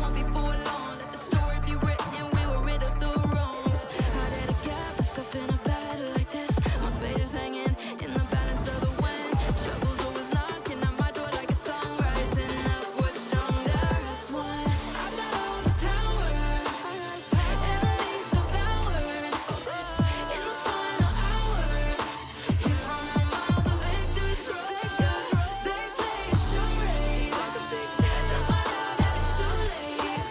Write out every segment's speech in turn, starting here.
won't be for long. Let the story be written and we were rid of the wrongs. How did I get myself in a battle like this? My fate is hanging in the balance of the wind. Trouble's always knocking at my door like a song. Rising up, we're stronger as one. I've got all the power, enemies devoured. In the final hour, you from a mile, the victor's road. They play a charade, then find out that it's too late.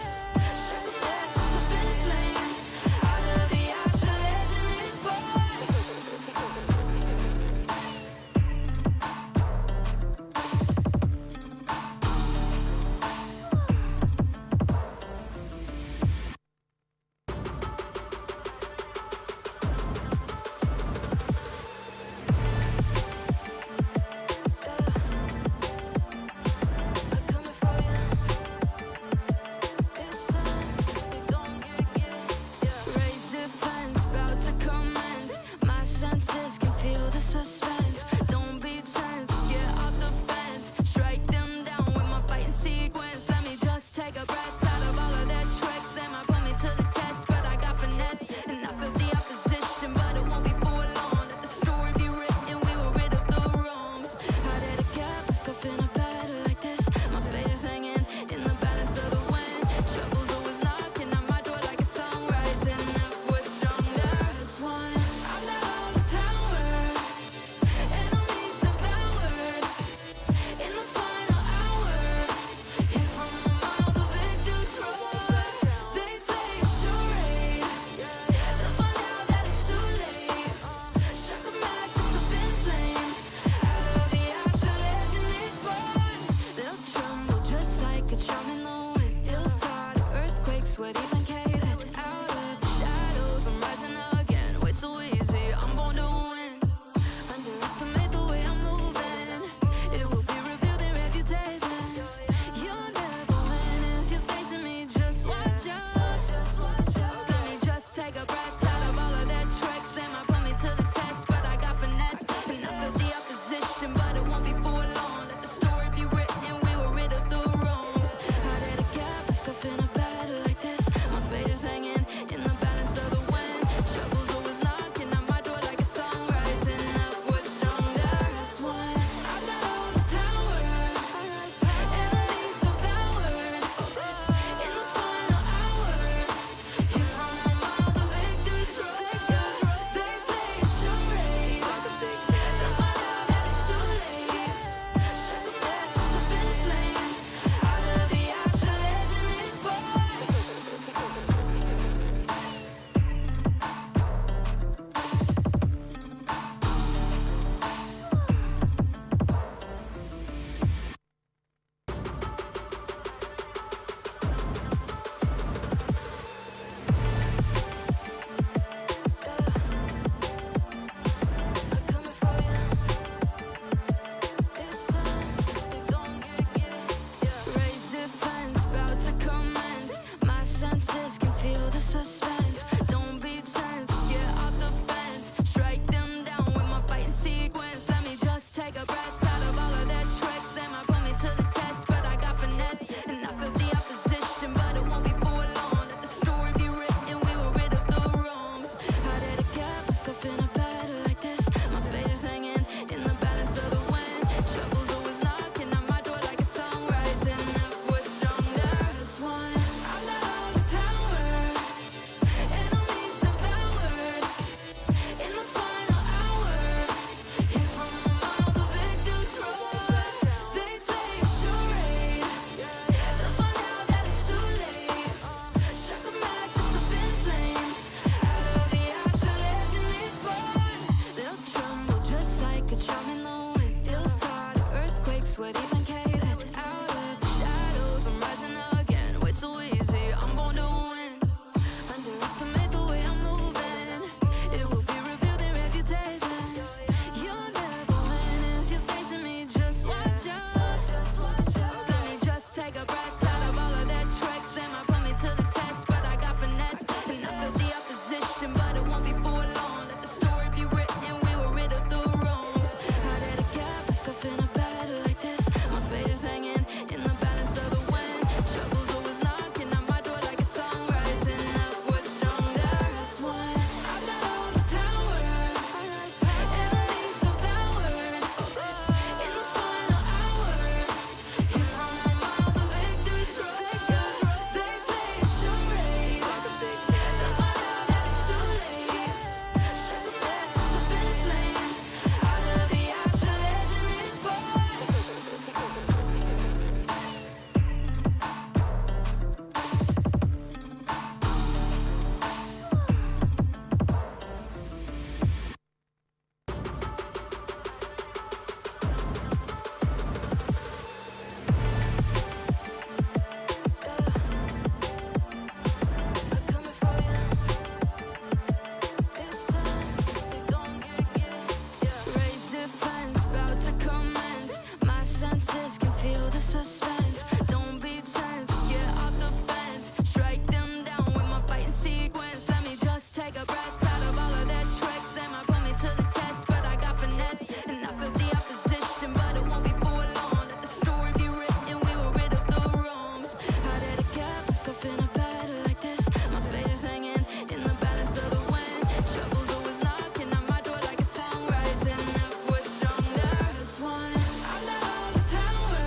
get myself in a battle like this? My fate is hanging in the balance of the wind. Trouble's always knocking on my door like a song, rising up, we're stronger as one. I've got all the power,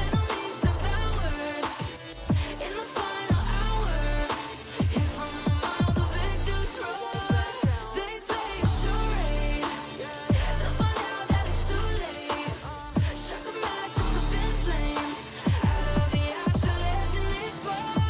enemies devoured. In the final hour, hit from a mile, the victors roar. They play a charade, they'll find out that it's too late. Struck a match, it's up in flames. Out of the ash, a legend is born.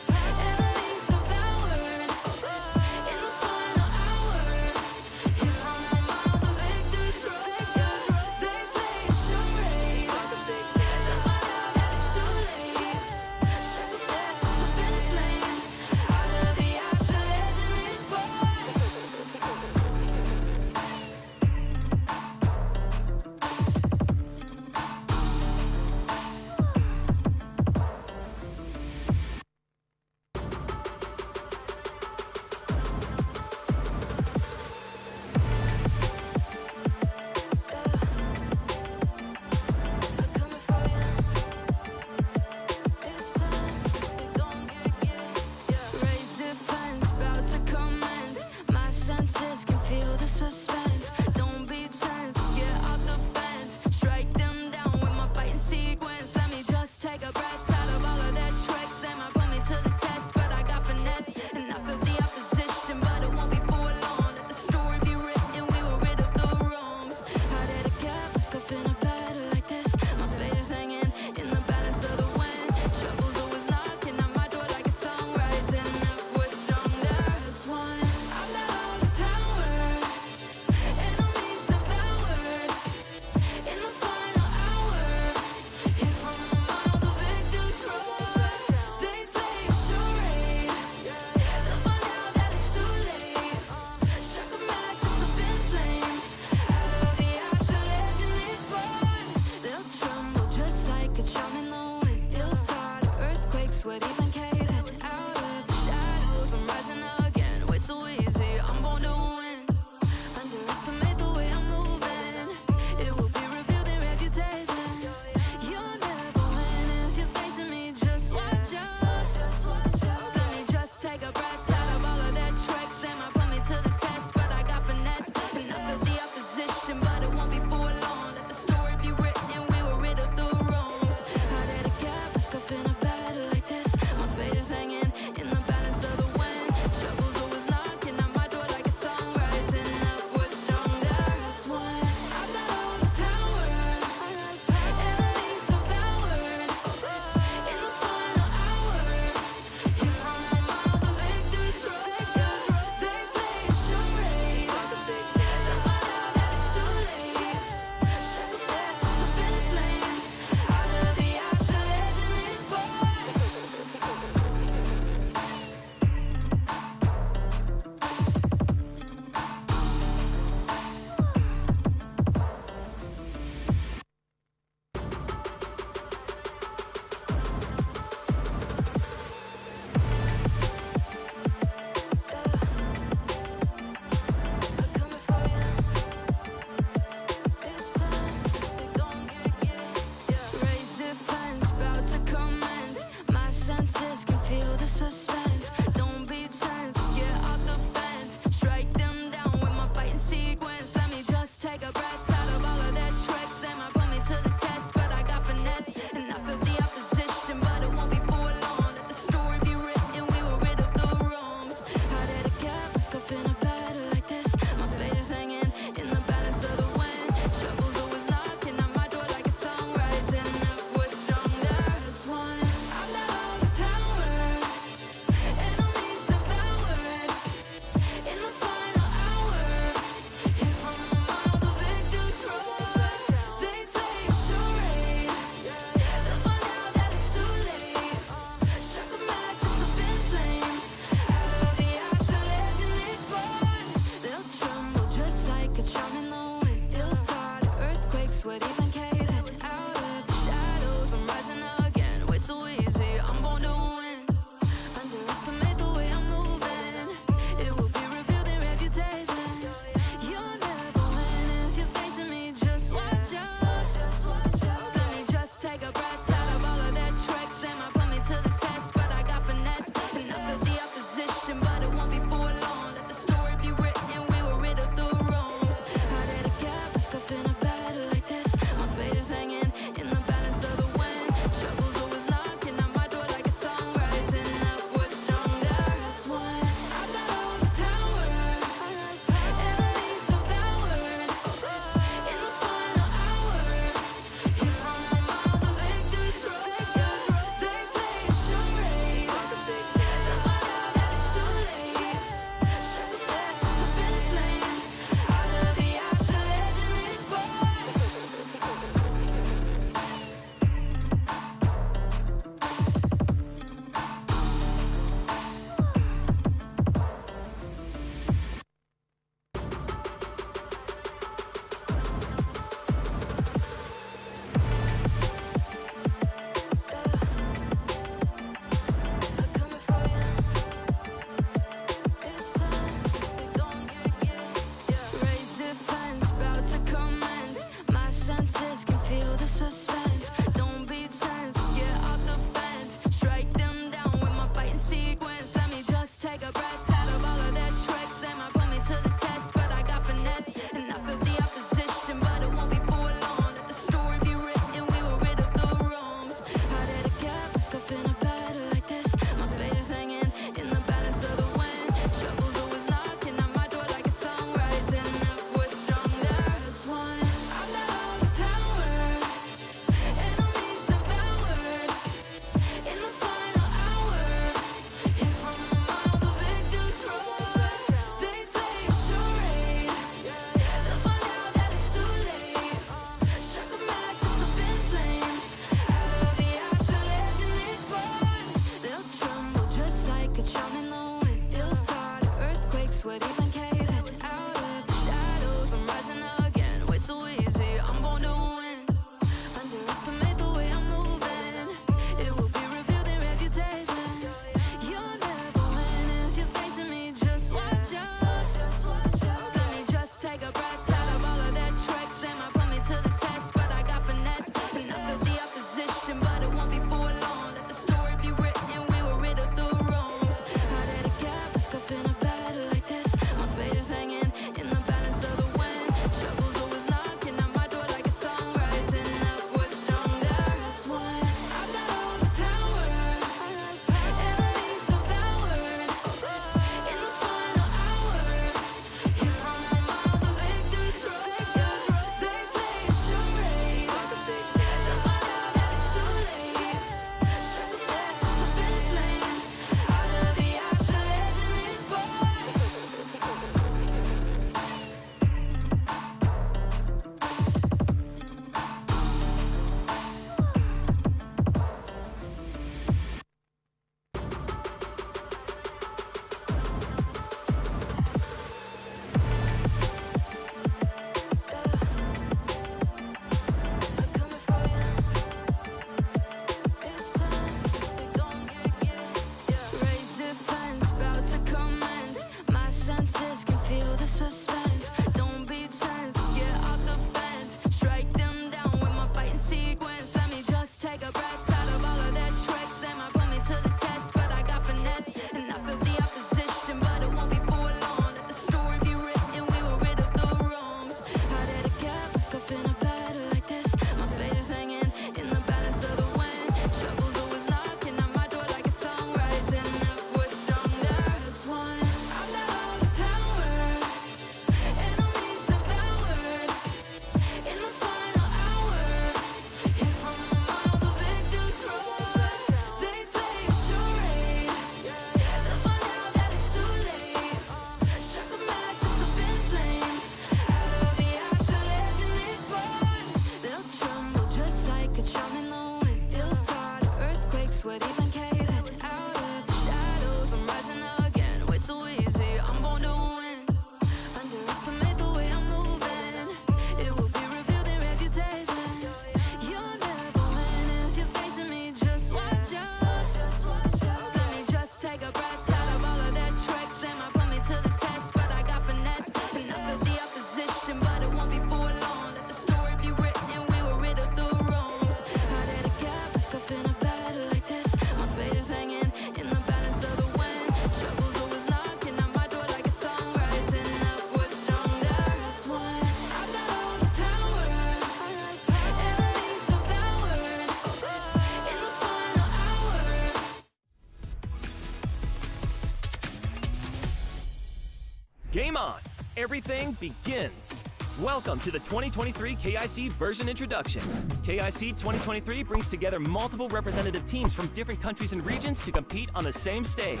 Game on! Everything begins! Welcome to the 2023 KIC version introduction. KIC2023 brings together multiple representative teams from different countries and regions to compete on the same stage.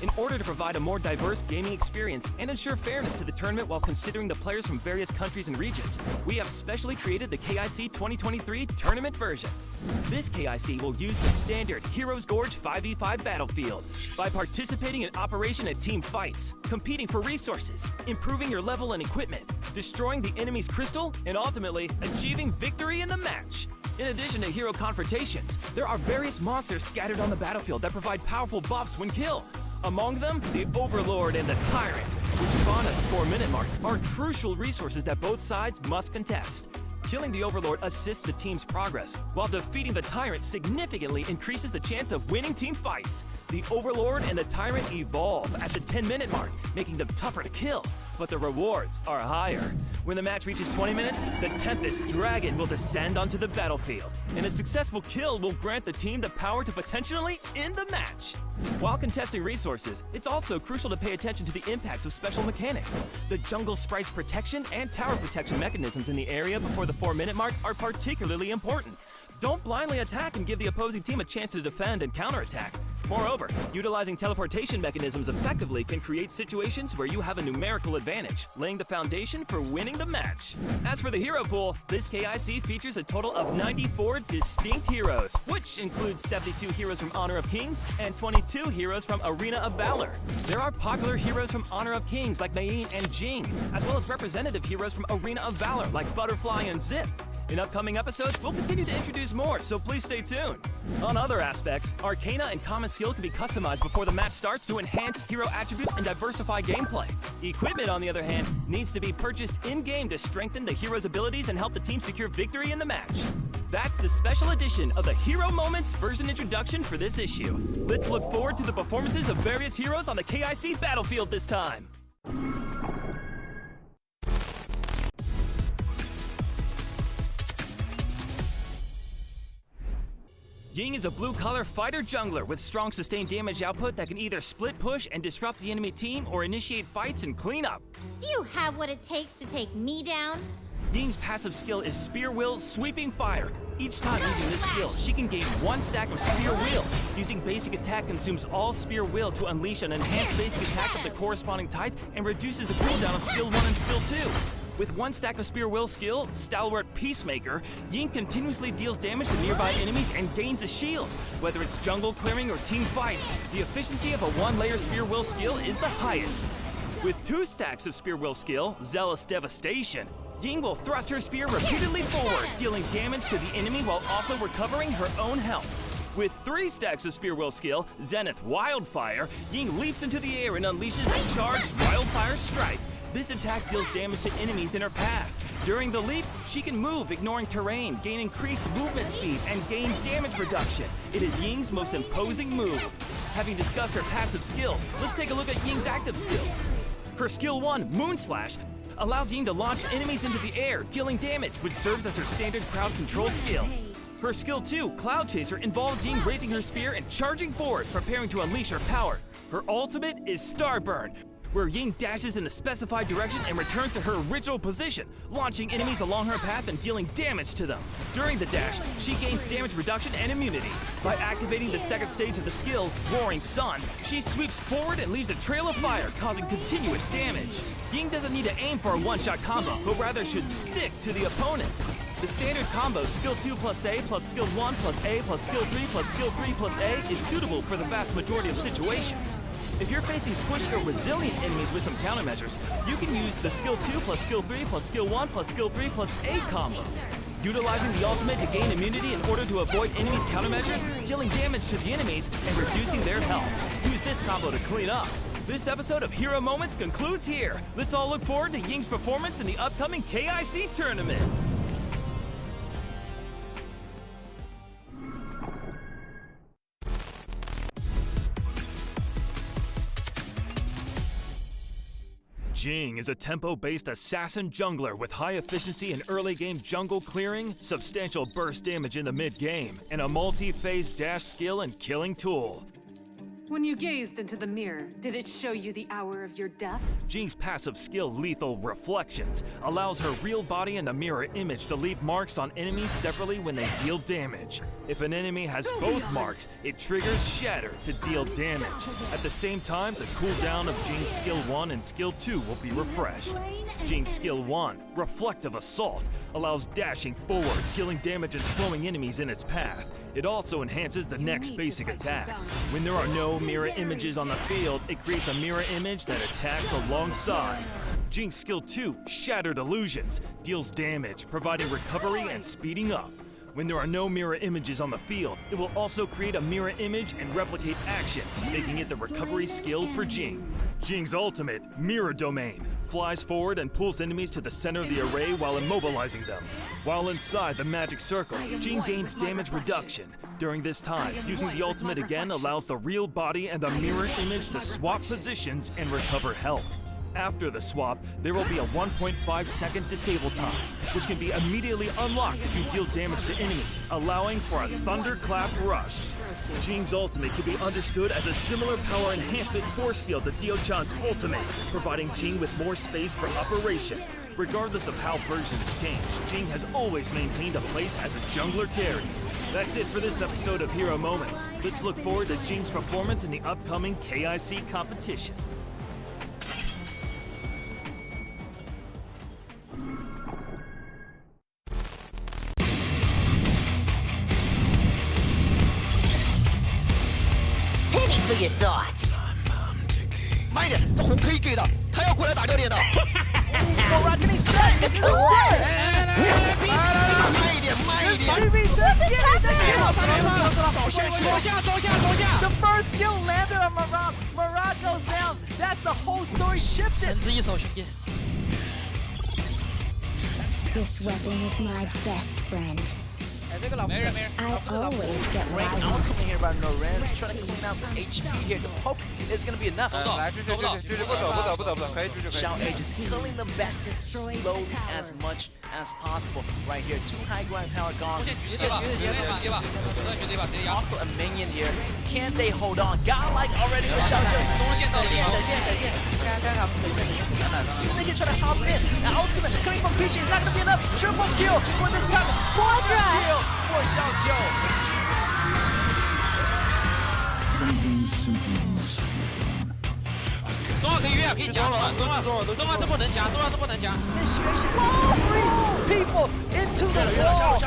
In order to provide a more diverse gaming experience and ensure fairness to the tournament while considering the players from various countries and regions, we have specially created the KIC2023 tournament version. This KIC will use the standard Heroes Gorge 5v5 battlefield. By participating in operation and team fights, competing for resources, improving your level and equipment, destroying the enemy's crystal, and ultimately achieving victory in the match. In addition to hero confrontations, there are various monsters scattered on the battlefield that provide powerful buffs when killed. Among them, the Overlord and the Tyrant, which spawn at the 4-minute mark, are crucial resources that both sides must contest. Killing the Overlord assists the team's progress, while defeating the Tyrant significantly increases the chance of winning team fights. The Overlord and the Tyrant evolve at the 10-minute mark, making them tougher to kill, but the rewards are higher. When the match reaches 20 minutes, the Tempest Dragon will descend onto the battlefield, and a successful kill will grant the team the power to potentially end the match. While contesting resources, it's also crucial to pay attention to the impacts of special mechanics. The jungle sprite's protection and tower protection mechanisms in the area before the 4-minute mark are particularly important. Don't blindly attack and give the opposing team a chance to defend and counterattack. Moreover, utilizing teleportation mechanisms effectively can create situations where you have a numerical advantage, laying the foundation for winning the match. As for the hero pool, this KIC features a total of 94 distinct heroes, which includes 72 heroes from Honor of Kings and 22 heroes from Arena of Valor. There are popular heroes from Honor of Kings like Mei and Jing, as well as representative heroes from Arena of Valor like Butterfly and Zip. In upcoming episodes, we'll continue to introduce more, so please stay tuned. On other aspects, Arcana and Common Skill can be customized before the match starts to enhance hero attributes and diversify gameplay. Equipment, on the other hand, needs to be purchased in-game to strengthen the hero's abilities and help the team secure victory in the match. That's the special edition of the Hero Moments version introduction for this issue. Let's look forward to the performances of various heroes on the KIC battlefield this time. Ying is a blue-collar fighter jungler with strong sustained damage output that can either split push and disrupt the enemy team or initiate fights and clean up. Do you have what it takes to take me down? Ying's passive skill is Spear Will Sweeping Fire. Each time using this skill, she can gain 1 stack of Spear Will. Using basic attack consumes all Spear Will to unleash an enhanced basic attack of the corresponding type and reduces the cooldown of Skill 1 and Skill 2. With 1 stack of Spear Will skill, Stalwart Peacemaker, Ying continuously deals damage to nearby enemies and gains a shield. Whether it's jungle clearing or team fights, the efficiency of a 1-layer Spear Will skill is the highest. With 2 stacks of Spear Will skill, Zealous Devastation, Ying will thrust her spear repeatedly forward, dealing damage to the enemy while also recovering her own health. With 3 stacks of Spear Will skill, Zenith Wildfire, Ying leaps into the air and unleashes a charged Wildfire Strike. This attack deals damage to enemies in her path. During the leap, she can move, ignoring terrain, gain increased movement speed, and gain damage reduction. It is Ying's most imposing move. Having discussed her passive skills, let's take a look at Ying's active skills. Her skill 1, Moonslash, allows Ying to launch enemies into the air, dealing damage, which serves as her standard crowd control skill. Her skill 2, Cloud Chaser, involves Ying raising her spear and charging forward, preparing to unleash her power. Her ultimate is Starburn, where Ying dashes in a specified direction and returns to her original position, launching enemies along her path and dealing damage to them. During the dash, she gains damage reduction and immunity. By activating the second stage of the skill, Roaring Sun, she sweeps forward and leaves a trail of fire, causing continuous damage. Ying doesn't need to aim for a one-shot combo, but rather should stick to the opponent. The standard combo Skill 2 plus A plus Skill 1 plus A plus Skill 3 plus Skill 3 plus A is suitable for the vast majority of situations. If you're facing squishy or resilient enemies with some countermeasures, you can use the Skill 2 plus Skill 3 plus Skill 1 plus Skill 3 plus A combo. Utilizing the ultimate to gain immunity in order to avoid enemies' countermeasures, dealing damage to the enemies, and reducing their health. Use this combo to clean up. This episode of Hero Moments concludes here. Let's all look forward to Ying's performance in the upcoming KIC tournament. Jing is a tempo-based assassin jungler with high efficiency in early-game jungle clearing, substantial burst damage in the mid-game, and a multi-phase dash skill and killing tool. When you gazed into the mirror, did it show you the hour of your death? Jing's passive skill, Lethal Reflections, allows her real body and the mirror image to leave marks on enemies separately when they deal damage. If an enemy has both marks, it triggers Shatter to deal damage. At the same time, the cooldown of Jing's Skill 1 and Skill 2 will be refreshed. Jing's Skill 1, Reflective Assault, allows dashing forward, dealing damage and slowing enemies in its path. It also enhances the next basic attack. When there are no mirror images on the field, it creates a mirror image that attacks alongside. Jing's Skill 2, Shattered Illusions, deals damage, providing recovery and speeding up. When there are no mirror images on the field, it will also create a mirror image and replicate actions, making it the recovery skill for Jing. Jing's ultimate, Mirror Domain, flies forward and pulls enemies to the center of the array while immobilizing them. While inside the magic circle, Jing gains damage reduction. During this time, using the ultimate again allows the real body and the mirror image to swap positions and recover health. After the swap, there will be a 1.5 second disable time, which can be immediately unlocked if you deal damage to enemies, allowing for a Thunderclap Rush. Jing's ultimate can be understood as a similar power enhancement force field to Dio-chan's ultimate, providing Jing with more space for operation. Regardless of how versions change, Jing has always maintained a place as a jungler carry. That's it for this episode of Hero Moments. Let's look forward to Jing's performance in the upcoming KIC competition. For your thoughts. 慢一点，这红可以给的，他要过来打掉脸的。我让给你闪，你是来，慢一点，慢一点。走下。 The first skill landed on Morocco. Morocco's down. That's the whole story shifted. 神之一手，兄弟。 This weapon is my best friend. I always get what I want. Ultimate here by Norenz, trying to clean out the HP here. The poke is going to be enough. 来，追，不走，可以追就可以。 Xiao A just pulling them back slowly as much as possible. Right here, 2 high ground tower gone. Also a minion here. Can they hold on? Godlike already for Xiao A. 见的。They can try to hop in. Now ultimate coming from PG is not going to be enough. Triple kill for this coming. Quadra kill for Xiao Zhou. People into the wall.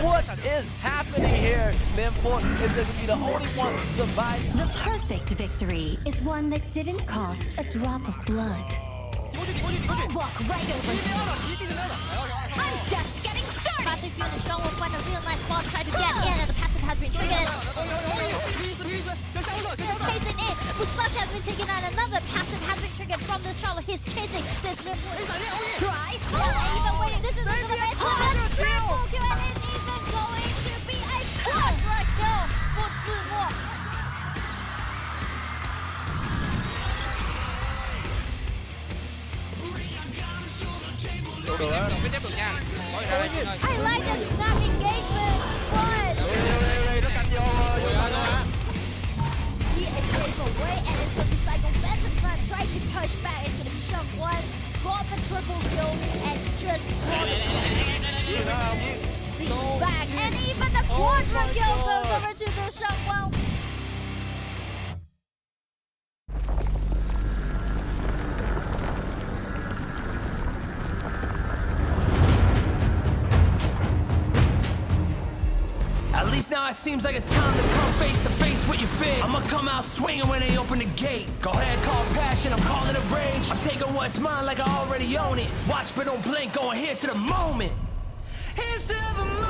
What is happening here? Limpo is going to be the only one surviving. The perfect victory is one that didn't cost a drop of blood. I'll walk right over you. I'm just getting started. Passive fuel and Shallow find a real nice spot, try to get in, and the passive has been triggered. Chasing in, Mustache has been taken out. Another passive has been triggered from this Shallow. He's chasing this Limpo. Try, even waiting. This is another red triple kill, and it's even going to be a quadra kill for Zimo. I like the snap engagement, but he escapes away and it's going to be Psycho Phantom try to push back into the Shun 1, got the triple kill and just brought it back, and even the quadra kill goes over to the Shun 1. At least now it seems like it's time to come face to face with your fear. I'ma come out swinging when they open the gate. Go ahead, call passion, I'm calling it rage. I'm taking what's mine like I already own it. Watch but don't blink, going here's to the moment. Here's to the moment.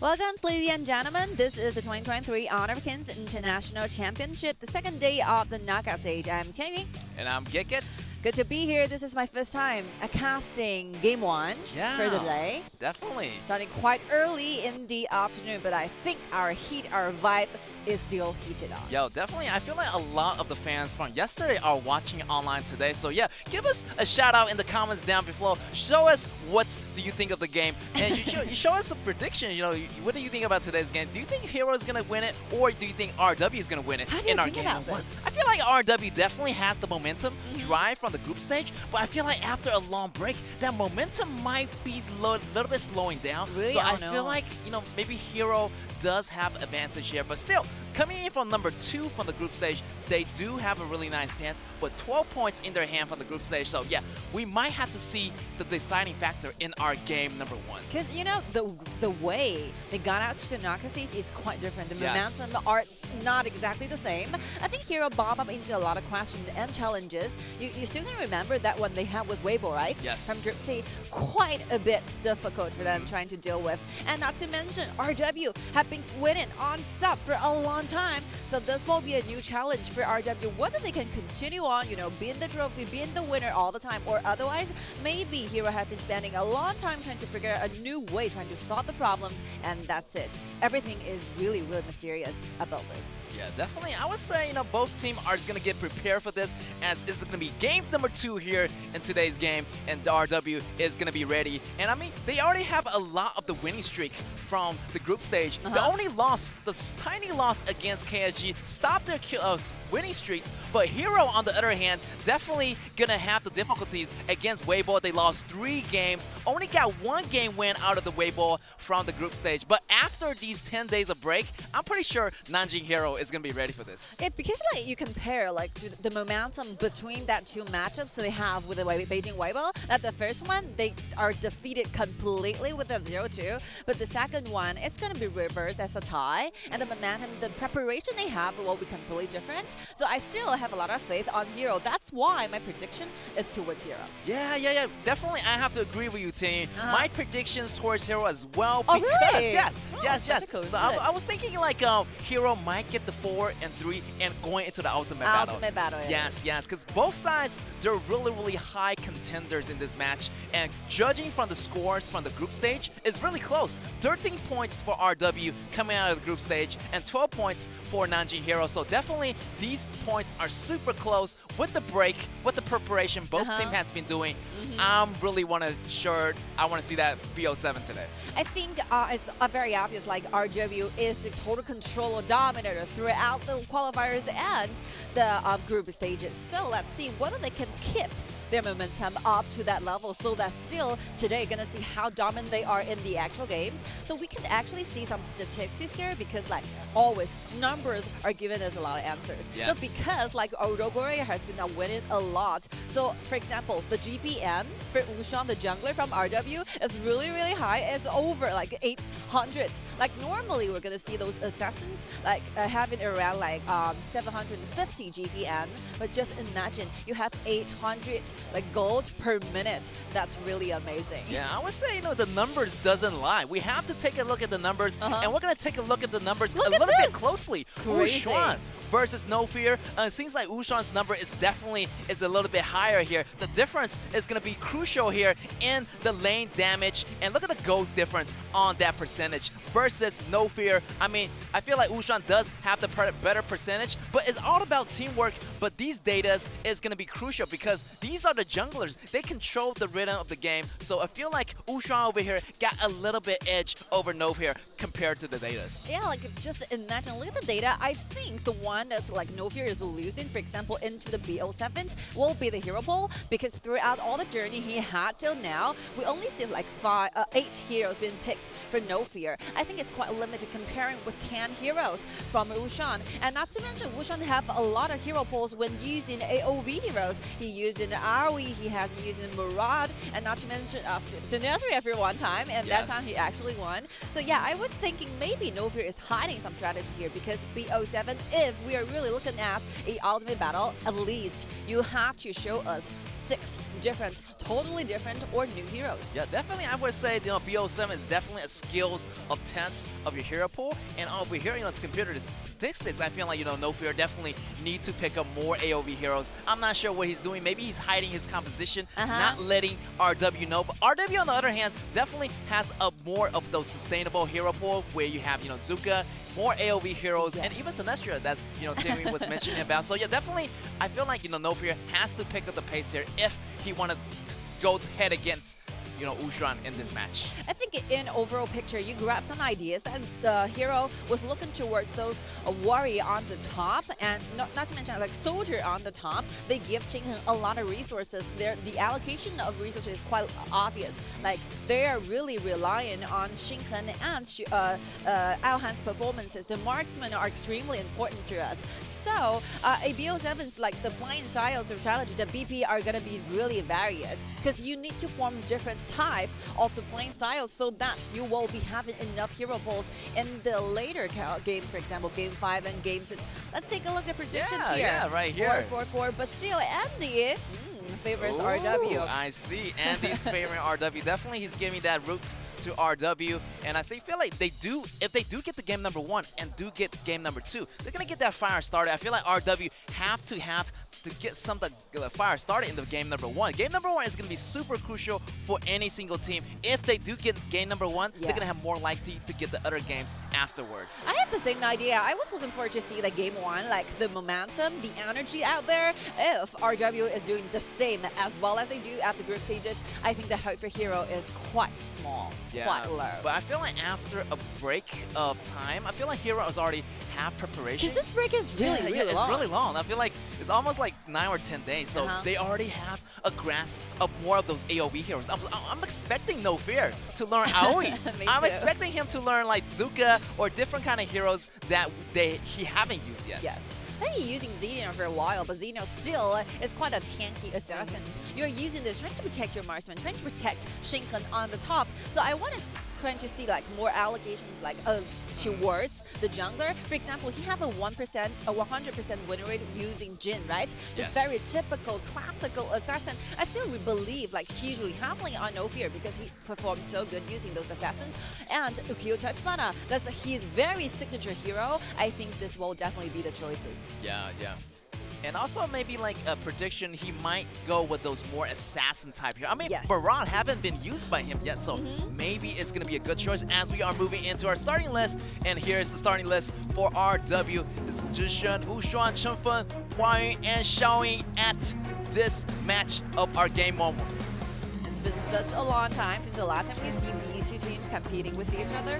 Welcome, ladies and gentlemen. This is the 2023 Honor of Kings International Championship, the second day of the knockout stage. I'm Tianyun. And I'm Gikit. Good to be here. This is my first time casting Game 1 for the day. Definitely. Starting quite early in the afternoon, but I think our heat, our vibe is still heated up. Yo, definitely. I feel like a lot of the fans from yesterday are watching online today. So yeah, give us a shout out in the comments down below. Show us what do you think of the game, and you show us a prediction. You know, what do you think about today's game? Do you think Hero is gonna win it, or do you think RW is gonna win it How do you in our think game? about this? I feel like RW definitely has the momentum drive from the group stage, but I feel like after a long break, that momentum might be a little bit slowing down. Really? So I Oh, no. feel like, you know, maybe Hero does have advantage here, but still, coming in from number 2 from the group stage, they do have a really nice stance with 12 points in their hand from the group stage. So yeah, we might have to see the deciding factor in our game number 1. Because, you know, the way they got out to the knockout stage is quite different. The Yes. momentum are not exactly the same. I think Hero bob up into a lot of questions and challenges. You still can remember that one they had with Weibo, right? Yes. From Group C, quite a bit difficult for them trying to deal with. And not to mention, RW have been winning on-stop for a long time. So this will be a new challenge for RW, whether they can continue on, you know, being the trophy, being the winner all the time, or otherwise, maybe Hero have been spending a long time trying to figure out a new way, trying to solve the problems, and that's it. Everything is really, really mysterious about this. Yeah, definitely. I would say, you know, both teams are going to get prepared for this, as this is going to be game number 2 here in today's game, and RW is going to be ready. And I mean, they already have a lot of the winning streak from the group stage. The only loss, the tiny loss against KSG, stopped their winning streaks, but Hero, on the other hand, definitely going to have the difficulties against Weibo. They lost 3 games, only got 1 game win out of the Weibo from the group stage. But after these 10 days of break, I'm pretty sure Nanjing Hero is going to be ready for this. Yeah, because like you compare like to the momentum between that 2 matchups they have with the Beijing Weibo. At the first one, they are defeated completely with a 0-2, but the second one, it's going to be reversed as a tie, and the momentum, the preparation they have will be completely different. So I still have a lot of faith on Hero. That's why my prediction is towards Hero. Yeah. Definitely, I have to agree with you, team. My predictions towards Hero as well. Oh, Because, really? yes. That's cool, So isn't it? I was thinking like Hero might get the 4 and 3 and going into the ultimate battle. Ultimate battle, Yes, because both sides, they're really, really high contenders in this match. And judging from the scores from the group stage, it's really close. 13 points for RW coming out of the group stage, and 12 points for Nanjing Hero. So definitely, these points are super close with the break, with the preparation both teams has been doing. I really want to see that BO7 today. I think it's very obvious, like RW is the total control dominator throughout the qualifiers and the group stages. So let's see whether they can keep their momentum up to that level, so that still today gonna see how dominant they are in the actual games. So we can actually see some statistics here, because like always, numbers are giving us a lot of answers. Yes. So because like Orogore has been winning a lot. So for example, the GPM for Ushan, the jungler from RW, is really, really high. It's over like 800. Like normally we're gonna see those assassins like having around like 750 GPM, but just imagine you have 800 like gold per minute. That's really amazing. Yeah, I would say, you know, the numbers doesn't lie. We have to take a look at the numbers, and we're going to take a look at the numbers a little bit closely. Crazy. Ushan versus No Fear. It seems like Ushan's number is definitely a little bit higher here. The difference is going to be crucial here in the lane damage. And look at the gold difference on that percentage versus No Fear. I mean, I feel like Ushan does have the better percentage, but it's all about teamwork. But these data is going to be crucial, because these are the junglers. They control the rhythm of the game. So I feel like Ushan over here got a little bit edge over No Fear compared to the data. Yeah, like just imagine, look at the data. I think the one that's like No Fear is losing, for example, into the BO7s will be the hero pool, because throughout all the journey he had till now, we only see like 8 heroes being picked for No Fear. I think it's quite limited comparing with 10 heroes from Ushan. And not to mention, Ushan have a lot of hero pools when using AOV heroes. He using Aoi, he has using Murad, and not to mention Sinestri every one time, and that time he actually won. So yeah, I was thinking maybe No Fear is hiding some strategy here, because BO7, if we are really looking at a ultimate battle, at least you have to show us 6 different, totally different or new heroes. Yeah, definitely. I would say BO7 is definitely a skills of test of your hero pool, and over here, to compare to the statistics, I feel like No Fear definitely need to pick up more AOV heroes. I'm not sure what he's doing. Maybe he's hiding his composition, not letting RW know. But RW, on the other hand, definitely has a more of those sustainable hero pool where you have Zuka, more AOV heroes, and even Sinestro, that's Timmy was mentioning about. So yeah, definitely, I feel like No Fear has to pick up the pace here if he want to go head against Ushuan in this match. I think in overall picture, you grab some ideas that the hero was looking towards those warrior on the top, and not to mention like soldier on the top. They give Shinhan a lot of resources. The allocation of resources is quite obvious. Like they are really relying on Shinhan and Alhan's performances. The marksmen are extremely important to us. So BO7's like the playing styles of strategy, the BP are gonna be really various because you need to form different type of the playing styles so that you will be having enough hero pulls in the later games, for example, game 5 and game 6. Let's take a look at predictions here. Yeah, right here. 4-4-4, but still, Andy favors RW. I see. Andy's favoring RW. Definitely, he's giving that route to RW, and I feel like if they do get the game number 1 and do get game number 2, they're gonna get that fire started. I feel like RW have to get something fire started in the game number 1. Game number 1 is going to be super crucial for any single team. If they do get game number 1, they're going to have more likely to get the other games afterwards. I have the same idea. I was looking forward to see the game 1, like the momentum, the energy out there. If RW is doing the same as well as they do at the group stages, I think the hope for Hero is quite small, quite low. But I feel like after a break of time, I feel like Hero is already have preparation. Because this break is really long. It's really long. I feel like it's almost like 9 or 10 days, so they already have a grasp of more of those AOV heroes. I'm expecting No Fear to learn Aoi. I'm expecting him to learn like Zuka or different kind of heroes that he haven't used yet. Yes. I think you're using Xeno for a while, but Xeno still is quite a tanky assassin. You're using this trying to protect your marksman, trying to protect Shinkan on the top. So I wanted trying to see like more allocations like towards the jungler. For example, he have a 100% win rate using Jin, right? This very typical classical assassin. I still believe like hugely happily on No Fear because he performed so good using those assassins. And Ukiyo Tachibana, that's his very signature hero. I think this will definitely be the choices. Yeah. And also maybe like a prediction, he might go with those more assassin type here. I mean, Baron haven't been used by him yet, so maybe it's going to be a good choice as we are moving into our starting list. And here's the starting list for RW. This is Zhishen, Ushuan, Chenfen, Huayun, and Xiaoying at this match of our game 1. It's been such a long time since the last time we've seen these two teams competing with each other.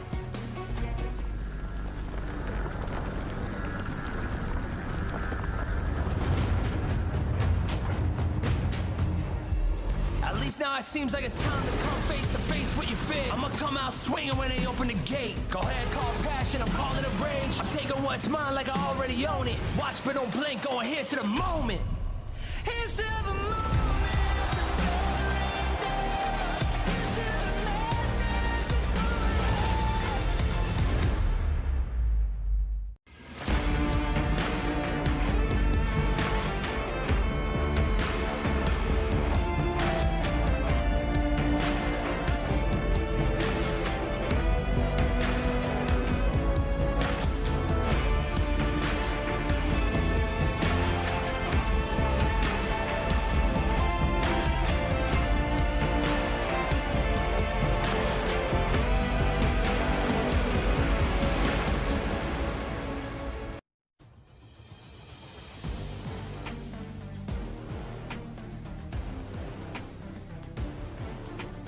At least now it seems like it's time to come face to face with your fear. I'ma come out swinging when they open the gate. Go ahead, call passion, I'm calling it rage. I'm taking what's mine like I already own it. Watch but don't blink, going here's to the moment. Here's to the moment.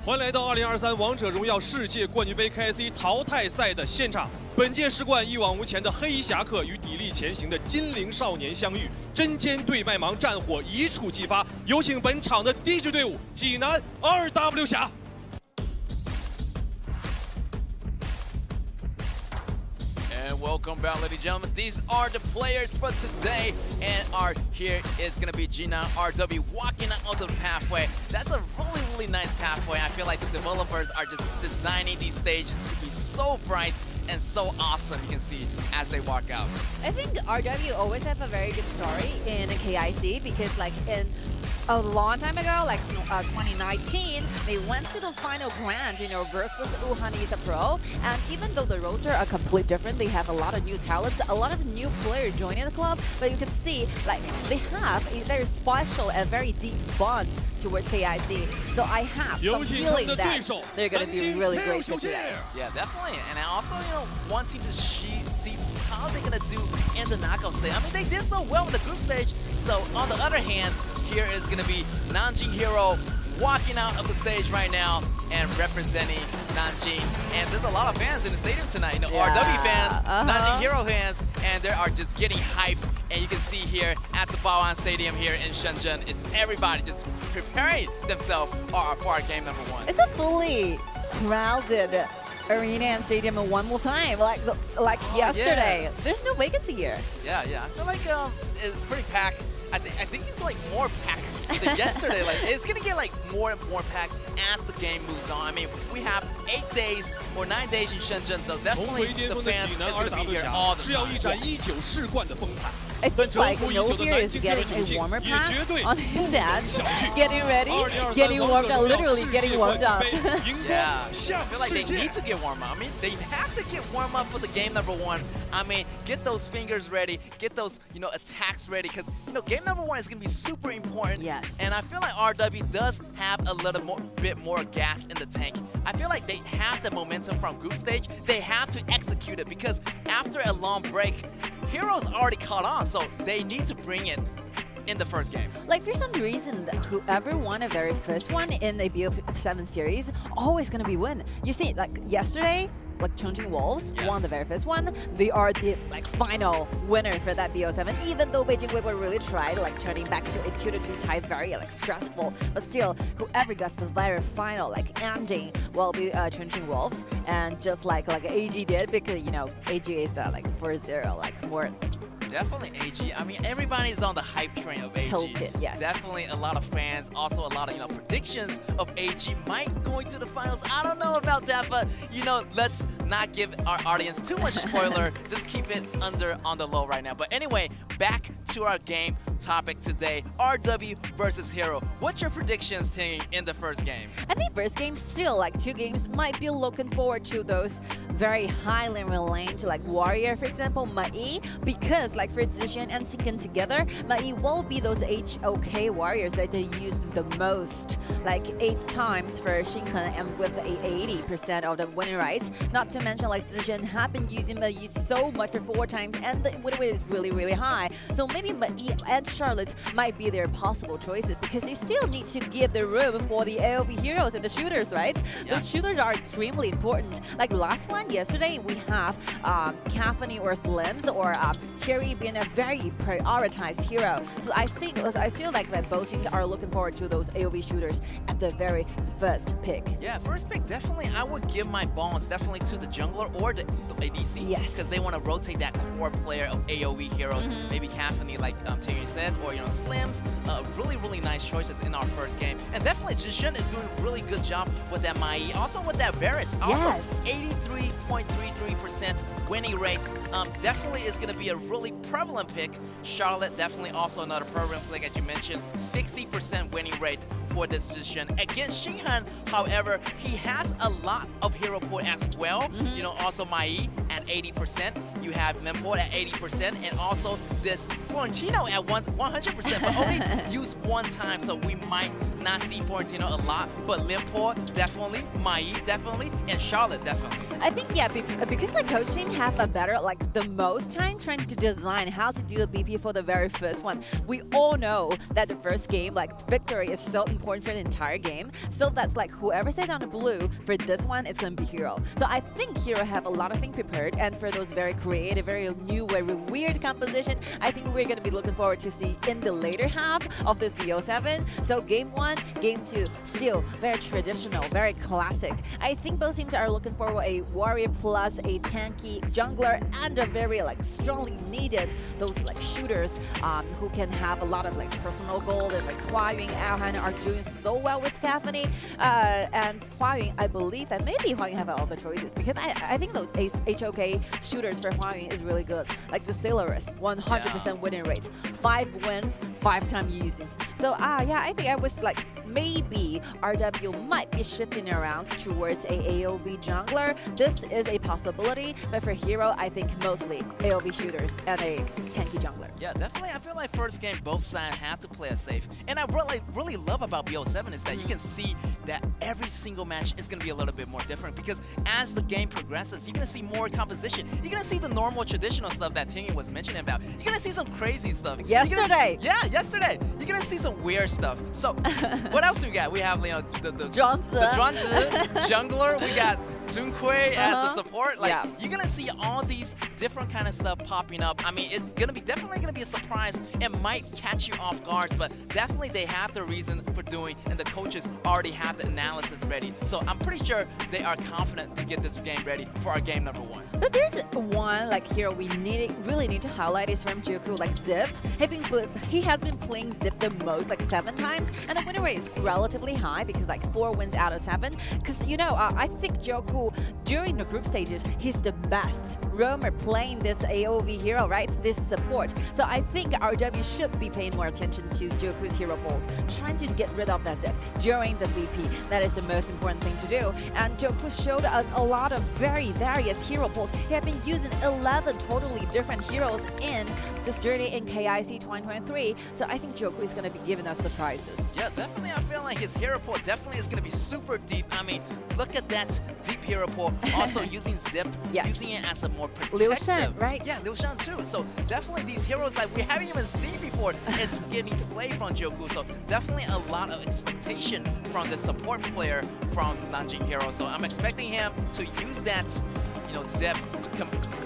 欢迎来到2023王者荣耀世界冠军杯 KIC 淘汰赛的现场。本届世冠一往无前的黑衣侠客与砥砺前行的金陵少年相遇，针尖对麦芒，战火一触即发。有请本场的第一支队伍济南 2W 侠。And welcome back, ladies and gentlemen. These are the players for today. And our here is going to be Jinan RW walking out of the pathway. That's a really nice pathway. I feel like the developers are just designing these stages to be so bright and so awesome, you can see as they walk out. I think RW always have a very good story in KIC because like in a long time ago, like 2019, they went to the final grand, versus Wuhanese Pro. And even though the roster are completely different, they have a lot of new talents, a lot of new players joining the club. But you can see, like, they have a very special and very deep bond towards KIC. So I have some feeling that they're going to be really great today. Yeah, definitely. And I also, wanting to see how they're going to do in the knockout stage. I mean, they did so well in the group stage. So on the other hand, here is going to be Nanjing Hero walking out of the stage right now and representing Nanjing. And there's a lot of fans in the stadium tonight. RW fans, Nanjing Hero fans, and they are just getting hyped. And you can see here at the Baoan Stadium here in Shenzhen, it's everybody just preparing themselves for our game number 1. It's a fully crowded arena and stadium one more time, like yesterday. Yeah. There's no vacancy here. Yeah. I feel like it's pretty packed. I think it's like more packed than yesterday. Like it's gonna get like more and more packed as the game moves on. I mean, we have 8 days or 9 days in Shenzhen, so definitely the fans is gonna be here all the time. I think like No Fear is getting a warmer pack on his hand, getting ready, getting warmed up, literally getting warmed up. Yeah, I feel like they need to get warm up. I mean, they have to get warm up for the game number 1. I mean, get those fingers ready, get those attacks ready, because game number 1 is gonna be super important. Yes. And I feel like RW does have a little bit more gas in the tank. I feel like they have the momentum from group stage. They have to execute it because after a long break, Heroes already caught on, so they need to bring it in the first game. Like for some reason, whoever won the very first one in the BO7 series, always gonna be win. You see, like yesterday, like Chongqing Wolves won the very first one. They are the final winner for that BO7. Even though Beijing Weibo really tried turning back to a 2-2 tie, very stressful. But still, whoever gets the very final ending will be Chongqing Wolves. And just like AG did, because AG is 4-0, more. Definitely AG. I mean, everybody's on the hype train of AG. Tilted, yes. Definitely a lot of fans, also a lot of predictions of AG might going to the finals. I don't know about that, but let's not give our audience too much spoiler. Just keep it on the low right now. But anyway, back to our game topic today, RW versus Hero. What's your predictions, team, in the first game? I think first game still 2 games might be looking forward to those very highly ranked Warrior, for example, Mai, because for Zixian and Xinghan together, Mai will be those HOK Warriors that they use the most, 8 times for Xinghan and with 80% of the winning rights. Not to mention Zixian have been using Mai so much for 4 times and the win rate is really high. So maybe Mai and Charlotte might be their possible choices because you still need to give the room for the AOV heroes and the shooters, right? Yes. Those shooters are extremely important. Like last one yesterday, we have Caphony or Slims or Cherry being a very prioritized hero. So I feel like that both teams are looking forward to those AOV shooters at the very first pick. Yeah, first pick, definitely I would give my bonus definitely to the jungler or the ADC. Yes. Because they want to rotate that core player of AOV heroes. Maybe Caphony, like Taehyun says, or Slims. Really nice choices in our first game. And definitely Jinan is doing a really good job with that Mai. Also with that Varus. Also 83.33% winning rate. Definitely is going to be a really prevalent pick. Charlotte, definitely also another prevalent pick, as you mentioned. 60% winning rate for this Jinan. Against Xinghan, however, he has a lot of hero point as well. Also Mai at 80%. You have Mempo at 80%, and also this Florentino at 100%, but only used 1 time, so we might not see Florentino a lot. But Limpo definitely, Mai definitely, and Charlotte definitely. I think because coaching have a better the most time trying to design how to do the BP for the very first one. We all know that the first game victory is so important. important for the entire game. So that's like whoever stayed on the blue for this one, it's going to be Hero. So I think Hero have a lot of things prepared, and for those very creative, very new, very weird composition, I think we're going to be looking forward to see in the later half of this BO7. So game 1, game 2, still very traditional, very classic. I think both teams are looking for a warrior plus a tanky jungler and a very like strongly needed those like shooters who can have a lot of like personal gold, and like Hua Yun, Alhan are doing so well with Stephanie, and Hua Yun, I believe that maybe Hua Yun have other choices, because I think those HOK shooters for Hua Yun is really good. Like the Sailorus, 100% winning rate, 5 wins, 5 time uses. So yeah, I think I was like maybe RW might be shifting around towards a AOV jungler. This is a possibility, but for Hero, I think mostly AOV shooters and a tanky jungler. Yeah, definitely. I feel like first game, both sides had to play it safe. And I really love about BO7 is that you can see that every single match is going to be a little bit more different, because as the game progresses, you're going to see more composition. You're going to see the normal traditional stuff that Tingy was mentioning about. You're going to see some crazy stuff. Yesterday. Yesterday. You're going to see some weird stuff. So what else do we got? We have, you know, the Zhuangzi jungler. We got Junkui as the support. Like, yeah. you're gonna see all these different kind of stuff popping up. I mean, it's gonna be definitely gonna be a surprise. It might catch you off guard, but definitely they have the reason for doing, and the coaches already have the analysis ready. So I'm pretty sure they are confident to get this game ready for our game number 1. But there's one like hero we really need to highlight is from Joku, like Zip. He has been playing Zip the most, like 7 times, and the winning rate is relatively high because like 4 wins out of 7. Because you know, I think Joku during the group stages, he's the best roamer playing this AOV hero, right? This support. So I think RW should be paying more attention to Joku's hero pulls, trying to get rid of that Zip during the VP. That is the most important thing to do. And Joku showed us a lot of very various hero pulls. He had been using 11 totally different heroes in this journey in KIC 2023. So I think Joku is going to be giving us surprises. Yeah, definitely. I feel like his hero pool definitely is going to be super deep. I mean, look at that deep hero pool. Also using Zip, yes. using it as a more protective. Liu Shan, right? Yeah, Liu Shan too. So definitely these heroes that we haven't even seen before is getting played from Joku. So definitely a lot of expectation from the support player from Nanjing Hero. So I'm expecting him to use that, you know, Zip to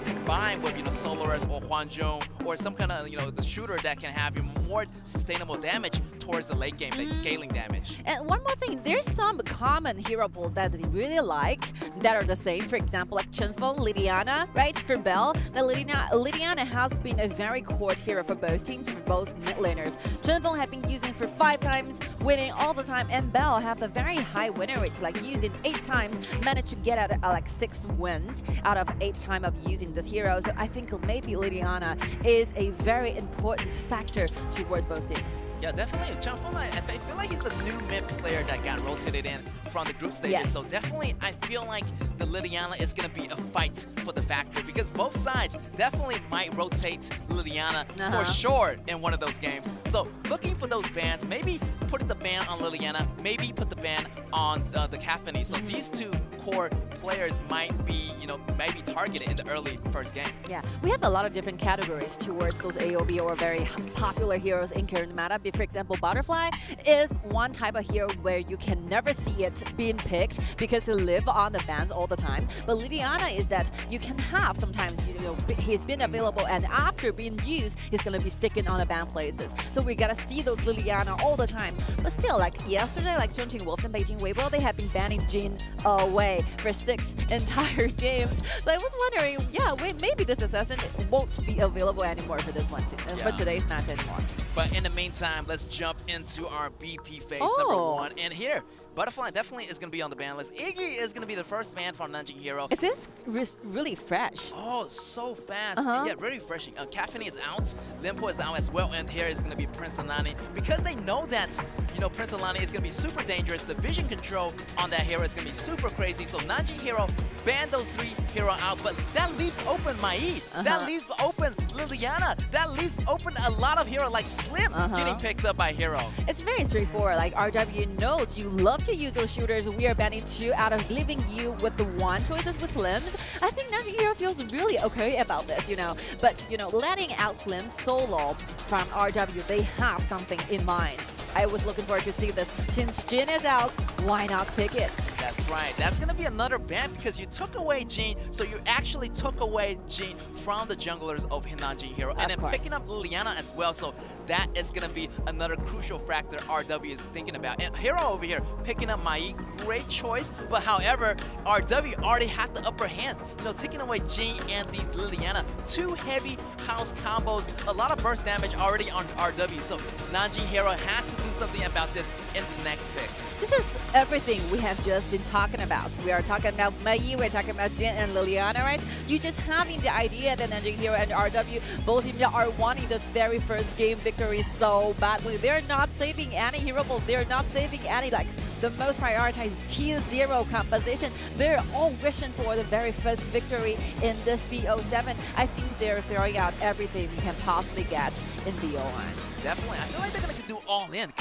combine with, you know, Solaris or Huanzhong or some kind of, you know, the shooter that can have more sustainable damage towards the late game, like scaling damage. And one more thing, there's some common hero pulls that they really liked that are the same. For example, like Chenfeng, Lidiana, right? For Bell, the Lidiana has been a very core hero for both teams, for both mid laners. Chenfeng have been using for 5 times, winning all the time, and Bell have a very high winner rate, like using 8 times, managed to get at like 6 wins out of 8 times of using this hero. So I think maybe Lidiana is a very important factor towards both teams. Yeah, definitely. Chenfeng, I feel like he's the new mid player that got rotated in from the group stages. Yes. So definitely, I feel like the Lidiana is going to be a fight for the factor, because both sides definitely might rotate Lidiana for sure in one of those games. So looking for those bans, maybe put the ban on Liliana, maybe put the ban on the KIC2023. So these 2 core players might be, you know, maybe targeted in the early first game. Yeah, we have a lot of different categories towards those AOV or very popular heroes in current meta. For example, Butterfly is one type of hero where you can never see it being picked because they live on the bans all the time. But Lidiana is that you can have sometimes, you know, he's been available, and after being used, he's going to be sticking on the ban places. So we got to see those Liliana all the time. But still, like yesterday, like Chongqing Wolves and Beijing Weibo, they have been banning Jin away for 6 entire games. So I was wondering, yeah, maybe this assassin won't be available anymore for this one, for today's match anymore. But in the meantime, let's jump into our BP phase number 1. And here, Butterfly definitely is going to be on the ban list. Iggy is going to be the first ban from Nanjing Hero. It is really fresh. Oh, so fast. Yeah, very refreshing. KIC2023 is out. Limpo is out as well. And here is going to be Prince Alani. Because they know that, you know, Prince Alani is going to be super dangerous. The vision control on that hero is going to be super crazy. So Nanjing Hero banned those 3 hero out. But that leaves open Mai. That leaves open Liliana. That leaves open a lot of hero like Slim getting picked up by Hero. It's very straightforward. Like RW knows you love to use those shooters. We are banning 2 out of leaving you with the 1 choices with Slims. I think Nanjing Hero feels really okay about this, you know. But, you know, letting out Slim solo from RW, they have something in mind. I was looking forward to see this. Since Jin is out, why not pick it? That's right. That's going to be another ban because you took away Jin, so you actually took away Jin from the junglers of Nanjing Hero. And then picking up Liliana as well, so that is going to be another crucial factor RW is thinking about. And Hero over here picking up Mai, great choice, but however, RW already had the upper hand. You know, taking away Jin and these Liliana, two heavy house combos, a lot of burst damage already on RW, so Nanjing Hero has to do something about this in the next pick. This is everything we have just been talking about. We are talking about Mei, we're talking about Jin and Liliana, right? You just having the idea that Nanjing Hero and RW both of them are wanting this very first game victory so badly. They're not saving any hero balls. They're not saving any like the most prioritized tier 0 composition. They're all wishing for the very first victory in this BO7. I think they're throwing out everything we can possibly get in BO1. Definitely. I feel like they're going to do all in.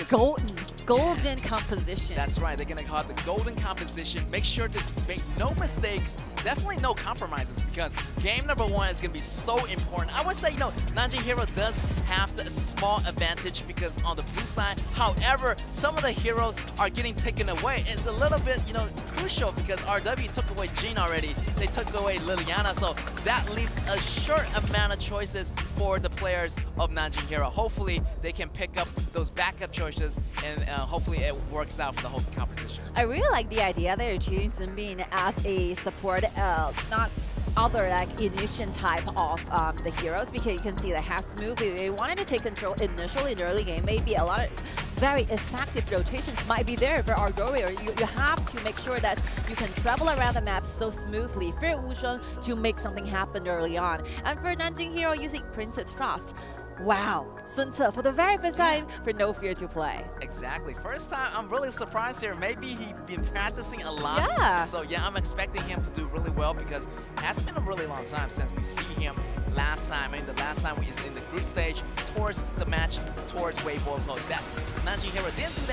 Golden composition. That's right. They're going to have the golden composition. Make sure to make no mistakes. Definitely no compromises because game number 1 is going to be so important. I would say, you know, Nanjing Hero does have the small advantage because on the blue side, however, some of the heroes are getting taken away. It's a little bit, you know, crucial because RW took away Jin already. They took away Liliana, so that leaves a short amount of choices for the players of Nanjing Hero. Hopefully, they can pick up those backup choices and hopefully it works out for the whole composition. I really like the idea that you're choosing Sun Bin as a support, not other like initiation type of the heroes, because you can see that how smoothly they wanted to take control initially in the early game. Maybe a lot of very effective rotations might be there for RW. You have to make sure that you can travel around the map so smoothly for Wusheng to make something happen early on. And for Nanjing Hero using Princess Frost, wow, Sun Ce for the very first time for No Fear to play. Exactly. First time, I'm really surprised here. Maybe he's been practicing a lot. Yeah. So yeah, I'm expecting him to do really well because it has been a really long time since we see him last time. I mean, the last time we is in the group stage towards the match towards Weibo Post. That Nanjing Hero didn't do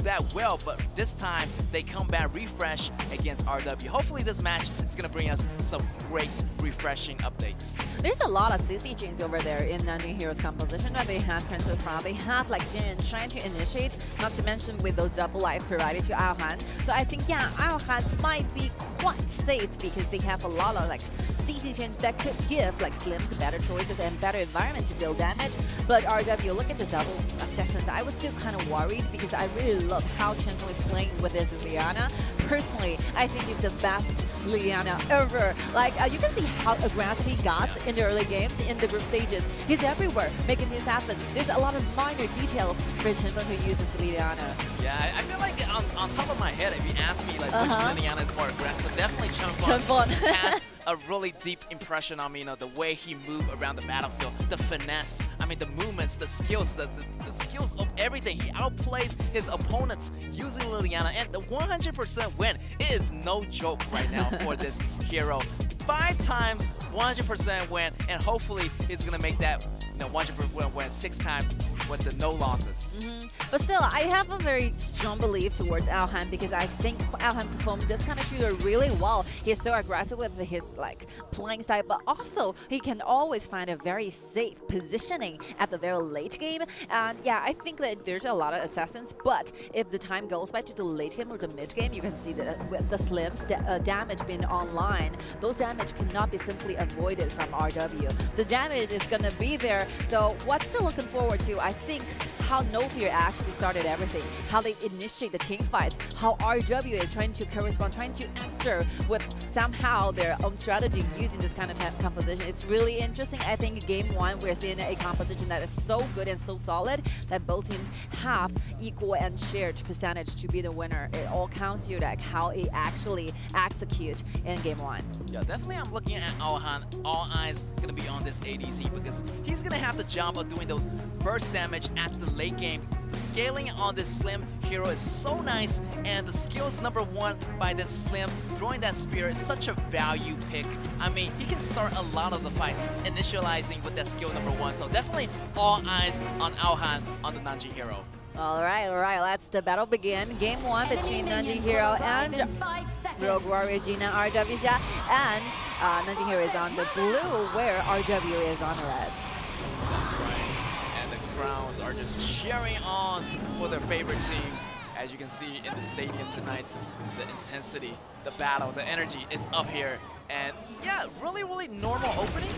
that well, but this time they come back refresh against RW. Hopefully this match is going to bring us some great refreshing updates. There's a lot of CC chains over there in Nanjing Hero's composition. They have Princess Frost, they have like Jin trying to initiate, not to mention with those double life provided to Aohan. So I think, yeah, Aohan might be quite safe because they have a lot of like CC chains that could give like Slims better choices and better environment to deal damage. But RW, look at the double assassins. I was still kind of worried because I really love how Chenfeng is playing with his Liliana. Personally, I think it's the best Liliana ever. Like, you can see how aggressive he got in the early games, in the group stages. He's everywhere, making this happen. There's a lot of minor details for Chenfeng who uses Liliana. Yeah, I feel like on top of my head, if you ask me like which Liliana is more aggressive, definitely Chenfeng has a really deep impression on me. You know, the way he moved around the battlefield, the finesse, I mean the movements, the skills, the skills of everything. He outplays his opponents using Liliana, and the 100% win is no joke right now for this hero. 5 times 100% win, and hopefully he's gonna make that 100% win 6 times with the no losses. But still, I have a very strong belief towards Aohan because I think Aohan performed this kind of shooter really well. He's so aggressive with his like playing style, but also he can always find a very safe positioning at the very late game. And yeah, I think that there's a lot of assassins, but if the time goes by to the late game or the mid game, you can see that with the Slims, damage being online, those damage cannot be simply avoided from RW. The damage is gonna be there. So what's still looking forward to, I think, how No Fear actually started everything, how they initiate the team fights, how RW is trying to correspond, trying to answer with somehow their own strategy using this kind of composition. It's really interesting. I think game 1 we're seeing a composition that is so good and so solid that both teams have equal and shared percentage to be the winner. It all counts to like how it actually execute in game 1. Yeah, definitely I'm looking at Aohan. All eyes gonna be on this ADC because he's gonna have the job of doing those burst damage at the late game. The scaling on this Slim hero is so nice, and the skills number 1 by this Slim, throwing that spear, is such a value pick. I mean, he can start a lot of the fights initializing with that skill number 1, so definitely all eyes on Aohan on the Nanjing Hero. All right, let's the battle begin. Game 1 between Nanjing Hero and Rogue Warrior Jinan RW, and Nanjing Hero is on the blue, where RW is on the red. That's right. And the crowds are just cheering on for their favorite teams. As you can see in the stadium tonight, the intensity, the battle, the energy is up here. And yeah, really normal opening.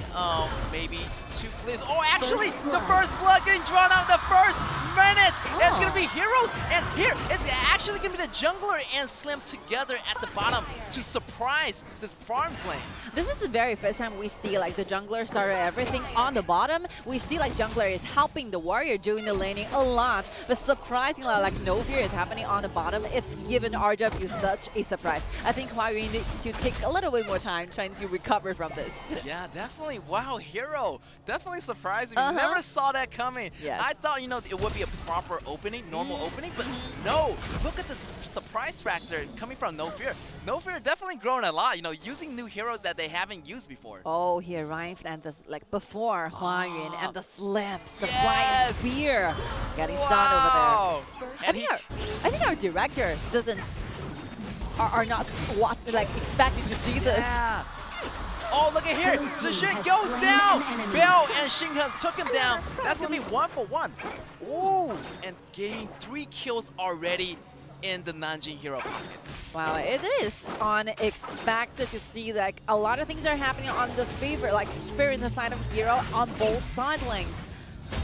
Maybe 2 clears. Oh, actually, the first blood getting drawn out in the first minute. It's gonna be Heroes, and here it's actually gonna be the jungler and Slim together at the bottom to surprise this farms lane. This is the very first time we see like the jungler started everything on the bottom. We see like jungler is helping the warrior doing the laning a lot, but surprisingly like no fear is happening on the bottom. It's given RW such a surprise. I think Huayun needs to take a little bit more time trying to recover from this. Yeah, definitely. Wow, Hero. Definitely surprising. Never saw that coming. Yes. I thought, you know, it would be a proper opening, normal opening, but no. Look at the surprise factor coming from No Fear. No Fear definitely grown a lot, you know, using new heroes that they haven't used before. Oh, he arrives and this like before Huayun and the slips, the flying spear getting stunned over there. And I think our director are not like expecting to see this. Yeah. Oh, look at here. Zhixin goes down. Bell and Xinghe took him down. That's going to be 1 for 1. Ooh, and getting 3 kills already in the Nanjing hero pocket. Wow, it is unexpected to see like a lot of things are happening on the favor in the side of hero on both side lanes.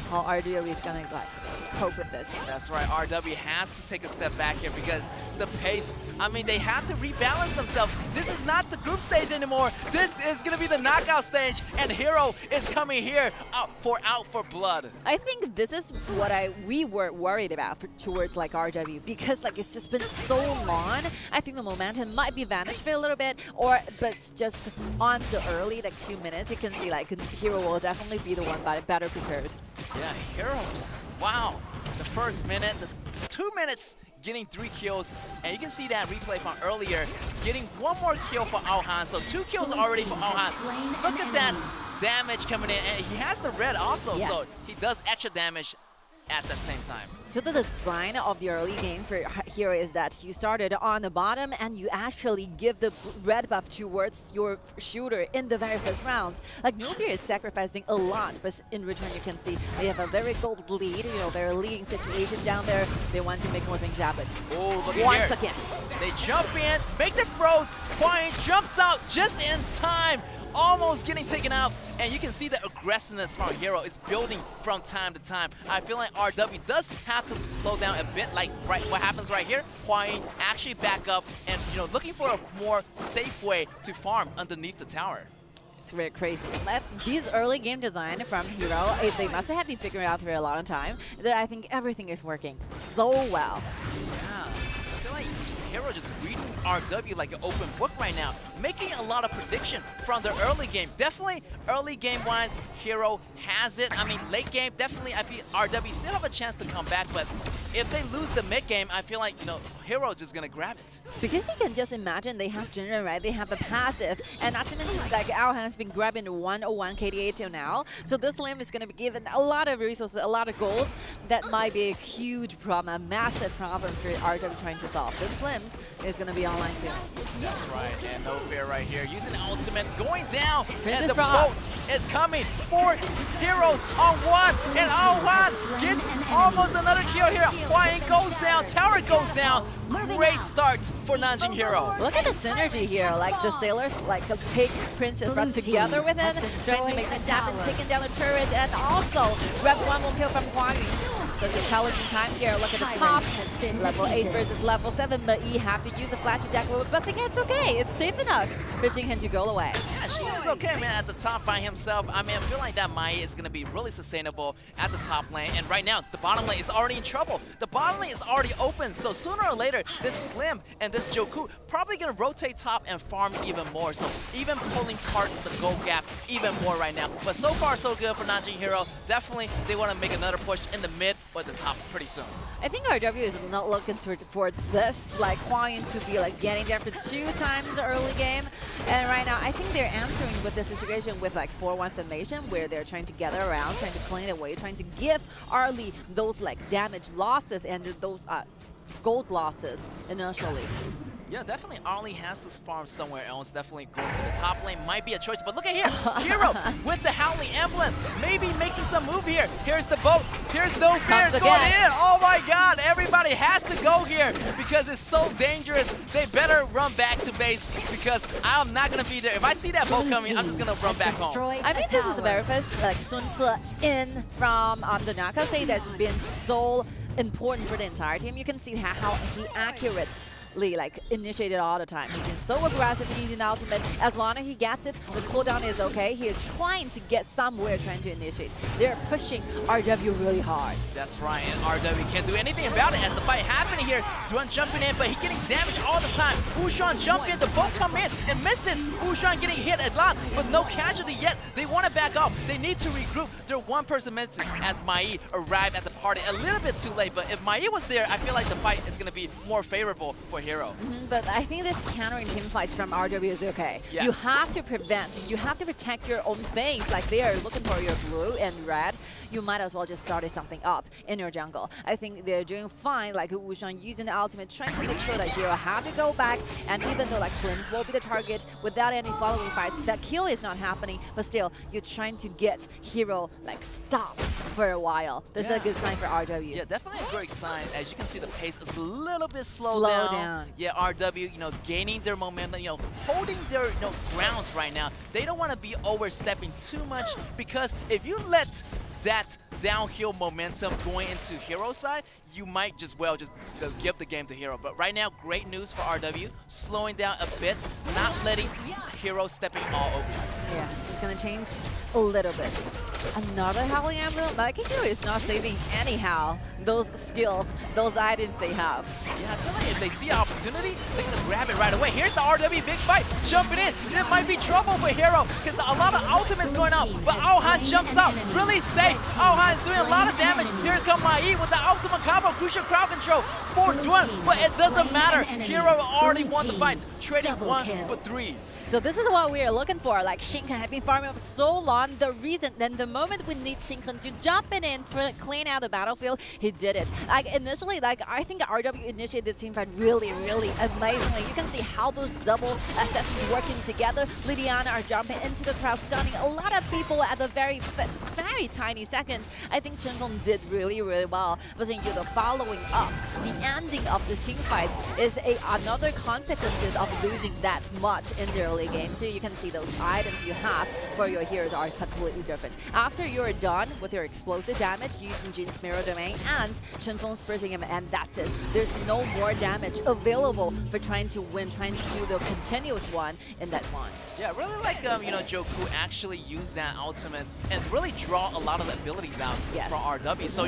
How RW is gonna like cope with this? That's right, RW has to take a step back here because the pace, I mean, they have to rebalance themselves. This is not the group stage anymore. This is gonna be the knockout stage, and Hero is coming here out for blood. I think this is what we were worried about towards like RW, because like it's just been so long. I think the momentum might be vanished for a little bit, but just on the early like 2 minutes, you can see like Hero will definitely be the one better prepared. Yeah, Hero just, wow. The first minute, the 2 minutes, getting 3 kills. And you can see that replay from earlier, getting 1 more kill for Aohan. So 2 kills already for Aohan. Look at that damage coming in. And he has the red also, so he does extra damage at that same time. So the design of the early game for Hero is that you started on the bottom and you actually give the red buff towards your shooter in the very first round. Like Novia is sacrificing a lot, but in return you can see they have a very gold lead, you know, they're leading situation down there. They want to make more things happen. Oh, look Once here. again. They jump in, make the froze. Huayun jumps out just in time. Almost getting taken out, and you can see the aggressiveness from Hero is building from time to time. I feel like RW does have to slow down a bit, like what happens right here. Huayun actually back up and, you know, looking for a more safe way to farm underneath the tower. It's very crazy. These early game design from Hero, they must have been figuring out for a long time. That I think everything is working so well. Yeah, I feel like Hero just reading RW like an open book right now, making a lot of prediction from the early game. Definitely early game wise, Hero has it. I mean, late game, definitely I feel RW still have a chance to come back, but if they lose the mid game, I feel like, you know, Hero just gonna grab it. Because you can just imagine they have Jinan, right? They have the passive, and not to mention like Aohan has been grabbing 101 KDA till now. So this lane is gonna be given a lot of resources, a lot of goals. That might be a huge problem, a massive problem for RW trying to solve. This Slims is gonna be online soon. That's right, and No Fear right here using the ultimate, going down, Princess and the Frost boat is coming. 4 heroes on 1, and Aohan gets almost another kill here. Huayun goes down, tower goes down. Great start for Nanjing Hero. Look at the synergy here, like the sailors like take Princess Frost together with him, trying to make things happen, taking down the turret, and also grab 1 more kill from Huayun. Such a challenging time here. Look at the top. Level 8 versus level 7, but you have to use a flash attack, but I think it's okay. It's safe enough for Xinghe to go away. Yeah, she is okay, man, at the top by himself. I mean, I feel like that Mai is going to be really sustainable at the top lane. And right now, the bottom lane is already in trouble. The bottom lane is already open, so sooner or later, this Slim and this Joku probably going to rotate top and farm even more. So even pulling apart the gold gap even more right now. But so far, so good for Nanjing Hero. Definitely, they want to make another push in the mid or the top pretty soon. I think RW is not looking for this, like Huayun to be like getting there for 2 times the early game. And right now, I think they're answering with the situation with like 4-1 formation, where they're trying to gather around, trying to clean away, trying to give early those like damage losses and those gold losses initially. Yeah, definitely Arlie has to farm somewhere else. Definitely going to the top lane might be a choice. But look at here, Hero with the Howling Emblem, maybe making some move here. Here's the boat. Here's No Fear going in. Oh my God, everybody has to go here because it's so dangerous. They better run back to base because I'm not gonna be there. If I see that boat coming, I'm just gonna run back home. I mean, this is the very first like Sun Ce in from the Naka state that's been so important for the entire team. You can see how he accurately like initiated all the time. He's been so aggressive using the ultimate. As long as he gets it, the cooldown is okay. He is trying to get somewhere, trying to initiate. They're pushing RW really hard. That's right, and RW can't do anything about it as the fight happening here. Duan jumping in, but he's getting damaged all the time. Wushan jump in, the boat come in and misses. Wushan getting hit a lot, but no casualty yet. They want to back off. They need to regroup. They're one person missing as Mai arrived at the party a little bit too late, but if Mai was there, I feel like the fight is going to be more favorable for Hero. But I think this countering team fight from RW is okay. Yes. You have to prevent, you have to protect your own things. Like they are looking for your blue and red. You might as well just start something up in your jungle. I think they're doing fine, like Wushan using the ultimate, trying to make sure that Hero have to go back. And even though like Flames will be the target without any following fights, that kill is not happening. But still, you're trying to get Hero like stopped for a while. This is a good sign for RW. Yeah, definitely a great sign. As you can see, the pace is a little bit Slow down. Yeah, RW, gaining their momentum, holding their grounds right now. They don't want to be overstepping too much because if you let that downhill momentum going into Hero side, you might just give the game to Hero. But right now, great news for RW, slowing down a bit, not letting Hero stepping all over. Yeah, it's gonna change a little bit. Another Howling Emblem, like Hero is not saving anyhow those skills, those items they have. Yeah, I feel like if they see an opportunity, they're gonna grab it right away. Here's the RW big fight, jumping in. There might be trouble for Hero because a lot of ultimates going on, but Aohan jumps out, really safe. Aohan is doing a lot of damage. Here comes Mai with the ultimate combo, crucial crowd control for Duan, but it doesn't matter. Hero already won the fight, trading 1 for 3. So this is what we are looking for. Like Shinkan has been farming up so long. The reason, then the moment we need Shinkan to jump in clean out the battlefield, he did it. Like initially, like I think RW initiated this team fight really, really amazingly. You can see how those double assassins working together. Lidiana are jumping into the crowd, stunning a lot of people at the very tiny seconds. I think Chenfeng did really, really well. But then the following up, the ending of the team fights is another consequences of losing that much in their early game. So you can see those items you have for your heroes are completely different. After you're done with your explosive damage using Jin's Mirror Domain and Chenfeng's Bursting him, and that's it. There's no more damage available for trying to win, trying to do the continuous one in that one. Yeah, really like Joku actually use that ultimate and really draw a lot of the abilities out from RW. So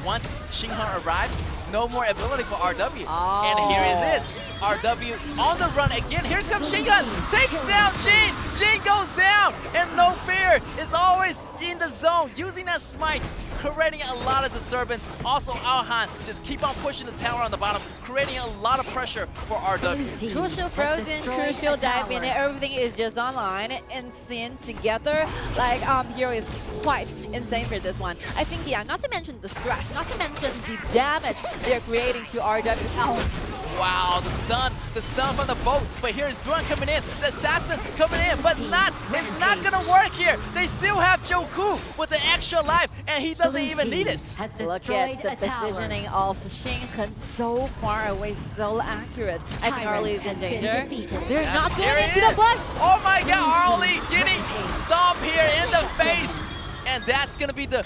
once Shinhan arrived, no more ability for RW. And here it is. RW on the run again. Here comes Shinhan. Takes down Jin. Jin goes down. And No Fear is always in the zone, using that smite, creating a lot of disturbance. Also, Aohan just keep on pushing the tower on the bottom, creating a lot of pressure for RW. Crucial Frozen, Crucial Dive in, everything is just online and seen together. Like, Hero is quite insane for this one. I think, not to mention the stretch, not to mention the damage they're creating to RW. Wow, the stun from the boat. But here's Duan coming in, the assassin coming in, but it's not gonna work here. They still have Joku with the extra life, and he doesn't even need it. Look at the positioning of Shinhan, so far away, so accurate. I think Arlie is in danger. They're not going into the bush. Oh my God, Arlie getting stomped here in the face, and that's gonna be the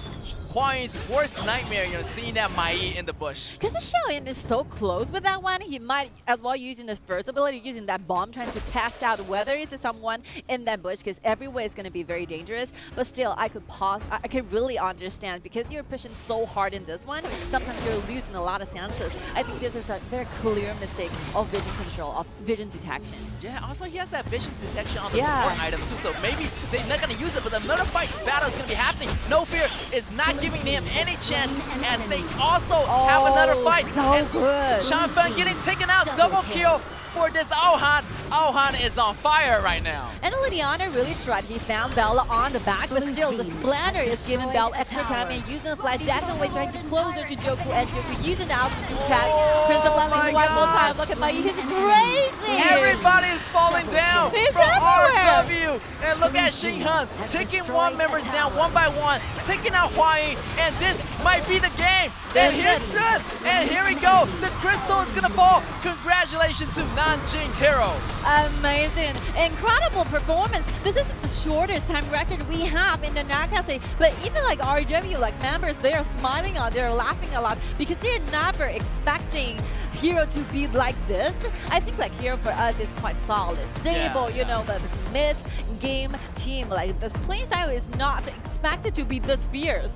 Hwayo's worst nightmare, seeing that Mai in the bush. Because the Xiaoyan is so close with that one, he might as well using his first ability, using that bomb, trying to test out whether it's someone in that bush, because everywhere is going to be very dangerous. But still, I could really understand, because you're pushing so hard in this one, sometimes you're losing a lot of senses. I think this is a very clear mistake of vision control, of vision detection. Yeah, also he has that vision detection on the support item too, so maybe they're not going to use it, but another fight battle is going to be happening. No Fear is not giving him any chance, as they also have another fight. So good. Shanfeng getting taken out, double kill for this Aohan. Aohan is on fire right now. And Liliana really tried. He found Bella on the back, but still the Splanter is giving Bella extra time and using the flash jack away, trying to closer to Joku, and Joku using the outfit to track Prince of Landing one more time. Look at Mai, he's crazy! Everybody is falling down He's from everywhere. RW. And look at Xinghan taking one members down one by one, taking out Huayi, and this might be the game. And here's this, and here we go. The crystal is gonna fall. Congratulations to Nanjing Hero. Amazing, incredible performance. This is the shortest time record we have in the Nakase, but even like RW, like members, they are smiling out, they're laughing a lot because they're never expecting Hero to be like this. I think like Hero for us is quite solid, stable, you know, but mid-game team, like the playing style is not expected to be this fierce.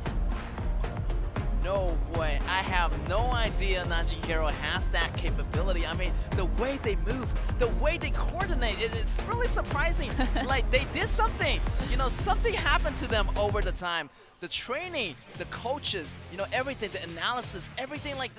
No way. I have no idea Nanjing Hero has that capability. I mean, the way they move, the way they coordinate, it's really surprising. Like, they did something. You know, something happened to them over the time. The training, the coaches, you know, everything, the analysis, everything like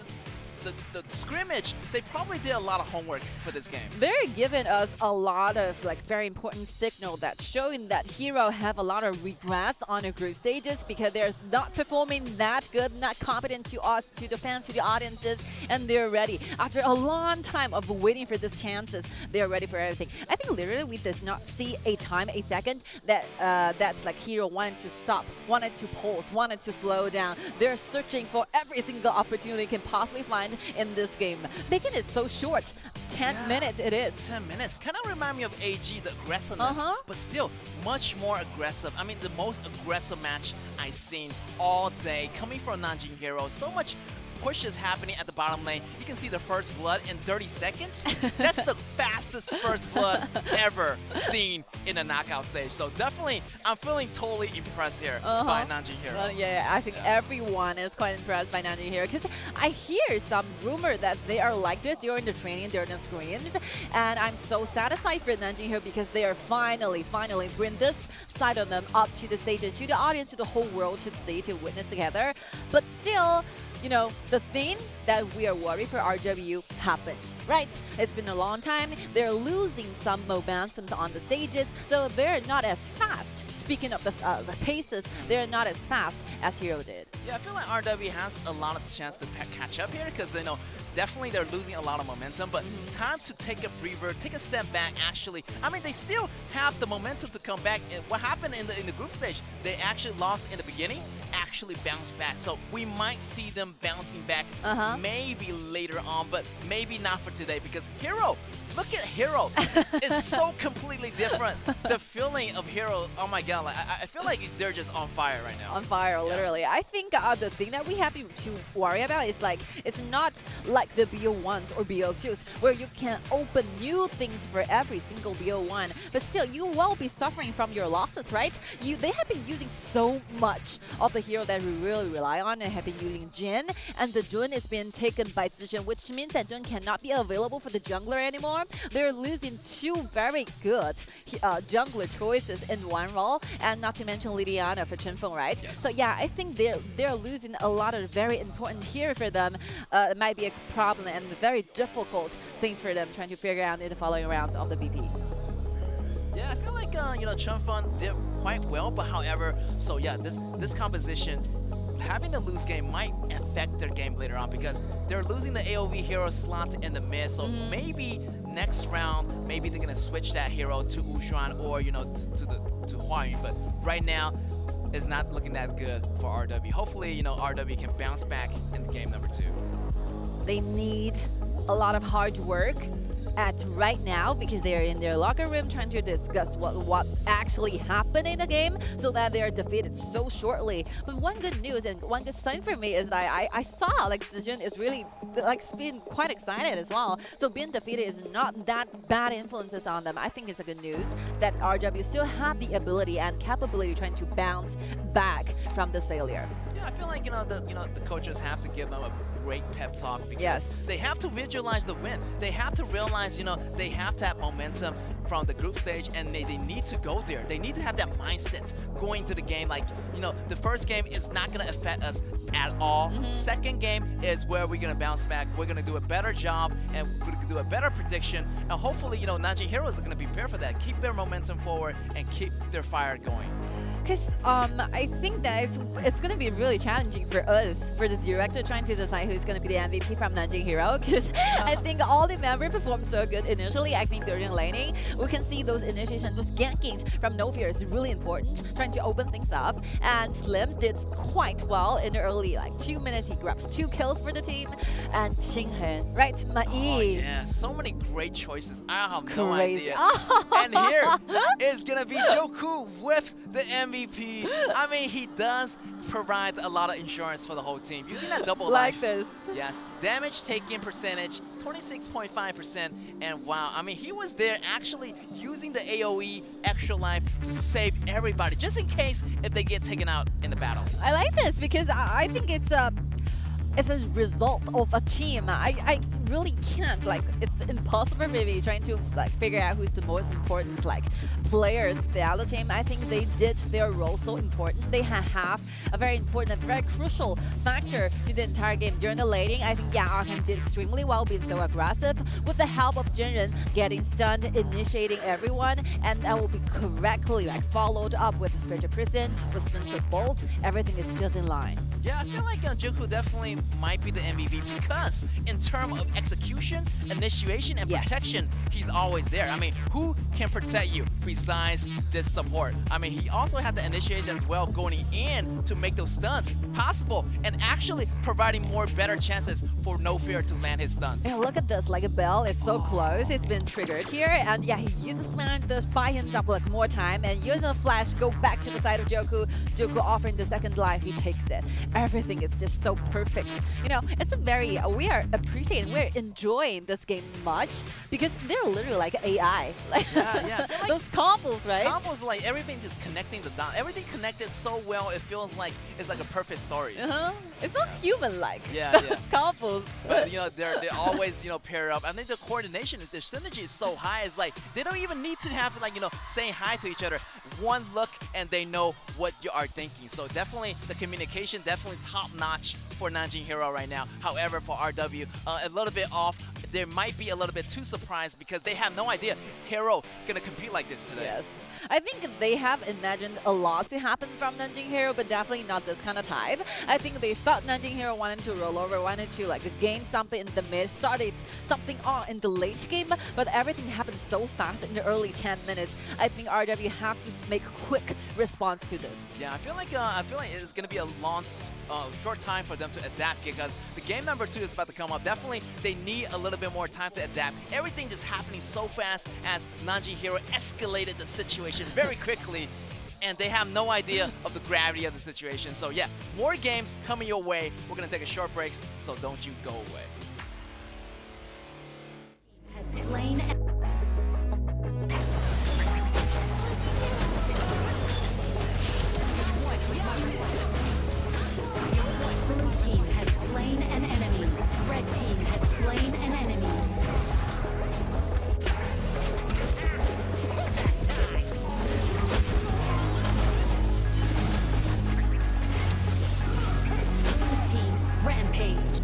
the scrimmage, they probably did a lot of homework for this game. They're giving us a lot of like very important signal that showing that Hero have a lot of regrets on the group stages because they're not performing that good, not competent to us, to the fans, to the audiences, and they're ready. After a long time of waiting for these chances, they're ready for everything. I think literally we did not see a time, a second that that's like Hero wanted to stop, wanted to pause, wanted to slow down. They're searching for every single opportunity they can possibly find in this game, making it so short. 10 minutes it is. 10 minutes. Kind of remind me of AG, the aggressiveness, but still much more aggressive. I mean, the most aggressive match I've seen all day coming from Nanjing Hero. So much pushes happening at the bottom lane. You can see the first blood in 30 seconds. That's the fastest first blood ever seen in a knockout stage. So definitely, I'm feeling totally impressed here by Nanjing Hero. Well, yeah, I think everyone is quite impressed by Nanjing Hero because I hear some rumor that they are like this during the training, during the scrims, and I'm so satisfied for Nanjing Hero because they are finally bring this side of them up to the stages, to the audience, to the whole world to see, to witness together. But still, you know, the thing that we are worried for RW happened, right? It's been a long time. They're losing some momentum on the stages, so they're not as fast. Speaking of the paces, they're not as fast as Hero did. Yeah, I feel like RW has a lot of chance to catch up here because, you know, definitely they're losing a lot of momentum, but time to take a breather, take a step back actually. I mean, they still have the momentum to come back. What happened in the group stage, they actually lost in the beginning, actually bounced back. So we might see them bouncing back maybe later on, but maybe not for today because Hero, look at Hero. It's so completely different. The feeling of Hero, oh my god, like, I feel like they're just on fire right now. On fire, literally. I think the thing that we have to worry about is like, it's not like the BO1s or BO2s where you can open new things for every single BO1, but still you will be suffering from your losses, right? They have been using so much of the hero that we really rely on and have been using Jin, and the Jun is being taken by Zichun, which means that Jun cannot be available for the jungler anymore. They're losing two very good jungler choices in one role, and not to mention Liliana for Chenfeng, right? Yes. So yeah, I think they're losing a lot of very important hero for them. It might be a problem and very difficult things for them trying to figure out in the following rounds of the BP. Yeah, I feel like you know, Chenfeng did quite well, but however, so yeah, this composition, having a lose game might affect their game later on because they're losing the AoV hero slot in the mid, so maybe next round, maybe they're gonna switch that hero to Wuxuan or, you know, to Huayu, but right now, it's not looking that good for RW. Hopefully, you know, RW can bounce back in game number 2. They need a lot of hard work at right now because they're in their locker room trying to discuss what actually happened in the game so that they're defeated so shortly. But one good news and one good sign for me is that I saw like Zichun is really like being quite excited as well. So being defeated is not that bad influences on them. I think it's a good news that RW still have the ability and capability trying to bounce back from this failure. Yeah, I feel like the coaches have to give them a great pep talk because Yes. they have to visualize the win. They have to realize they have that momentum from the group stage, and they need to go there. They need to have that mindset going to the game. Like the first game is not gonna affect us at all. Second game is where we're gonna bounce back. We're gonna do a better job and we're gonna do a better prediction. And hopefully, Nanjing Heroes are gonna be prepared for that. Keep their momentum forward and keep their fire going. Because I think that it's going to be really challenging for us, for the director trying to decide who's going to be the MVP from Nanjing Hero. Because I think all the members performed so good initially. I think during laning, we can see those initiation, those gankings from No Fear is really important, trying to open things up. And Slims did quite well in the early 2 minutes. He grabs 2 kills for the team. And Xinghen, right? Mai. Oh yeah, so many great choices. I have no Crazy. idea. And here is gonna be Joku with the MVP. I mean, he does provide a lot of insurance for the whole team. Using that double Like life. this. Yes, damage taken percentage, 26.5%. And wow, I mean, he was there actually using the AoE extra life to save everybody, just in case if they get taken out in the battle. I like this because I think it's a result of a team. I really can't, it's impossible maybe trying to figure out who's the most important players of the other team. I think they did their role so important. They have a very important, a very crucial factor to the entire game. During the laning, I think Arkham did extremely well being so aggressive with the help of Jinan getting stunned, initiating everyone, and that will be correctly followed up with Spiritual Prison, with Senseless Bolt. Everything is just in line. Yeah, I feel like Joku definitely might be the MVP because in terms of execution, initiation, and protection, he's always there. I mean, who can protect you besides this support? I mean, he also had the initiation as well, going in to make those stuns possible and actually providing more better chances for No Fear to land his stuns. And look at this, a bell, it's so close, it's been triggered here, and yeah, he uses Slam to buy himself more time, and using a flash, go back to the side of Joku. Joku offering the second life, he takes it. Everything is just so perfect. It's a very, we are appreciating, we're enjoying this game much because they're literally like AI. Yeah. Those combos, right? Combos, everything is connecting the dots. Everything connected so well, it feels like it's like a perfect story. It's not human-like. Yeah. Those combos. But they're always paired up. I think the coordination, the synergy is so high. It's they don't even need to have saying hi to each other. One look and they know what you are thinking. So definitely the communication, definitely top notch for Nanjing Hero right now. However, for RW, a little bit off. They might be a little bit too surprised because they have no idea Hero gonna compete like this today. Yes. I think they have imagined a lot to happen from Nanjing Hero, but definitely not this kind of type. I think they thought Nanjing Hero wanted to roll over, wanted to gain something in the mid, started something on in the late game, but everything happened so fast in the early 10 minutes. I think RW have to make a quick response to this. Yeah, I feel like it's gonna be a short time for them to adapt because the game number 2 is about to come up. Definitely, they need a little bit more time to adapt. Everything just happening so fast as Nanjing Hero escalated the situation very quickly, and they have no idea of the gravity of the situation. So yeah, more games coming your way. We're gonna take a short break, so don't you go away. Has slain. Blue team has slain an enemy. Red team has slain an enemy. Blue team rampage.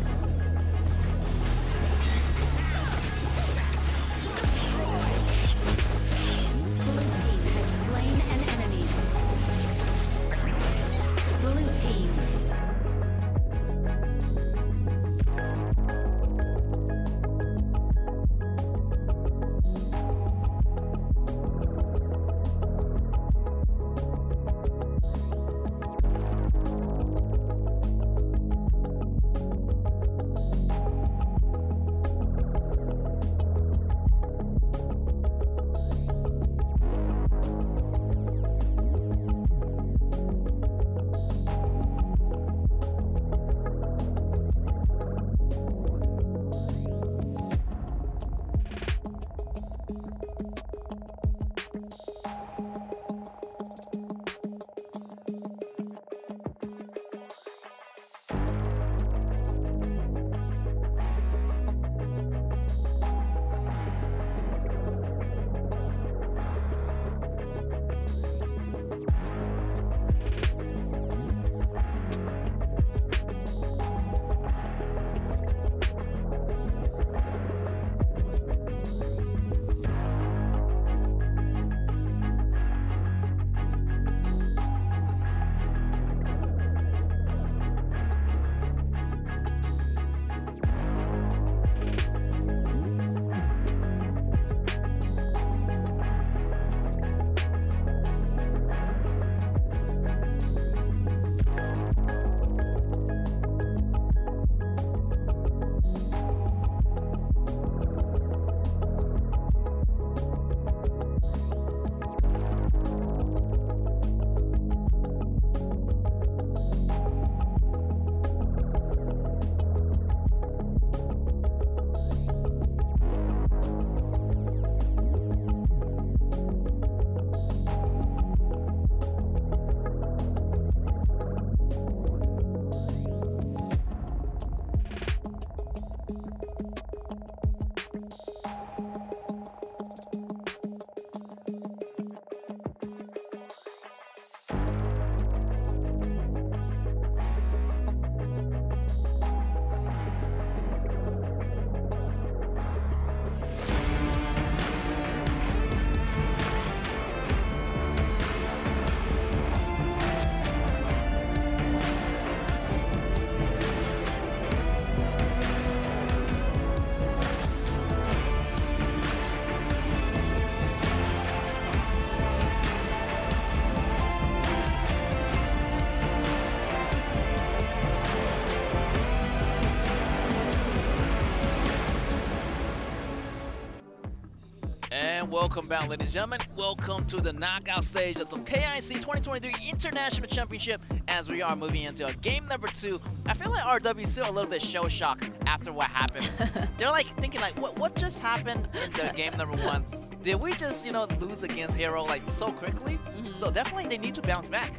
welcome back, ladies and gentlemen. Welcome to the knockout stage of the KIC2023 International Championship as we are moving into game number 2. I feel like RW is still a little bit shell-shocked after what happened. They're like thinking like, what just happened in the game number 1? Did we just, lose against Hero like so quickly? So definitely they need to bounce back.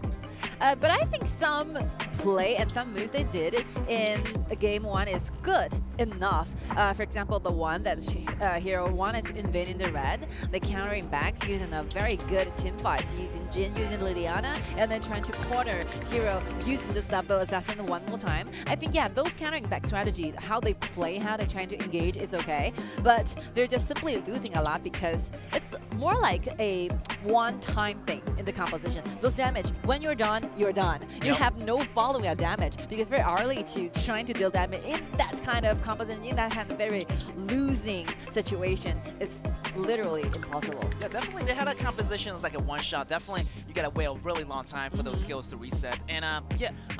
But I think some play and some moves they did in game 1 is good enough. For example, the one that Hero wanted to invade in the red, they countering back using a very good team fights, using Jin, using Liliana, and then trying to corner Hero using this double assassin one more time. I think, yeah, those countering back strategy, how they play, how they're trying to engage is okay, but they're just simply losing a lot because it's more like a one-time thing in the composition. Those damage, when you're done, you're done. You have no following a damage because very early to trying to deal damage in that kind of composition, in that kind of very losing situation, it's literally impossible. Yeah, definitely. They had a composition that's like a one-shot. Definitely, you gotta wait a really long time for those skills to reset. And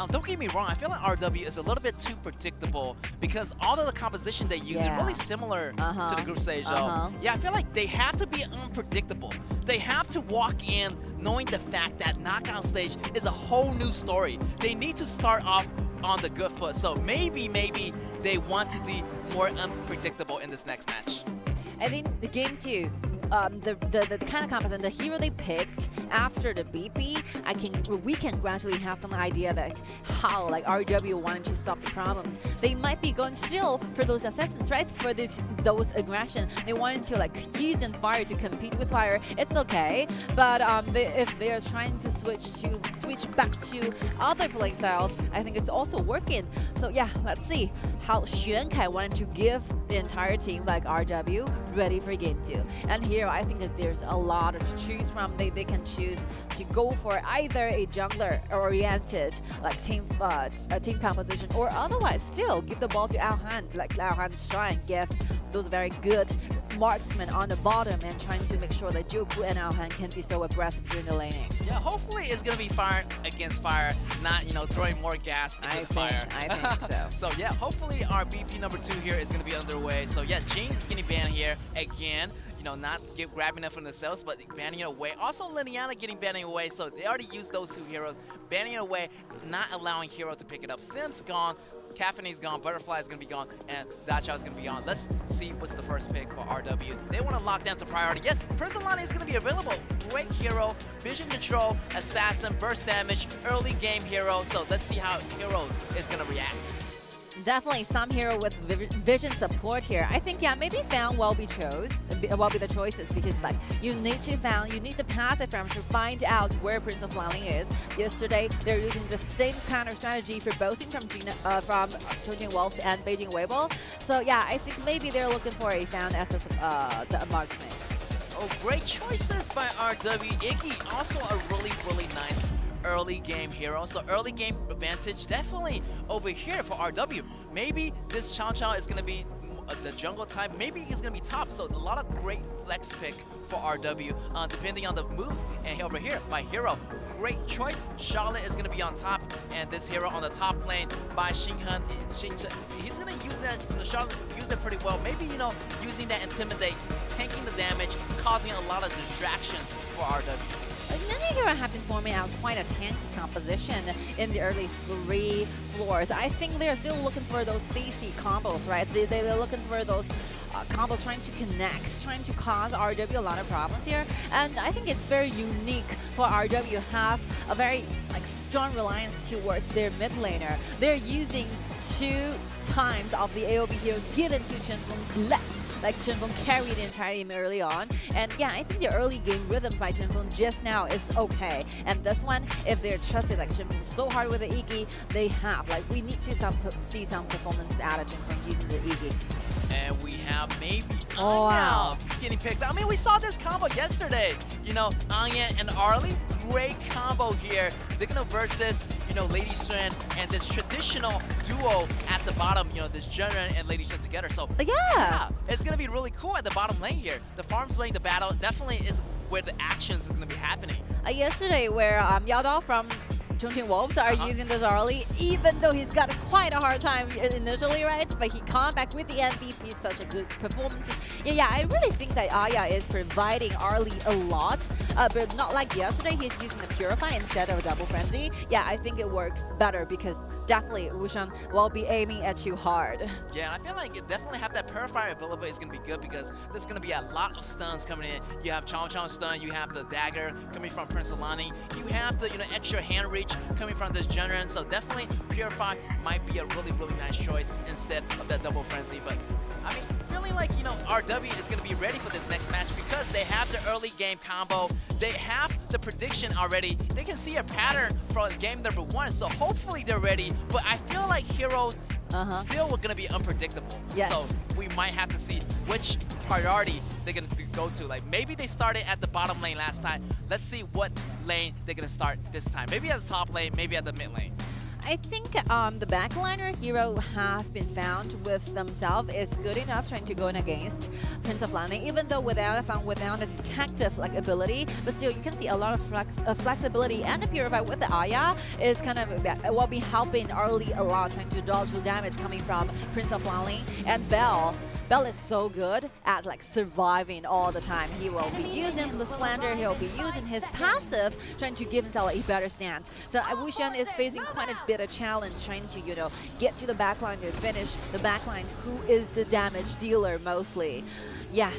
don't get me wrong. I feel like RW is a little bit too predictable because all of the composition they use is really similar to the group stage. So yeah, I feel like they have to be unpredictable. They have to walk in knowing the fact that knockout stage is a whole new story. They need to start off on the good foot. So maybe they want to be more unpredictable in this next match. I think the game 2, the kind of composition, the hero they picked after the BP, we can gradually have an idea that how like RW wanted to solve the problems. They might be going still for those assassins, right? For those aggression, they wanted to like use and fire to compete with fire. It's okay, but if they are trying to switch back to other playing styles, I think it's also working. So yeah, let's see how Xuankai wanted to give the entire team like RW ready for game 2. And here I think that there's a lot to choose from. They can choose to go for either a jungler oriented like team composition, or otherwise still give the ball to Alhan, like Alhan trying to give those very good marksmen on the bottom and trying to make sure that Joku and Alhan can be so aggressive during the laning. Yeah, hopefully it's gonna be fire against fire, not throwing more gas into fire. I think so. So yeah, hopefully our BP number 2 here is gonna be underway. So yeah, Jane's getting banned here again. Not grabbing it from the cells, but banning it away. Also, Liliana getting banning away, so they already used those 2 heroes. Banning it away, not allowing Hero to pick it up. Slim's gone, Caffeine's gone, Butterfly is going to be gone, and Dachao is going to be gone. Let's see what's the first pick for RW. They want to lock down to priority. Yes, Priscillani is going to be available. Great hero, vision control, assassin, burst damage, early game hero. So let's see how Hero is going to react. Definitely some hero with vision support here. I think, yeah, maybe Fan will be the choices because like you need to pass it from to find out where Prince of Liaoning is. Yesterday they're using the same kind of strategy for both from Chongqing Wolves and Beijing Weibo. So yeah, I think maybe they're looking for a Fan as the marksman. Oh, great choices by RW. Iggy also a really nice early game hero. So early game advantage definitely over here for RW. Maybe this Chow Chow is going to be the jungle type. Maybe he's going to be top. So a lot of great flex pick for RW depending on the moves. And over here by Hero, great choice. Charlotte is going to be on top, and this hero on the top lane by Xinghan. He's going to use that. Charlotte use it pretty well. Maybe using that intimidate, tanking the damage, causing a lot of distractions for RW. Many hero have been forming out quite a tanky composition in the early 3 floors. I think they're still looking for those CC combos, right? They're looking for those combos trying to connect, trying to cause RW a lot of problems here. And I think it's very unique for RW to have a very strong reliance towards their mid laner. They're using 2 times of the AoB heroes given to Chenfeng Chenfeng carry the entire game early on. And yeah, I think the early game rhythm by Chenfeng just now is okay. And this one, if they're trusted Chenfeng so hard with the Iggy, they have. We need to see some performance out of Chenfeng using the Iggy. And we have maybe Anya getting picked up. I mean, we saw this combo yesterday. Anya and Arlie, great combo here. They're gonna versus, Lady Sun and this traditional duo at the bottom, this Jinan and Lady Sun together. So yeah, it's gonna be really cool at the bottom lane here. The farms lane, the battle definitely is where the actions is gonna be happening. Yesterday, where Yao Dao from Chongqing Wolves are using this early, even though he's got quite a hard time initially, right? But he come back with the MVP, such a good performance. Yeah, I really think that Aya is providing early a lot, but not like yesterday. He's using the Purify instead of a Double Frenzy. Yeah, I think it works better because definitely Wushan will be aiming at you hard. Yeah, and I feel like it definitely have that Purifier available is going to be good because there's going to be a lot of stuns coming in. You have Chong Chong stun, you have the dagger coming from Prince Alani, you have the extra hand reach coming from this Jinan, so definitely Purify might be a really nice choice instead of that Double Frenzy. But I mean, feeling like RW is going to be ready for this next match because they have the early game combo, they have the prediction already, they can see a pattern for game number 1, so hopefully they're ready. But I feel like Heroes still going to be unpredictable. Yes. So we might have to see which priority they're going to go to. Like maybe they started at the bottom lane last time. Let's see what lane they're going to start this time. Maybe at the top lane, maybe at the mid lane. I think the backliner hero have been found with themselves is good enough trying to go in against Prince of Lani, even though without a detective ability, but still you can see a lot of flexibility, and the Purify with the Aya is kind of will be helping early a lot, trying to dodge the damage coming from Prince of Lani. And Bell is so good at surviving all the time. He will be using the Splendor, he'll be using his passive, trying to give himself a better stance. So Wushan is facing quite a bit of challenge, trying to, get to the backline to finish the backline, who is the damage dealer mostly. Yeah,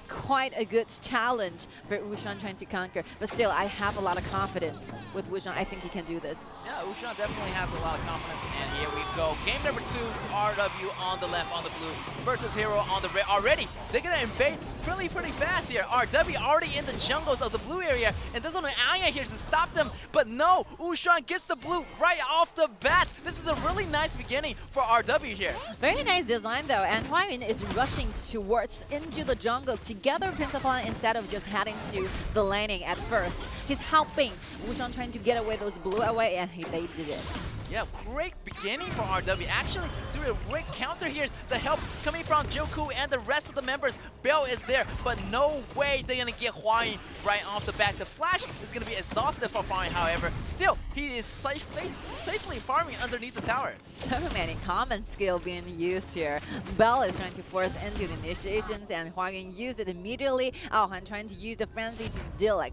quite a good challenge for Wushan trying to conquer. But still, I have a lot of confidence with Wushan. I think he can do this. Yeah, Wushan definitely has a lot of confidence. And here we go. Game number 2, RW on the left, on the blue, versus Hero on the red. Already, they're going to invade pretty fast here. RW already in the jungles of the blue area. And there's only Aya here to stop them. But no, Wushan gets the blue right off the bat. This is a really nice beginning for RW here. Very nice design, though. And Huayun is rushing towards into the jungle together with Prince of Lani instead of just heading to the laning at first. He's helping Wushan trying to get away those blue away, and they did it. Yeah, great beginning for RW. Actually, through a great counter here. The help coming from Joku and the rest of the members. Bell is there, but no way they're going to get Huayun right off the bat. The flash is going to be exhausted for Huayun, however. Still, he is safely farming underneath the tower. So many common skill being used here. Bell is trying to force into the initiations, and Huayun used it immediately. Han trying to use the frenzy to deal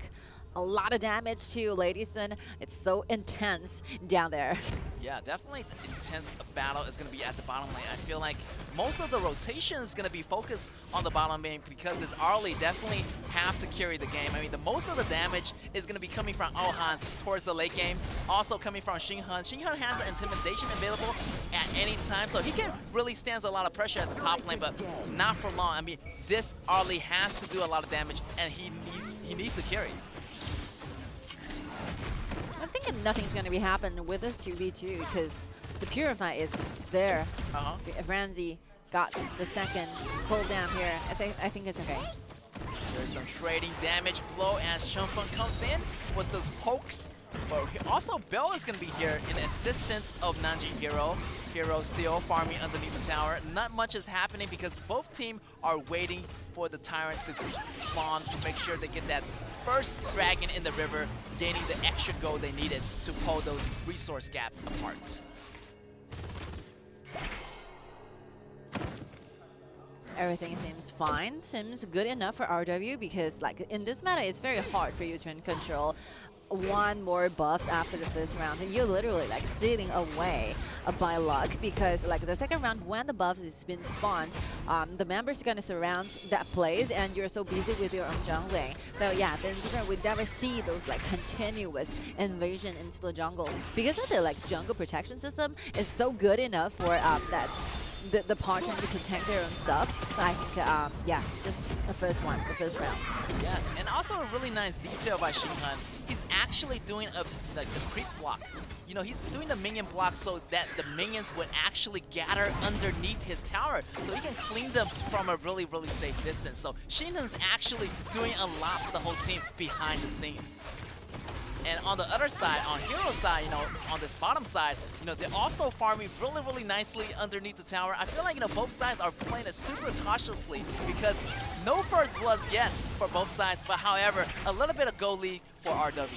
a lot of damage to Lady Sun. It's so intense down there. Yeah, definitely the intense battle is going to be at the bottom lane. I feel like most of the rotation is going to be focused on the bottom lane because this early definitely have to carry the game. I mean, the most of the damage is going to be coming from Han towards the late game. Also coming from Xinghan. Xinghan has the intimidation available at any time, so he can really stand a lot of pressure at the top lane, but not for long. I mean, this early has to do a lot of damage, and he needs to carry. I think nothing's going to be happening with this 2v2 because the Purify is there. Franzi got the second cooldown here. I think it's okay. There's some trading damage blow as Chunfeng comes in with those pokes. But also, Bell is going to be here in assistance of Nanjing Hero. Hero still farming underneath the tower. Not much is happening because both teams are waiting for the Tyrants to spawn to make sure they get that first dragon in the river, gaining the extra gold they needed to pull those resource gap apart. Everything seems fine. Seems good enough for RW because in this meta, it's very hard for you to control one more buff after the first round, and you're literally stealing away by luck because the second round, when the buffs has been spawned, the members are gonna surround that place, and you're so busy with your own jungling. So yeah, then we never see those continuous invasion into the jungles because of the jungle protection system is so good enough for that. The part trying to protect their own stuff. So I think, yeah, just the first round. Yes, and also a really nice detail by Xinghan. He's actually doing the creep block. He's doing the minion block so that the minions would actually gather underneath his tower, so he can clean them from a really safe distance. So Xinghan's actually doing a lot for the whole team behind the scenes. And on the other side, on Hero side, on this bottom side, they're also farming really nicely underneath the tower. I feel like, both sides are playing it super cautiously because no first bloods yet for both sides, but however, a little bit of gold lead for RW.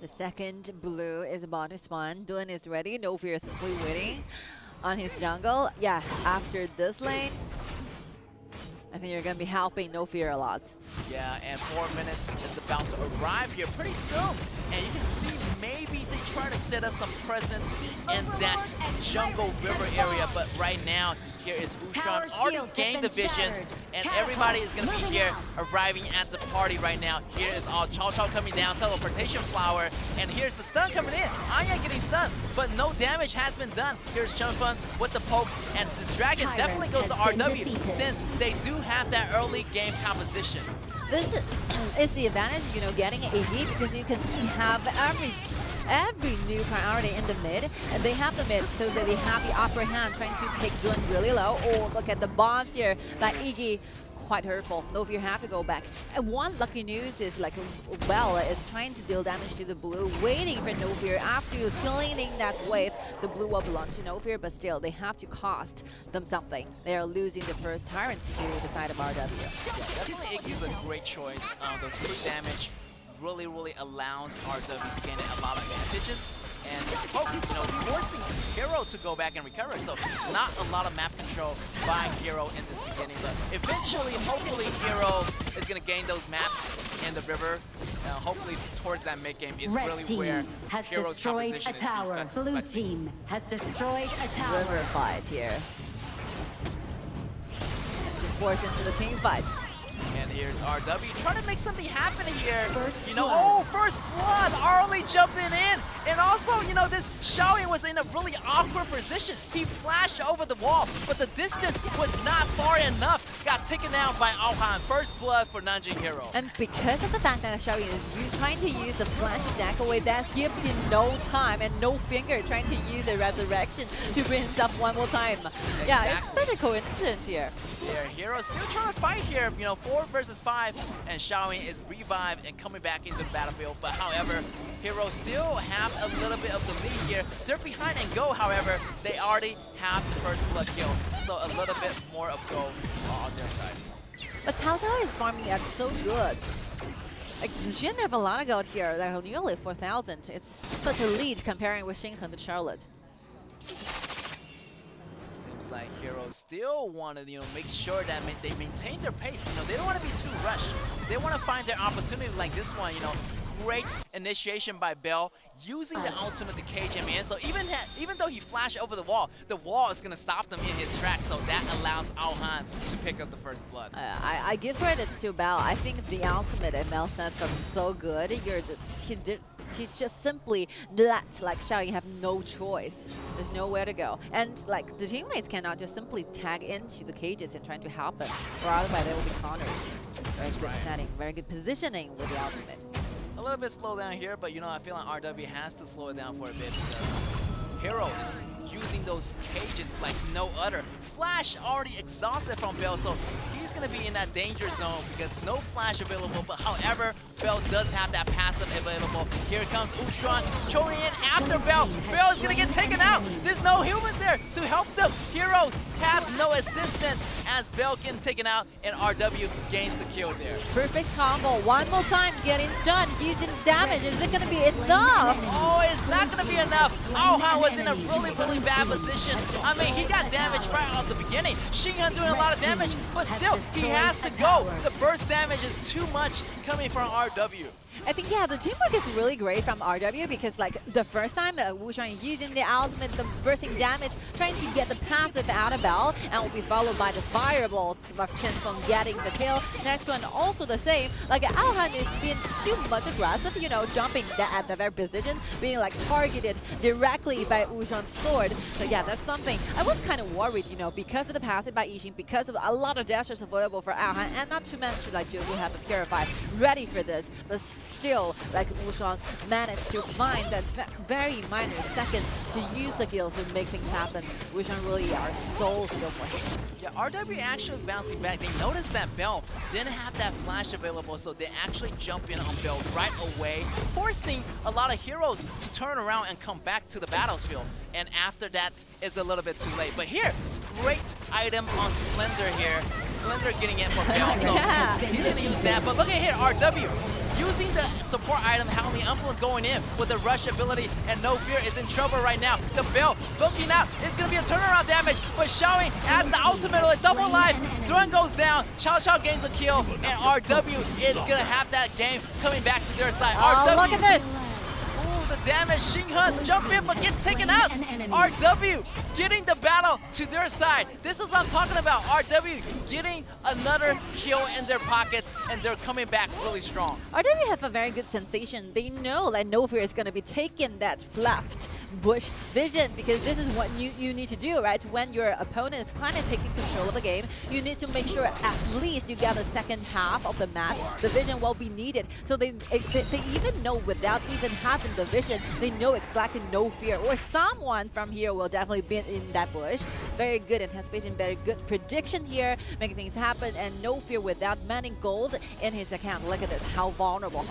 The second blue is about to spawn. Dylan is ready. No Fear is simply waiting on his jungle. Yeah, after this lane, I think you're going to be helping No Fear a lot. Yeah, and 4 minutes is about to arrive here pretty soon. And you can see maybe they try to set us some presence in that jungle river area. But right now, here is Ushan already gained the visions. And everybody is going to be here arriving at the party right now. Here is all Chow Chow coming down, teleportation flower. And here's the stun coming in. Anya getting stunned, but no damage has been done. Here's Chunfun with the pokes. And this dragon definitely goes to RW since they do have that early game composition. This is the advantage, you know, getting AD because you can have every new priority in the mid, and they have the mid, so that they have the upper hand trying to take Dylan really low. Oh, look at the bombs here by Iggy. Quite hurtful. No Fear have to go back. And one lucky news is like Bell is trying to deal damage to the blue, waiting for No Fear. After cleaning that wave, the blue will belong to No Fear, but still they have to cost them something. They are losing the first tyrants to the side of RW. Yeah, definitely Iggy's a great choice. Those free damage really allows RW to gain a lot of advantages. And folks, you know, forcing Hero to go back and recover. So not a lot of map control by Hero in this beginning, but eventually, hopefully, Hero is going to gain those maps in the river. Hopefully, towards that mid game is really where Hero's composition is defensive. Blue team has destroyed a tower. River fight here. Force into the team fights. And here's RW trying to make something happen here. First you know, blood. First blood, Arlie jumping in. And also, you know, this Xiaoyan was in a really awkward position. He flashed over the wall, but the distance was not far enough. Got taken down by Aohan. First blood for Nanjing Hero. And because of the fact that Xiaoyan is trying to use the flash attack away, that gives him no time and no finger trying to use the resurrection to bring himself one more time. Exactly. Yeah, it's such a coincidence here. Yeah, Hero still trying to fight here. You know, 4 versus 5, and Xiaoyan is revived and coming back into the battlefield. But however, Hero still have a little bit of the lead here. They're behind and go, however, they already have the first blood kill. So a little bit more of go on their side. But Cao Cao is farming at so good. Like, Jin have a lot of gold here, like nearly 4,000. It's such a lead comparing with Shinhan to Charlotte. Seems like Hero still want to, you know, make sure that they maintain their pace. You know, they don't want to be too rushed. They want to find their opportunity like this one, you know. Great initiation by Bell, using the ultimate to cage him in. So even though he flashed over the wall is going to stop them in his tracks. So that allows Aohan to pick up the first blood. I give credits to Bell. I think the ultimate ML sets are so good. He just simply let like Xiaoyan have no choice. There's nowhere to go. And like the teammates cannot just simply tag into the cages and trying to help it, or otherwise they will be countered. Very good setting, very good positioning with the ultimate. A little bit slow down here, but you know, I feel like RW has to slow it down for a bit because Hero is using those cages like no other. Flash already exhausted from Bell, so he's going to be in that danger zone because no flash available. But however, Bell does have that passive available. Here comes Ushan, choking in after Bell. Bell is going to get taken out. There's no humans there to help them. Heroes have no assistance as Bell getting taken out and RW gains the kill there. Perfect combo. One more time, getting stunned, using damage. Is it going to be enough? Oh, it's not going to be enough. Aohan was in a really bad position. I mean, he got damage right off the beginning. Shinhan doing a lot of damage, but still, he has to go. The burst damage is too much coming from RW. I think, yeah, the teamwork is really great from RW because, like, the first time, Wushan using the ultimate, the bursting damage, trying to get the passive out of Bell, and will be followed by the fireballs of Chen from getting the kill. Next one, also the same. Like, Aohan is being too much aggressive, you know, jumping at the very position, being, like, targeted directly by Wushan's sword. So, yeah, that's something. I was kind of worried, you know, because of the passive by Yixing, because of a lot of dashes available for Aohan, and not to mention, like, Joe will have the Purify ready for this. But still, like, Wushan managed to find that very minor seconds to use the kills to make things happen. Wushan really are so skillful. Yeah, RW actually bouncing back. They noticed that Bell didn't have that flash available, so they actually jump in on Bell right away, forcing a lot of heroes to turn around and come back to the battlefield. And after that, it's a little bit too late. But here, it's great item on Splendor here. Splendor getting it for Bell, so he's gonna use that. But look at here, RW using the support item, Howling Unfluence going in with the rush ability, and No Fear is in trouble right now. The Bell looking out. It's going to be a turnaround damage, but Xiaoying has the ultimate with double life. Thrun goes down, Chao Chao gains a kill, and RW is going to have that game coming back to their side. Oh, look at this! The damage, Xinghe jump in but gets taken out. RW getting the battle to their side. This is what I'm talking about. RW getting another kill in their pockets, and they're coming back really strong. RW have a very good sensation. They know that No Fear is going to be taking that left bush vision, because this is what you need to do, right? When your opponent is kind of taking control of the game, you need to make sure at least you get the second half of the map. The vision will be needed. So they even know without even having the vision, they know exactly No Fear or someone from here will definitely be in that bush. Very good anticipation, very good prediction here, making things happen, and No Fear without many gold in his account. Look at this, how vulnerable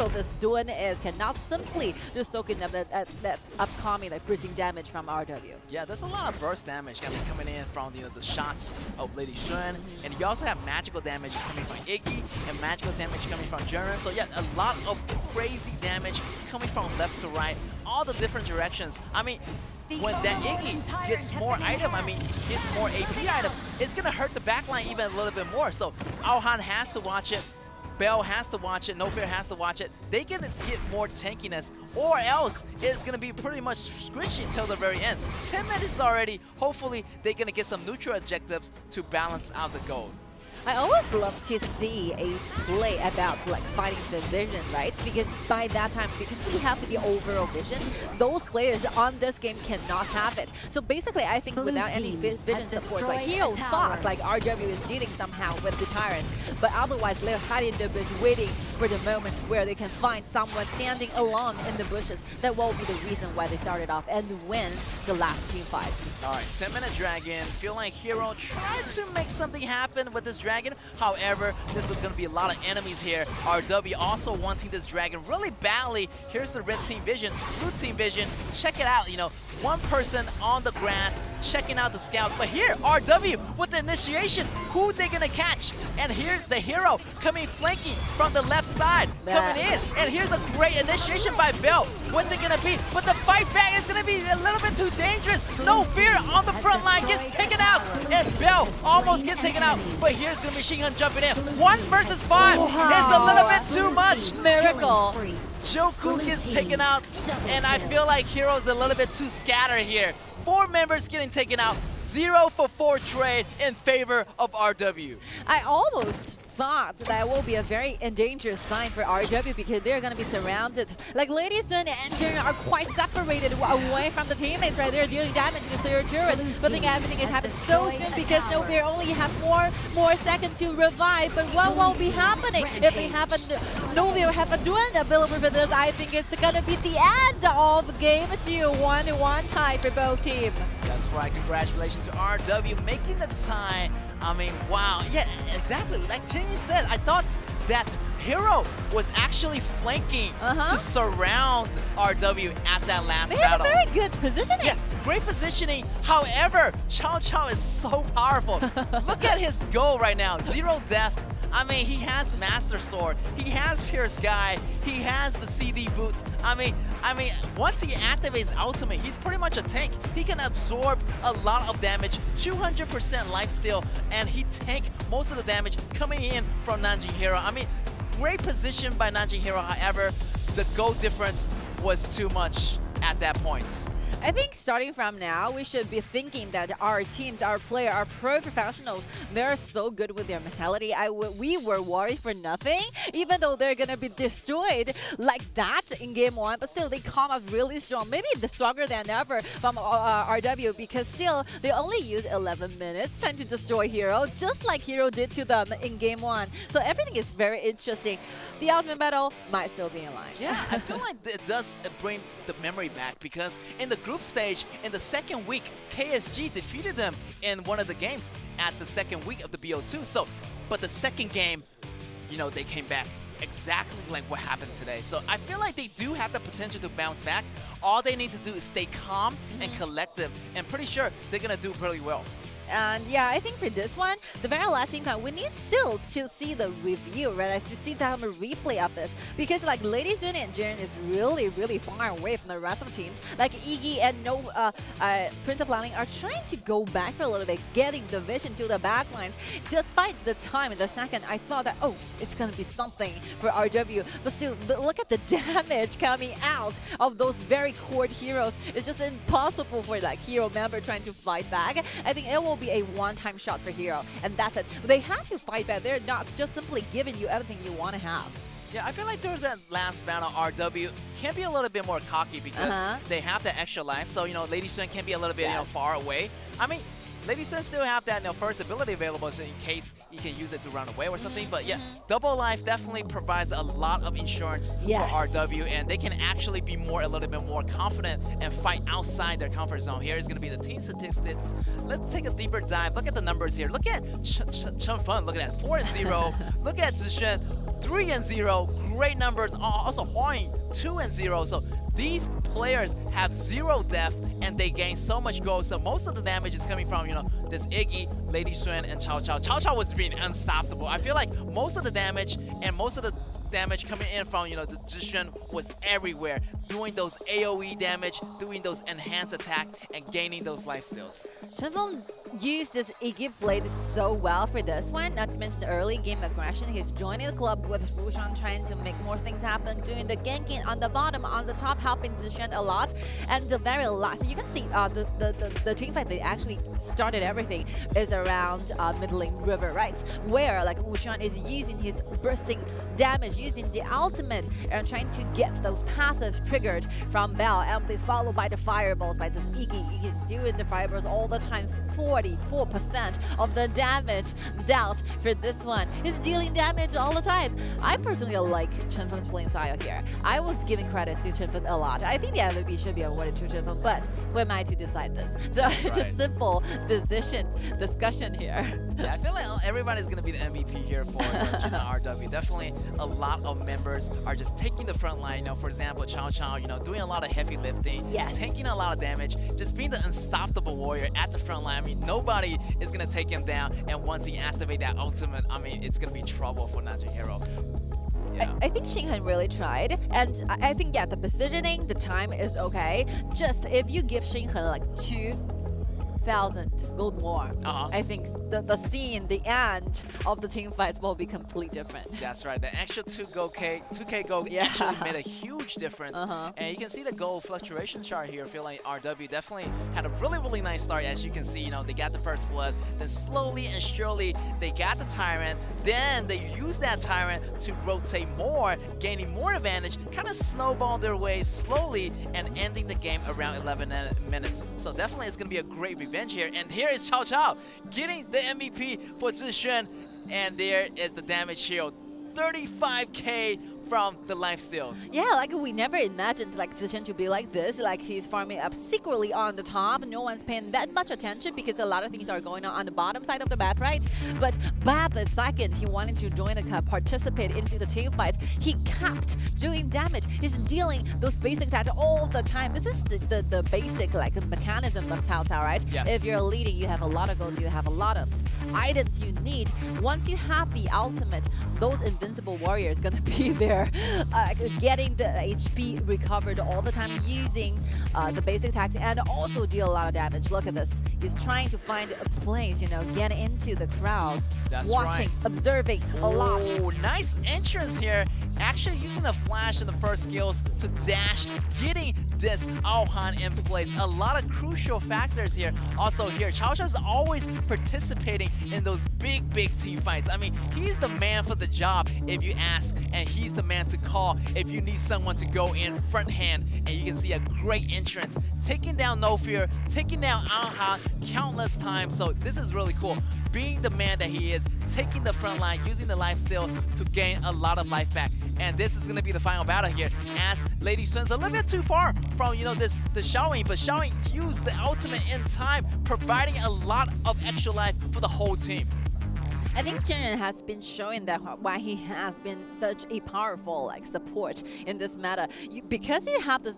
this Duan is. Cannot simply just soak in that upcoming like bruising damage from RW. Yeah, there's a lot of burst damage coming in from the shots of Lady Shun, and you also have magical damage coming from Iggy and magical damage coming from Jinan. So yeah, a lot of crazy damage coming from left to right, all the different directions. I mean, when that Iggy gets more item, gets more AP items, it's gonna hurt the backline even a little bit more. So Aohan has to watch it. Bell has to watch it, No Fear has to watch it. They gonna get more tankiness, or else it's gonna be pretty much squishy until the very end. 10 minutes already. Hopefully they're gonna get some neutral objectives to balance out the gold. I always love to see a play about like fighting the vision, right? Because by that time, because we have the overall vision, those players on this game cannot have it. So basically, I think without any vision support, like Hero thought like RW is dealing somehow with the Tyrant, but otherwise they're hiding in the bush, waiting for the moment where they can find someone standing alone in the bushes. That will be the reason why they started off and wins the last team fights. All right, 10-minute Dragon. Feel like Hero tried to make something happen with this Dragon. However, this is going to be a lot of enemies here. RW also wanting this Dragon really badly. Here's the red team vision, blue team vision. Check it out, one person on the grass checking out the scout. But here, RW with the initiation. Who they going to catch? And here's the Hero coming flanking from the left side, coming in. And here's a great initiation by Bell. What's it going to be? But the fight back is going to be a little bit too dangerous. No Fear on the front line gets taken out. And Bell almost gets taken out. But here's going to be Xinghe jumping in. 1 versus 5 is a little bit too much. Miracle. Joku gets taken out, and I feel like Hero's a little bit too scattered here. 4 members getting taken out. 0 for 4 trade in favor of RW. I almost thought that will be a very dangerous sign for RW because they're going to be surrounded. Like Lady Sun and Jinan are quite separated away from the teammates, right? They're dealing damage to their turrets. But I think everything has happened so soon because No Fear only have 4 more seconds to revive. But what will be happening if they have No Fear have a dual ability for this? I think it's going to be the end of game 2. 1-1 tie for both teams. That's right. Congratulations to RW making the tie. Wow. Yeah, exactly. Like Timmy said, I thought that Hero was actually flanking to surround RW at that last battle. They have a very good positioning. Yeah, great positioning. However, Chao Chao is so powerful. Look at his goal right now. 0 death. He has Master Sword, he has Pure Sky, he has the CD boots. Once he activates ultimate, he's pretty much a tank. He can absorb a lot of damage, 200% lifesteal, and he tank most of the damage coming in from Nanjing Hero. Great position by Nanjing Hero. However, the goal difference was too much at that point. I think starting from now, we should be thinking that our teams, our players, our pro professionals, they're so good with their mentality. We were worried for nothing, even though they're going to be destroyed like that in game 1. But still, they come up really strong, maybe stronger than ever from RW, because still, they only use 11 minutes trying to destroy Hero, just like Hero did to them in game 1. So everything is very interesting. The ultimate battle might still be in line. Yeah, I feel like it does bring the memory back, because in the group stage, in the second week, KSG defeated them in one of the games at the second week of the BO2. But the second game, they came back exactly like what happened today. So I feel like they do have the potential to bounce back. All they need to do is stay calm and collective, and pretty sure they're going to do pretty well. And yeah, I think for this one, the very last team fight, we need still to see the review, right? Like, to see the replay of this. Because like Lady Jinan and Jinan is really, really far away from the rest of the teams. Like Iggy and Prince of Lining are trying to go back for a little bit, getting the vision to the back lines. Just by the time in the second, I thought that, oh, it's going to be something for RW. But still, look at the damage coming out of those very core heroes. It's just impossible for like hero member trying to fight back. I think it will be a one-time shot for hero, and that's it. They have to fight back. They're not just simply giving you everything you want to have. Yeah, I feel like during that last battle, RW can be a little bit more cocky because they have the extra life. So, Lady Sun can be a little bit far away. I mean, Lady Sun still have that first ability available, so in case you can use it to run away or something. But yeah, double life definitely provides a lot of insurance for RW, and they can actually be a little bit more confident and fight outside their comfort zone. Here is going to be the team statistics. Let's take a deeper dive. Look at the numbers here. Look at Chen Feng. Look at that, 4-0. Look at Zishen, 3-0. Great numbers. Also Huang, 2-0. So these players have 0 death and they gain so much gold. So most of the damage is coming from, this Iggy, Lady Xuan, and Cao Cao. Cao Cao was being unstoppable. I feel like most of the damage coming in from, the Zishen was everywhere, doing those AoE damage, doing those enhanced attack, and gaining those life steals. Chen Feng used this Iggy blade so well for this one, not to mention the early game aggression. He's joining the club with Wushan, trying to make more things happen, doing the ganking on the bottom, on the top, helping Zishen a lot. And the very last, you can see the team fight, they actually started everything, is around Middling River, right? Where like Wushan is using his bursting damage, using the ultimate, and trying to get those passive triggered from Bell, and be followed by the fireballs by this Iggy. Iggy's doing the fireballs all the time, 44% of the damage dealt for this one. He's dealing damage all the time. I personally like Chen Feng's playing style here. I was giving credit to Chen Feng a lot. I think the MVP should be awarded to Chen Feng, but who am I to decide this? So just simple discussion here. Yeah, I feel like everybody's going to be the MVP here for Jinan RW. Definitely a lot of members are just taking the front line. For example, Cao Cao, doing a lot of heavy lifting, taking a lot of damage, just being the unstoppable warrior at the front line. I mean, nobody is going to take him down, and once he activates that ultimate, I mean, it's going to be trouble for Nanjing Hero. Yeah. I think Xinghan really tried, and I think, yeah, the positioning, the time is okay. Just if you give Xinghan like 2,000 gold more, I think the scene, the end of the team fights will be completely different. That's right. The extra 2K gold actually made a huge difference. And you can see the gold fluctuation chart here. I feel like RW definitely had a really, really nice start. As you can see, they got the first blood. Then slowly and surely, they got the Tyrant. Then they used that Tyrant to rotate more, gaining more advantage, kind of snowball their way slowly and ending the game around 11 minutes. So definitely it's going to be a great revenge here. And here is Cao Cao getting the MVP for Zishen, and there is the damage shield, 35k from the life steals. Yeah, like we never imagined like Zishen to be like this. Like he's farming up secretly on the top. No one's paying that much attention because a lot of things are going on the bottom side of the map, right? But by the second he wanted to join the cup, participate into the team fights, he kept doing damage. He's dealing those basic attacks all the time. This is the basic like mechanism of Cao Cao, right? Yes. If you're leading, you have a lot of gold, you have a lot of items you need. Once you have the ultimate, those invincible warriors gonna be there. Getting the HP recovered all the time, using the basic attacks, and also deal a lot of damage. Look at this. He's trying to find a place, get into the crowd. That's watching, observing a lot. Oh, nice entrance here. Actually using the flash in the first skills to dash, getting this Aohan in place. A lot of crucial factors here. Also here, Cao Cao's always participating in those big team fights. I mean, he's the man for the job if you ask, and he's the man to call if you need someone to go in front hand. And you can see a great entrance, taking down No Fear, taking down Aohan countless times. So this is really cool. Being the man that he is, taking the front line, using the life steal to gain a lot of life back. And this is going to be the final battle here, as Lady Sun's a little bit too far from, the Xiaoying, but Xiaoying used the ultimate in time, providing a lot of extra life for the whole team. I think Jinan has been showing that why he has been such a powerful support in this meta. Because you have this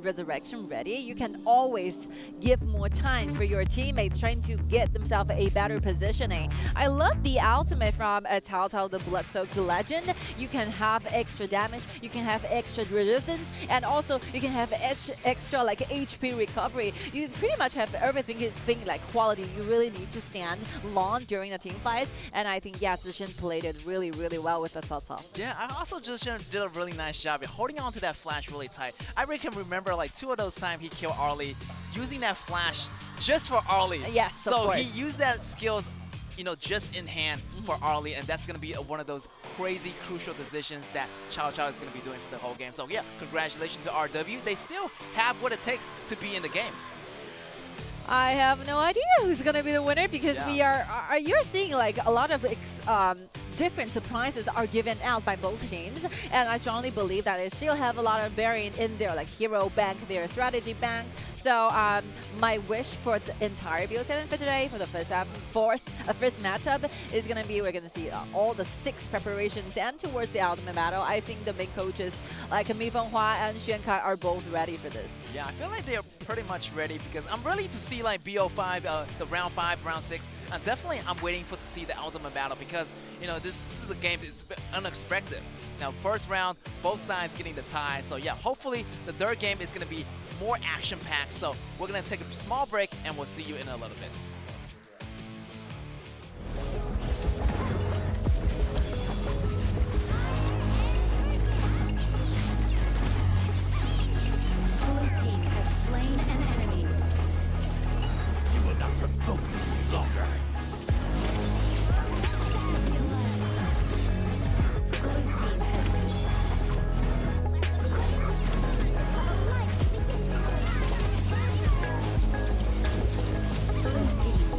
resurrection ready, you can always give more time for your teammates trying to get themselves a better positioning. I love the ultimate from Tao, the Blood-Soaked Legend. You can have extra damage, you can have extra resistance, and also you can have extra HP recovery. You pretty much have everything quality you really need to stand long during a team fight. And I think, yeah, Zishin played it really, really well with the Cao. Yeah, I also Zishin did a really nice job holding on to that flash really tight. I can remember 2 of those times he killed Arlie using that flash just for Arlie. Yes, so he used that skills just in hand for Arlie, and that's going to be one of those crazy crucial decisions that Cao is going to be doing for the whole game. So yeah, congratulations to RW. They still have what it takes to be in the game. I have no idea who's going to be the winner because you're seeing a lot of different surprises are given out by both teams, and I strongly believe that they still have a lot of variant in their hero bank, their strategy bank. So my wish for the entire BO7 for today, for the first matchup, is going to be we're going to see all the 6 preparations and towards the ultimate battle. I think the main coaches like Mi Fenghua and Xuan Kai are both ready for this. Yeah, I feel like they're pretty much ready because I'm ready to see BO5, the round 5, round 6. And definitely I'm waiting to see the ultimate battle because, this is a game that's unexpected. Now, first round, both sides getting the tie. So yeah, hopefully the third game is going to be more action-packed. So we're going to take a small break and we'll see you in a little bit. Blue team has slain an enemy. You will not provoke me longer. Blue team has Blue team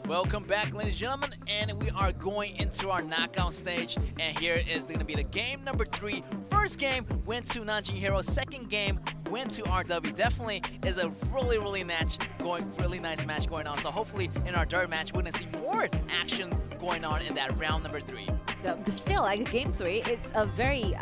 Welcome back, ladies and gentlemen, and we are going into our knockout stage. And here is going to be the game number 3. First game went to Nanjing Heroes. Second game went to RW. Definitely is a really nice match going on. So hopefully in our third match, we're going to see more action going on in that round number 3. So still, like game 3, it's a very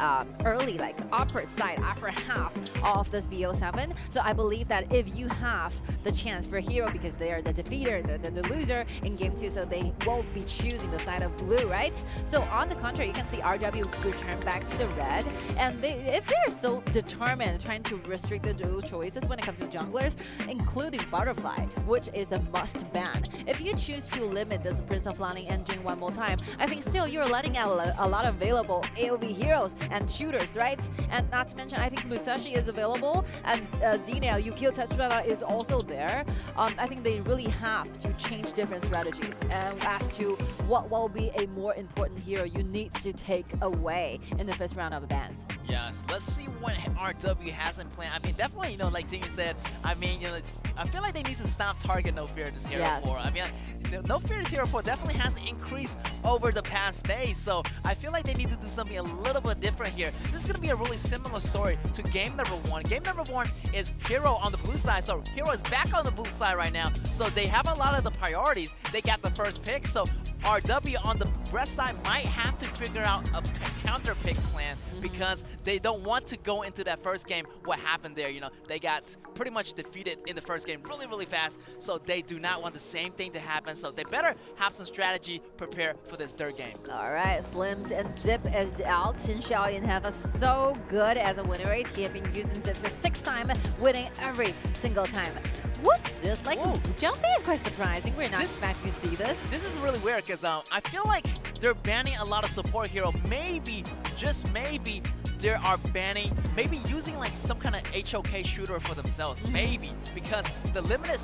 early, like upper side, upper half of this BO7. So I believe that if you have the chance for Hero, because they are the defeater, the loser in game 2, so they won't be choosing the side of blue, right? So on the contrary, you can see RW return back to the red, and if they're so determined trying to restrict the dual choices when it comes to junglers, including Butterfly, which is a must ban. If you choose to limit this Prince of Lining engine one more time, I think still you're letting out a lot of available AoV heroes and shooters, right? And not to mention, I think Musashi is available, and Xenia, Yukio Tetsuya is also there. I think they really have to change different strategies as to what will be a more important hero you need to take away in the first round of the bans. Yes, let's see what RW has in plan. I mean, definitely, you know, like Tingy said, I mean, you know, I feel like they need to stop target No Fear this Hero 4. I mean, No Fear this Hero 4 definitely has increased over the past days, so I feel like they need to do something a little bit different here. This is going to be a really similar story to game number 1. Game number 1 is Hero on the blue side, so Hero is back on the blue side right now, so they have a lot of the priorities. They got the first pick, so RW on the red side might have to figure out a counter pick plan because they don't want to go into that first game what happened there. You know, they got pretty much defeated in the first game really fast, so they do not want the same thing to happen, so they better have some strategy prepared for this third game. All right, Slims and Zip is out. Xin Xiaoyan have a so good as a win rate. He has been using Zip for 6 times, winning every single time. What's this? Like, jumping is quite surprising. We're not expecting to see this. This is really weird because I feel like they're banning a lot of support hero. Maybe, just maybe, they are banning, maybe using like some kind of HOK shooter for themselves. Maybe, because the limited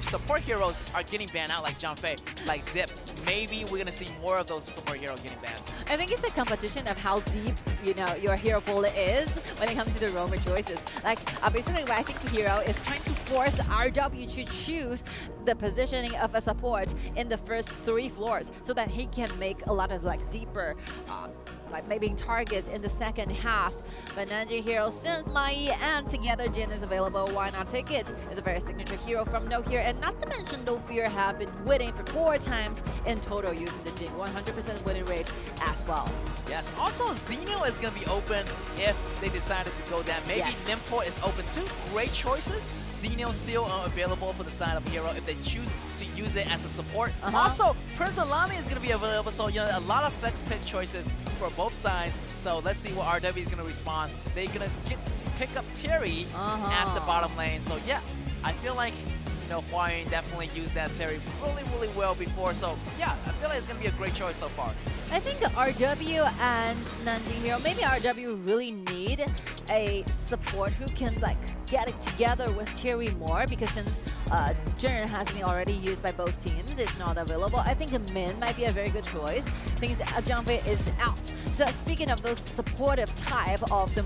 support heroes are getting banned out, like Jianfei, like Zip. Maybe we're gonna see more of those support heroes getting banned. I think it's a competition of how deep, you know, your hero pool is when it comes to the roamer choices. Like, basically what I think Hero is trying to force RW to choose the positioning of a support in the first 3 floors so that he can make a lot of like deeper like maybe targets in the second half. But Nanjing Hero, since Mai and together Jin is available, why not take it? It's a very signature hero from No Fear, and not to mention No Fear have been winning for 4 times in total using the Jin, 100% winning rate as well. Yes, also Xeno is going to be open if they decided to go that. Maybe Nimpo is open too. Great choices. Xeno still available for the side of Hero if they choose to use it as a support. Also, Prince Alani is going to be available, so you know, a lot of flex pick choices for both sides. So let's see what RW is going to respond. They're going to pick up Terry at the bottom lane. So yeah, I feel like, you know, Huayun definitely used that Terry really well before. So yeah, I feel like it's going to be a great choice so far. I think RW and Nanjing Hero, maybe RW really need a support who can like get it together with Terry more, because since Jinan has been already used by both teams, it's not available. I think Min might be a very good choice. Things Jianfei is out. So speaking of those supportive type of the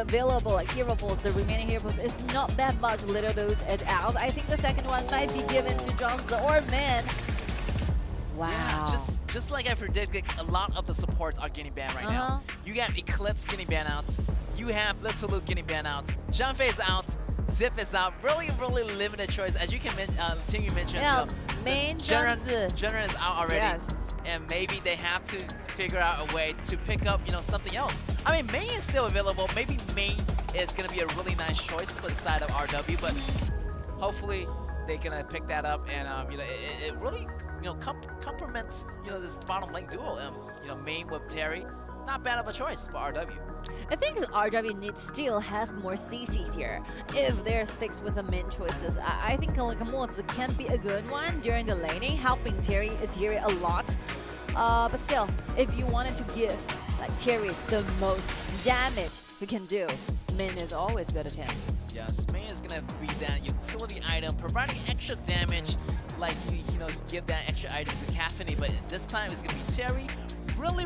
available like hero pools, the remaining hero pools is not that much little dude it out. I think the second one might be given to Johnson or Min. Wow. Yeah, just like I predicted, a lot of the supports are getting banned right now. You got Eclipse getting banned out. You have Little Luke getting banned out. Jianfei is out. Zip is out. Really limited choice. As you can Tingy mentioned, yeah, main Jinan is out already. Yes. And maybe they have to figure out a way to pick up, you know, something else. I mean, Main is still available. Maybe Main is going to be a really nice choice for the side of RW, but hopefully they can pick that up, and you know, it really, you know, complements, you know, this bottom lane duo. You know, Main with Terry, not bad of a choice for RW. I think RW needs still have more CCs here if they're fixed with the main choices. I think like Mozi can be a good one during the laning, helping Terry a lot. But still, if you wanted to give like Terry the most damage he can do, Min is always good at him. Yes, Min is gonna be that utility item, providing extra damage, like you know, give that extra item to Caffeine, but this time it's gonna be Terry. Really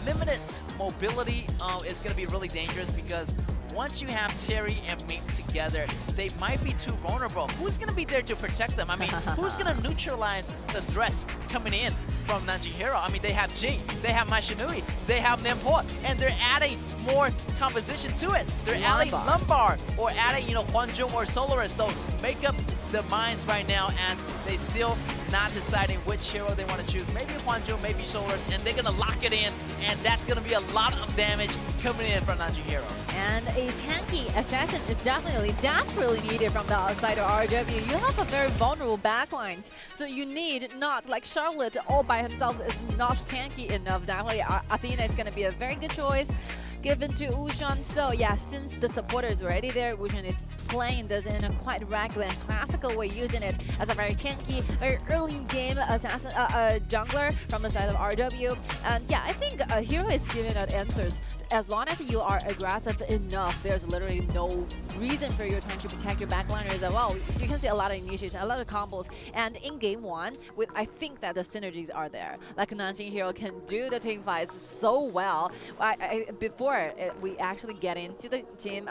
limited mobility is going to be really dangerous because once you have Terry and Mate together, they might be too vulnerable. Who's going to be there to protect them? I mean, who's going to neutralize the threats coming in from Nanjing Hero? I mean, they have Jing, they have Maishinui, they have Nemport, and they're adding more composition to it. They're adding Lumbar or adding, Hwanjung or Solaris. So make up the minds right now as they still not deciding which hero they want to choose. Maybe Hwanjung, maybe Solaris, and they're going to lock it in, and that's going to be a lot of damage coming in from Nanjing Hero. And a tanky assassin is definitely desperately needed from the outside of RW. You have a very vulnerable backlines, so you need not like Charlotte all by himself is not tanky enough. Definitely Athena is going to be a very good choice given to Wushan. So yeah, since the supporter is already there, Wushan is playing this in a quite regular and classical way, using it as a very tanky, very early game assassin jungler from the side of RW. And yeah, I think Hero is giving out answers. As long as you are aggressive enough, there's literally no reason for you trying to protect your backliners as well. You can see a lot of initiation, a lot of combos. And in game one, I think that the synergies are there. Like Nanjing Hero can do the team fights so well. Before we actually get into the team,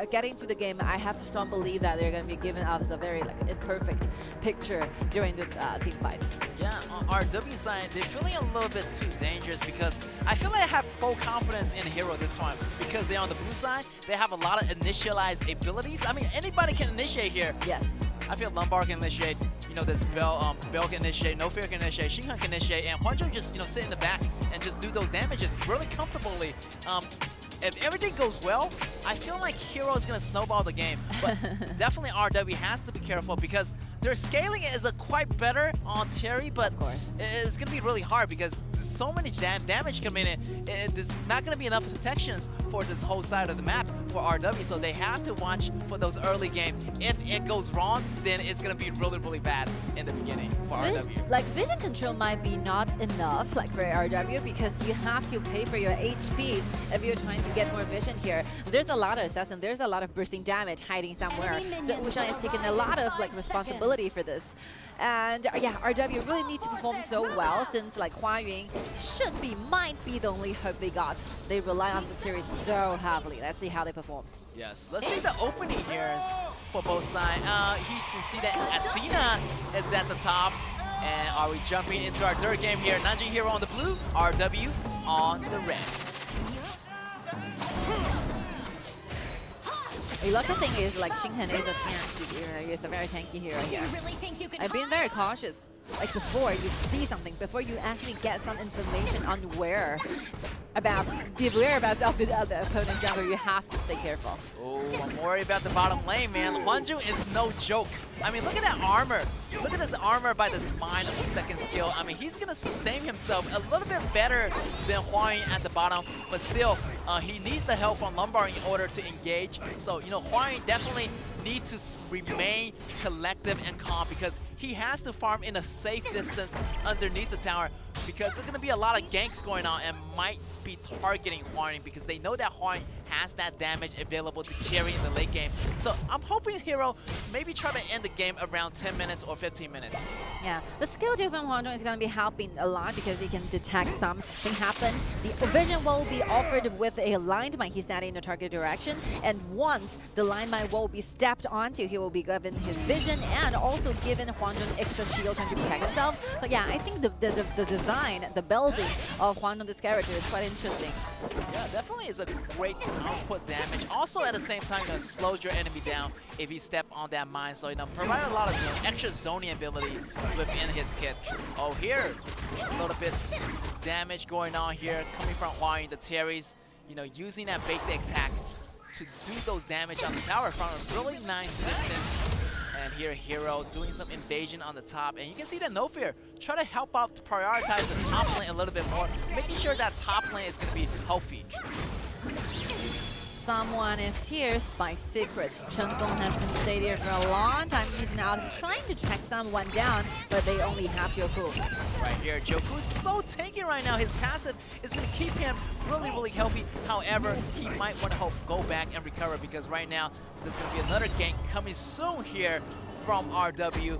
getting to the game, I have a strong belief that they're going to be giving us a very imperfect picture during the team fight. Yeah, on RW side, they're feeling a little bit too dangerous because I feel like I have full confidence in Hero this one because they're on the blue side. They have a lot of initialized abilities. I mean, anybody can initiate here. Yes. I feel Lumbar can initiate, this Bell can initiate, No Fear can initiate, Shinhan can initiate, and Hwanjung just, sit in the back and just do those damages really comfortably. If everything goes well, I feel like Hero is going to snowball the game. But definitely RW has to be careful because their scaling is quite better on Terry, but it's going to be really hard because there's so many damage coming in. There's not going to be enough protections for this whole side of the map for RW, so they have to watch for those early game. If it goes wrong, then it's going to be really, really bad in the beginning for RW. Like vision control might be not enough for RW because you have to pay for your HPs if you're trying to get more vision here. There's a lot of assassin, there's a lot of bursting damage hiding somewhere. So Wushan is taking a lot of responsibility for this. And yeah, RW really need to perform so well since Hua Yun might be the only hope they got. They rely on the series so heavily. Let's see how they perform. Yes, let's see the opening here for both sides. You can see that Athena is at the top. And are we jumping into our third game here? Nanjing Hero on the blue, RW on the red. A lucky thing is Shinhan is a tank. It's a very tanky hero here. I've been very cautious. Before you see something, before you actually get some information on the whereabouts of the opponent jungler, you have to stay careful. Oh, I'm worried about the bottom lane, man. Hwanjung is no joke. I mean, look at that armor. Look at this armor by this mine of the second skill. I mean, he's going to sustain himself a little bit better than Hua Yun at the bottom, but still, he needs the help from Lumbar in order to engage. So, Hua Yun definitely needs to remain collective and calm because he has to farm in a safe distance underneath the tower because there's going to be a lot of ganks going on and might be targeting Hua Yun because they know that Hua Yun has that damage available to carry in the late game. So I'm hoping Hero maybe try to end the game around 10 minutes or 15 minutes. Yeah, the skill 2 from Hwanjung is going to be helping a lot because he can detect something happened. The vision will be offered with a line mine he's setting in the target direction, and once the line mine will be stepped onto, he will be given his vision and also given Hwanjung extra shield trying to protect themselves. But yeah, I think the design, the building of Hwanjung, this character, is quite interesting. Yeah, definitely is a great output damage. Also at the same time, slows your enemy down if he step on that mine. So provide a lot of extra zoning ability within his kit. Oh, here a little bit damage going on here coming from Hua Yun, the Terry's, using that basic attack to do those damage on the tower from a really nice distance. And here Hero doing some invasion on the top, and you can see that No Fear try to help out to prioritize the top lane a little bit more, making sure that top lane is going to be healthy. Someone is here, Spy Secret. Chen Gong has been staying here for a long time, using out and trying to track someone down, but they only have Joku. Right here, Joku is so tanky right now. His passive is going to keep him really, really healthy. However, he might want to go back and recover because right now there's going to be another gank coming soon here from RW.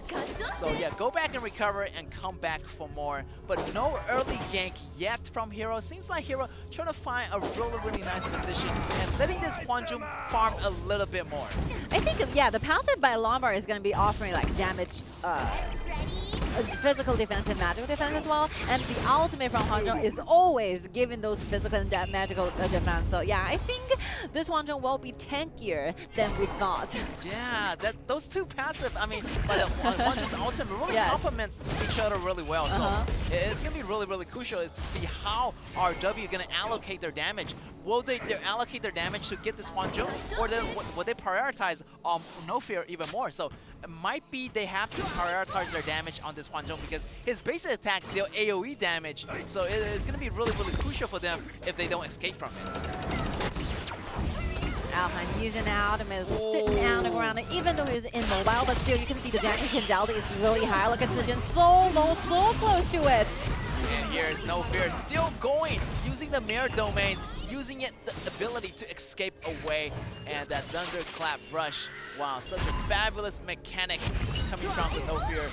So yeah, go back and recover and come back for more. But no early gank yet from Hero. Seems like Hero trying to find a really nice position and letting this Hwanjung farm a little bit more. I think, yeah, the passive by Lombard is going to be offering like damage, physical defense and magical defense as well. And the ultimate from Hwanjung is always giving those physical and magical defense. So yeah, I think this Hwanjung will be tankier than we thought. Yeah, those two passive, I mean, but Hwanjung's ultimate really complements each other really well. So it's going to be really crucial is to see how RW going to allocate their damage. Will they allocate their damage to get this Hwanjung, or will they prioritize No Fear even more? So it might be they have to prioritize their damage on this Hwanjung because his basic attack deal AoE damage. So it's going to be really crucial for them if they don't escape from it. Alhan using the ultimate, sitting on the ground, and even though he's immobile, but still you can see the damage candality is really high. Look at Zijan, so low, so close to it. And here's No Fear still going, using the mirror domains, using it the ability to escape away, and that thunderclap rush. Wow, such a fabulous mechanic coming from the No Fear.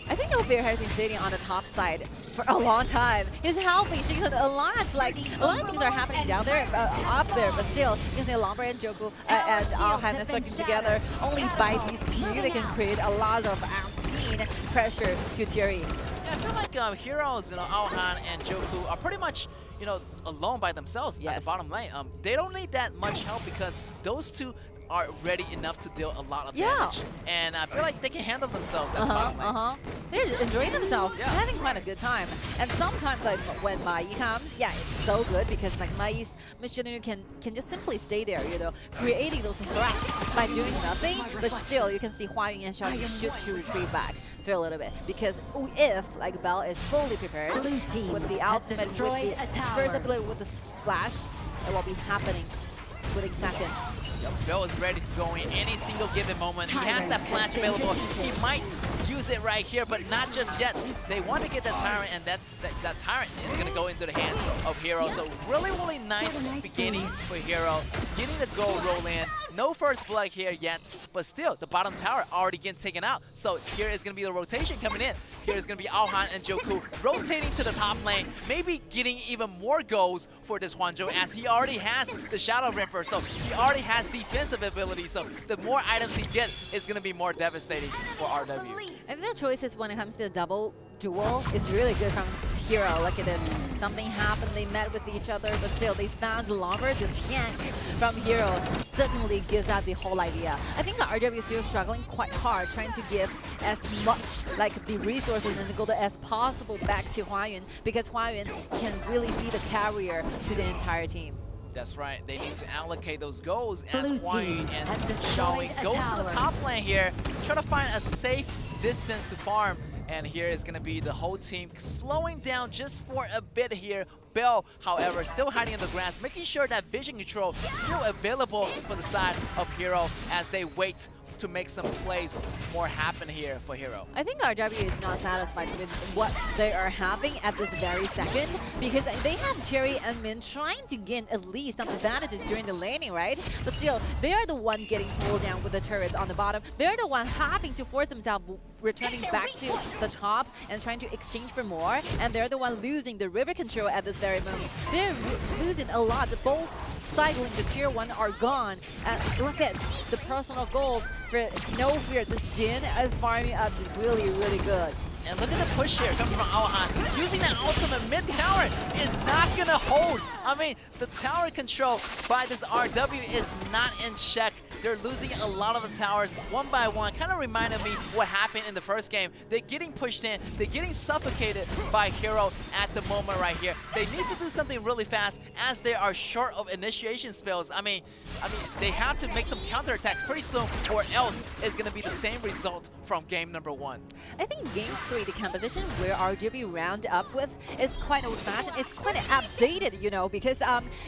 I think No Fear has been sitting on the top side for a long time. He's helping Shinhan a lot. Like, a lot of things are happening down there, up there, but still, you can see Lombard and Joku and Alhan are working together. Only by these two, they can create a lot of unseen pressure to Thierry. Yeah, I feel like heroes, Alhan and Joku are pretty much, alone by themselves at the bottom lane. They don't need that much help because those two are ready enough to deal a lot of damage. And I feel like they can handle themselves at the bottom lane. They're enjoying themselves. They're having quite a good time. And sometimes, like, when Mai comes, yeah, it's so good because, like, Mai's mission can just simply stay there, creating those threats by doing nothing. But still, you can see Hua Yun and Xiaoyu should retreat back for a little bit. Because if, like, Bell is fully prepared with the ultimate, with the first ability with the splash, it will be happening within seconds. Bell is ready to go in any single given moment. He has that flash available. He might use it right here, but not just yet. They want to get that Tyrant, and that Tyrant is going to go into the hands of Hero. So really nice beginning for Hero. Getting the gold roll in. No first blood here yet, but still, the bottom tower already getting taken out. So here is going to be the rotation coming in. Here is going to be Alhan and Joku rotating to the top lane, maybe getting even more goals for this Hwanjung as he already has the Shadow Ripper, so he already has defensive ability. So the more items he gets is going to be more devastating for RW. I think the choices when it comes to the double duel is really good from Hero. Look at this. Something happened, they met with each other, but still they found Lombard, the tank from Hero suddenly gives out the whole idea. I think RW is still struggling quite hard, trying to give as much like the resources and the gold as possible back to Hua Yun, because Hua Yun can really be the carrier to the entire team. That's right, they need to allocate those goals as Hua Yun and Xiaoyu goes to the top lane here, try to find a safe distance to farm. And here is going to be the whole team slowing down just for a bit here. Bell, however, still hiding in the grass, making sure that vision control is still available for the side of Hero as they wait to make some plays more happen here for Hero. I think RW is not satisfied with what they are having at this very second, because they have Thierry and Min trying to gain at least some advantages during the laning, right? But still, they are the one getting pulled down with the turrets on the bottom. They're the one having to force themselves returning back to the top and trying to exchange for more, and they're the one losing the river control at this very moment. They're losing a lot. Both cycling the tier 1 are gone. And look at the personal goals for No Fear. This Jin is farming up really good. And look at the push here coming from Alhan. Using that ultimate mid-tower is not going to hold. I mean, the tower control by this RW is not in check. They're losing a lot of the towers one by one. Kind of reminded me what happened in the first game. They're getting pushed in. They're getting suffocated by Hero at the moment right here. They need to do something really fast as they are short of initiation spells. I mean, they have to make some counterattacks pretty soon, or else it's going to be the same result from game number 1. I think game 2023, the composition where RGB round up with is quite old-fashioned. It's quite outdated, you know, because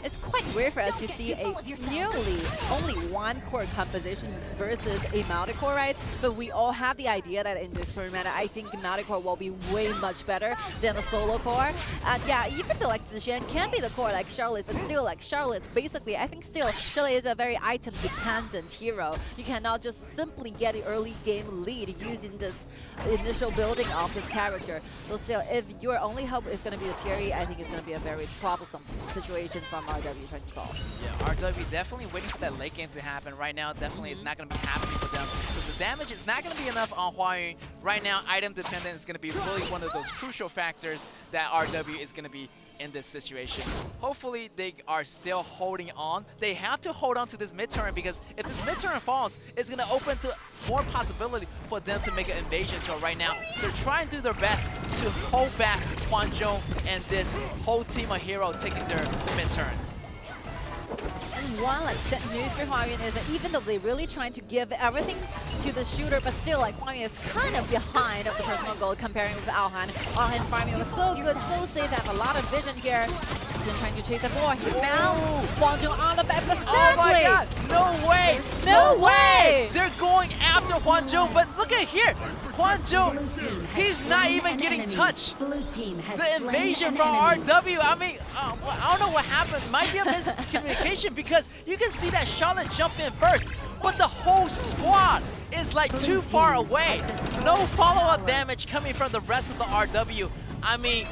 it's quite rare for us to see a nearly only one core composition versus a multi-core, right? But we all have the idea that in this format, I think the multi-core will be way much better than a solo core. And yeah, even though like Zixian can be the core like Charlotte, but still like Charlotte, basically, I think still Charlotte is a very item-dependent hero. You cannot just simply get an early game lead using this initial building of this character. So still, if your only hope is going to be the Thierry, I think it's going to be a very troublesome situation from RW trying to solve. Yeah, RW definitely waiting for that late game to happen. Right now, definitely it's not going to be happening for them. Because the damage is not going to be enough on Hua. Right now, item dependent is going to be really one of those crucial factors that RW is going to be in this situation. Hopefully they are still holding on. They have to hold on to this mid-turn, because if this mid-turn falls, it's going to open to more possibility for them to make an invasion. So right now, they're trying to do their best to hold back Hwanzhong and this whole team of hero taking their mid-turns. And one like sad news for Huayuan is that even though they're really trying to give everything to the shooter, but still like Huayuan is kind of behind of the personal goal comparing with Alhan. Alhan's farming was so good, so safe, have a lot of vision here. He's trying to chase the ball. He found Hwanzhong on the back, but Oh my god! No way! No way! They're going after Hwanzhong, but look at here! Hwanzhong, he's not even getting touched. The invasion from RW, I mean, I don't know what happened. Might be a miscommunication, because you can see that Charlotte jump in first, but the whole squad is like too far away. No follow-up damage coming from the rest of the RW. I mean,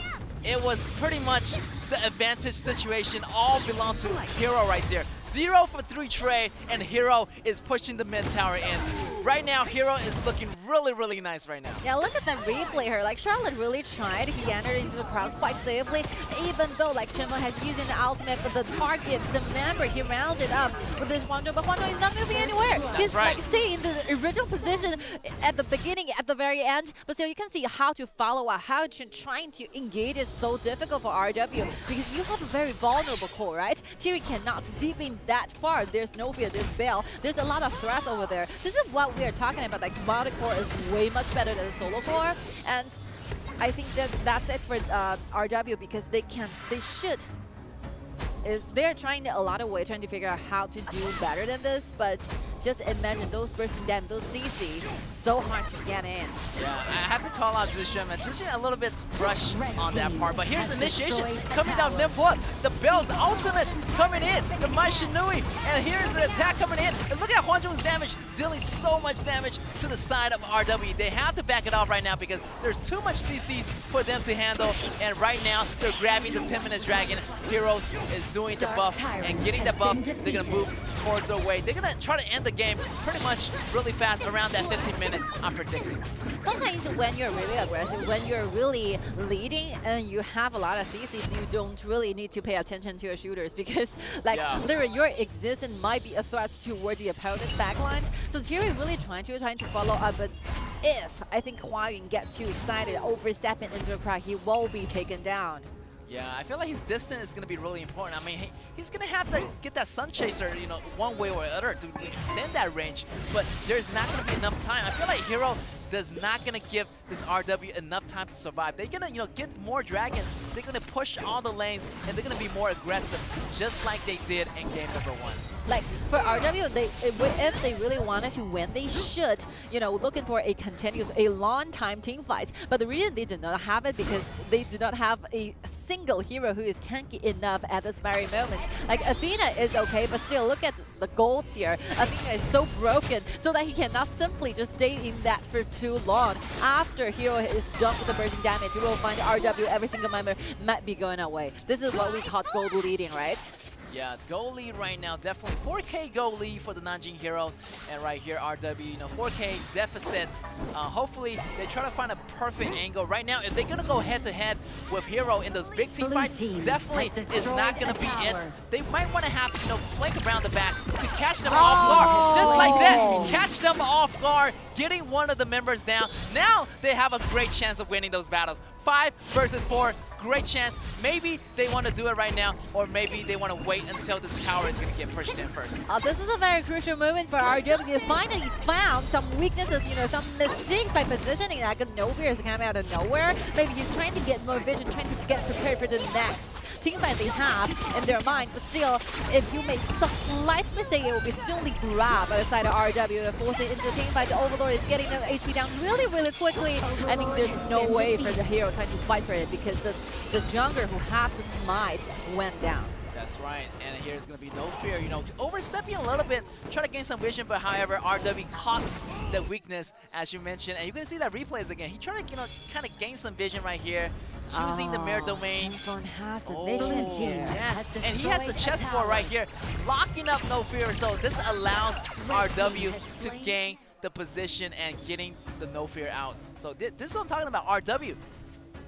it was pretty much the advantage situation all belonged to Hero right there. 0 for 3 trade, and Hero is pushing the mid tower in. Right now, Hero is looking really nice right now. Yeah, look at the replay here. Like, Charlotte really tried. He entered into the crowd quite safely, even though, like, Shenmue has used the ultimate, but the targets, the member, he rounded up with this Hwanzhong, but Hwanzhong is not moving anywhere. He's right. like staying in the original position at the beginning, at the very end, but still you can see how to follow up, how to trying to engage is so difficult for RW, because you have a very vulnerable core, right? Thierry cannot deep in that far. There's no fear, there's Bell, there's a lot of threats over there. This is what we are talking about, like multi-core is way much better than solo core, and I think that's it for RW, because they're trying a lot of ways, trying to figure out how to do better than this, but just imagine those bursting damage, those CC, so hard to get in. Yeah, I have to call out Zixian, man. Zixian a little bit rushed on that part, but here's the initiation coming down Nimbot. The Bell's ultimate coming in, the Mai Shinui, and here's the attack coming in. And look at Hwanzhong's damage, dealing so much damage to the side of RW. They have to back it off right now because there's too much CCs for them to handle, and right now they're grabbing the 10-minute dragon. Heroes is doing the buff and getting the buff. They're gonna move towards their way. They're gonna try to end the game pretty much really fast around that 15 minutes, I'm predicting. Sometimes when you're really aggressive, when you're really leading and you have a lot of CCs, you don't really need to pay attention to your shooters, because like literally your existence might be a threat towards the opponent's backlines. So Thierry really trying to follow up, but if I think Huayuan gets too excited, overstepping into the crowd, he will be taken down. Yeah, I feel like his distance is going to be really important. I mean, he's going to have to get that Sun Chaser, you know, one way or other to extend that range, but there's not going to be enough time. I feel like Hero does not going to give this RW enough time to survive. They're going to, you know, get more dragons. They're going to push all the lanes, and they're going to be more aggressive, just like they did in game number 1. Like for RW, if they really wanted to win, they should, you know, looking for a long time team fight. But the reason they did not have it, because they do not have a single hero who is tanky enough at this very moment. Like Athena is okay, but still look at the golds here. Athena is so broken, so that he cannot simply just stay in that for too long. After hero is done with the bursting damage, you will find RW, every single member might be going away. This is what we call gold leading, right? Yeah, goal lead right now, definitely 4K goal lead for the Nanjing Hero, and right here RW, you know, 4K deficit. Hopefully they try to find a perfect angle. Right now, if they're gonna go head-to-head with Hero in those big team fights, definitely is not gonna be it. They might want to have to, you know, flank around the back to catch them off guard, just like that. Catch them off guard, getting one of the members down. Now they have a great chance of winning those battles. 5 versus 4. Great chance. Maybe they want to do it right now, or maybe they want to wait until this tower is going to get pushed in first. This is a very crucial moment for RW. They finally found some weaknesses, you know, some mistakes by positioning. Like Novir is coming out of nowhere. Maybe he's trying to get more vision, trying to get prepared for the next team fight they have in their mind. But still, if you make some slight mistake, it will be solely grabbed by the side of RW. Forcing into the team fight. The Overlord is getting the HP down really, really quickly. I think there's no way for the hero trying to fight for it because the jungler who had the smite went down. That's right, and here's going to be no fear, you know, overstepping a little bit, trying to gain some vision, but however, RW caught the weakness, as you mentioned, and you're going to see that replays again. He tried to, you know, kind of gain some vision right here, using the mirror domain. Has the vision here. Yes, and he has the chessboard right here, locking up no fear, so this allows RW to gain the position and getting the no fear out. So this is what I'm talking about, RW.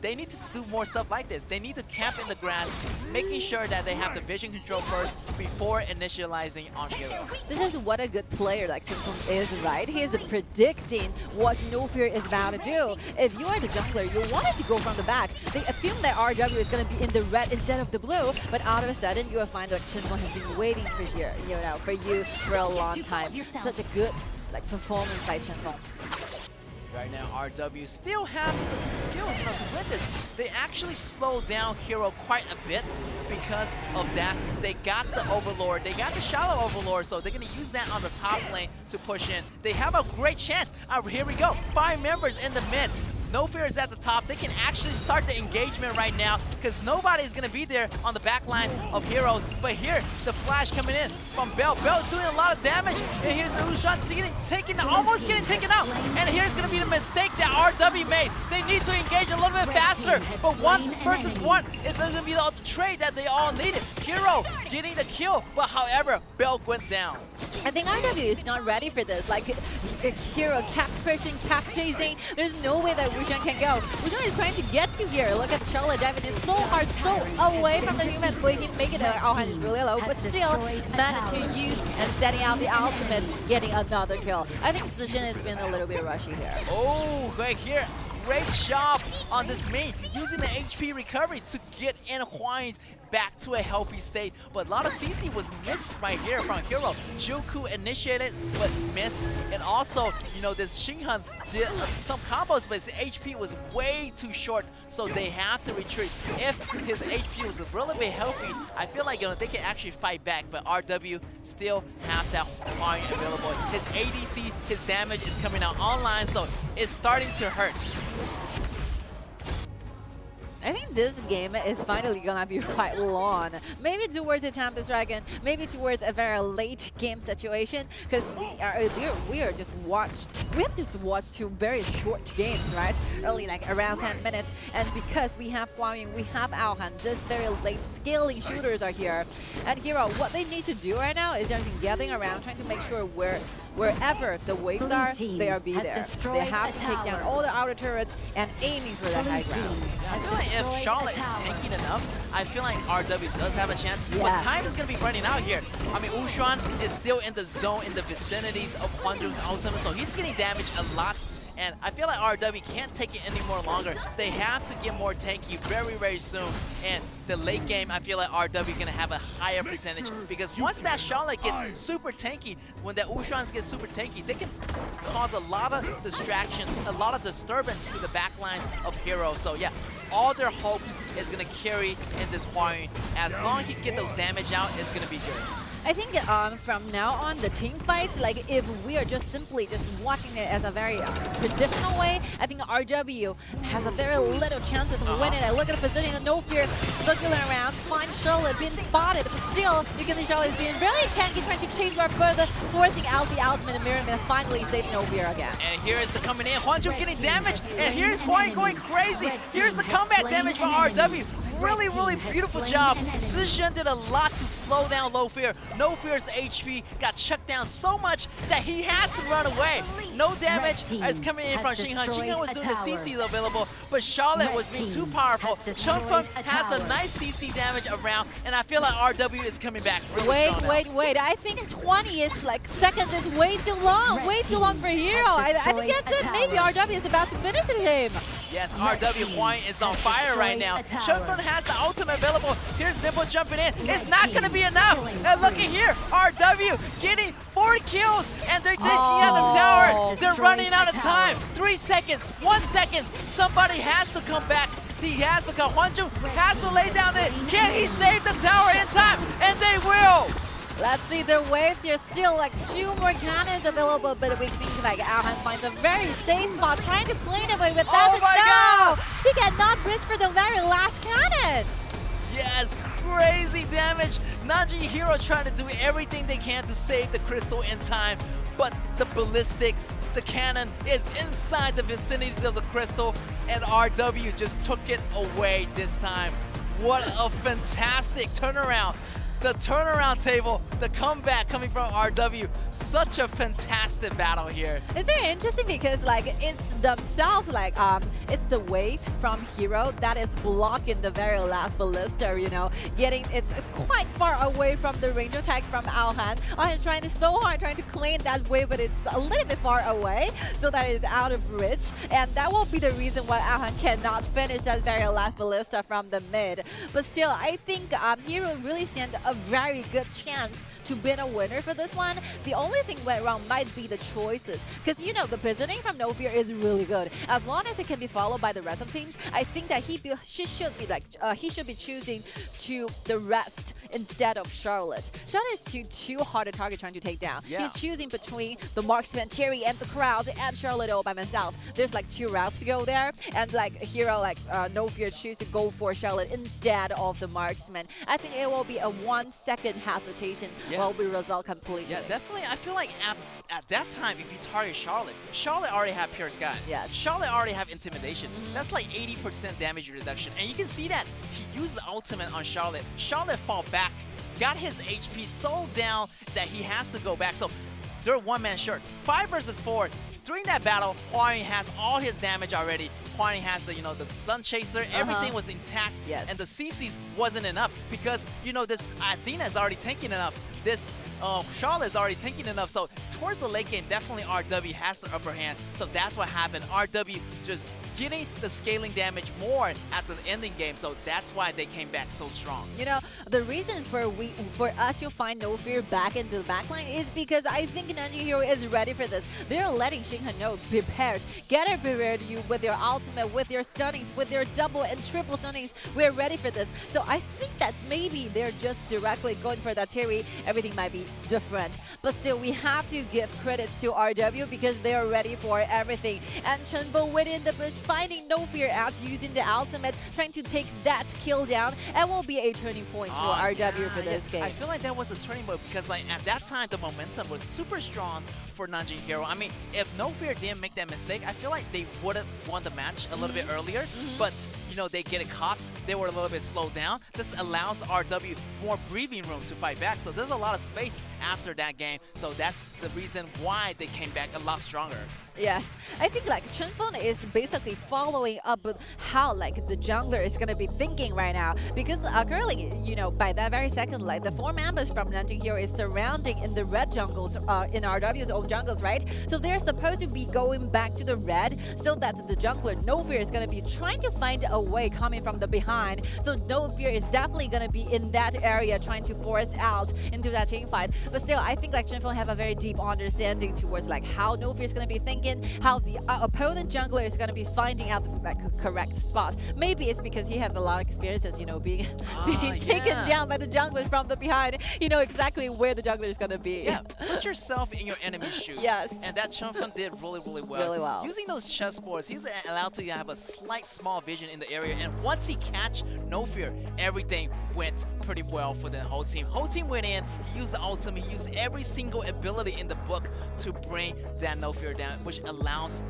They need to do more stuff like this. They need to camp in the grass, making sure that they have the vision control first before initializing on hero. This is what a good player like Jinan is, right? He is predicting what No Fear is about to do. If you are the jungler, you wanted to go from the back. They assume that RW is going to be in the red instead of the blue, but all of a sudden you will find that Jinan has been waiting for here, you know, for you for a long time. Such a good like performance by Jinan. Right now, RW still have the skills, you know, to win this. They actually slowed down Hero quite a bit because of that. They got the Overlord, they got the shallow Overlord, so they're going to use that on the top lane to push in. They have a great chance. Here we go, 5 members in the mid. No Fear is at the top. They can actually start the engagement right now because nobody is going to be there on the back lines of heroes. But here, the flash coming in from Bell. Bell's doing a lot of damage. And here's the Ushan almost getting taken out. And here's going to be the mistake that RW made. They need to engage a little bit faster. But 1 versus 1 is going to be the trade that they all needed. Hero getting the kill. But however, Bell went down. I think RW is not ready for this. Like, Hero kept pushing, kept chasing. There's no way that Wushan can go. Wushan is trying to get to here. Look at Charlotte diving in so hard, so away from the human. Will he make it? Our hand is really low, but still managed to use and setting out the ultimate, getting another kill. I think Zixian has been a little bit rushy here. Oh, right here. Great job on this main, using the HP recovery to get in Hwain's back to a healthy state. But a lot of CC was missed right here from Hero. Juku initiated, but missed. And also, you know, this Shinhan did some combos, but his HP was way too short, so they have to retreat. If his HP was a really bit healthy, I feel like, you know, they can actually fight back, but RW still have that Hwain available. His ADC, his damage is coming out online, so it's starting to hurt. I think this game is finally gonna be quite long. Maybe towards a Tempest Dragon, maybe towards a very late game situation, because we have just watched 2 very short games, right? Only like around 10 minutes, and because we have Hwain, we have Alhan, this very late scaling shooters are here. And Hero, what they need to do right now is just getting around, trying to make sure wherever the waves are, they are be there. They have to take down all the outer turrets and aiming for that high ground. I feel like if Charlotte is tanking enough, I feel like RW does have a chance. Yes. But time is going to be running out here. I mean, Ushan is still in the zone, in the vicinities of Hwanjung's ultimate, so he's getting damaged a lot. And I feel like RW can't take it any more longer. They have to get more tanky very, very soon. And the late game, I feel like RW going to have a higher percentage. Because once that Charlotte gets super tanky, when that Ushans gets super tanky, they can cause a lot of distraction, a lot of disturbance to the backlines of heroes. So yeah, all their hope is going to carry in this Hwain. As long as he get those damage out, it's going to be good. I think from now on, the team fights, like if we are just simply watching it as a very traditional way, I think RW has a very little chance of winning it. Look at the position of No Fear circling around, find Charlotte being spotted, but still, you can see Charlotte is being really tanky, trying to chase more further, forcing out the ultimate and Mirror, and finally save No Fear again. And here's the coming in, Hwanjung getting damage, and here's Hwain going crazy. Here's the comeback damage for RW. Really, really beautiful job. Zixian did a lot to slow down No Fear. No Fear's HP got chucked down so much that he has to run away. No damage is coming in from Shinhan. Shinhan was doing the CC available, but Charlotte was being too powerful. Chunfeng has a nice CC damage around, and I feel like RW is coming back really strong now. Wait. I think 20-ish seconds is way too long. Way too long for Hero. I think that's it. Maybe RW is about to finish the game. Yes, RW Hwang is on fire right now. Chunfun has the ultimate available. Here's Nimble jumping in. It's not going to be enough. And look at here, RW getting 4 kills, and they're taking out the tower. They're running out of time. 3 seconds, 1 second. Somebody has to come back. He has to come. Hwanju has to lay down there. Can he save the tower in time? And they will. Let's see the waves. There's still like 2 more cannons available, but we think like Alhan finds a very safe spot, trying to clean away with that. Oh my God! He cannot bridge for the very last cannon. Yes, crazy damage. Nanjing Hero trying to do everything they can to save the crystal in time, but the ballistics, the cannon is inside the vicinities of the crystal, and RW just took it away this time. What a fantastic turnaround. The turnaround table, the comeback coming from RW, such a fantastic battle here. It's very interesting because like it's themselves, like it's the wave from Hero that is blocking the very last ballista, you know, it's quite far away from the range attack from Alhan. Alhan trying so hard trying to clean that wave, but it's a little bit far away, so that is out of reach, and that will be the reason why Alhan cannot finish that very last ballista from the mid. But still, I think Hero really stands a very good chance to be a winner for this one. The only thing went wrong might be the choices, because you know the positioning from No Fear is really good. As long as it can be followed by the rest of teams, I think that he should be choosing to the rest instead of Charlotte. Charlotte is too hard a target trying to take down. Yeah. He's choosing between the marksman Terry and the crowd and Charlotte all by himself. There's like 2 routes to go there, and like Hero No Fear choose to go for Charlotte instead of the marksman. I think it will be a 1 second hesitation. Will be resolved completely. Yeah, definitely. I feel like at that time, if you target Charlotte already have Pure Sky. Yes. Charlotte already have Intimidation. That's like 80% damage reduction. And you can see that he used the ultimate on Charlotte. Charlotte fall back, got his HP so down that he has to go back. So they're 1-man short. 5 versus 4. During that battle, Hwang has all his damage already. Hwang has the Sun Chaser, everything was intact, and the CCs wasn't enough because this Athena is already tanking enough. This Charlotte is already tanking enough. So towards the late game, definitely RW has the upper hand. So that's what happened. RW just getting the scaling damage more at the ending game, so that's why they came back so strong. You know, the reason for us to find No Fear back into the backline is because I think Nanjing Hero is ready for this. They're letting Xinghe know, prepared. Get her prepared you with your ultimate, with your stunnings, with your double and triple stunnings. We're ready for this. So I think that maybe they're just directly going for that Terry. Everything might be different. But still, we have to give credits to RW because they are ready for everything. And Chunbo within the bush, finding No Fear out, using the ultimate, trying to take that kill down, and will be a turning point for RW for this game. I feel like that was a turning point because at that time the momentum was super strong for Nanjing Hero. I mean, if No Fear didn't make that mistake, I feel like they would have won the match a little bit earlier, but they get it caught. They were a little bit slowed down. This allows RW more breathing room to fight back. So there's a lot of space after that game. So that's the reason why they came back a lot stronger. Yes, I think like Chunfun is basically following up with how like the jungler is gonna be thinking right now, because currently, by that very second, like the 4 members from Nanjing Hero is surrounding in the red jungles, in RW's own jungles, right? So they're supposed to be going back to the red, so that the jungler No Fear is gonna be trying to find a way coming from the behind. So No Fear is definitely gonna be in that area trying to force out into that team fight. But still, I think like Chunfun have a very deep understanding towards like how No Fear is gonna be thinking, how the opponent jungler is going to be finding out the correct spot. Maybe it's because he has a lot of experiences, being taken down by the junglers from the behind. You know exactly where the jungler is going to be. Yeah, put yourself in your enemy's shoes. Yes. And that Chunfun did really, really well. Really well. Using those chessboards, he's allowed to have a slight small vision in the area, and once he catch No Fear, everything went pretty well for the whole team. Whole team went in, he used the ultimate, he used every single ability in the book to bring that No Fear down, which allows,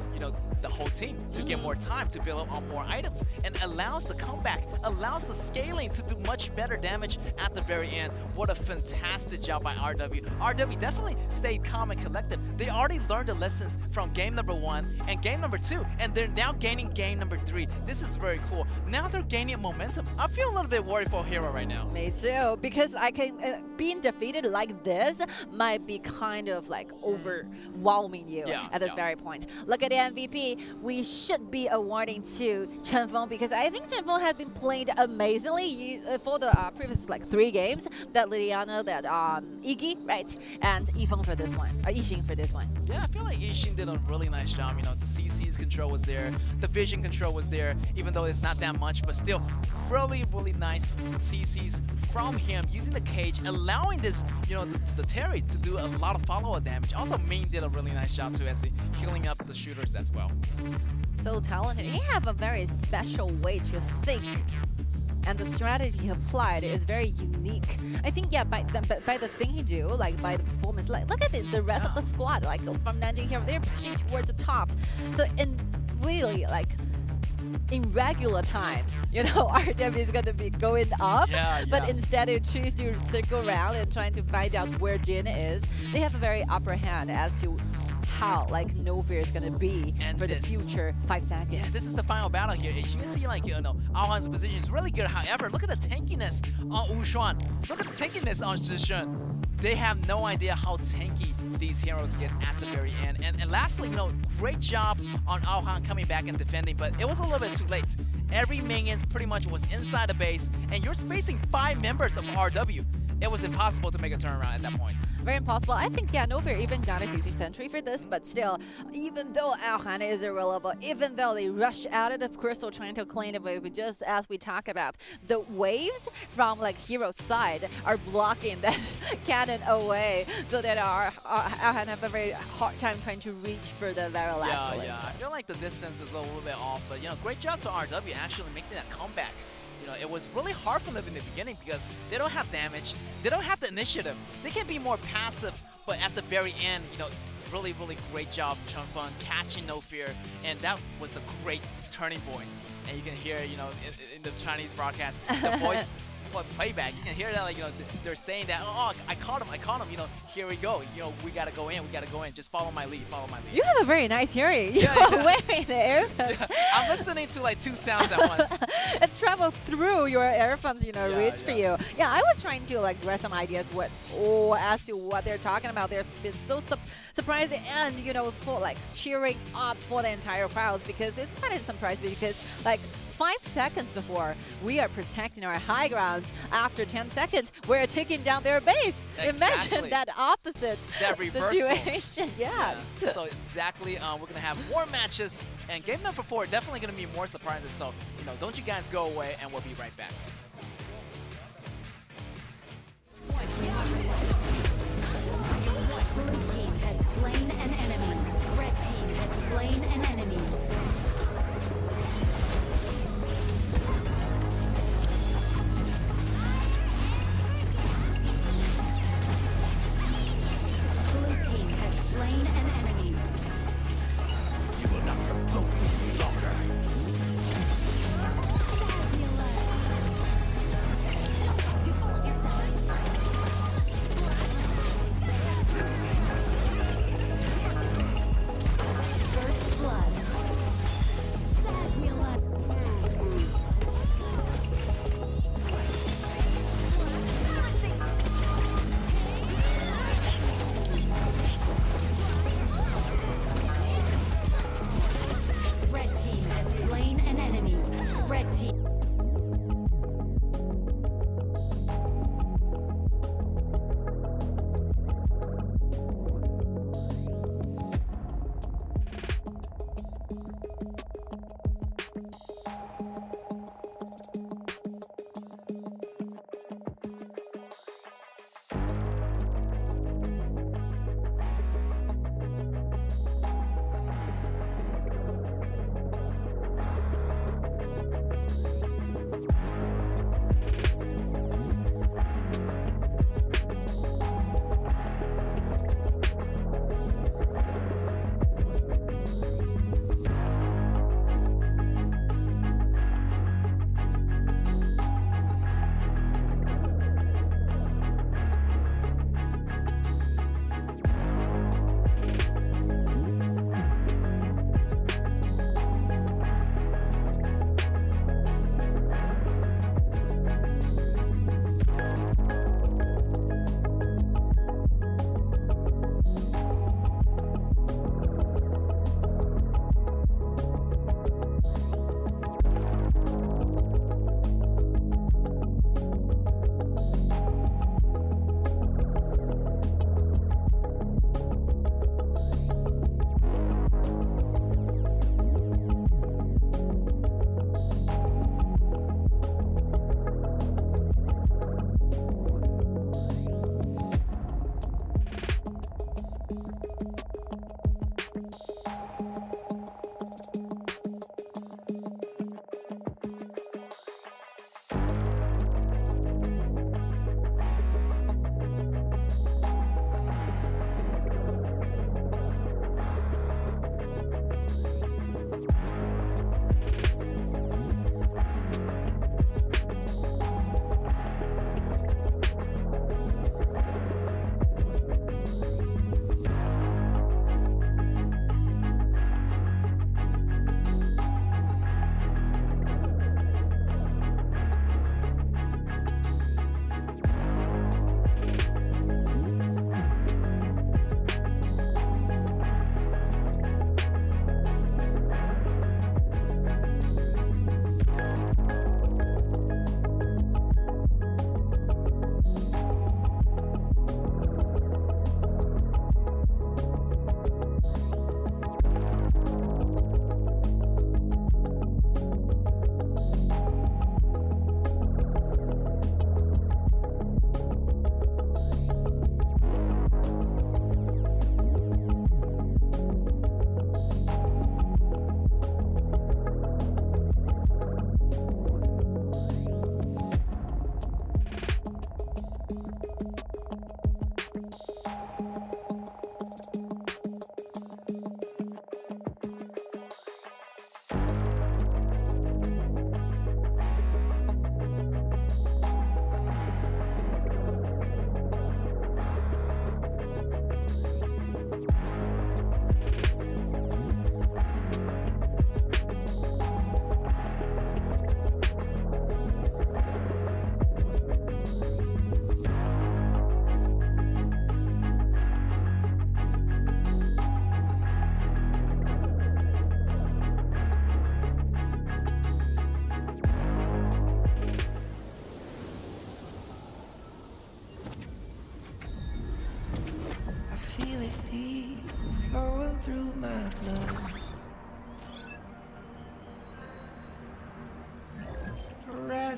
the whole team to get more time to build up on more items, and allows the comeback, allows the scaling to do much better damage at the very end. What a fantastic job by RW. RW definitely stayed calm and collected. They already learned the lessons from game number 1 and game number 2, and they're now gaining game number 3. This is very cool. Now they're gaining momentum. I feel a little bit worried for Hero right now. Me too, because I can being defeated like this might be kind of like overwhelming you at this very point. Look at the MVP. say we should be awarding to Chenfeng because I think Chenfeng had been played amazingly for the previous like 3 games. That Liliana, that Iggy, right, and Yifeng for this one, Yixing for this one. Yeah, I feel like Yixing did a really nice job. You know, the CC's control was there, the vision control was there, even though it's not that much, but still really nice CC's from him using the cage, allowing this, you know, the Terry to do a lot of follow-up damage. Also, Ming did a really nice job too, as he healing up the shooters as well. So talented. He have a very special way to think. And the strategy he applied is very unique. I think, yeah, by the thing he do, like by the performance, like look at this, the rest of the squad, like from Nanjing here, they're pushing towards the top. So in really like in regular times, you know, RW is gonna be going up, but instead they choose to circle around and trying to find out where Jin is. They have a very upper hand as to how like No Fear is gonna be and for the future 5 seconds. Yeah, this is the final battle here. As you can see, like, you know, Aohan's position is really good. However, look at the tankiness on Wushuan. Look at the tankiness on Zhishun. They have no idea how tanky these heroes get at the very end. And lastly, you know, great job on Aohan coming back and defending, but it was a little bit too late. Every minions pretty much was inside the base, and you're facing 5 members of RW. It was impossible to make a turnaround at that point. Very impossible. I think, yeah, No Fear even got a 60th century for this, but still, even though Aohan is irrelevable, even though they rush out of the crystal trying to clean it away, but just as we talk about, the waves from like Hero's side are blocking that cannon away, so that Aohan have a very hard time trying to reach for the very last bullet. Yeah, I feel like the distance is a little bit off, but you know, great job to RW actually making that comeback. You know, it was really hard for them in the beginning because they don't have damage, they don't have the initiative. They can be more passive, but at the very end, you know, really great job, Chenfeng, catching No Fear, and that was the great turning point. And you can hear, you know, in the Chinese broadcast, the voice playback, you can hear that, like, you know, they're saying that, oh, I caught him, you know, here we go, you know, we gotta go in, just follow my lead, You have a very nice hearing. You're wearing the earphones. I'm listening to like 2 sounds at once. It's traveled through your earphones, you know, reach for you. Yeah, I was trying to like grab some ideas as to what they're talking about. They've been so surprising and, you know, for like cheering up for the entire crowd, because it's kind of surprising because like 5 seconds before, we are protecting our high ground. After 10 seconds, we're taking down their base. Exactly. Imagine that opposite situation. Yes. Yeah. So exactly, we're going to have more matches, and game number 4 definitely going to be more surprises. So, you know, don't you guys go away, and we'll be right back. Blue team has slain an enemy. Red team has slain an enemy. Blue team has slain an enemy. You will not provoke me any longer. First blood.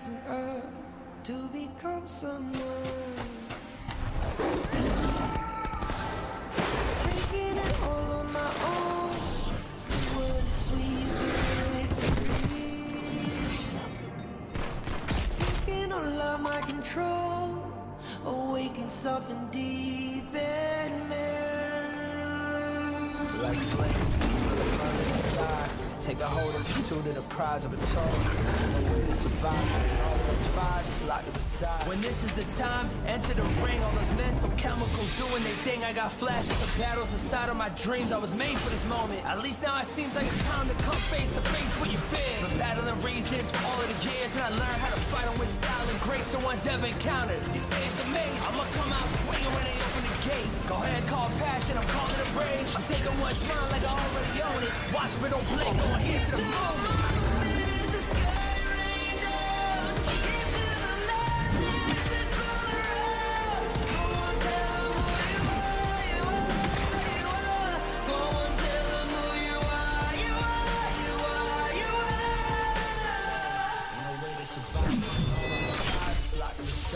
rising up to become someone. Taking it all on my own. What a sweet victory. Taking all of my control. Awaken something deep in me. Like flames, feel the burning inside. Take a hold of the pursuit of the prize of a toll. No way to survive. All that's fire, just lock it aside. When this is the time, enter the ring. All those mental chemicals doing their thing. I got flashes of battles inside of my dreams. I was made for this moment. At least now it seems like it's time to come face to face with your fear. Been battling reasons for all of the years, and I learned how to fight them with style and grace no one's ever encountered. You say it's amazing. I'ma come out swinging when they open the gate. Go ahead, call passion. I'm calling it rage. I'm taking what's mine like I already own it. Watch but don't blink. Going here to the moment.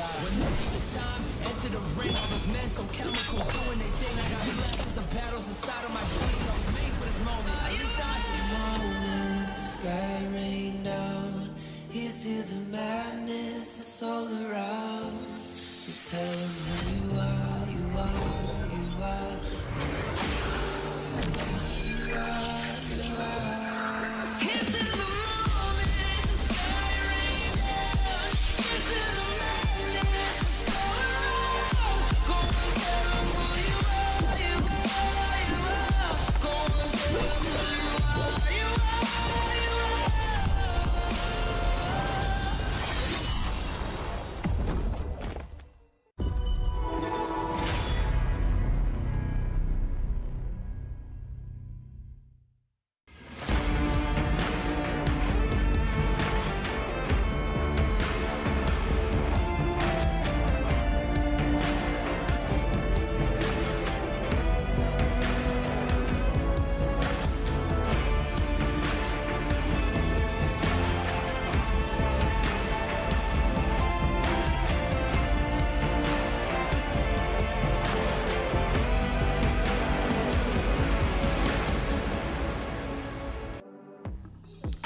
When this is the time, enter the ring. All those mental chemicals doing their thing. I got flashes of battles inside of my dreams. I was made for this moment. At least now I see moment. The sky rain down. Here's to the madness that's all around. So tell them who you are, you are, you are. You are, you are. Here's to the moment. The sky rain down. Here's to the madness that's all around. Go and tell them who you are, you are, you are. Go and tell them who you are, you are, you are.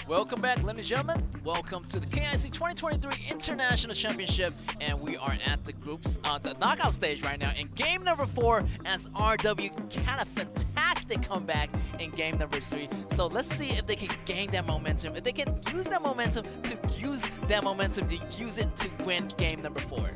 Welcome back, ladies and gentlemen. Welcome to the KIC2023 International Championship, and we are at the the knockout stage right now in game number 4 as RW had a fantastic comeback in game number 3. So let's see if they can gain that momentum, if they can use that momentum to use it to win game number 4.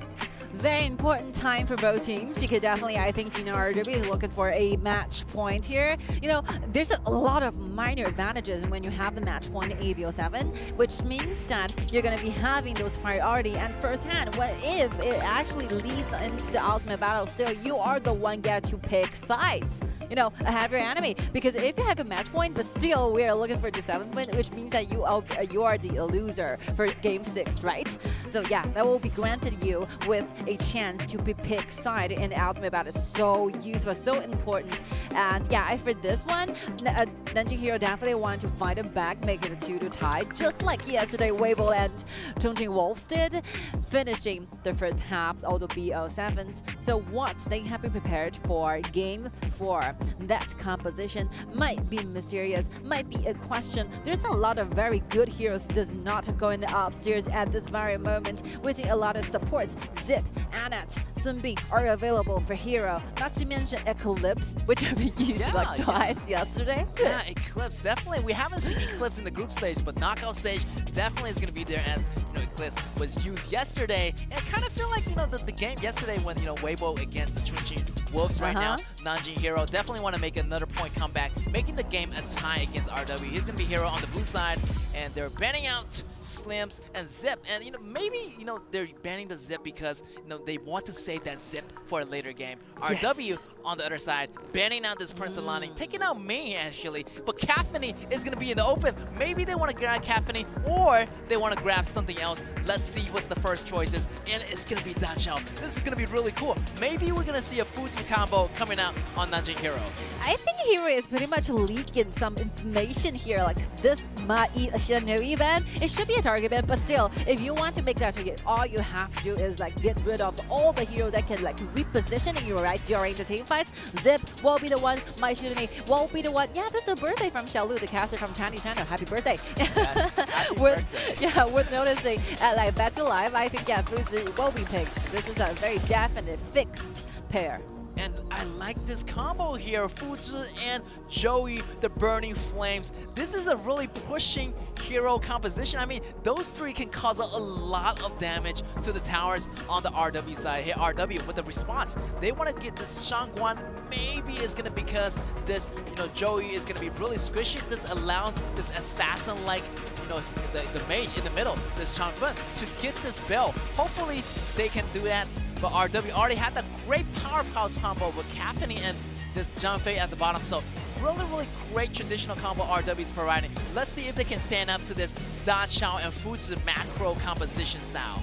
Very important time for both teams because definitely I think Jinan RW is looking for a match point here. You know, there's a lot of minor advantages when you have the match point in ABO7, which means that you're going to be having those priority and first hand. What if it actually leads into the ultimate battle? Still, you are the one get to pick sides. You know, ahead of your enemy. Because if you have a match point, but still we are looking for the 7th win, which means that you are the loser for game 6, right? So yeah, that will be granted you with a chance to be picked side in the ultimate battle. So useful, so important. And yeah, for this one, Nanjing Hero definitely wanted to fight him back, make it a 2-2 tie, just like yesterday Weibo and Chongqing Wolves did, finishing the first half of the BO7s. So what they have been prepared for game 4. That composition might be mysterious, might be a question. There's a lot of very good heroes does not go in the upstairs at this very moment. We're seeing a lot of supports. Zip, Anat, Sunbi are available for hero. Not to mention Eclipse, which have been used like twice yesterday. Yeah, Eclipse, definitely. We haven't seen Eclipse in the group stage, but knockout stage definitely is going to be there as, you know, Eclipse was used yesterday. And I kind of feel like, you know, the game yesterday when, you know, Weibo against the Chongqing Wolves right now, Nanjing Hero definitely want to make another point comeback, making the game a tie against RW. He's going to be hero on the blue side, and they're banning out Slims and Zip. And, you know, maybe, you know, they're banning the Zip because, you know, they want to save that Zip for a later game. Yes. RW on the other side, banning out this Prince Alani, taking out Mei actually, but Caffeine is going to be in the open. Maybe they want to grab Caffeine or they want to grab something else. Let's see what's the first choices, and it's going to be Dachao. This is going to be really cool. Maybe we're going to see a Fuji combo coming out on Nanjing Hero. I think Hero is pretty much leaking some information here, like this Mai Shino event. It should be a target ban, but still, if you want to make that target, all you have to do is like get rid of all the heroes that can like repositioning you right during the team fights. Zip will be the one, My Shunini will be the one. Yeah, that's a birthday from Xiaolu, the caster from Chinese channel. Happy birthday. Yes, happy birthday. Yeah, worth noticing at like Back to Live, I think yeah, Fuzi will be picked. This is a very definite fixed pair. And I like this combo here, Fuzi and Joey, the Burning Flames. This is a really pushing hero composition. I mean, those three can cause a lot of damage to the towers on the RW side. Here, RW with the response. They want to get this Shangguan. Maybe it's going to be because this, Joey is going to be really squishy. This allows this assassin-like, the mage in the middle, this Changfen, to get this bell. Hopefully, they can do that. But RW already had that great powerhouse combo with Capany and this Zhang at the bottom. So really great traditional combo RW is providing. Let's see if they can stand up to this Da Chao and Fuzi macro composition style.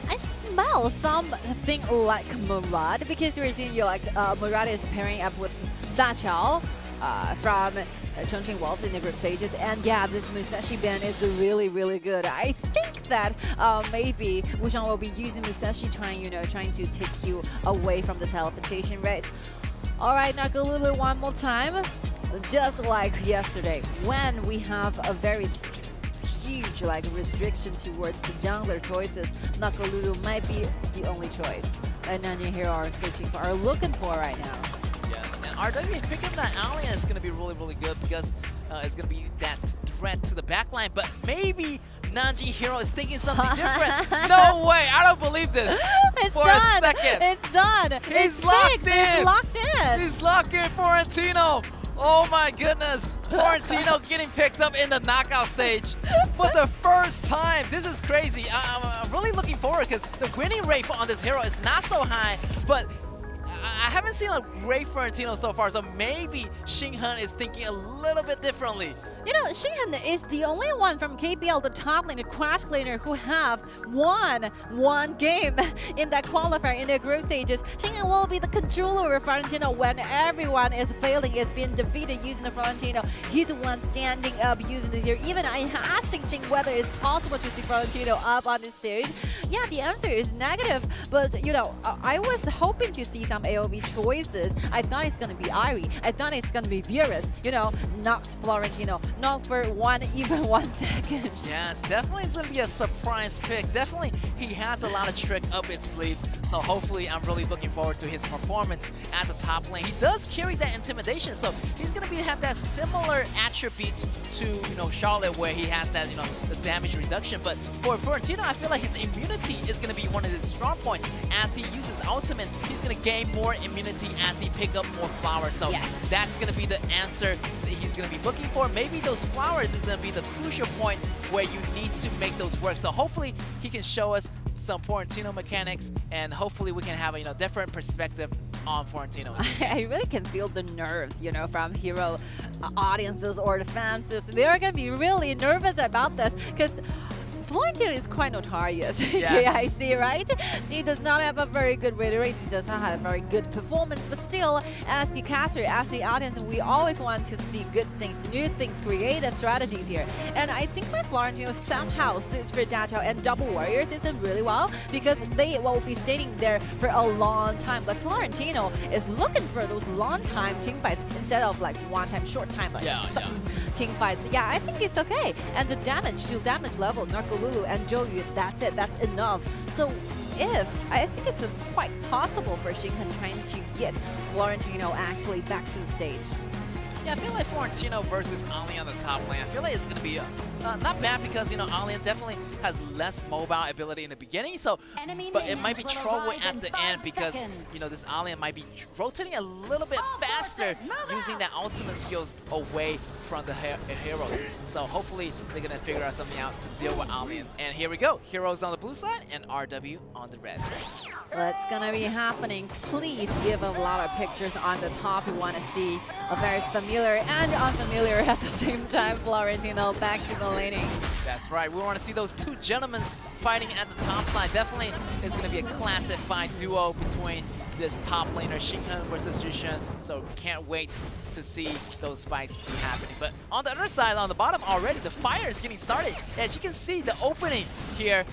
I smell something like Murad because we're seeing Murad is pairing up with Da Chao from Chongqing Wolves in the group stages, and yeah, this Musashi ban is really good. I think that maybe Wushang will be using Musashi trying to take you away from the teleportation rate. All right, Nakalulu one more time, just like yesterday when we have a very huge restriction towards the jungler choices. Nakalulu might be the only choice that Nanjing Hero are looking for right now. Yes, and RW picking up that Alien is going to be really good because it's going to be that threat to the backline. But maybe Nanjing Hero is thinking something different. No way! I don't believe this. It's for done. a second. It's done. He's locked in. It's locked in. He's locked in, Florentino. Oh my goodness! Florentino getting picked up in the knockout stage for the first time. This is crazy. I'm really looking forward because the winning rate on this hero is not so high, but I haven't seen a great Florentino so far, so maybe Xinghan is thinking a little bit differently. Xinghan is the only one from KBL, the top laner, crash laner, who have won one game in that qualifier in the group stages. Xinghan will be the controller of Florentino when everyone is failing, is being defeated using the Florentino. He's the one standing up using this here. Even I asked Xing whether it's possible to see Florentino up on this stage. Yeah, the answer is negative, but I was hoping to see some AoV choices. I thought it's going to be Ari. I thought it's going to be Virus, not Florentino. Not for even 1 second. Yes, definitely it's going to be a surprise pick. Definitely he has a lot of trick up his sleeves. So hopefully I'm really looking forward to his performance at the top lane. He does carry that intimidation, so he's going to have that similar attribute to Charlotte, where he has that the damage reduction. But for Florentino, I feel like his immunity is going to be one of his strong points. As he uses ultimate, he's going to gain more immunity as he pick up more flowers. So that's going to be the answer that he's going to be looking for. Maybe those flowers is going to be the crucial point where you need to make those work. So hopefully he can show us some Florentino mechanics, and hopefully we can have a different perspective on Florentino. I really can feel the nerves, from hero audiences or the fans. They're going to be really nervous about this because Florentino is quite notorious. Yes. KIC, right? He does not have a very good win rate. He does not have a very good performance. But still, as the caster, as the audience, we always want to see good things, new things, creative strategies here. And I think that Florentino somehow suits for Da Chao and Double Warriors it's really well because they will be staying there for a long time. But Florentino is looking for those long time team fights instead of one time, short time team fights. Yeah, I think it's okay. And the damage level, Lulu and Joyu, that's it, that's enough. So I think it's quite possible for Xinghan trying to get Florentino actually back to the stage. Yeah, I feel like Florentino versus Ali on the top lane, I feel like it's going to be not bad because, Ali definitely has less mobile ability in the beginning, so but it might be trouble at the end because, this Alien might be rotating a little bit faster using that ultimate skills away from the heroes. So hopefully they're going to figure out something out to deal with Alien. And here we go, heroes on the blue side and RW on the red. What's gonna be happening? Please give a lot of pictures on the top. We want to see a very familiar and unfamiliar at the same time Florentino back to the laning. That's right. We want to see those two gentlemen fighting at the top side. Definitely it's going to be a classic fight duo between this top laner Xinghan versus Jinan. So can't wait to see those fights be happening. But on the other side, on the bottom already, the fire is getting started. As you can see, the opening here,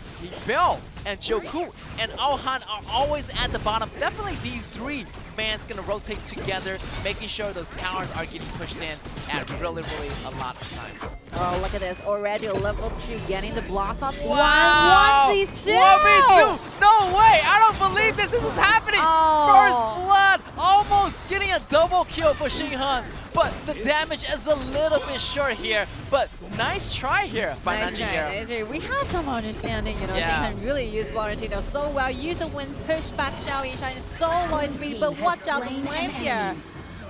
Bell and Joku and Alhan are always at the bottom. Definitely these three man's gonna rotate together, making sure those towers are getting pushed in at really a lot of times. Oh, look at this. Already level 2 getting the blossom. Wow! 1v2! 1v2! No way! I don't believe this is happening! Oh. First blood! Almost getting a double kill for Xinghan. But the damage is a little bit short here. But nice try here by Nanjing here. Nice try. We have some understanding, you know, Yeah. Xinghan really used Florentino so well. Use the wind, push back Xiao Yishan so low to me, but watch out the flames here.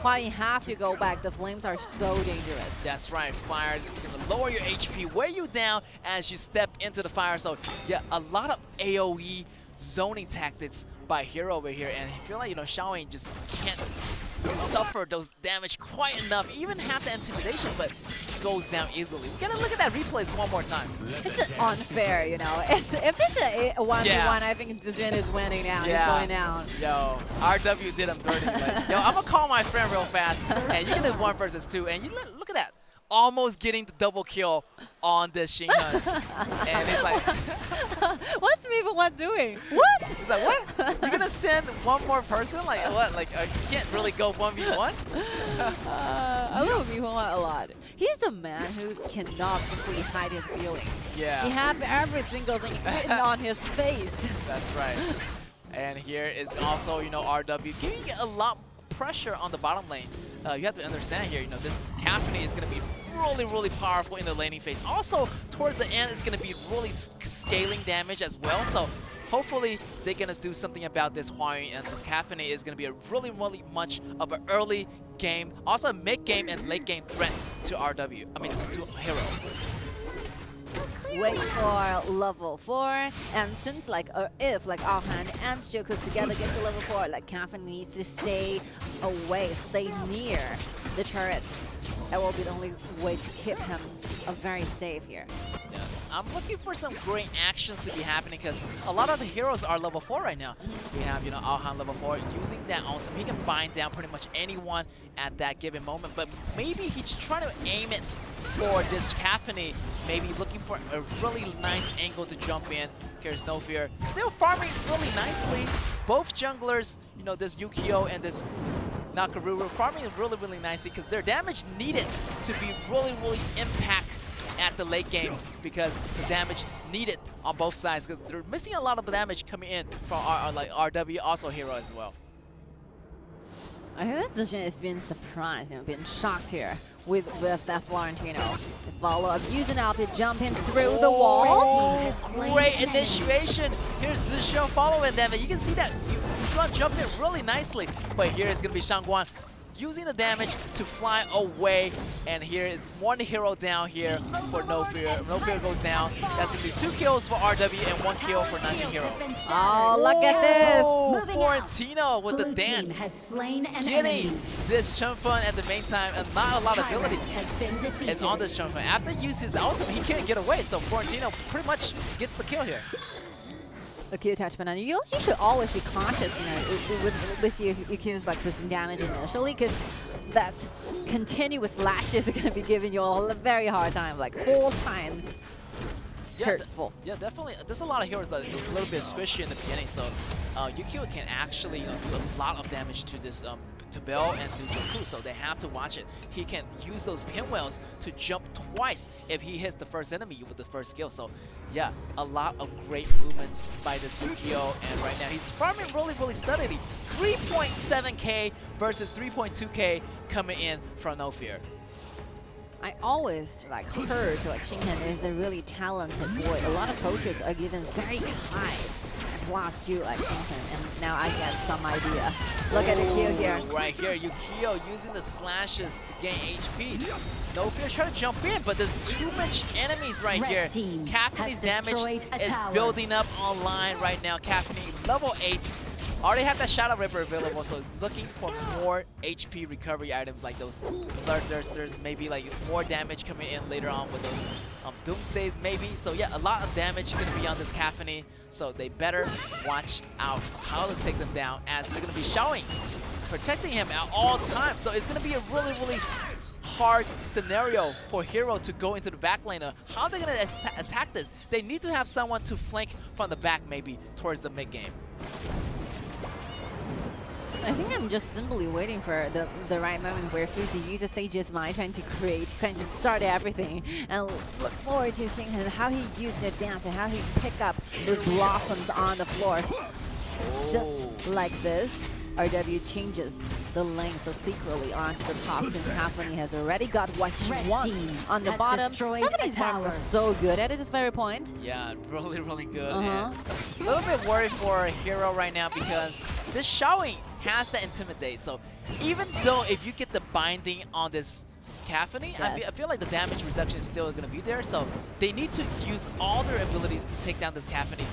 Why you have to go back, the flames are so dangerous. That's right, fire is going to lower your HP, wear you down as you step into the fire. So yeah, a lot of AoE zoning tactics by Hero over here, and I feel like, you know, Xiaoying just can't suffer those damage quite enough, even have the intimidation, but he goes down easily. We gotta look at that replays one more time. It's unfair, you know. If it's a 1v1, Yeah. I think Jinan is winning now. Yeah. He's going down. Yo, RW did him dirty, but yo, I'm gonna call my friend real fast, and you're gonna do 1 versus 2, and you look at that. Almost getting the double kill on this Xinghan. And it's like, What's Meva doing? What? it's like, what? You're gonna send one more person? Like what? Like you can't really go 1v1? I love Meva a lot. He's a man who cannot simply hide his feelings. Yeah. He has everything goes written on his face. That's right. And here is also, you know, RW giving a lot of pressure on the bottom lane. You have to understand here, you know, this Caffeine is going to be really powerful in the laning phase. Also, towards the end, it's going to be really scaling damage as well. So hopefully they're going to do something about this Huayuan, and this Caffeine is going to be a really much of an early game, also a mid-game and late-game threat to RW, I mean to Hero. Wait for level 4, and since like if like Alhan and Joku together get to level 4, like Caffeine needs to stay away, stay near the turrets. That will be the only way to keep him very safe here. Yes, I'm looking for some great actions to be happening because a lot of the heroes are level 4 right now. We have, you know, Alhan level 4 using that ultimate. He can bind down pretty much anyone at that given moment, but maybe he's trying to aim it for this Caffeine, maybe looking for a really nice angle to jump in. Here's No Fear, still farming really nicely. Both junglers, you know, this Yukio and this Nakaruru farming really nicely because their damage needed to be really impact at the late games because the damage needed on both sides because they're missing a lot of damage coming in from like RW, also Hero as well. I think that Zijan is being surprised, you know, being shocked here with that Florentino. The follow-up, using outfit, jumping through the walls. Great initiation. Here's Zijan following them, and you can see that he's jumping really nicely. But here is going to be Shangguan using the damage to fly away, and here is one hero down here for No Fear. No Fear goes down. That's going to be 2 kills for RW and 1 kill for Nanjing Hero. Oh, look at this! Florentino with the dance. Getting this Chunfun at the main time, and not a lot of abilities is on this Chunfun. After he uses his ultimate, he can't get away, so Florentino pretty much gets the kill here. The Q touch banana. You should always be cautious, you know, with your Q's like boosting damage initially, because that continuous lashes are going to be giving you a very hard time, like 4 times. Hurtful. Yeah, definitely. There's a lot of heroes that are a little bit squishy in the beginning, so Yukio can actually, you know, do a lot of damage to this to Bell and to Joku, so they have to watch it. He can use those pinwheels to jump twice if he hits the first enemy with the first skill. So yeah, a lot of great movements by this Yukio, and right now he's farming really steadily. 3.7k versus 3.2k coming in from No Fear. I always like heard like Xinghan is a really talented boy. A lot of coaches are given very high class to like Xinghan, and now I get some idea. Look at the Q here. Right here, Yukio using the slashes to gain HP. No Fear trying to jump in, but there's too much enemies right here. Caffeine's damage is building up online right now. Caffeine level 8. Already have that Shadow Ripper available, so looking for more HP recovery items like those Bloodthirsters, maybe like more damage coming in later on with those Doomsday maybe. So yeah, a lot of damage going to be on this Cacophony. So they better watch out how to take them down, as they're going to be showing, protecting him at all times. So it's going to be a really, really hard scenario for Hero to go into the back lane. How are they going to attack this? They need to have someone to flank from the back maybe towards the mid game. I think I'm just simply waiting for the right moment where Fuzi uses Sage's mind, trying to start everything, and look forward to seeing how he used the dance and how he pick up those blossoms on the floor. Just like this, RW changes the lane so secretly onto the top, since Cacophony has already got what she wants on the bottom. Cacophony's farm was so good at this very point. Yeah, really, really good. And a little bit worried for Hero right now because this Xiaoying has the Intimidate. So even though if you get the binding on this Cacophony, I feel like the damage reduction is still going to be there. So they need to use all their abilities to take down this Cacophony.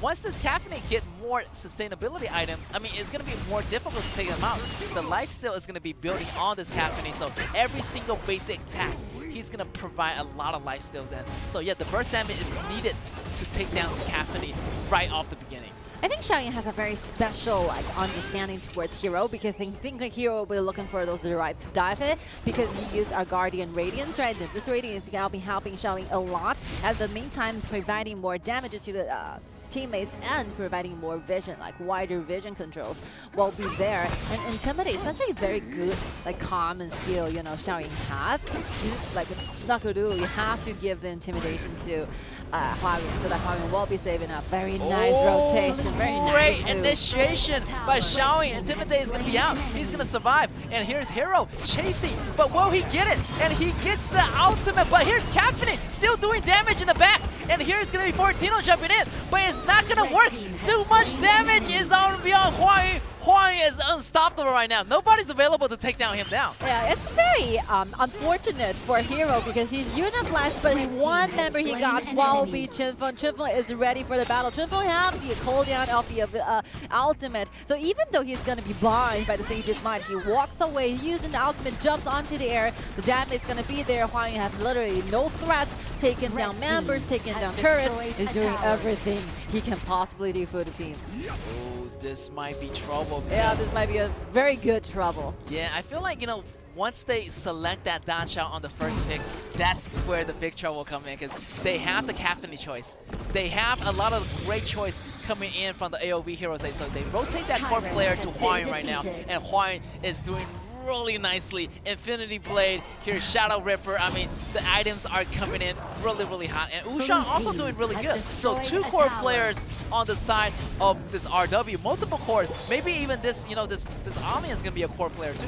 Once this Cacophony get more sustainability items, I mean, it's going to be more difficult to take them out. The lifesteal is going to be building on this Cacophony, so every single basic attack, he's going to provide a lot of lifesteals. And so yeah, the burst damage is needed to take down this Cacophony right off the beginning. I think Xiaoying has a very special understanding towards Hero, because I think the Hero will be looking for those right to dive it, because he used our Guardian Radiance, right? This Radiance is going to be helping Xiaoying a lot, at the meantime providing more damage to the teammates and providing more vision, like wider vision controls will be there. And Intimidate is such a very good common skill, you know, Xiaoying has. He's like Knockadoodle, you have to give the intimidation to Huayun, so that Huayun will be saving up. Very nice rotation, very Great nice initiation by Xiaoying. Intimidate is going to be out. He's going to survive. And here's Hero chasing, but will he get it? And he gets the ultimate, but here's Cacophony still doing damage in the back. And here's going to be Fortino jumping in, but it's not going to work. Too much damage is going to be on Huayun. Huayun is unstoppable right now. Nobody's available to take down him down. Yeah, it's very unfortunate for Hero, because he's Uniflash, but one member he got will be Chenfeng. Chenfeng is ready for the battle. Chenfeng has the cooldown of the ultimate. So even though he's going to be blind by the Sage's Might, he walks away using the ultimate, jumps onto the air. The damage is going to be there. Huayun has literally no threat, taking down members, taking down turrets. He's doing everything he can possibly do for the team. Oh, this might be trouble. Yeah, this might be a very good trouble. Yeah, I feel like, you know, once they select that dash shot on the first pick, that's where the big trouble will come in, because they have the Cacophony choice. They have a lot of great choice coming in from the AOV Heroes. So they rotate that core player to Huayun right now, and Huayun is doing really nicely. Infinity Blade, here's Shadow Ripper. I mean, the items are coming in really, really hot. And Ushan also doing really good. So 2 core players on the side of this RW, multiple cores. Maybe even this, you know, this Omni is gonna be a core player too.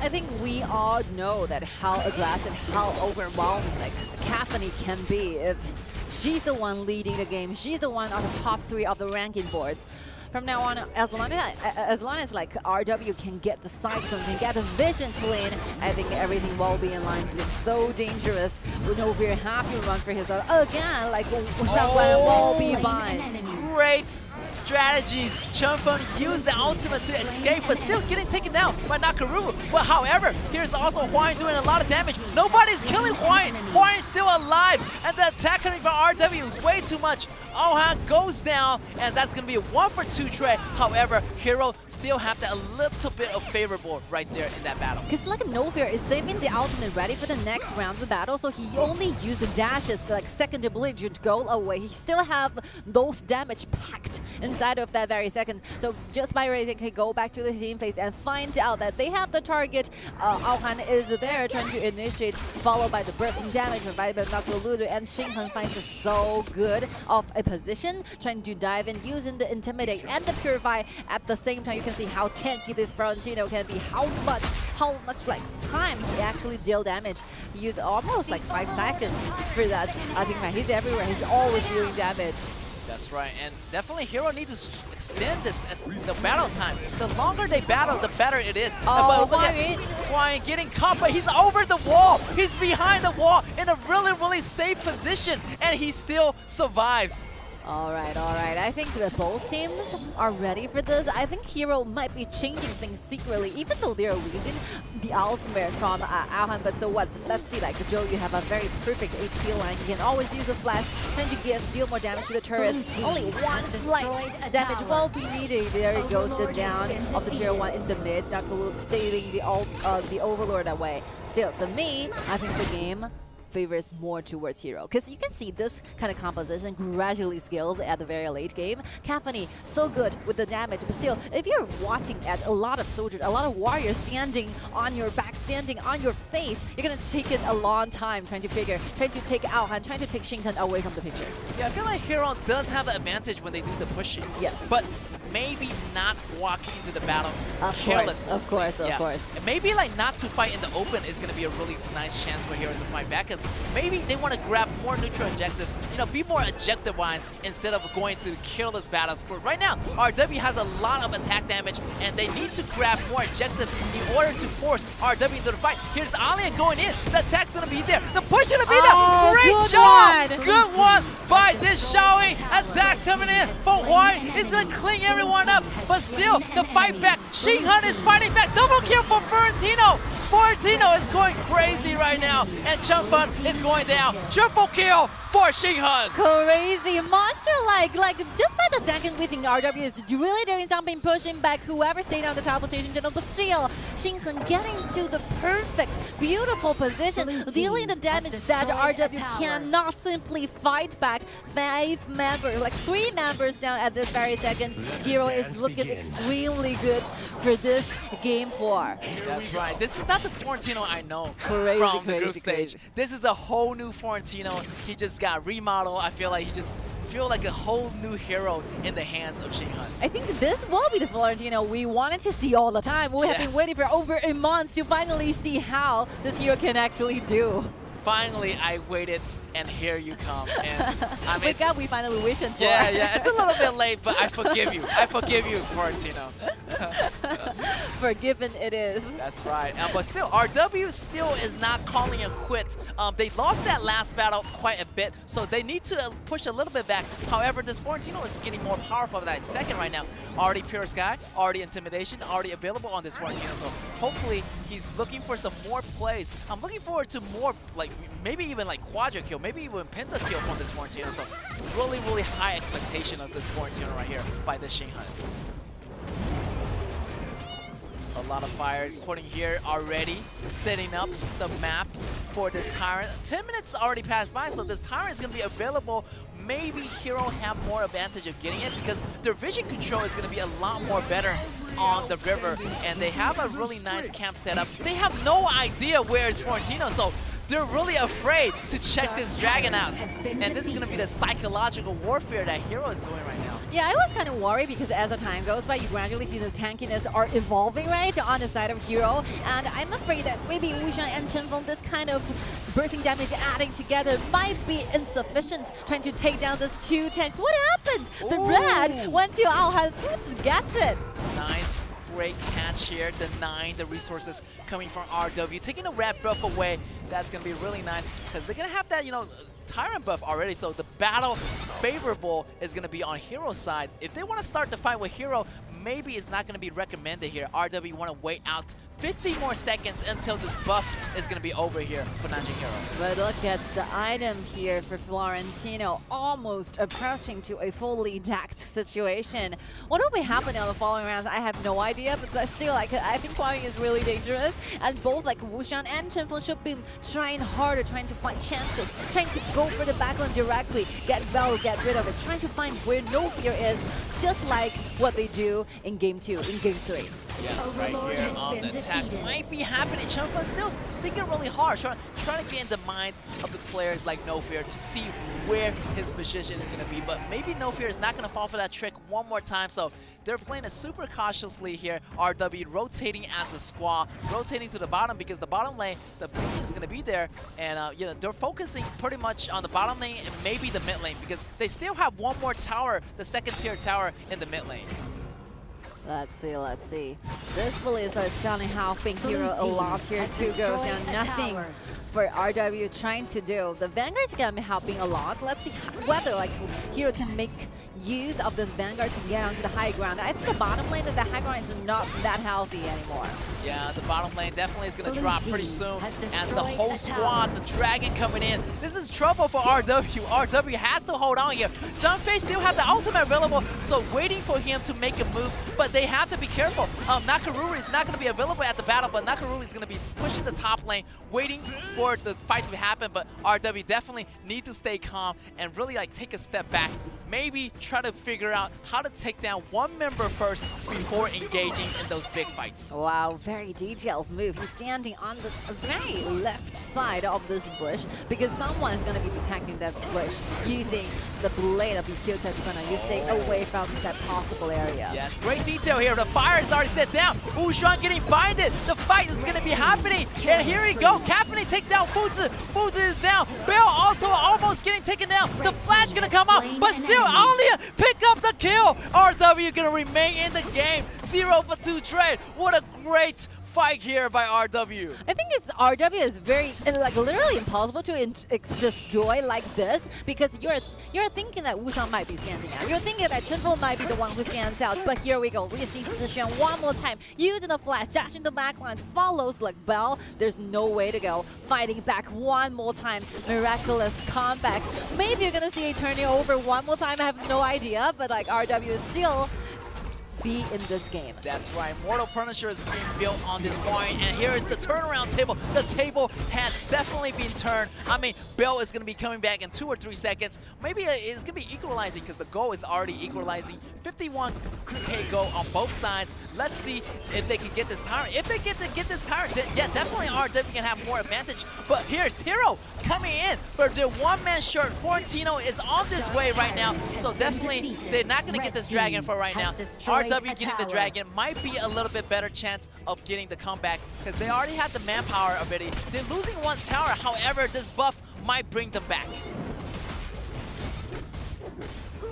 I think we all know that how aggressive, how overwhelming Cacophony can be if she's the one leading the game. She's the one on the top 3 of the ranking boards. From now on, as long as RW can get the cyclone, can get the vision clean, I think everything will be in line. It's so dangerous. Novir have to run for his own. Again, Shangguan will be bind. Great strategies. Chenfeng used the ultimate to escape, but still getting taken down by Nakaru. But however, here's also Huayun doing a lot of damage. Nobody's killing Huayun. Huayun's still alive, and the attack coming from RW is way too much. Ohan goes down, and that's going to be a 1-for-2 trade. However, Hero still have that a little bit of favorable right there in that battle. Because Novir is saving the ultimate ready for the next round of the battle, so he only used the dashes, second ability to go away. He still have those damage packed inside of that very second. So just by raising, he go back to the team phase and find out that they have the target. Ohan is there trying to initiate, followed by the bursting damage provided by Nakaru, and Xinghen finds it so good of a position, trying to dive in, using the Intimidate and the Purify at the same time. You can see how tanky this Frontino can be, how much time he actually deal damage. He used almost 5 seconds for that. He's everywhere, he's always dealing damage. That's right, and definitely Hero needs to extend this the battle time. The longer they battle, the better it is. Oh, Huayun getting caught, but he's over the wall. He's behind the wall in a really, really safe position, and he still survives. All right. I think that both teams are ready for this. I think Hero might be changing things secretly, even though they're losing the ultimate from Alhan. But so what? Let's see. Like Joe, you have a very perfect HP line. You can always use a flash, trying to deal more damage to the turrets. Only one slight damage will be needed. There he goes, the down of the tier 1 in the mid. Knuckle stealing the Overlord away. Still, for me, I think the game favors more towards Hero, because you can see this kind of composition gradually scales at the very late game. Caphony, so good with the damage, but still, if you're watching at a lot of soldiers, a lot of warriors standing on your back, standing on your face, you're gonna take it a long time trying to take Alhan, trying to take Shinhan away from the picture. Yeah, I feel like Hero does have the advantage when they do the pushing. Yes. But maybe not walking into the battles carelessly. Of course. And maybe like not to fight in the open is going to be a really nice chance for Hero to fight back, because maybe they want to grab more neutral objectives, be more objective-wise instead of going to careless battles. But right now, RW has a lot of attack damage, and they need to grab more objectives in order to force RW into the fight. Here's Alien going in. The attack's going to be there. The push going to be there. Great job. Good one by this Xiaoyi. Attack coming in. But Huang is going to clean everyone up. But still, the fight back. Shinhan is fighting back. Double kill for Florentino. Florentino is going crazy right now. And Chunfun is going down. Triple kill for Shinhan. Crazy monster-like. Like just by the second, we think RW is really doing something, pushing back whoever stayed on the top rotation channel. But still, Shinhan getting to the perfect, beautiful position, dealing the damage that RW cannot simply fight back. 5 members, like 3 members down at this very second. Hero is looking extremely good for this game 4. That's right. This is not the Florentino I know from the group stage. Crazy. This is a whole new Florentino. He just got remodeled. I feel like he just feel like a whole new hero in the hands of Shinhan. I think this will be the Florentino we wanted to see all the time. We have been waiting for over a month to finally see how this hero can actually do. Finally, I waited, and here you come. And I mean, we finally wishing for. Yeah, it's a little bit late, but I forgive you. I forgive you, Florentino. Forgiven it is. That's right. But still, RW still is not calling it quit. They lost that last battle quite a bit, so they need to push a little bit back. However, this Florentino is getting more powerful that second right now. Already Pure Sky, already Intimidation, already available on this Florentino. So hopefully he's looking for some more plays. I'm looking forward to more, like maybe even like Quadra kill, maybe even Penta kill from this Florentino. So really, really high expectation of this Florentino right here by this Shinhan. A lot of fires putting here already, setting up the map for this Tyrant. 10 minutes already passed by, so this Tyrant is going to be available. Maybe Hero have more advantage of getting it because their vision control is going to be a lot more better on the river, and they have a really nice camp setup. They have no idea where is Florentino, so they're really afraid to check this dragon out. And this is going to be the psychological warfare that Hero is doing right now. Yeah, I was kind of worried because as the time goes by, you gradually see the tankiness are evolving, right, on the side of Hero. And I'm afraid that maybe Wushan and Chenfeng, this kind of bursting damage adding together might be insufficient trying to take down these 2 tanks. What happened? The red went to Alhan. Foods gets it. Nice. Great catch here, denying the resources coming from RW, taking the red buff away. That's going to be really nice because they're going to have that, Tyrant buff already, so the battle favorable is going to be on Hero's side. If they want to start the fight with Hero, maybe it's not going to be recommended here. RW want to wait out 50 more seconds until this buff is going to be over here for Nanjing Hero. But look at the item here for Florentino, almost approaching to a fully decked situation. What will be happening on the following rounds? I have no idea, but still, I think Huang is really dangerous, and both Wushan and Chenfeng should be trying harder, trying to find chances, trying to go for the backline directly, get Bell, get rid of it, trying to find where No Fear is, just like what they do in Game 2, in Game 3. Yes, right here on the attack might be happening. Chunfun still thinking really hard, trying to get in the minds of the players like No Fear to see where his position is going to be. But maybe No Fear is not going to fall for that trick one more time. So they're playing it super cautiously here. RW rotating as a squad, rotating to the bottom because the bottom lane, the beacon is going to be there. And they're focusing pretty much on the bottom lane and maybe the mid lane because they still have one more tower, the second tier tower in the mid lane. Let's see, let's see. This Blizzard is gonna helping Hero a lot here. 2 goes down, nothing for RW trying to do. The Vanguard's gonna be helping a lot. Let's see whether like Hero can make use of this Vanguard to get onto the high ground. I think the bottom lane of the high ground is not that healthy anymore. Yeah, the bottom lane definitely is going to drop pretty soon as the whole squad, the Dragon coming in. This is trouble for RW. RW has to hold on here. Junfei still have the ultimate available, so waiting for him to make a move, but they have to be careful. Nakaruru is not going to be available at the battle, but Nakaruru is going to be pushing the top lane, waiting for the fight to happen, but RW definitely need to stay calm and really like take a step back. Maybe try to figure out how to take down one member first before engaging in those big fights. Wow, very detailed move. He's standing on the very left side of this bush because someone is going to be protecting that bush using the blade of EQ touch. You stay away from that possible area. Yes, great detail here. The fire is already set down. Wushuan getting binded. The fight is going to be happening. And here we go. Kaepernick take down Fuzi. Fuzi is down. Bell also almost getting taken down. The flash going to come out, but still Alia pick up the kill. RW going to remain in the game. 0 for 2 trade. What a great fight here by RW. I think it's RW is very like literally impossible to destroy like this because you're thinking that Wushuan might be standing out. You're thinking that Chenfeng might be the one who stands out. But here we go. We see Zishan one more time using the flash, dashing the backline, follows like Bell. There's no way to go. Fighting back one more time. Miraculous comeback. Maybe you're gonna see a turning over one more time. I have no idea, but like RW is still be in this game. That's right. Mortal Punisher is being built on this point, and here is the turnaround table. The table has definitely been turned. I mean, Bell is going to be coming back in 2 or 3 seconds. Maybe it's going to be equalizing because the goal is already equalizing. 51k goal on both sides. Let's see if they can get this tyrant. If they get this tyrant, then yeah, definitely RW can have more advantage. But here's Hero coming in, but they're one man short. Florentino is on this way right now, so definitely they're not going to get this dragon for right now. RW getting the dragon might be a little bit better chance of getting the comeback because they already have the manpower already. They're losing one tower, however, this buff might bring them back.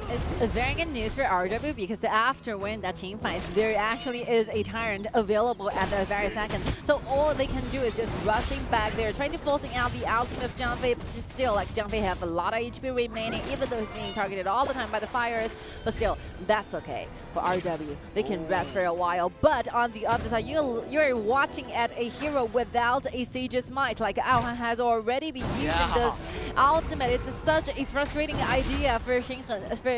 It's a very good news for RW because after winning that team fight, there actually is a tyrant available at the very second. So all they can do is just rushing back there, trying to forcing out the ultimate of Junfei. Still, like Junfei have a lot of HP remaining, even though he's being targeted all the time by the fires. But still, that's okay for RW. They can rest for a while. But on the other side, you're watching at a hero without a Sage's Might. Like Aohan has already been using this ultimate. It's such a frustrating idea for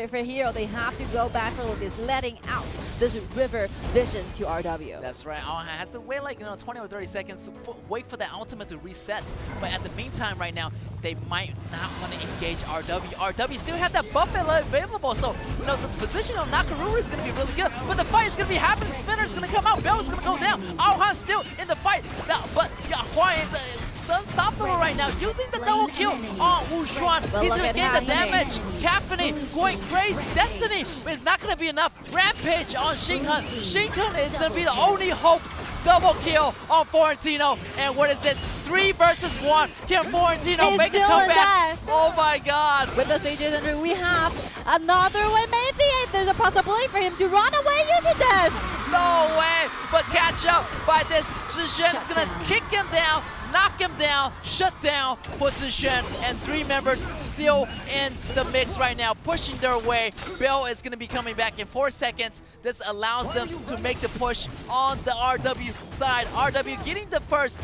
for Hero. They have to go back for this, letting out this river vision to RW. That's right. Aohan has to wait like 20 or 30 seconds, wait for the ultimate to reset. But at the meantime, right now, they might not want to engage RW. RW still have that buff available, so the position of Nakaruru is going to be really good. But the fight is going to be happening. Spinner's going to come out. Bell is going to go down. Aohan still in the fight. But Huan is unstoppable right now, using the double kill on Wushuan. He's going to get the damage. KIC2023 going crazy. Destiny is not going to be enough. Rampage on Xinghen. Xinghen is going to be the only hope. Double kill on Florentino. And what is it? 3 versus 1. Can Florentino make a comeback? Oh my god. With the Sages entry, we have another way. Maybe there's a possibility for him to run away using this. No way. But catch up by this. Zishan is going to kick him down, knock him down, shut down for Zishan. And 3 members still in the mix right now, pushing their way. Bell is going to be coming back in 4 seconds. This allows them to make the push on the RW side. RW getting the first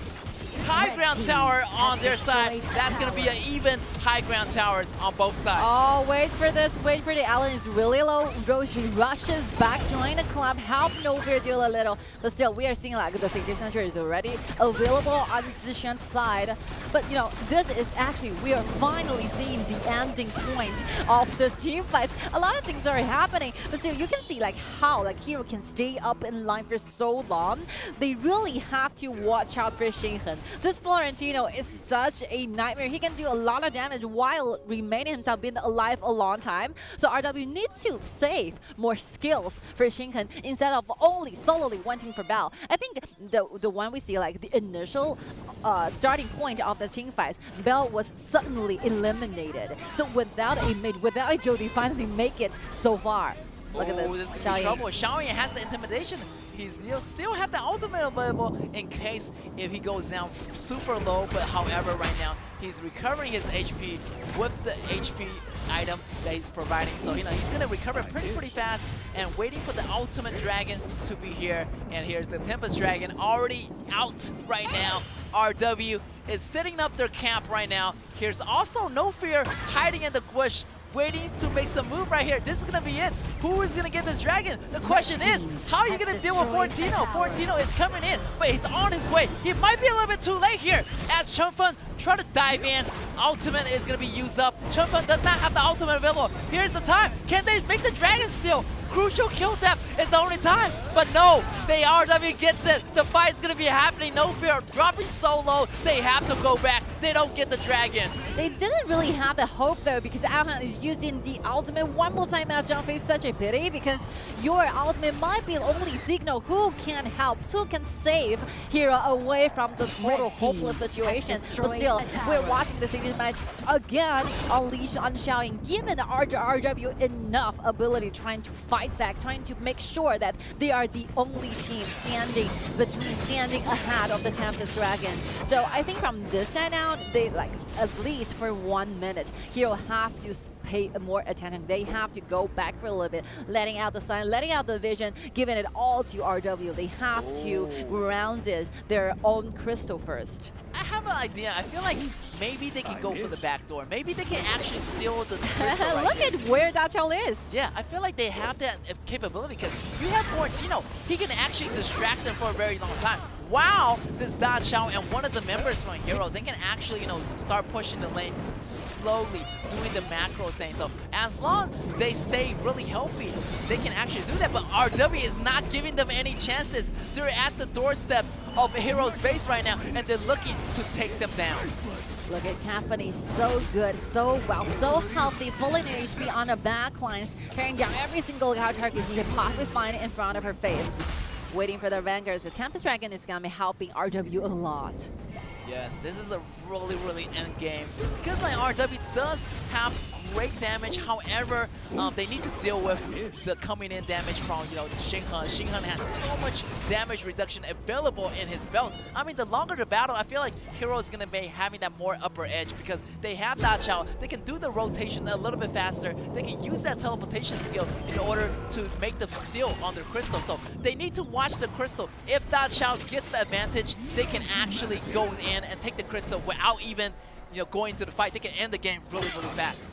high ground tower on their side. That's going to be an even high ground towers on both sides. Oh, wait for this. Wait for the Allen is really low. Roshi rushes back, join the club, help Novir deal a little. But still, we are seeing like the KIC2023 is already available on Zishan's side. But this is actually, we are finally seeing the ending point of this team fight. A lot of things are happening. But still, you can see like how like Hero can stay up in line for so long. They really have to watch out for Xinghen. This Florentino is such a nightmare. He can do a lot of damage while remaining himself being alive a long time. So RW needs to save more skills for Xinghen instead of only solely wanting for Bell. I think the one we see like the initial starting point of the team fight, Bell was suddenly eliminated. So without a mate, without a Joe, they finally make it so far. Look at this. This could be trouble. Xiaoyan has the intimidation. He's still have the ultimate available in case if he goes down super low. But however, right now he's recovering his HP with the HP item that he's providing. So he's gonna recover pretty fast and waiting for the ultimate dragon to be here. And here's the Tempest Dragon already out right now. RW is setting up their camp right now. Here's also No Fear hiding in the bush, waiting to make some move right here. This is gonna be it. Who is gonna get this dragon? The question is, how are you gonna deal with Fortino? Fortino is coming in, but he's on his way. He might be a little bit too late here as Chunfun try to dive in. Ultimate is gonna be used up. Chunfun does not have the ultimate available. Here's the time. Can they make the dragon steal? Crucial kill death is the only time, but no, RW gets it. The fight's gonna be happening. No Fear dropping so low. They have to go back. They don't get the dragon. They didn't really have the hope though, because Alhan is using the ultimate one more time out. Jumpy, such a pity, because your ultimate might be the only signal who can help, who can save Hero away from the total hopeless situation. But still, we're watching the series match again unleash on Xiaoyan, giving RW enough ability trying to fight back, trying to make sure that they are the only team standing ahead of the Tempest Dragon. So I think from this night out, they at least for 1 minute, Hero have to pay more attention. They have to go back for a little bit, letting out the sun, letting out the vision, giving it all to RW. They have to ground it their own crystal first. I have an idea. I feel like maybe they can go for the back door. Maybe they can actually steal the crystal right Look here. at where Dachao is. Yeah, I feel like they have that capability because you have Fortino. He can actually distract them for a very long time. Wow, this Dachao and one of the members from Hero, they can actually, start pushing the lane slowly, doing the macro thing. So as long as they stay really healthy, they can actually do that. But RW is not giving them any chances. They're at the doorsteps of Hero's base right now, and they're looking to take them down. Look at Campany, so good, so well, so healthy, fully in HP on the back lines, tearing down every single target he could possibly find in front of her face. Waiting for their vanguards. The Tempest Dragon is going to be helping RW a lot. Yes, this is a really end game because RW does have great damage. However, they need to deal with the coming in damage from Xinghan. Xinghan has so much damage reduction available in his belt. I mean, the longer the battle, I feel like Hero is gonna be having that more upper edge because they have Dachao. They can do the rotation a little bit faster. They can use that teleportation skill in order to make the steal on their crystal. So they need to watch the crystal. If Dachao gets the advantage, they can actually go in and take the crystal without even going to the fight. They can end the game really fast.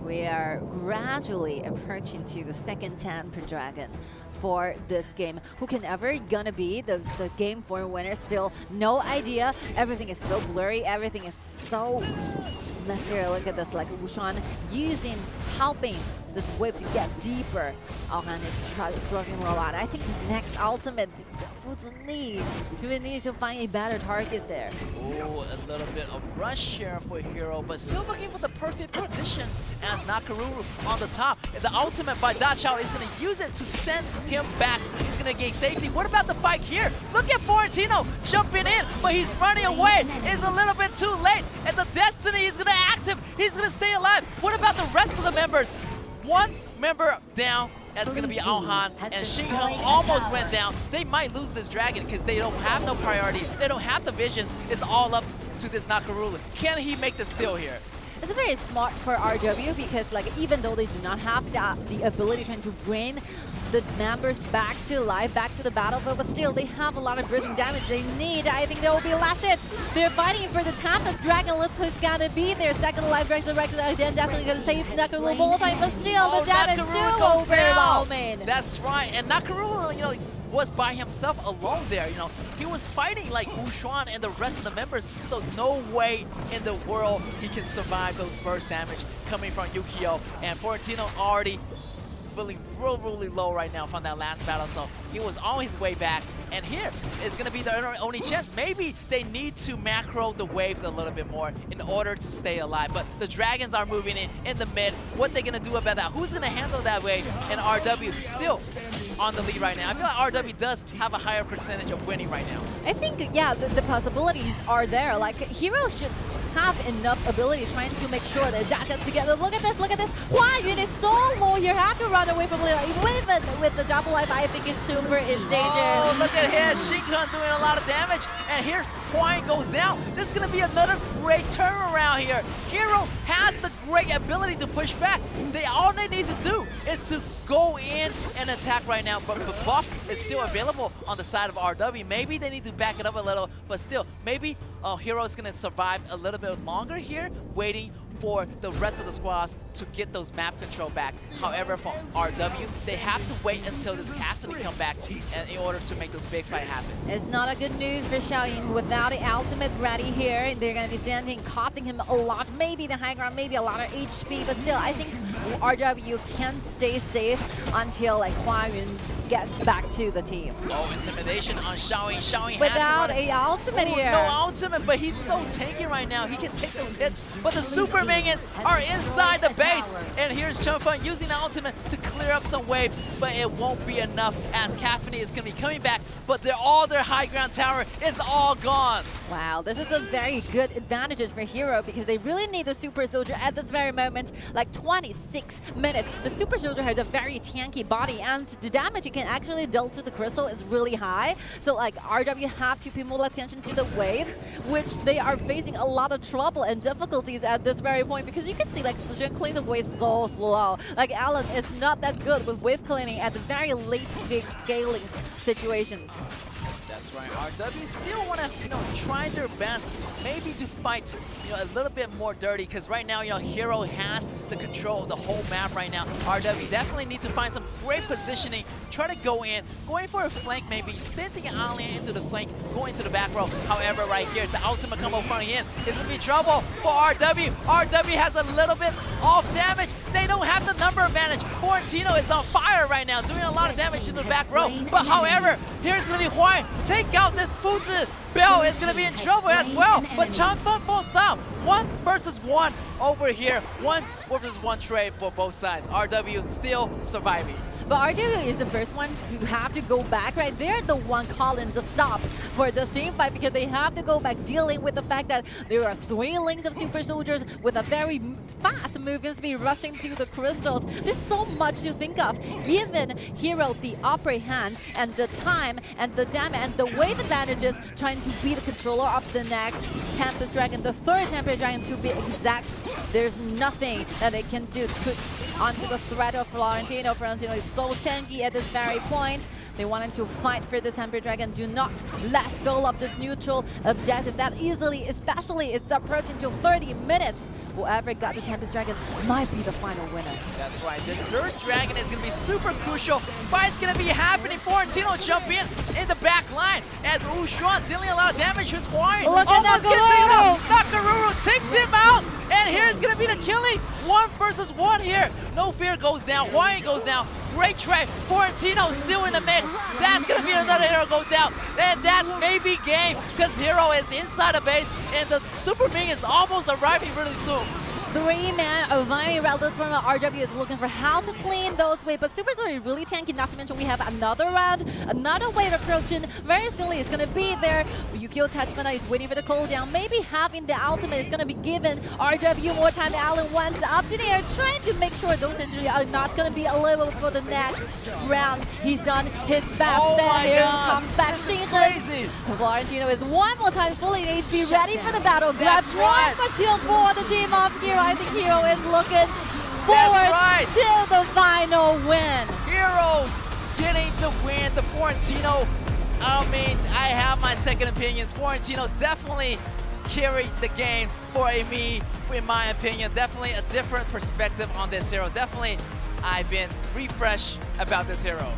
We are gradually approaching to the second 10 per dragon for this game. Who can ever gonna be the game 4 winner? Still no idea. Everything is so blurry. Everything is so mysterious. Look at this, like Wushan helping this whip to get deeper. Alhan is struggling a lot. I think the next ultimate he needs to find a better target there. Oh, a little bit of rush here for Hero, but still looking for the perfect position as Nakaruru on the top. The ultimate by Dachao is going to use it to send him back. He's going to gain safety. What about the fight here? Look at Fortino jumping in, but he's running away. It's a little bit too late, and the Destiny is going to active. He's going to stay alive. What about the rest of the members? One member down. That's going to be Alhan, and Xinghan almost went down. They might lose this dragon because they don't have no priority. They don't have the vision. It's all up to this Nakaruru. Can he make the steal here? It's very smart for RW because even though they do not have the ability trying to bring the members back to life, back to the battlefield, but still they have a lot of bruising damage they need. I think they will be last hit. They're fighting for the Tempest Dragon. Let's who's gonna be their second life resurrected again. Definitely gonna save Nakaruru multi, but still the damage too overwhelming. That's right, and Nakaruru, was by himself alone there. He was fighting like Wushuan and the rest of the members, so no way in the world he can survive those burst damage coming from Yukio. And Fortino already feeling really low right now from that last battle, so he was on his way back. And here is going to be their only chance. Maybe they need to macro the waves a little bit more in order to stay alive. But the dragons are moving in the mid. What they going to do about that? Who's going to handle that wave? And RW still on the lead right now. I feel like RW does have a higher percentage of winning right now. I think, yeah, the possibilities are there. Like, heroes should have enough ability trying to make sure they dash up together. Look at this, look at this. Hua Yun is so low here. Have to run away from Lila. With the double life, I think is super in danger. Oh, look at him. Shinkan doing a lot of damage. And here's Hua Yun goes down. This is going to be another great turnaround here. Hero has the great ability to push back. All they need to do is to go in and attack right now. But the buff is still available on the side of RW. Maybe they need to back it up a little, but still, maybe Hero's going to survive a little bit longer here, waiting for the rest of the squads to get those map control back. However, for RW, they have to wait until this Catholic come back in order to make this big fight happen. It's not a good news for Xiaoying. Without the ultimate ready here, they're going to be standing, costing him a lot. Maybe the high ground, maybe a lot of HP, but still, I think RW can stay safe until like Hua Yun gets back to the team. Oh, intimidation on Xiaoying. Xiaoying Without has to a ultimate here. No ultimate, but he's so tanky right now. He can take those hits, but the super minions are inside the base. And here's Chunfun using the ultimate to clear up some wave, but it won't be enough as Caphony is going to be coming back, but all their high ground tower is all gone. Wow, this is a very good advantage for Hero because they really need the Super Soldier at this very moment. Like 26 minutes. The Super Soldier has a very tanky body, and the damage it can actually deal to the crystal is really high. So like RW have to pay more attention to the waves, which they are facing a lot of trouble and difficulties at this very point, because you can see like Suzhou cleans the wave so slow. Like Alan is not that good with wave cleaning at the very late big scaling situations. That's right. RW still want to, try their best, maybe to fight, a little bit more dirty, because right now, Hero has the control of the whole map right now. RW definitely need to find some great positioning, try to go in, going for a flank maybe, sending an alien into the flank, going to the back row. However, right here, the ultimate combo front in is going to be trouble for RW. RW has a little bit off damage. They don't have the number advantage. Florentino is on fire right now, doing a lot of damage in the back row. But however, here's going to be Huan. Take out this Fuzi. Bell is going to be in trouble as well. But Changfeng falls down. 1 versus 1 over here. 1 versus 1 trade for both sides. RW still surviving. But RW is the first one to have to go back, right? They're the one calling the stop for this team fight because they have to go back, dealing with the fact that there are 3 links of Super Soldiers with a very fast movement speed rushing to the crystals. There's so much to think of. Given Hero the upper hand and the time and the damage and the wave advantages, trying to be the controller of the next Tempest Dragon, the 3rd Tempest Dragon to be exact, there's nothing that they can do to put onto the threat of Florentino. Florentino is so tanky at this very point. They wanted to fight for the Temper Dragon. Do not let go of this neutral objective that easily, especially it's approaching to 30 minutes. Whoever got the Tempest Dragon might be the final winner. That's right. This 3rd Dragon is going to be super crucial. Fight's going to be happening. Florentino jump in the back line as Ushuan dealing a lot of damage. Here's Hawaiian. Look at Almost gets him Nakaruru! out. Nakaruru takes him out. And here's going to be the killing. 1 versus 1 here. No Fear goes down. Hawaiian goes down. Great trade. Florentino still in the mix. That's going to be another hero goes down. And that's maybe game because Hero is inside the base and the Super Ming is almost arriving really soon. 3-man arriving around this point. RW is looking for how to clean those waves, but Super Soldier is really tanky, not to mention we have another round, another wave approaching. Very soon it's going to be there. Yukio Tachibana is waiting for the cooldown. Maybe having the ultimate is going to be given RW more time. Alan wants up to the air, trying to make sure those injuries are not going to be available for the next round. He's done his best. Oh my Here God. comes back This is Shinhan. crazy. Valentino is one more time fully in HP, ready for the battle. That's Grabs right. one material for the team of Hero. I think Hero is looking That's forward right. to the final win. Heroes getting the win. The Florentino, I have my second opinions. Florentino definitely carried the game for me, in my opinion. Definitely a different perspective on this hero. Definitely, I've been refreshed about this hero.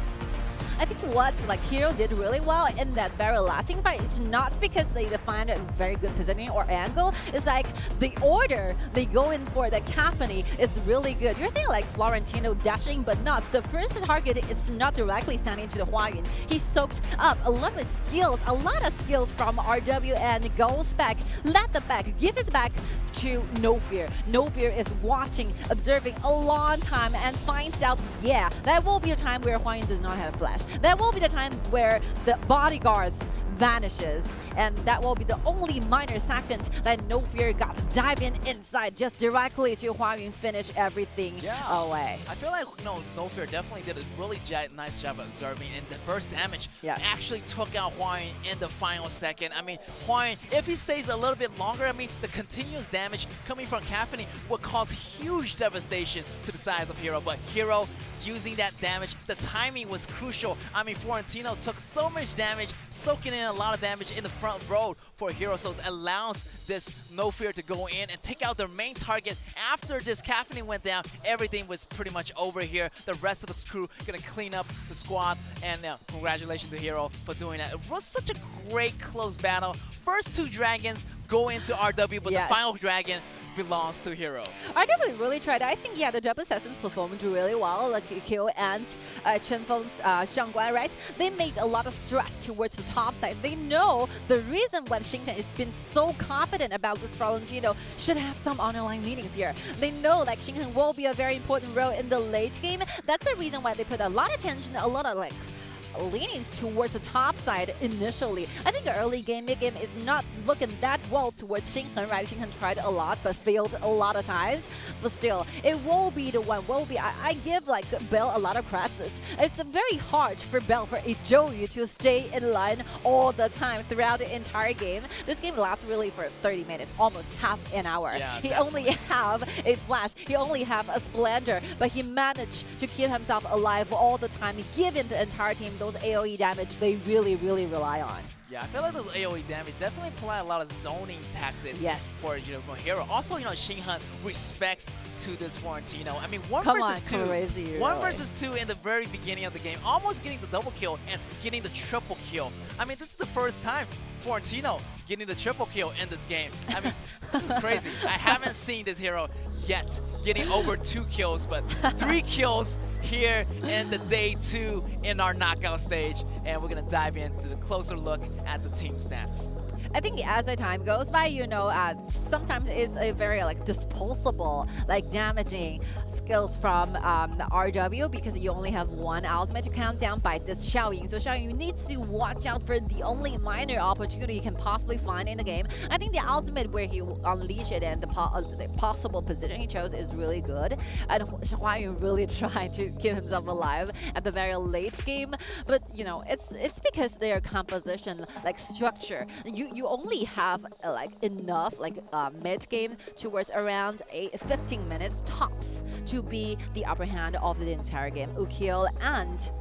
I think what Hero did really well in that very lasting fight, it's not because they defined a very good positioning or angle. It's like the order they go in for, the cacophony, it's really good. You're seeing like Florentino dashing, but not. The first target, it's not directly sending to the Huayun. He soaked up a lot of skills from RW and goes back, let the back, give it back to No Fear. No Fear is watching, observing a long time and finds out, yeah, that will be a time where Huang Yun does not have flash. That will be the time where the bodyguards vanishes, and that will be the only minor second that No Fear got to dive inside just directly to Huang Yun, finish everything away. I feel like No Fear definitely did a really nice job of observing, and the burst damage actually took out Huang Yun in the final second. I mean, Huang Yun, if he stays a little bit longer, I mean, the continuous damage coming from Caffeine would cause huge devastation to the side of Hero, but Hero using that damage, the timing was crucial. I mean, Florentino took so much damage, soaking in a lot of damage in the front row for Hero, so it allows this No Fear to go in and take out their main target. After this Caffeine went down, everything was pretty much over here. The rest of the crew gonna clean up the squad, and congratulations to Hero for doing that. It was such a great close battle. First two dragons go into RW, but the final dragon belongs to Hero. RW really tried. I think, yeah, the double assassins performed really well, like Q and Chen Feng's Shangguan, right? They made a lot of stress towards the top side. They know the reason why Xinghen has been so confident about this Florentino should have some underlying meanings here. They know like Xinghen will be a very important role in the late game. That's the reason why they put a lot of attention, a lot of like leanings towards the top side initially. I think the early game, mid-game is not looking that well towards Xinghen, right? Xinghen tried a lot but failed a lot of times. But still, it will be the one, I give like Bell a lot of credits. It's very hard for Bell, for Zhou to stay in line all the time throughout the entire game. This game lasts really for 30 minutes, almost half an hour. Yeah, he only have a flash, he only have a splendor, but he managed to keep himself alive all the time, given the entire team those AoE damage they really, really rely on. Yeah, I feel like those AoE damage definitely apply a lot of zoning tactics for for Hero. Also, Xinghen respects to this Florentino. I mean, one versus two in the very beginning of the game, almost getting the double kill and getting the triple kill. I mean, this is the first time Florentino getting the triple kill in this game. I mean, this is crazy. I haven't seen this Hero yet getting over 2 kills, but 3 kills here in the day 2 in our knockout stage, and we're gonna dive into the closer look at the team stats. I think as the time goes by, sometimes it's a very like disposable, like damaging skills from RW, because you only have one ultimate to count down by this Xiaoying. So Xiaoying needs to watch out for the only minor opportunity you can possibly find in the game. I think the ultimate where he unleashed it and the possible position he chose is really good. And Huang really trying to keep himself alive at the very late game. But it's because their composition, like structure, you only have like enough like mid game towards around 15 minutes tops to be the upper hand of the entire game. Ukiel and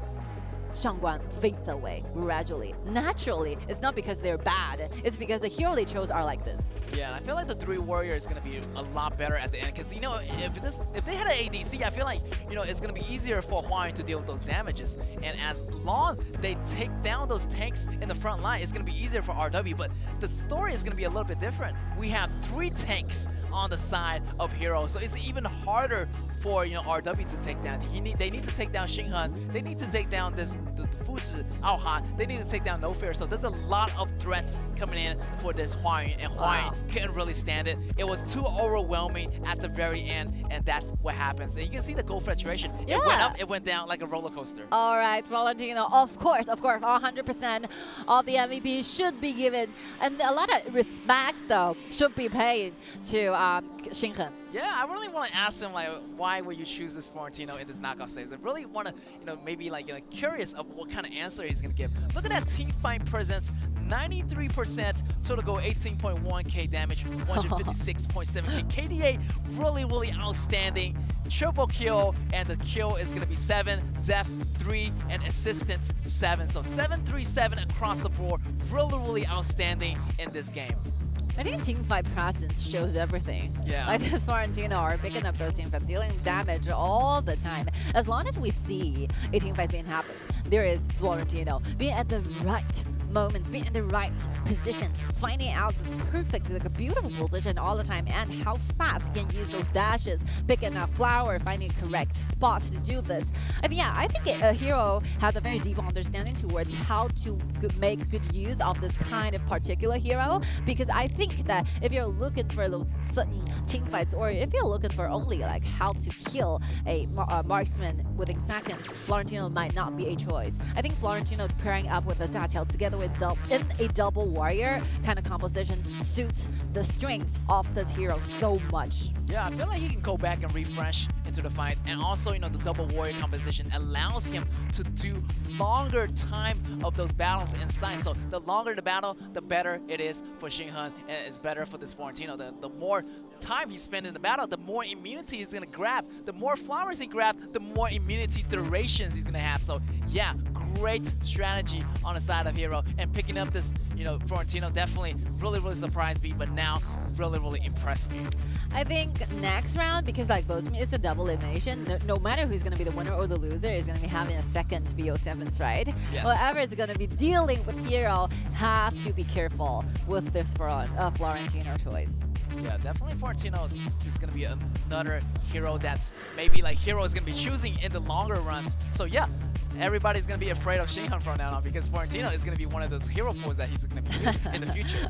Shangguan fades away gradually. Naturally, it's not because they're bad, it's because the hero they chose are like this. Yeah, and I feel like the 3 warrior is going to be a lot better at the end, because if they had an ADC, I feel like it's going to be easier for Huang Yun to deal with those damages, and as long they take down those tanks in the front line, it's going to be easier for RW. But the story is going to be a little bit different. We have 3 tanks on the side of Hero, so it's even harder for RW to take down. They need to take down Xinghen. They need to take down the Fuzi, Aoha. They need to take down No Fear. So there's a lot of threats coming in for this Huang Yun, and Huang Yun couldn't really stand it. It was too overwhelming at the very end, and that's what happens. And you can see the goal fluctuation. It went up, it went down like a roller coaster. All right, Florentino, of course, 100% of the MVP should be given, and a lot of respects though should be paid to Xinghen. Yeah, I really want to ask him like, why would you choose this Florentino in this knockout stage? I really want to, maybe like curious of what kind of answer he's gonna give. Look at that team fight presence, 93%, total goal 18.1k damage, 156.7k KDA, really outstanding. Triple kill, and the kill is gonna be 7, death 3, and assistance 7. So 7-3-7 across the board, really outstanding in this game. I think teamfight presence shows everything. Yeah. Like this Florentino are picking up those teamfights, dealing damage all the time. As long as we see a teamfight being happen, there is Florentino being at the right moment, be in the right position, finding out the perfect, like a beautiful position all the time, and how fast he can use those dashes, picking up flower, finding a correct spot to do this. And yeah, I think a hero has a very deep understanding towards how to make good use of this kind of particular hero, because I think that if you're looking for those certain team fights, or if you're looking for only like how to kill a marksman within seconds, Florentino might not be a choice. I think Florentino pairing up with a Dachao together with in a double warrior kind of composition suits the strength of this hero so much. Yeah, I feel like he can go back and refresh into the fight, and also, you know, the double warrior composition allows him to do longer time of those battles inside. So the longer the battle, the better it is for Xinhan, and it's better for this Florentino. The more time he spends in the battle, the more immunity he's gonna grab. The more flowers he grabs, the more immunity durations he's gonna have. So yeah, great strategy on the side of Hero, and picking up this, you know, Florentino definitely really surprised me, but now really impressed me. I think next round, because like both it's a double elimination, no matter who's going to be the winner or the loser is going to be having a second BO7s, right? Yes. Whoever is going to be dealing with Hero have to be careful with this Florentino choice. Yeah, definitely Florentino is going to be another hero that maybe like Hero is going to be choosing in the longer runs. So yeah, everybody's going to be afraid of Xinhan from now on, because Florentino is going to be one of those hero pools that he's going to be in the future.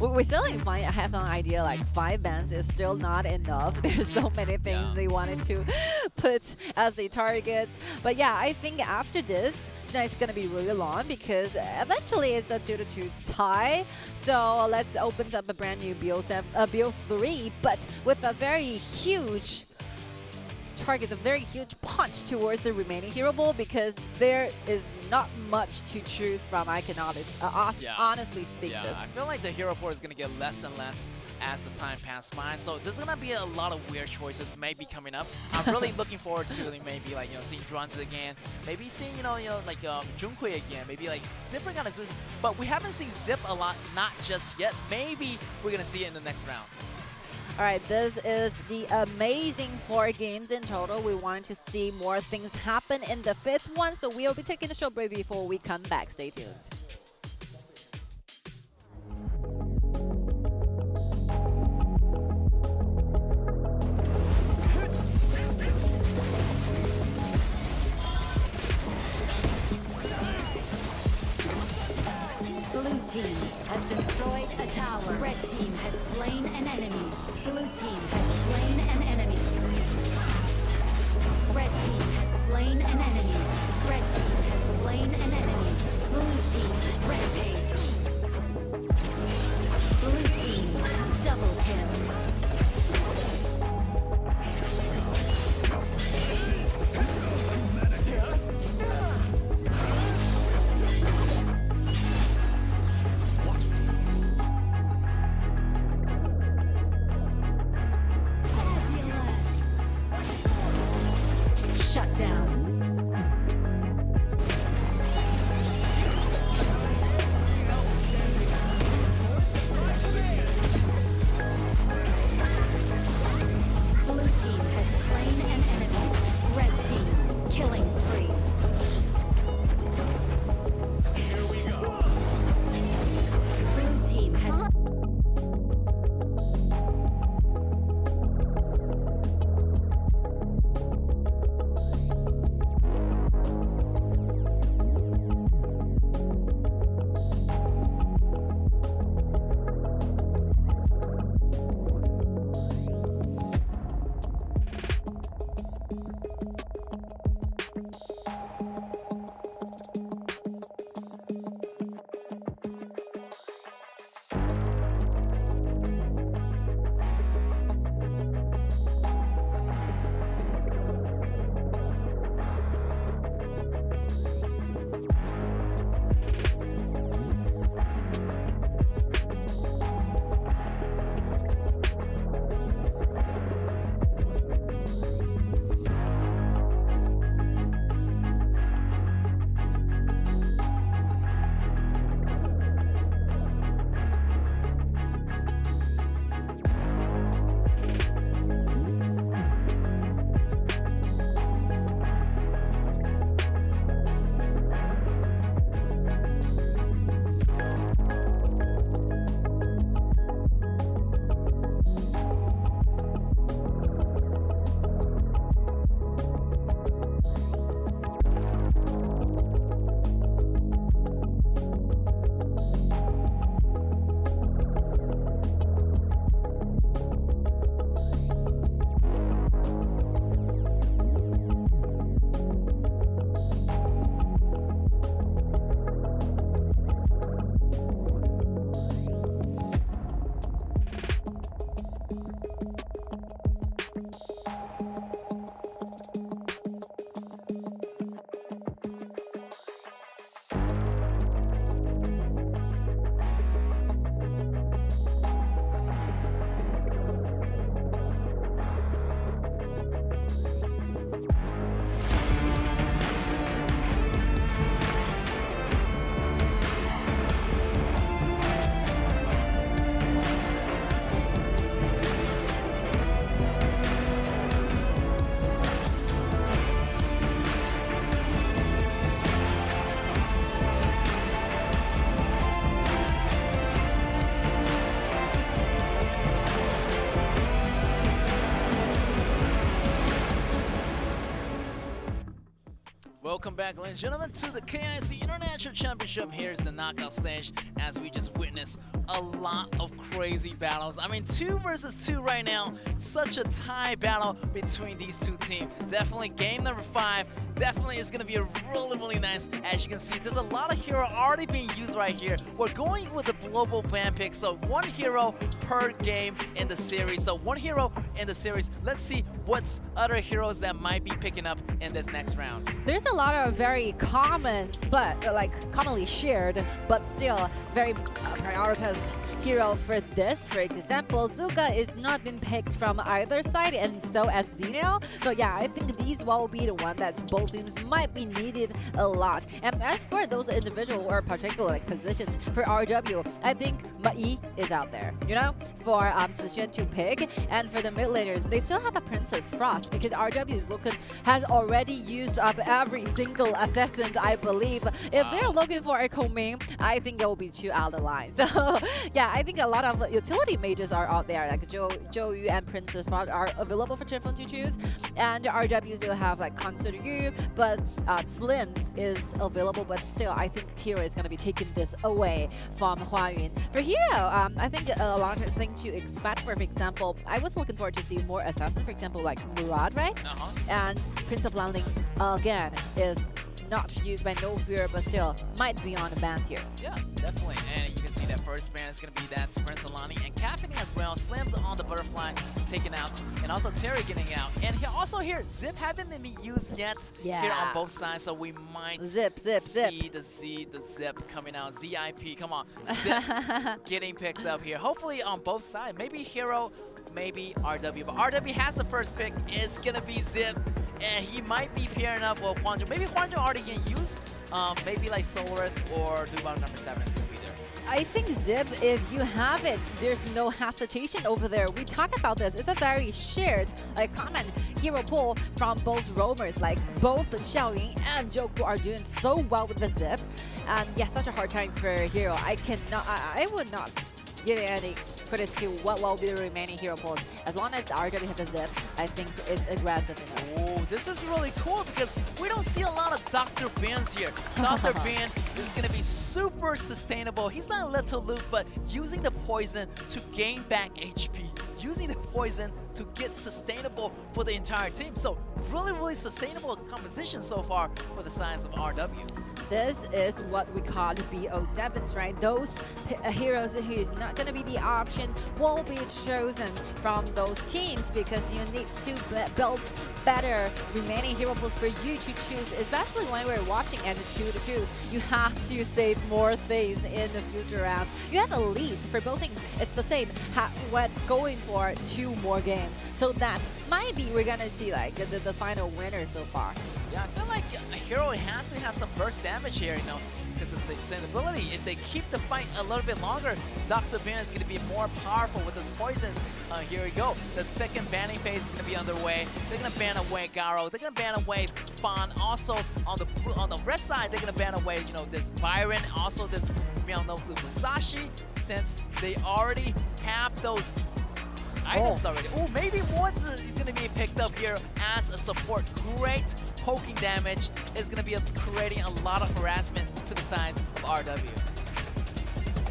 We still have an idea like 5 bans is still not enough. There's so many things they wanted to put as a target. But yeah, I think after this, it's going to be really long, because eventually it's a 2-2 tie. So let's open up a brand new BO3, but with a very huge target, a very huge punch towards the remaining hero pool, because there is not much to choose from. I can honestly speak this. I feel like the hero pool is going to get less and less as the time passes by. So there's going to be a lot of weird choices maybe coming up. I'm really looking forward to maybe like, you know, seeing Drunz again, maybe seeing, you know like Junkui again, maybe like different kind of Zip. But we haven't seen Zip a lot, not just yet. Maybe we're going to see it in the next round. All right, this is the amazing 4 games in total. We wanted to see more things happen in the 5th one, so we'll be taking a short break before we come back. Stay tuned. Blue team has destroyed a tower. Red team has slain an enemy. Blue team has slain an enemy. Red team has slain an enemy. Red team has slain an enemy. Blue team Welcome back, ladies and gentlemen, to the KIC International Championship. Here's the knockout stage as we just witnessed a lot of crazy battles. I mean, 2 versus 2 right now. Such a tie battle between these two teams. Definitely game number 5. Definitely is going to be a really nice. As you can see, there's a lot of hero already being used right here. We're going with the global ban pick, so 1 hero per game in the series. So 1 hero in the series. Let's see what's other heroes that might be picking up in this next round. There's a lot of very common, but commonly shared, but still very prioritized hero for this. For example, Zuka is not been picked from either side, and so as Zenio. So yeah, I think these will be the one that both teams might be needed a lot. And as for those individual or particular positions for RW, I think Mai is out there, you know, for Zixian to pick. And for the mid laners, they still have a Princess Frost because RW has already used up every single assassin, I believe. If they're looking for a Koming, I think it will be 2 out of the line. So yeah, I think a lot of utility mages are out there, like Zhou Yu and Princess Frost are available for Chen to choose. And RW still have like Concert Yu, but Slim is available, but still I think Hero is going to be taking this away from Huayun. For Hero, I think a lot of things to expect. For example, I was looking forward to see more assassin, for example, like Murad, right? And Prince of Landing again is not used by No Fear, but still might be on the bans here. Yeah, definitely. And you can see that first ban is going to be that Prince Alani and Caffeine as well. Slim's on the butterfly taken out, and also Terry getting out. And also here, Zip haven't been used yet here on both sides, so we might see the Zip coming out. ZIP, come on. Zip getting picked up here. Hopefully on both sides. Maybe Hero, maybe RW. But RW has the first pick. It's going to be Zip. And he might be pairing up with Huanzhou. Maybe Huanzhou already getting used. Maybe like Solaris or Dubon number 7 is going to be there. I think Zip, if you have it, there's no hesitation over there. We talk about this. It's a very shared, common hero pool from both roamers. Like both Xiaoying and Joku are doing so well with the Zip. And yeah, such a hard time for Hero. I would not give any credit to what will be the remaining hero pools. As long as the RW has a Zip, I think it's aggressive enough. Oh, this is really cool because we don't see a lot of Dr. Bans here. Dr. Ban is going to be super sustainable. He's not a little loop, but using the poison to gain back HP. Using the poison to get sustainable for the entire team. So really sustainable composition so far for the sides of RW. This is what we call the BO7s, right? Those heroes who is not going to be the option will be chosen from those teams because you need to build better remaining hero pools for you to choose, especially when we're watching at the 2-2s. You have to save more things in the future rounds. You have a least for both teams. It's the same. What's going for 2 more games. So that might be we're going to see like the final winner so far. Yeah, I feel like a hero has to have some burst damage here, you know, because of sustainability. If they keep the fight a little bit longer, Dr. Ban is going to be more powerful with his poisons. Here we go. The second banning phase is going to be underway. They're going to ban away Garo. They're going to ban away Fan. Also, on the red side, they're going to ban away, you know, this Byron. Also, this Myeongnoku Musashi, since they already have those items already. Oh, maybe Woods is going to be picked up here as a support. Great poking damage is going to be creating a lot of harassment to the sides of RW.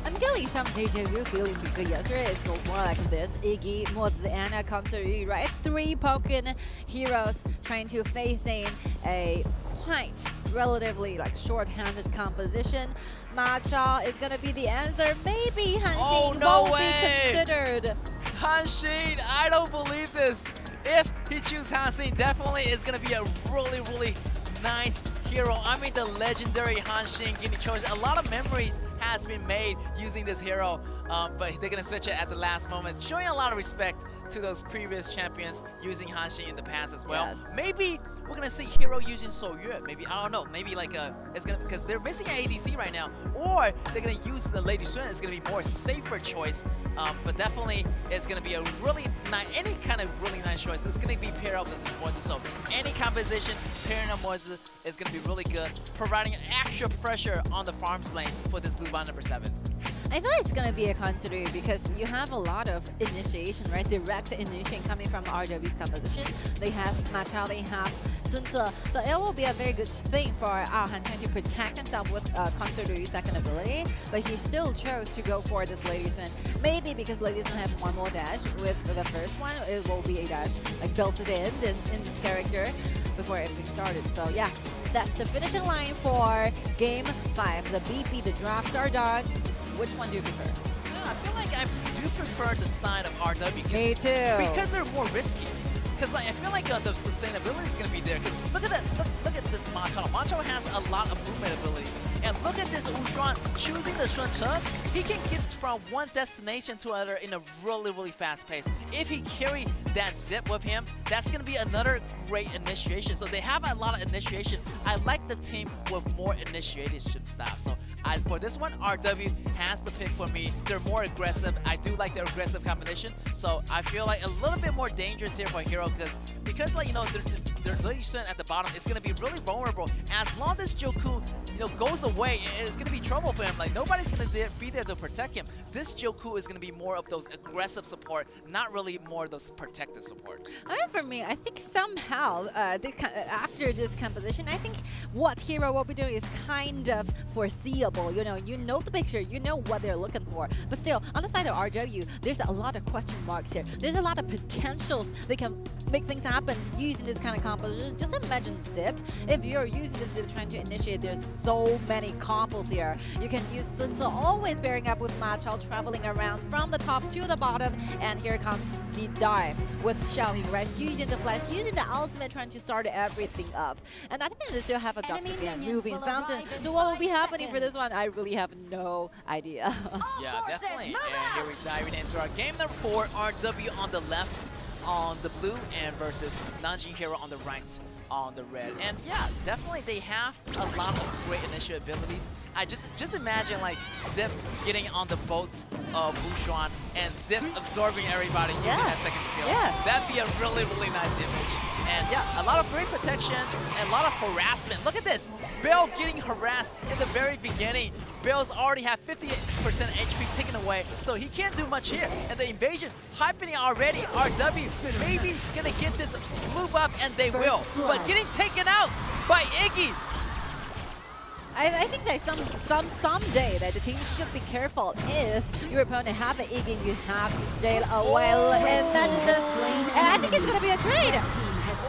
I'm getting some deja vu feeling because yesterday it's more like this. Iggy, Mozi, and Concert Yu, right? 3 poking heroes trying to face in a quite relatively short-handed composition. Ma Chao is going to be the answer. Maybe Han Xin won't be considered. Han Xin, I don't believe this. If he chooses Han Xin, definitely is going to be a really nice hero. I mean, the legendary Han Xin getting chosen. A lot of memories has been made using this hero, but they're going to switch it at the last moment, showing a lot of respect to those previous champions using Han Xin in the past as well. Yes. Maybe we're going to see hero using So Yue. Maybe, I don't know, maybe it's going to, because they're missing an ADC right now, or they're going to use the Lady Sun. It's going to be more safer choice, but definitely it's going to be a really nice, any kind of really nice choice. It's going to be paired up with this Mozi. So any composition pairing up Mozi is going to be really good, providing extra pressure on the farms lane for this Luban number 7. I feel it's going to be a consider because you have a lot of initiation, right? Direct initiation coming from RW's composition. They have Ma Chao, they have Sun Ce. So it will be a very good thing for Han trying to protect himself with Concert Ryu's second ability, but he still chose to go for this Lady Sun. Maybe because Lady Sun have one more dash. With the first one, it will be a dash like built it in this character before everything started. So yeah, that's the finishing line for Game 5. The BP, the draft are done. Which one do you prefer? I feel like I do prefer the side of RW. Me too. Because they're more risky. Because like, I feel like the sustainability is going to be there. Because look at that. Look at this Machao. Machao has a lot of movement ability. And look at this Wuxuan choosing the Sun Ce. He can get from one destination to another in a really, really fast pace. If he carry that zip with him, that's going to be another great initiation. So they have a lot of initiation. I like the team with more initiation stuff. So for this one, RW has the pick for me. They're more aggressive. I do like their aggressive combination. So I feel like a little bit more dangerous here for Hero because like, you know, their Lady Sun at the bottom is going to be really vulnerable. As long as Joku, you know, goes away, it's going to be trouble for him. Like, nobody's going to be there to protect him. This Joku is going to be more of those aggressive support, not really more of those protective support. I mean, for me, I think somehow after this composition, I think what Hero will be doing is kind of foreseeable. You know the picture, you know what they're looking for. But still, on the side of RW, there's a lot of question marks here. There's a lot of potentials they can make things happen using this kind of composition. Just imagine Zip. If you're using the Zip trying to initiate, there's so many combos here. You can use Sun Ce always pairing up with Machao, traveling around from the top to the bottom, and here comes the dive with Xiaoying, right? Using the flash, using the ultimate, trying to start everything up. And I think they still have a Dr. Bian moving fountain. So what will be happening for this one? I really have no idea. Yeah, definitely. And here we're diving into our game number 4, RW on the left on the blue and versus Nanjing Hero on the right on the red. And yeah, definitely they have a lot of great initial abilities. I just imagine like Zip getting on the boat of Wuxuan and Zip absorbing everybody using that second skill. Yeah. That'd be a really, really nice image. And yeah, a lot of great protection and a lot of harassment. Look at this. Bill getting harassed in the very beginning. Bill's already have 58% HP taken away, so he can't do much here. And the invasion happening already. RW maybe gonna get this blue buff, and they will. But getting taken out by Iggy. I think that someday that the team should be careful. If your opponent have an Iggy, you have to stay away. Imagine this. And I think it's gonna be a trade.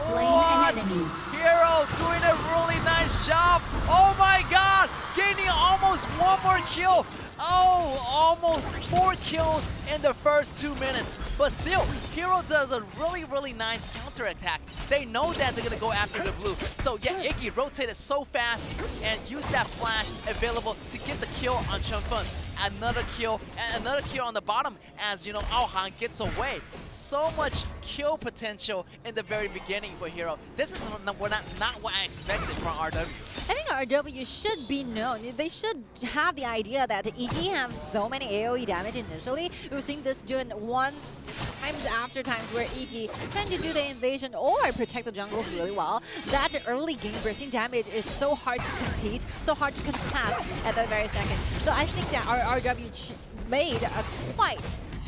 What? Hero doing a really nice job. Oh my god! Gaining almost one more kill. Oh, almost 4 kills in the first 2 minutes. But still, Hero does a really, really nice counterattack. They know that they're gonna go after the blue. So yeah, Iggy rotated so fast and used that flash available to get the kill on Chunfeng. Another kill, and another kill on the bottom as, you know, Aohan gets away. So much kill potential in the very beginning for Hero. This is not what I expected from RW. I think RW should be known. They should have the idea that Iggy has so many AoE damage initially. We've seen this doing times after times where Iggy trying to do the invasion or protect the jungles really well. That early game bursting damage is so hard to compete, so hard to contest at that very second. So I think that our RW made a quite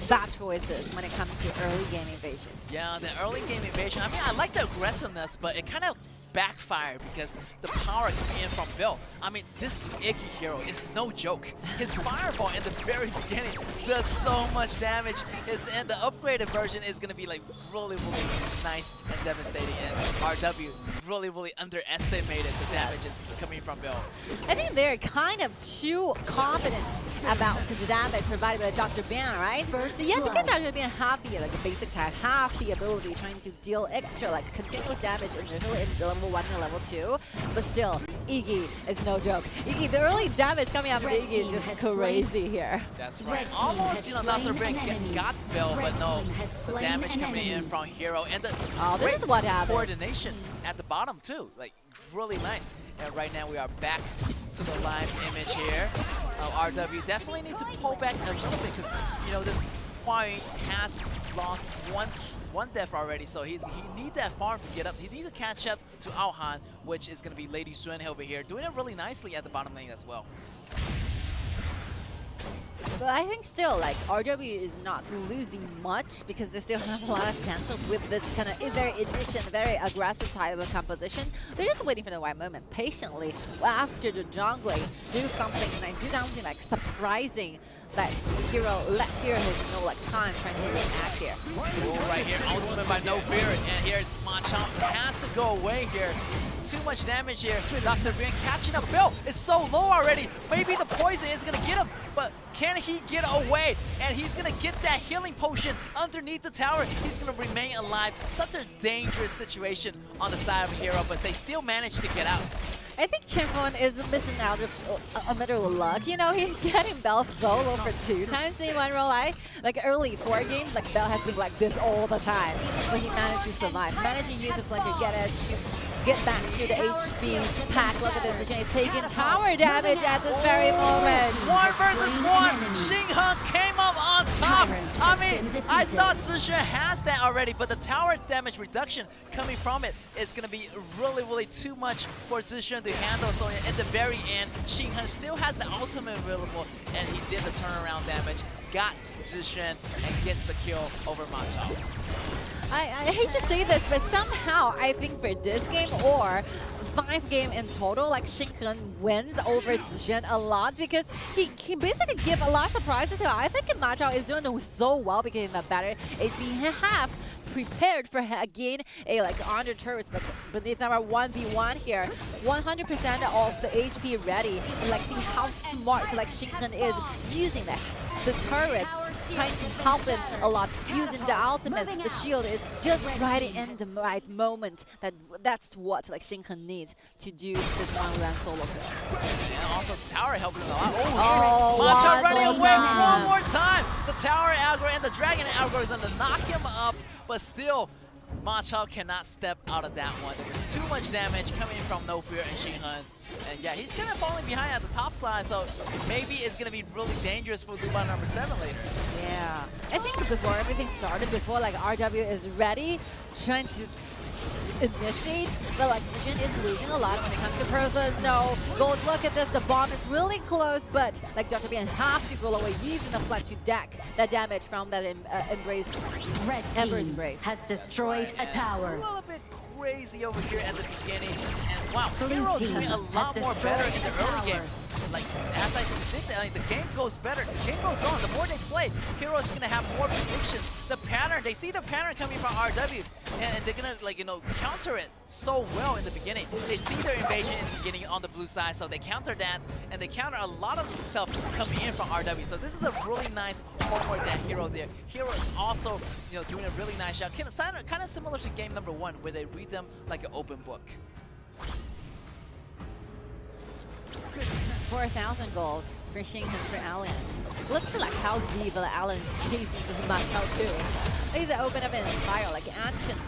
bad choices when it comes to early game invasion. Yeah, the early game invasion. I mean, I like the aggressiveness, but it kind of backfired because the power came in from Bill. I mean, this Iggy Hero is no joke. His fireball in the very beginning does so much damage, and the upgraded version is going to be like really, really nice and devastating. And RW really, really underestimated the damage is coming from Bill. I think they're kind of too confident about the damage provided by Dr. Ban, right? So yeah, because Dr. Ban have the basic type, have the ability trying to deal extra continuous damage initially in level 1 and level 2, but still, Iggy is no joke. Iggy, the early damage coming out from Iggy is just crazy here. That's right. Almost, you know, Dr. Ban got Bill, but no, the damage coming in from Hero and the this is what happened. Coordination at the bottom too, like really nice. And right now we are back to the live image here. RW definitely need to pull back a little bit because, you know, this Huaying has lost one death already, so he needs that farm to get up. He needs to catch up to Aohan, which is going to be Lady Sun over here, doing it really nicely at the bottom lane as well. But I think still, like, RW is not losing much because they still have a lot of potential with this kind of very efficient, very aggressive type of composition. They're just waiting for the right moment, patiently, after the jungling, do something like surprising that Hero let Hero has no like time trying to react here. Ooh, right here, ultimate by No Fear, and here's Machamp has to go away here. Too much damage here. Dr. Green catching up. Bill is so low already. Maybe the poison is gonna get him, but can he get away? And he's gonna get that healing potion underneath the tower. He's gonna remain alive. Such a dangerous situation on the side of Hero, but they still managed to get out. I think Chimpon is missing out of a matter of luck. You know, he's getting Bell solo for 2 times in one real life. Like early 4 games, like Bell has been like this all the time. But he managed to survive. Managed to use the flanker, get back to the HP pack. Look at this, he's taking tower damage at this very moment. 1 versus 1, Xinghan came up on top. I mean, I thought Zhishuan has that already, but the tower damage reduction coming from it is going to be really too much for Zhishuan to handle. So at the very end, Xinghan still has the ultimate available, and he did the turnaround damage, got Zhishuan, and gets the kill over Machamp. I hate to say this, but somehow I think for this game or 5 games in total, like Xinghan wins over Zhishuan a lot because he basically gives a lot of surprises to her. I think Machamp is doing so well because he's a better HP. He have prepared for again a like under turrets like beneath our 1v1 here. 100% of the HP ready. And, like see how smart like Xinghan is using the turrets, trying to help him a lot, using the ultimate. The shield is just right in the right moment. That's what like Xinghan needs to do this one-run solo kill. And also the tower helping him a lot. Oh, Machamp running away one more time. The tower aggro and the dragon aggro is going to knock him up, but still Machamp cannot step out of that one. There's too much damage coming from No Fear and Xinghan. And yeah, he's kind of falling behind at the top side, so maybe it's going to be really dangerous for Luba number 7 later. Yeah. I think before everything started, before like RW is ready, trying to initiate, but like Zhishuan is losing a lot when it comes to person. No, Gold, look at this, the bomb is really close, but like Dr. Bian have to go away using the flag to deck that damage from that embrace. Red Ember's team embrace has destroyed a tower. It's a little bit crazy over here at the beginning, and wow, Hero's doing a lot more better in the early game. Like, as I predicted, like, the game goes better, the game goes on, the more they play, Hero's gonna have more predictions. The pattern, they see the pattern coming from RW, and they're gonna, like, you know, counter it so well in the beginning. They see their invasion in the beginning on the blue side, so they counter that, and they counter a lot of the stuff coming in from RW. So this is a really nice homework that Hero did. Hero is also, you know, doing a really nice job. Kind of similar to game number 1, where they read them like an open book. 4,000 gold for Xinghan for Allen. Let's see like how deep Allen's chasing this match out too. He's open up and inspire like entrance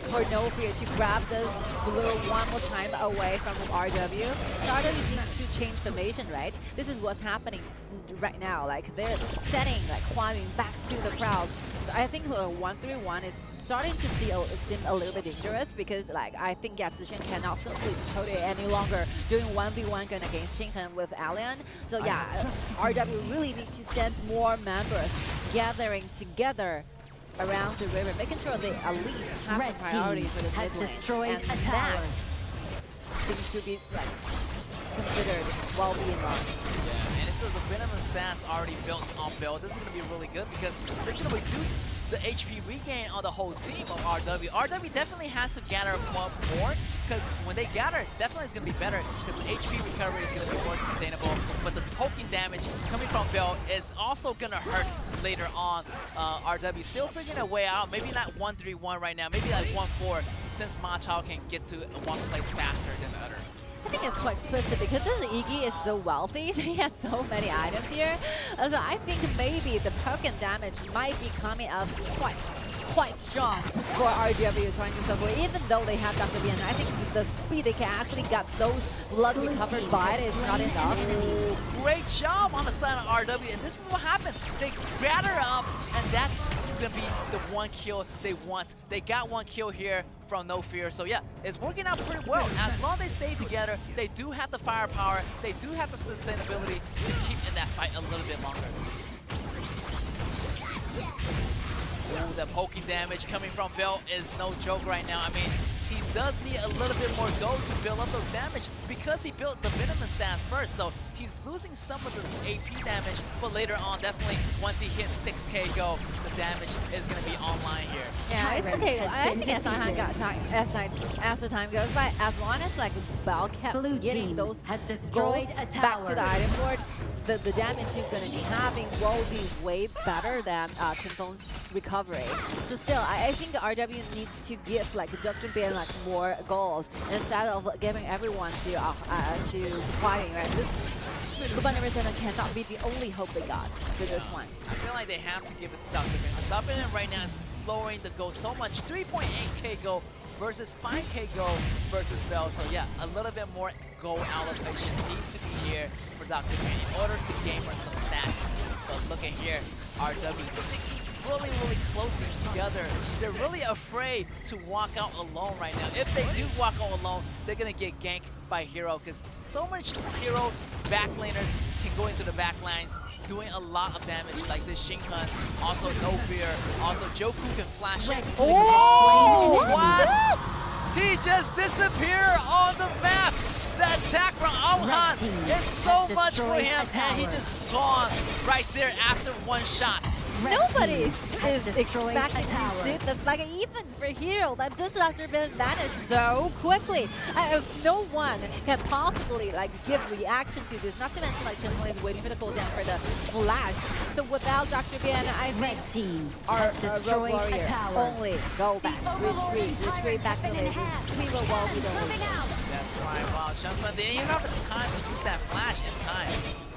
for No Fear to grab this blue one more time away from RW. So RW needs to change formation, right? This is what's happening right now. Like they're setting, like climbing back to the crowd. So I think 1-3-1 is starting to seem a little bit dangerous because like I think Zhishuan cannot simply hold it any longer doing 1v1 going against Xinghan with Allian. So yeah, RW really needs to send more members gathering together around the river, making sure they at least have a priority for the mid lane. And that seems to be like considered well-being wrong. Yeah, and it's the Venomous stats already built on Bill. This is going to be really good because it's going to reduce the HP regain on the whole team of RW. RW definitely has to gather more because when they gather, definitely it's going to be better because the HP recovery is going to be more sustainable. But the poking damage coming from Bill is also going to hurt later on. RW still figuring a way out. Maybe not 1-3-1 right now. Maybe like 1-4 since Machamp can get to one place faster than the other. I think it's quite twisted because this Iggy is so wealthy, so he has so many items here. So I think maybe the token damage might be coming up quite strong for RW trying to survive. Even though they have Dr. Bian, I think the speed they can actually get those blood recovered by it is not enough. Great job on the side of RW, and this is what happened. They gather up, and that's gonna be the one kill they want. They got one kill here from No Fear, so yeah, it's working out pretty well. As long as they stay together, they do have the firepower, they do have the sustainability to keep in that fight a little bit longer. Ooh, the poking damage coming from Bell is no joke right now. I mean, he does need a little bit more gold to build up those damage because he built the venomous stats first, so he's losing some of the AP damage, but later on, definitely, once he hits 6k gold, the damage is going to be online here. Yeah, it's okay. I think as the time goes by, as long as like Bell kept getting those golds back to the item board, the damage you're going to be having will be way better than Chinfeng's recovery. So still, I think RW needs to give like Dr. Bian like more goals instead of giving everyone to fighting. Right? This Lubanarisen cannot be the only hope they got for this one. I feel like they have to give it to Dr. Bian. Dr. Bian right now is lowering the goal so much. 3.8k goal versus 5k goal versus Bell. So yeah, a little bit more goal allocation needs to be here for Dr. Bian in order to gain her some stats. But look at here, RW sticking really closely together. They're really afraid to walk out alone right now. If they do walk out alone, they're gonna get ganked by Hero because so much Hero backlaners can go into the backlines doing a lot of damage like this Shinhan, also No Fear, also Joku can flash it. Oh, what? He just disappeared on the map! The attack from Alhan is so much for him, and he just gone right there after one shot. Nobody is expecting to see this. Like even for Hero, that this Dr. Bian vanished so quickly. No one can possibly like give reaction to this. Not to mention like Chenfeng is waiting for the cooldown for the flash. So without Dr. Bian, I think our Rogue Warrior only go back, retreat back to lane. We will well be the lead. That's right. Wow, Chenfeng didn't even have the time to use that flash in time.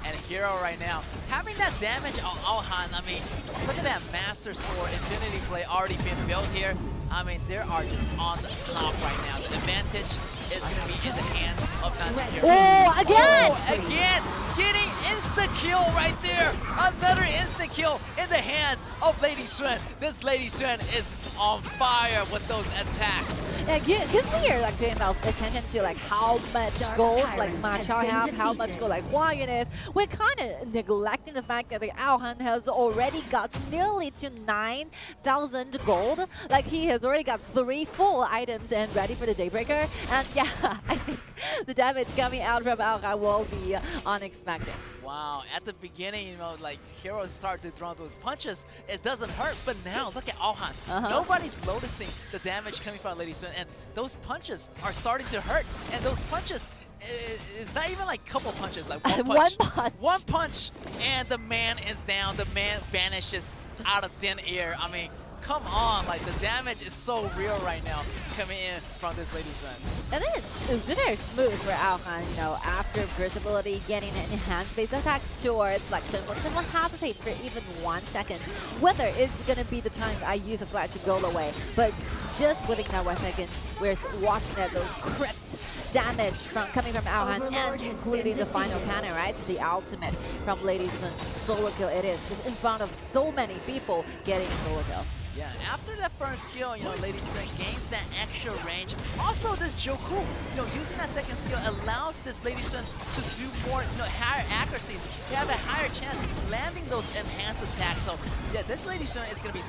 And Hero right now, having that damage on Alhan, I mean, look at that Master Sword Infinity Blade already being built here. I mean, they are just on the top right now. The advantage is going to be in the hands of Nanjing. Oh, again! Oh, again, getting insta-kill right there. Another insta-kill in the hands of Lady Xuan. This Lady Xuan is on fire with those attacks. Yeah, gives me your like paying attention to like how much gold like Ma Chao have, how much gold like Huang Yun is. We're kind of neglecting the fact that the Aohan has already got nearly to 9,000 gold. Like he has already got 3 full items and ready for the Daybreaker. And yeah, I think the damage coming out from Aohan will be unexpected. Wow, at the beginning, you know, like Heroes start to throw those punches, it doesn't hurt, but now look at Alhan. Nobody's noticing the damage coming from Lady Xuan, and those punches are starting to hurt, and those punches is not even like couple punches, like one punch. One punch, and the man is down, the man vanishes out of thin air. I mean, come on, like the damage is so real right now coming in from this Lady Xuan. And it's very smooth for Aohan, you know, after Visibility getting an enhanced base attack towards like Chenfeng. Chenfeng hesitates for even 1 second whether it's gonna be the time I use a flash to go away. But just within that 1 second, we're watching that those crits damage coming from Aohan and including the final cannon, right? The ultimate from Lady Xuan solo kill it is. Just in front of so many people getting a solo kill. Yeah, after that first skill, you know, Lady Xuan gains that extra range. Also, this Joku, you know, using that second skill allows this Lady Xuan to do more, you know, higher accuracies. You have a higher chance of landing those enhanced attacks. So, yeah, this Lady Xuan is going to be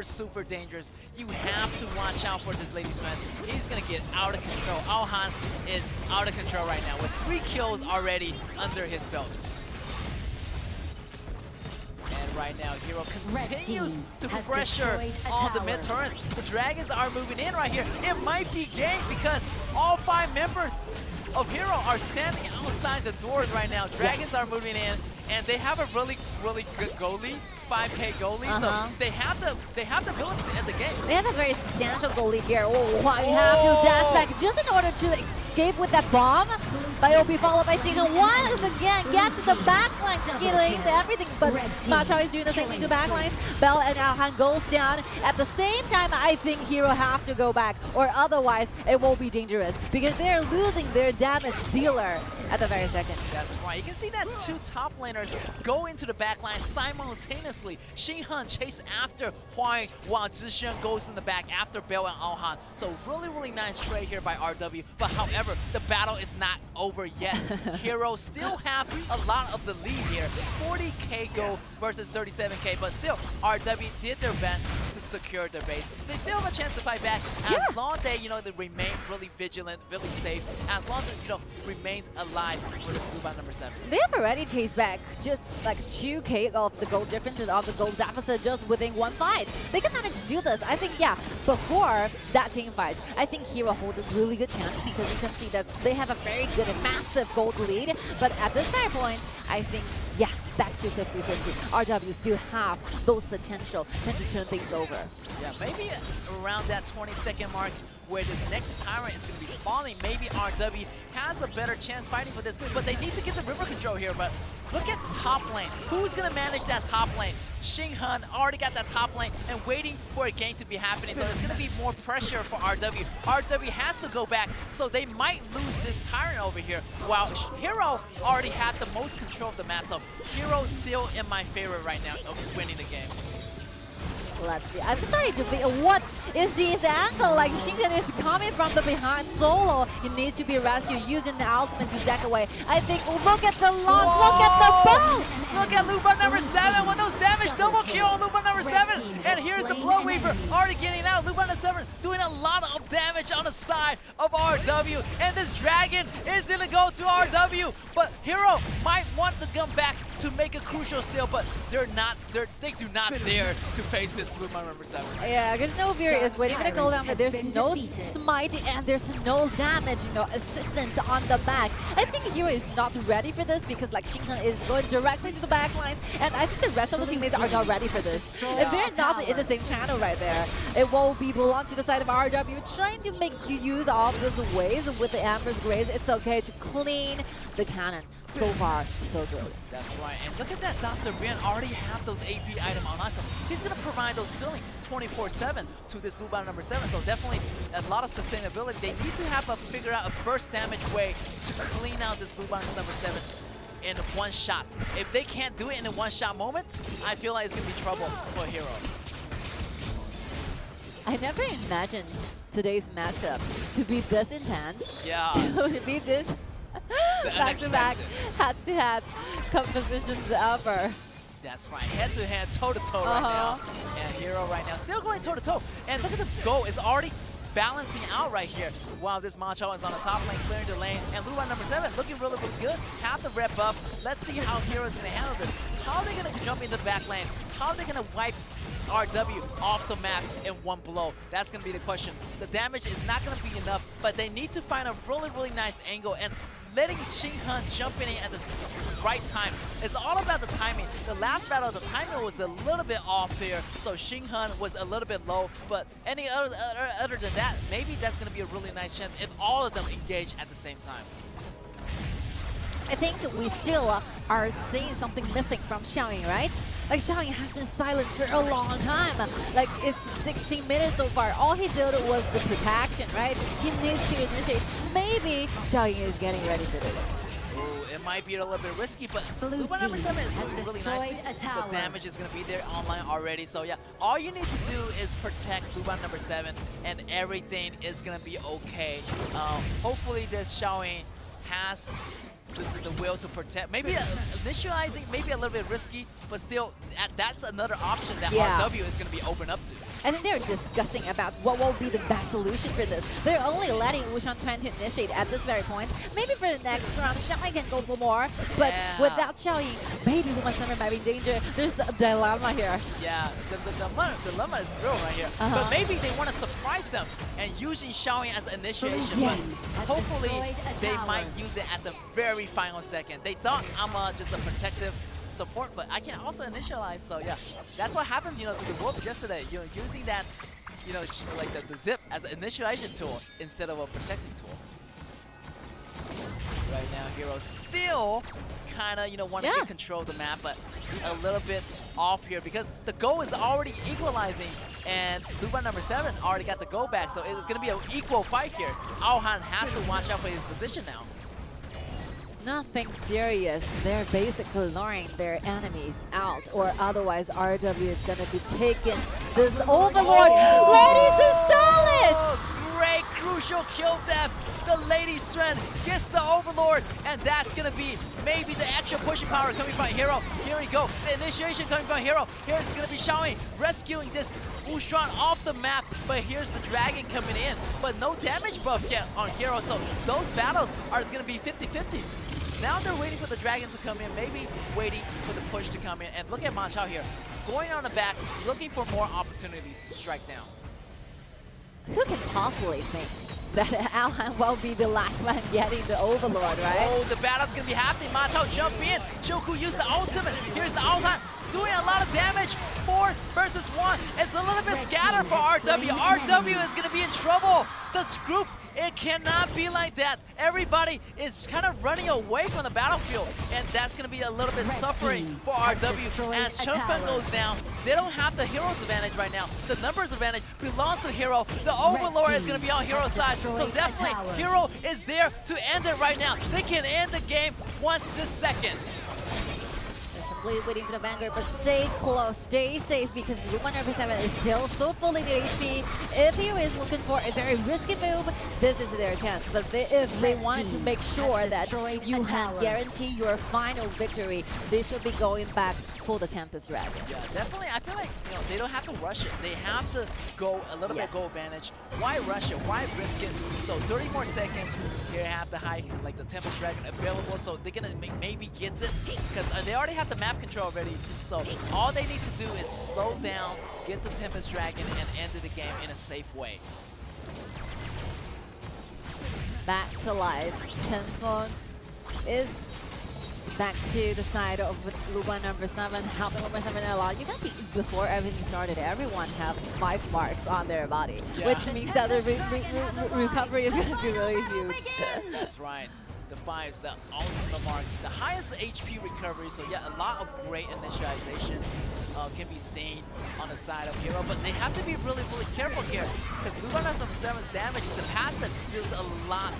super dangerous. You have to watch out for this Lady Xuan. He's going to get out of control. Alhan is out of control right now with 3 kills already under his belt. And right now, Hero continues to pressure on the mid-turrets. The Dragons are moving in right here. It might be game because all 5 members of Hero are standing outside the doors right now. Dragons are moving in, and they have a really good goalie. 5k goalie, so they have the ability to end the game. They have a very substantial goalie here. Oh, wow, you have to dash back just in order to escape with that bomb. But it will be followed by Shinhan once again. Get to the backlines, killings, everything. But Ma Chao is doing the same thing to backlines. Bell and Aohan goes down. At the same time, I think Hero have to go back, or otherwise it will be dangerous because they're losing their damage dealer. at the very second. That's right. You can see that two top laners go into the backline simultaneously. Xinghan chase after Huang while Zhishan goes in the back after Bell and Alhan. So really nice trade here by RW. But however, the battle is not over yet. Hero still have a lot of the lead here. 40k gold versus 37k, but still RW did their best to secure their base. They still have a chance to fight back as long as they, they remain really vigilant, really safe, as long as it, remains alive for this Luban number 7. They have already chased back just like 2k of the gold differences of the gold deficit just within one fight. They can manage to do this. I think, yeah, before that team fight, I think Hero holds a really good chance because you can see that they have a very good and massive gold lead. But at this very point, I think, yeah, back to 50-50. RW still have those potential to turn things over. Yeah, maybe around that 20-second mark where this next Tyrant is going to be spawning, maybe RW has a better chance fighting for this. But they need to get the river control here. But look at top lane. Who's going to manage that top lane? Xinghan already got that top lane and waiting for a game to be happening. So it's going to be more pressure for RW. RW has to go back, so they might lose this Tyrant over here. While Hero already had the most control of the map. So Hero still in my favor right now of winning the game. Let's see. I'm starting to think, what is this angle? Like, Xinghan is coming from the behind solo. He needs to be rescued using the ultimate to deck away. I think, look at the launch, look at the boat! Look at Luban number 7 with those damage, double kill on Luban number 7. And here's the Blow Weaver already getting out. Luban number 7 doing a lot of damage on the side of RW. And this dragon is gonna go to RW. But Hero might want to come back to make a crucial steal, but they do not dare to face this Luban number 7. Yeah, because Novir is waiting for the cooldown, but there's no smite and there's no damage, assistance on the back. I think Hero is not ready for this because like Xinghan is going directly to the back lines, and I think the rest of the teammates are not ready for this. If they're not in the same channel right there, it will be belong to the side of RW, trying to make use of those ways with the Amber's Grace. It's okay to clean the cannon. So far, so good. That's right. And look at that, Dr. Brian already have those AP items online, so he's going to provide those healing 24/7 to this Luban number 7. So definitely a lot of sustainability. They need to have figure out a burst damage way to clean out this Luban number 7 in one shot. If they can't do it in a one-shot moment, I feel like it's going to be trouble for Hero. I never imagined today's matchup to be this intense. Yeah. To be this back-to-back, head-to-head compositions ever. That's right, head-to-head, toe-to-toe right now. And Hero right now still going toe-to-toe. And look at the goal, it's already balancing out right here. While this Macho is on the top lane, clearing the lane. And Luban number 7 looking really good. Have the red buff. Let's see how Hero's going to handle this. How are they going to jump into the back lane? How are they going to wipe RW off the map in one blow? That's going to be the question. The damage is not going to be enough, but they need to find a really nice angle. And letting Xinghan jump in at the right time. It's all about the timing. The last battle, the timing was a little bit off there, so Xinghan was a little bit low, but any other than that, maybe that's going to be a really nice chance if all of them engage at the same time. I think we still are seeing something missing from Xiaoying, right? Like, Xiaoying has been silent for a long time. Like, it's 16 minutes so far. All he did was the protection, right? He needs to initiate. Maybe Xiaoying is getting ready for this. Ooh, it might be a little bit risky, but Luban number 7 is really nice. The damage is going to be there online already. So yeah, all you need to do is protect Luban number 7 and everything is going to be okay. Hopefully this Xiaoying has the will to protect. Maybe initializing, maybe a little bit risky, but still, that's another option that RW is going to be open up to. And then they're discussing about what will be the best solution for this. They're only letting Wushan trying to initiate at this very point. Maybe for the next round, Xiaoying can go for more, but without Xiaoying, maybe Luban 7 might be in danger. There's a dilemma here. Yeah, the dilemma is real right here. But maybe they want to surprise them and using Xiaoying as an initiation. But hopefully, they might use it at the very final second. They thought I'm just a protective support, but I can also initialize. So yeah, that's what happened, to the Wolves yesterday. Using that, like the zip as an initiation tool instead of a protecting tool. Right now, Hero still kind of, want to get control of the map, but a little bit off here because the goal is already equalizing, and Luban number 7 already got the goal back, so it's going to be an equal fight here. Alhan has to watch out for his position now. Nothing serious. They're basically luring their enemies out, or otherwise RW is gonna be taking this Overlord. Ladies, install it! Great crucial kill death. The Lady Strength gets the Overlord, and that's gonna be maybe the extra pushing power coming from Hero. Here we go. The initiation coming from Hero. Here's gonna be Xiaoying rescuing this Wuxuan off the map, but here's the Dragon coming in. But no damage buff yet on Hero, so those battles are gonna be 50-50. Now they're waiting for the Dragon to come in, maybe waiting for the push to come in. And look at Ma Chao here, going on the back, looking for more opportunities to strike down. Who can possibly think that Alhan will be the last one getting the Overlord, right? Oh, the battle's gonna be happening. Ma Chao jump in. Joku used the ultimate. Here's the Alhan doing a lot of damage. 4 versus 1. It's a little bit scattered for RW. RW is gonna be in trouble. This group, it cannot be like that. Everybody is kind of running away from the battlefield, and that's gonna be a little bit suffering for RW. As Chunfeng goes down, they don't have the Hero's advantage right now. The numbers advantage belongs to Hero. The Overlord is gonna be on Hero's side, so definitely Hero is there to end it right now. They can end the game once this second. Waiting for the Vanguard, but stay close, stay safe, because Luma number 7 is still so fully in HP. If he is looking for a very risky move, this is their chance. But if they wanted to make sure that you can guarantee your final victory, they should be going back for the Tempest Dragon. Yeah, definitely. I feel like they don't have to rush it. They have to go a little bit goal advantage. Why rush it? Why risk it? So 30 more seconds. Here you have the high, like the Tempest Dragon available, so they're gonna maybe gets it because they already have the map control already. So all they need to do is slow down, get the Tempest Dragon, and end the game in a safe way. Back to life. Chenfeng is back to the side of Luba number 7, helping Luba 7 a lot. You can see before everything started, everyone have 5 marks on their body, which means that the recovery is going to be really huge. That's right. The 5 is the ultimate mark, the highest HP recovery, so yeah, a lot of great initialization can be seen on the side of Hero, but they have to be really, really careful here, because Luba number 7's damage, the passive does a lot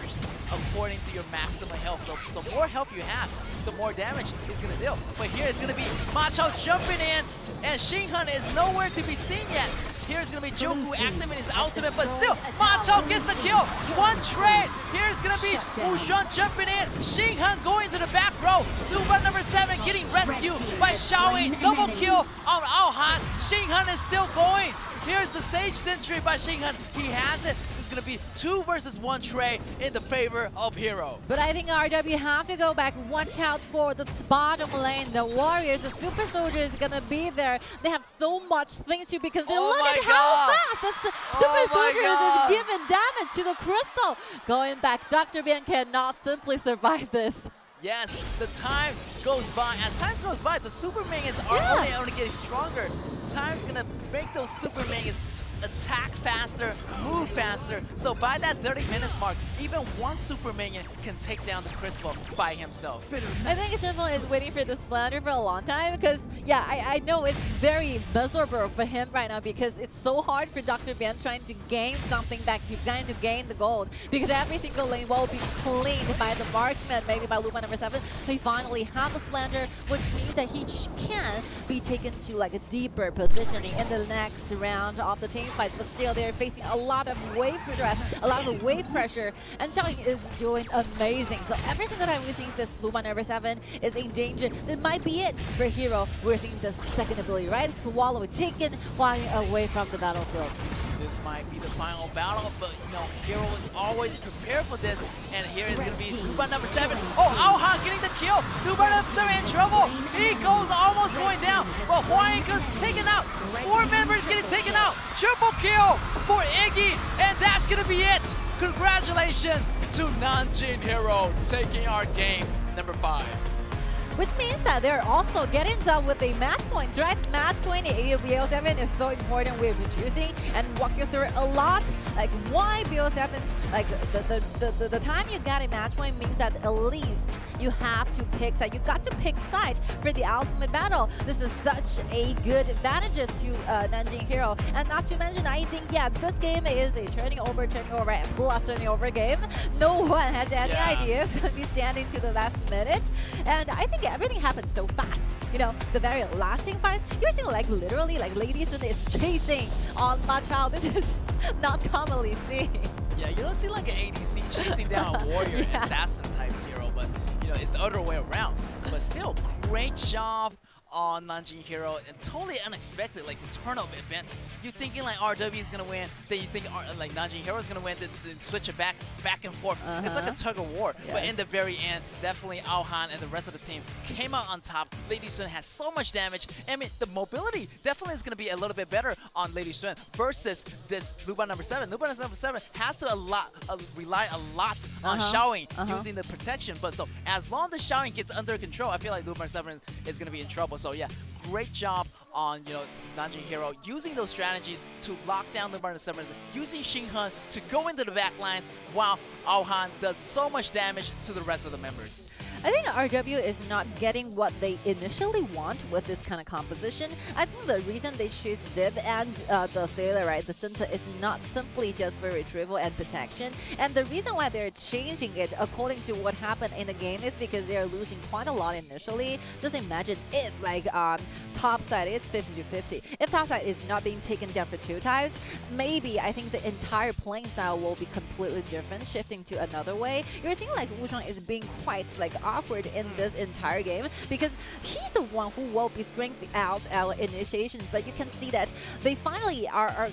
according to your maximum health. So more health you have, the more damage he's gonna deal. But here it's gonna be Ma Chao jumping in, and Xinghan is nowhere to be seen yet. Here's gonna be Joku activating his ultimate, but still, Ma Chao gets the kill. One trade. Here's gonna be Wuxuan jumping in. Xinghan going to the back row. Luba number 7 getting rescued by Xiaoying. Double kill on Alhan. Xinghan is still going. Here's the Sage Sentry by Xinghan. He has it. It's gonna be 2 versus 1 trade in the favor of Hero. But I think RW have to go back. Watch out for the bottom lane. The Warriors, the Super Soldier is gonna be there. They have so much things to be considered. Look at how fast the Super Soldiers is giving damage to the Crystal. Going back, Dr. Bian cannot simply survive this. Yes, the time goes by. As time goes by, the Super Minions are only getting stronger. Time's gonna make those Super Minions attack faster, move faster. So by that 30 minutes mark, even one Super Minion can take down the Crystal by himself. I think Chisel is waiting for the Splendor for a long time because, yeah, I know it's very miserable for him right now because it's so hard for Dr. Ben trying to gain something back, trying to gain the gold, because every single lane will be cleaned by the marksman, maybe by Luma number 7. He finally has the Splendor, which means that he can be taken to like a deeper positioning in the next round of the team fight, but still they're facing a lot of wave stress, a lot of wave pressure, and Xiaoying is doing amazing. So every single time we see this Luma number 7 is in danger, that might be it for Hero. We're seeing this second ability, right? Swallow, taken, flying away from the battlefield. This might be the final battle, but you know, Hero is always prepared for this, and here is going to be Luba number 7. Oh, Alhan getting the kill. Luba number 7 in trouble. He goes almost going down, but Huang goes taken out. 4 members getting taken out. Triple kill for Iggy, and that's going to be it. Congratulations to Nanjing Hero taking our game number 5. Which means that they're also getting done with a match point, right? Match point in BO7 is so important with reducing and walk you through a lot. Like why BO7's, like the time you got a match point means that at least you have to pick side. You got to pick side for the ultimate battle. This is such a good advantages to Nanjing Hero. And not to mention, I think, yeah, this game is a turning over, and plus turning over game. No one has any idea who's going to be standing to the last minute. And I think everything happened so fast. You know, the very lasting fights, you're seeing like literally like Lady Sun is chasing on Machao. This is not commonly seen. Yeah, you don't see like an ADC chasing down a warrior, assassin type hero, but you know, it's the other way around. But still, great job on Nanjing Hero, and totally unexpected, like the turn of events. You're thinking like RW is gonna win, then you think like Nanjing Hero is gonna win, then switch it back and forth. It's like a tug of war. But in the very end, definitely Aohan and the rest of the team came out on top. Lady Sun has so much damage. I mean, the mobility definitely is gonna be a little bit better on Lady Sun versus this Luban number 7. Luban number 7 has to rely a lot on Xiaoying using the protection. But so as long as Xiaoying gets under control, I feel like Luban 7 is gonna be in trouble. So yeah, great job on Nanjing Hero using those strategies to lock down the Luban 7, using Xinghen to go into the back lines while Aohan does so much damage to the rest of the members. I think RW is not getting what they initially want with this kind of composition. I think the reason they choose Zip and the Sailor, right, the center, is not simply just for retrieval and protection. And the reason why they're changing it according to what happened in the game is because they're losing quite a lot initially. Just imagine if like top side it's 50-50. If top side is not being taken down for 2 times, maybe I think the entire playing style will be completely different, shifting to another way. You're seeing like Wushang is being quite like awkward in this entire game because he's the one who will be strengthening out our initiations, but you can see that they finally are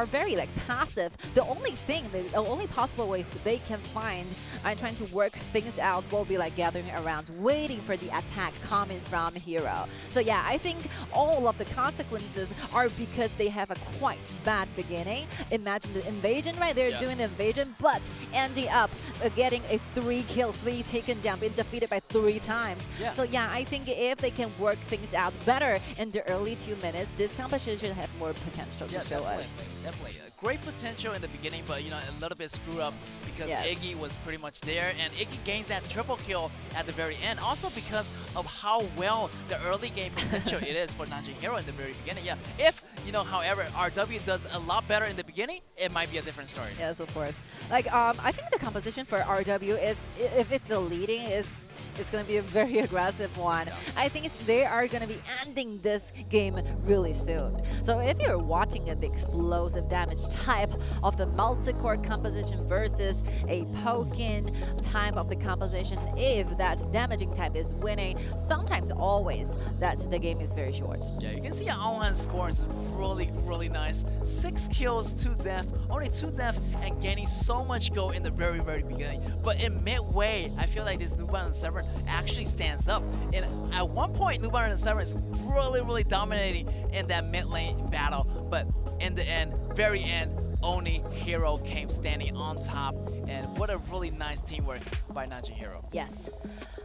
very like passive. The only possible way they can find and trying to work things out will be like gathering around, waiting for the attack coming from Hero. So yeah, I think all of the consequences are because they have a quite bad beginning. Imagine the invasion, right? They're doing the invasion, but ending up getting a 3 kills, 3 taken down, being defeated by 3 times. So yeah, I think if they can work things out better in the early 2 minutes, this competition have more potential to show us. Definitely. Great potential in the beginning, but a little bit screw up because Iggy was pretty much there, and Iggy gains that triple kill at the very end. Also because of how well the early game potential it is for Nanjing Hero in the very beginning. Yeah, if however, RW does a lot better in the beginning, it might be a different story. Yes, of course. Like, I think the composition for RW is, if it's the leading, it's going to be a very aggressive one. I think they are going to be ending this game really soon. So if you're watching the explosive damage type of the multi-core composition versus a poking type of the composition, if that damaging type is winning, sometimes always that the game is very short. Yeah, you can see Aohan's score is really, really nice. 6 kills, 2 death, only 2 death, and gaining so much gold in the very, very beginning. But in midway, I feel like this Nuban 7 actually stands up. And at one point, Nuban 7 is really, really dominating in that mid lane battle. But in the end, very end, only Hero came standing on top. And what a really nice teamwork by Nanjing Hero. Yes.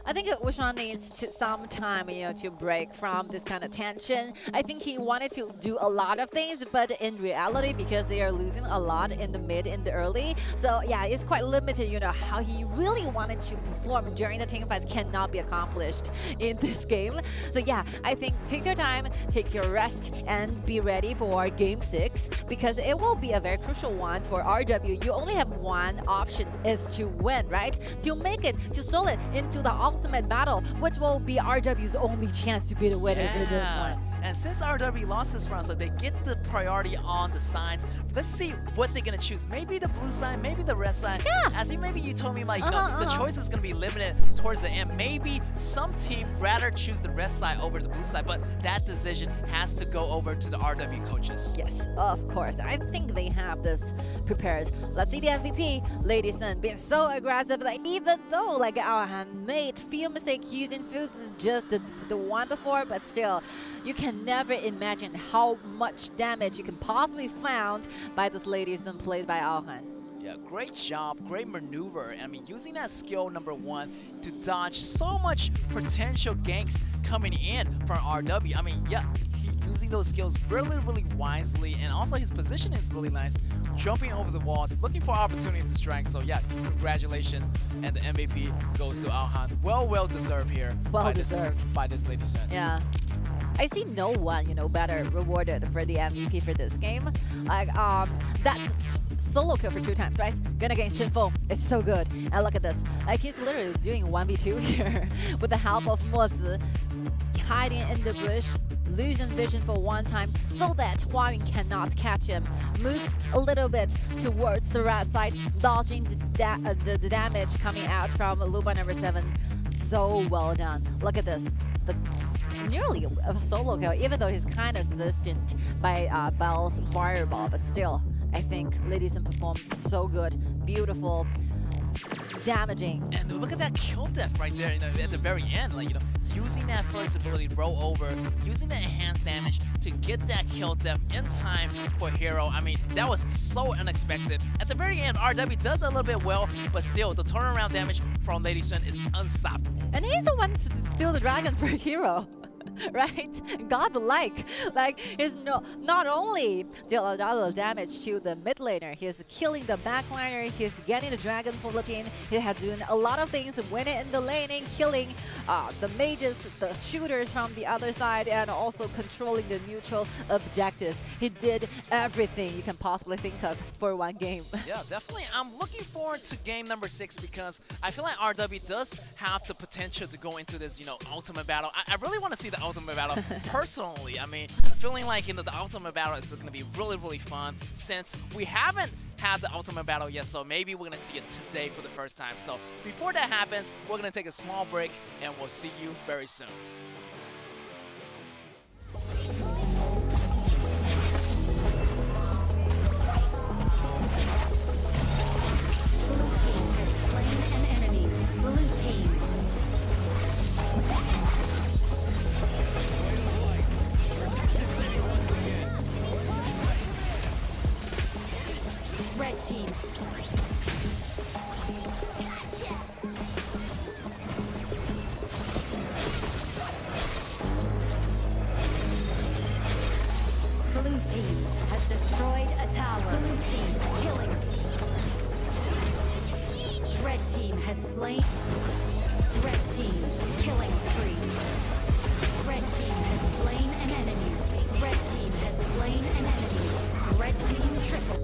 I think Wushang needs some time, to break from this kind of tension. I think he wanted to do a lot of things, but in reality, because they are losing a lot in the mid and the early, so yeah, it's quite limited, how he really wanted to perform during the team fights cannot be accomplished in this game. So yeah, I think take your time, take your rest, and be ready for Game 6, because it will be a very crucial one for RW. You only have one option, is to win, right? To make it, to stall it into the ultimate battle, which will be RW's only chance to be the winner for this one. And since RW lost this round, so they get the priority on the sides. Let's see what they're gonna choose. Maybe the blue side, maybe the red side. Yeah. As maybe you told me, like the choice is gonna be limited towards the end. Maybe some team rather choose the red side over the blue side, but that decision has to go over to the RW coaches. Yes, of course. I think they have this prepared. Let's see the MVP, Lady Sun, being so aggressive. Like, even though like Aohan made few mistakes using foods just the one before, but still, you can never imagine how much damage you can possibly found by this Lady Sun played by Aohan. Yeah, great job, great maneuver. And I mean, using that skill number 1 to dodge so much potential ganks coming in from RW. I mean, yeah, he's using those skills really, really wisely. And also his position is really nice jumping over the walls, looking for opportunity to strike. So yeah, congratulations, and the MVP goes to Alhan. Well deserved here. Well deserved by this Lady Sun. Yeah. I see no one, better rewarded for the MVP for this game. Like, that's solo kill for 2 times, right? Going against Shinfo. It's so good. And look at this. Like, he's literally doing 1v2 here with the help of Mozi, hiding in the bush, losing vision for 1 time so that Huayun cannot catch him. Moves a little bit towards the right side, dodging the damage coming out from Luba number 7. So well done. Look at this. Nearly a solo kill, even though he's kind of resistant by Bell's fireball, but still, I think Lady Sun performed so good. Beautiful, damaging. And look at that kill depth right there, at the very end, like, using that first ability to roll over, using the enhanced damage to get that kill depth in time for Hero. I mean, that was so unexpected. At the very end, RW does a little bit well, but still, the turnaround damage from Lady Sun is unstoppable. And he's the one to steal the dragon for Hero. Right? God-like. Like, he's not only deal a lot of damage to the mid laner, he's killing the back liner, he's getting the dragon for the team, he has doing a lot of things, winning in the laning, killing the mages, the shooters from the other side, and also controlling the neutral objectives. He did everything you can possibly think of for 1 game. Yeah, definitely. I'm looking forward to game number 6 because I feel like RW does have the potential to go into this, ultimate battle. I really want to see the ultimate battle personally. I mean, feeling like the ultimate battle is going to be really fun since we haven't had the ultimate battle yet, so maybe we're going to see it today for the first time. So before that happens, we're going to take a small break and we'll see you very soon. Red team. Blue team has destroyed a tower. Blue team killing. Red team has slain. Red team killing spree. Red team has slain an enemy. Red team has slain an enemy. Red team triple.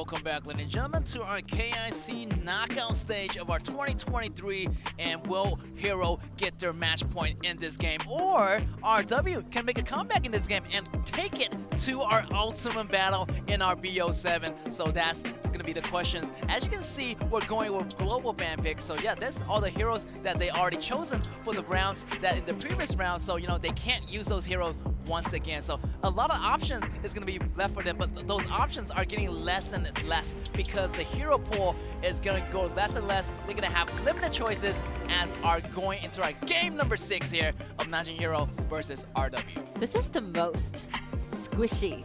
Welcome back, ladies and gentlemen, to our KIC knockout stage of our 2023. And will Hero get their match point in this game? Or RW can make a comeback in this game and take it to our ultimate battle in our BO7. So that's going to be the questions. As you can see, we're going with global ban picks. So yeah, that's all the heroes that they already chosen for the rounds that in the previous round. So, you know, they can't use those heroes once again. So a lot of options is going to be left for them, but those options are getting less and less because the hero pool is going to go less and less. They're going to have limited choices as are going into our game number 6 here of Nanjing Hero versus RW. This is the most squishy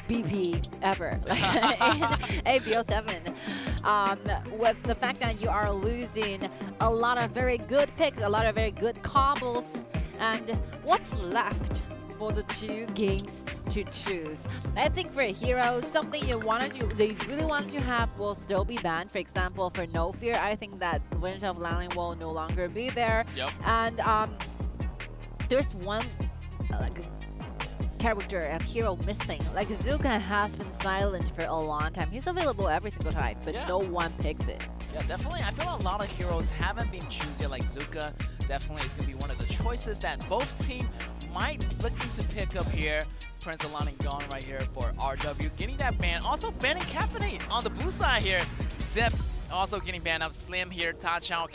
BP ever in ABO7. With the fact that you are losing a lot of very good picks, a lot of very good combos, and what's left for the 2 games to choose? I think for a hero, something they really wanted to have will still be banned. For example, for No Fear, I think that Wind of Landing will no longer be there. Yep. And there's one character and hero missing. Like Zuka has been silent for a long time. He's available every single time, but no one picks it. Yeah, definitely. I feel a lot of heroes haven't been chosen, like Zuka. Definitely is going to be one of the choices that both teams might looking to pick up here. Prince Alani gone right here for RW, getting that ban. Also banning Caffeinate on the blue side here. Zip also getting banned up. Slim here, Ta Chao,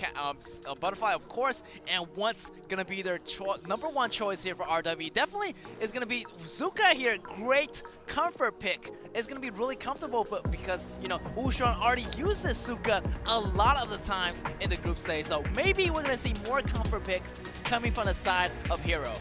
Butterfly, of course. And what's going to be their number 1 choice here for RW? Definitely is going to be Zuka here. Great comfort pick. It's going to be really comfortable, but because, you know, Ushan already uses Zuka a lot of the times in the group stage. So maybe we're going to see more comfort picks coming from the side of Hero.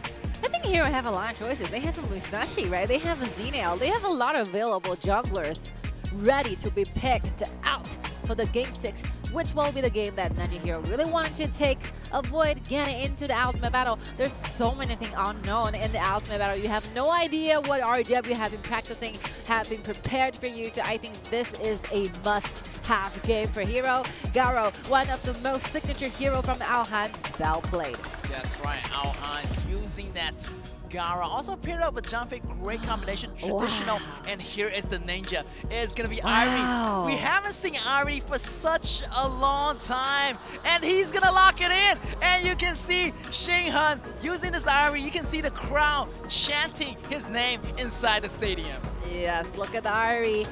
I think Hero have a lot of choices. They have a Musashi, right? They have a Xenial. They have a lot of available junglers ready to be picked out for the Game 6, which will be the game that Nanjing Hero really wanted to take, avoid getting into the ultimate battle. There's so many things unknown in the ultimate battle. You have no idea what RW have been practicing, have been prepared for you. So I think this is a must-have game for Hero. Garo, one of the most signature hero from Alhan, well played. That's right, Alhan using that Gara. Also paired up with Junfei, great combination, traditional, and here is the ninja. It's gonna be Irie. We haven't seen Irie for such a long time, and he's gonna lock it in. And you can see Xinghan using this Irie. You can see the crowd chanting his name inside the stadium. Yes, look at the Irie.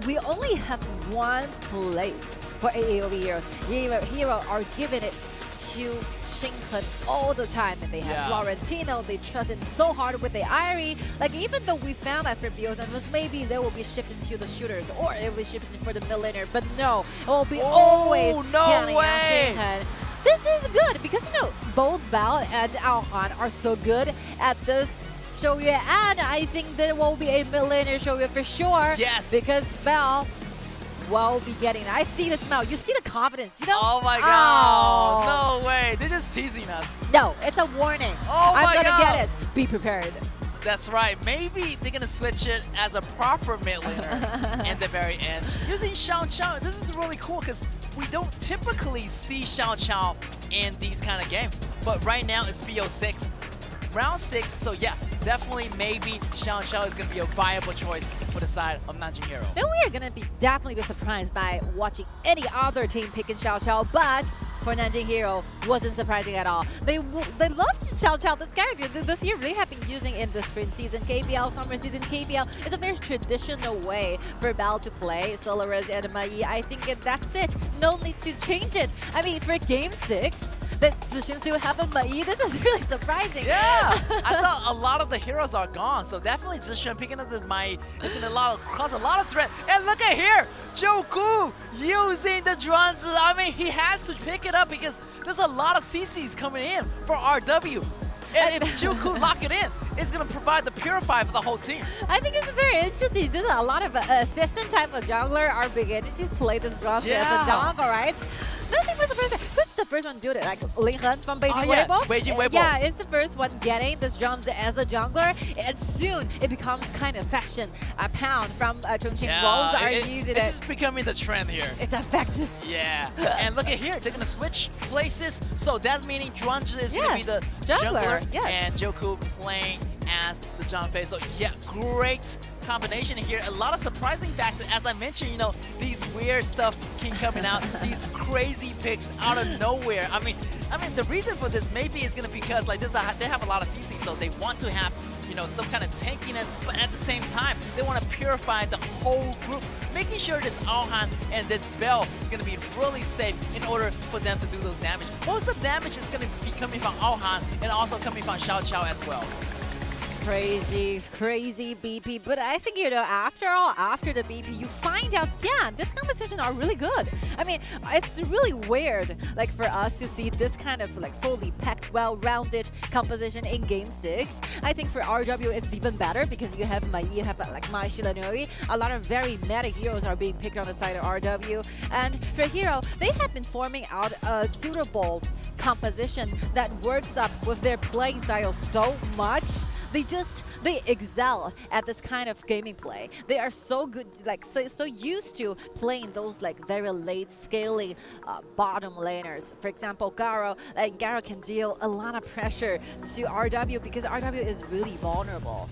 We only have one place for AOV heroes. Hero are giving it to Xinghan all the time, and they have Florentino. They trust him so hard with the Irie. Like, even though we found that for BO7, maybe they will be shifting to the shooters or it will be shifting for the mid-laner, but no, it will be always counting on Xinghan. This is good because, you know, both Bao and Alhan are so good at this Shoyu, and I think there will be a mid-laner Shoyu for sure. Yes. Because Bao will be getting it. I see the smell. You see the confidence, you know? Oh my god. No way. They're just teasing us. No, it's a warning. Oh my I'm god. gonna get it. Be prepared. That's right. Maybe they're gonna switch it as a proper mid laner in the very end. Using Xiao Chao. This is really cool because we don't typically see Xiao Chao in these kind of games. But right now it's BO6. Round 6, so yeah, definitely maybe Xiao Chao is going to be a viable choice for the side of Nanjing Hero. Now we are going to be definitely surprised by watching any other team picking Xiao Chao, but for Nanjing Hero, wasn't surprising at all. They loved Xiao Chao, this character. This year they have been using in the spring season KPL, summer season KPL. It's a very traditional way for Bao to play Solaris and Mai. I think that's it. No need to change it. I mean, for Game 6, that Zishin still have a Mai. This is really surprising. Yeah, I thought a lot of the heroes are gone, so definitely Zishin picking up this Mai is going to cause a lot of threat. And look at here, Joku using the drones. I mean, he has to pick it up because there's a lot of CCs coming in for RW. And if Joku lock it in, it's going to provide the Purify for the whole team. I think it's very interesting. There's a lot of assistant type of jungler are beginning to play this bronze as a jungle, right? Nothing was the first. Who's the first one to do it? Like Ling Han from Beijing Weibo? Beijing Weibo. Yeah, it's the first one getting this bronze as a jungler, and soon it becomes kind of fashion. A pound from Chongqing Wolves are using it. It's just becoming the trend here. It's effective. Yeah, and look at here, they're gonna switch places, so that's meaning Drunge is gonna be the jungler, yes. and Joku playing as the Junfei. So yeah, great combination here. A lot of surprising factors. As I mentioned, you know, these weird stuff keep coming out. These crazy picks out of nowhere. I mean, the reason for this maybe is gonna be because like this, they have a lot of CC, so they want to have, you know, some kind of tankiness, but at the same time, they want to purify the whole group, making sure this Aohan and this Bell is going to be really safe in order for them to do those damage. Most of the damage is going to be coming from Aohan and also coming from Xiao Qiao as well. Crazy BP, but I think, you know, after all, after the BP, you find out, yeah, this composition are really good. I mean, it's really weird, like, for us to see this kind of, like, fully packed, well-rounded composition in Game 6. I think for RW, it's even better because you have Mai, you have, like, Mai Shiranui. A lot of very meta heroes are being picked on the side of RW. And for Hero, they have been forming out a suitable composition that works up with their playing style so much. They excel at this kind of gaming play. They are so good, like so used to playing those like very late scaling bottom laners. For example, Garo can deal a lot of pressure to RW because RW is really vulnerable.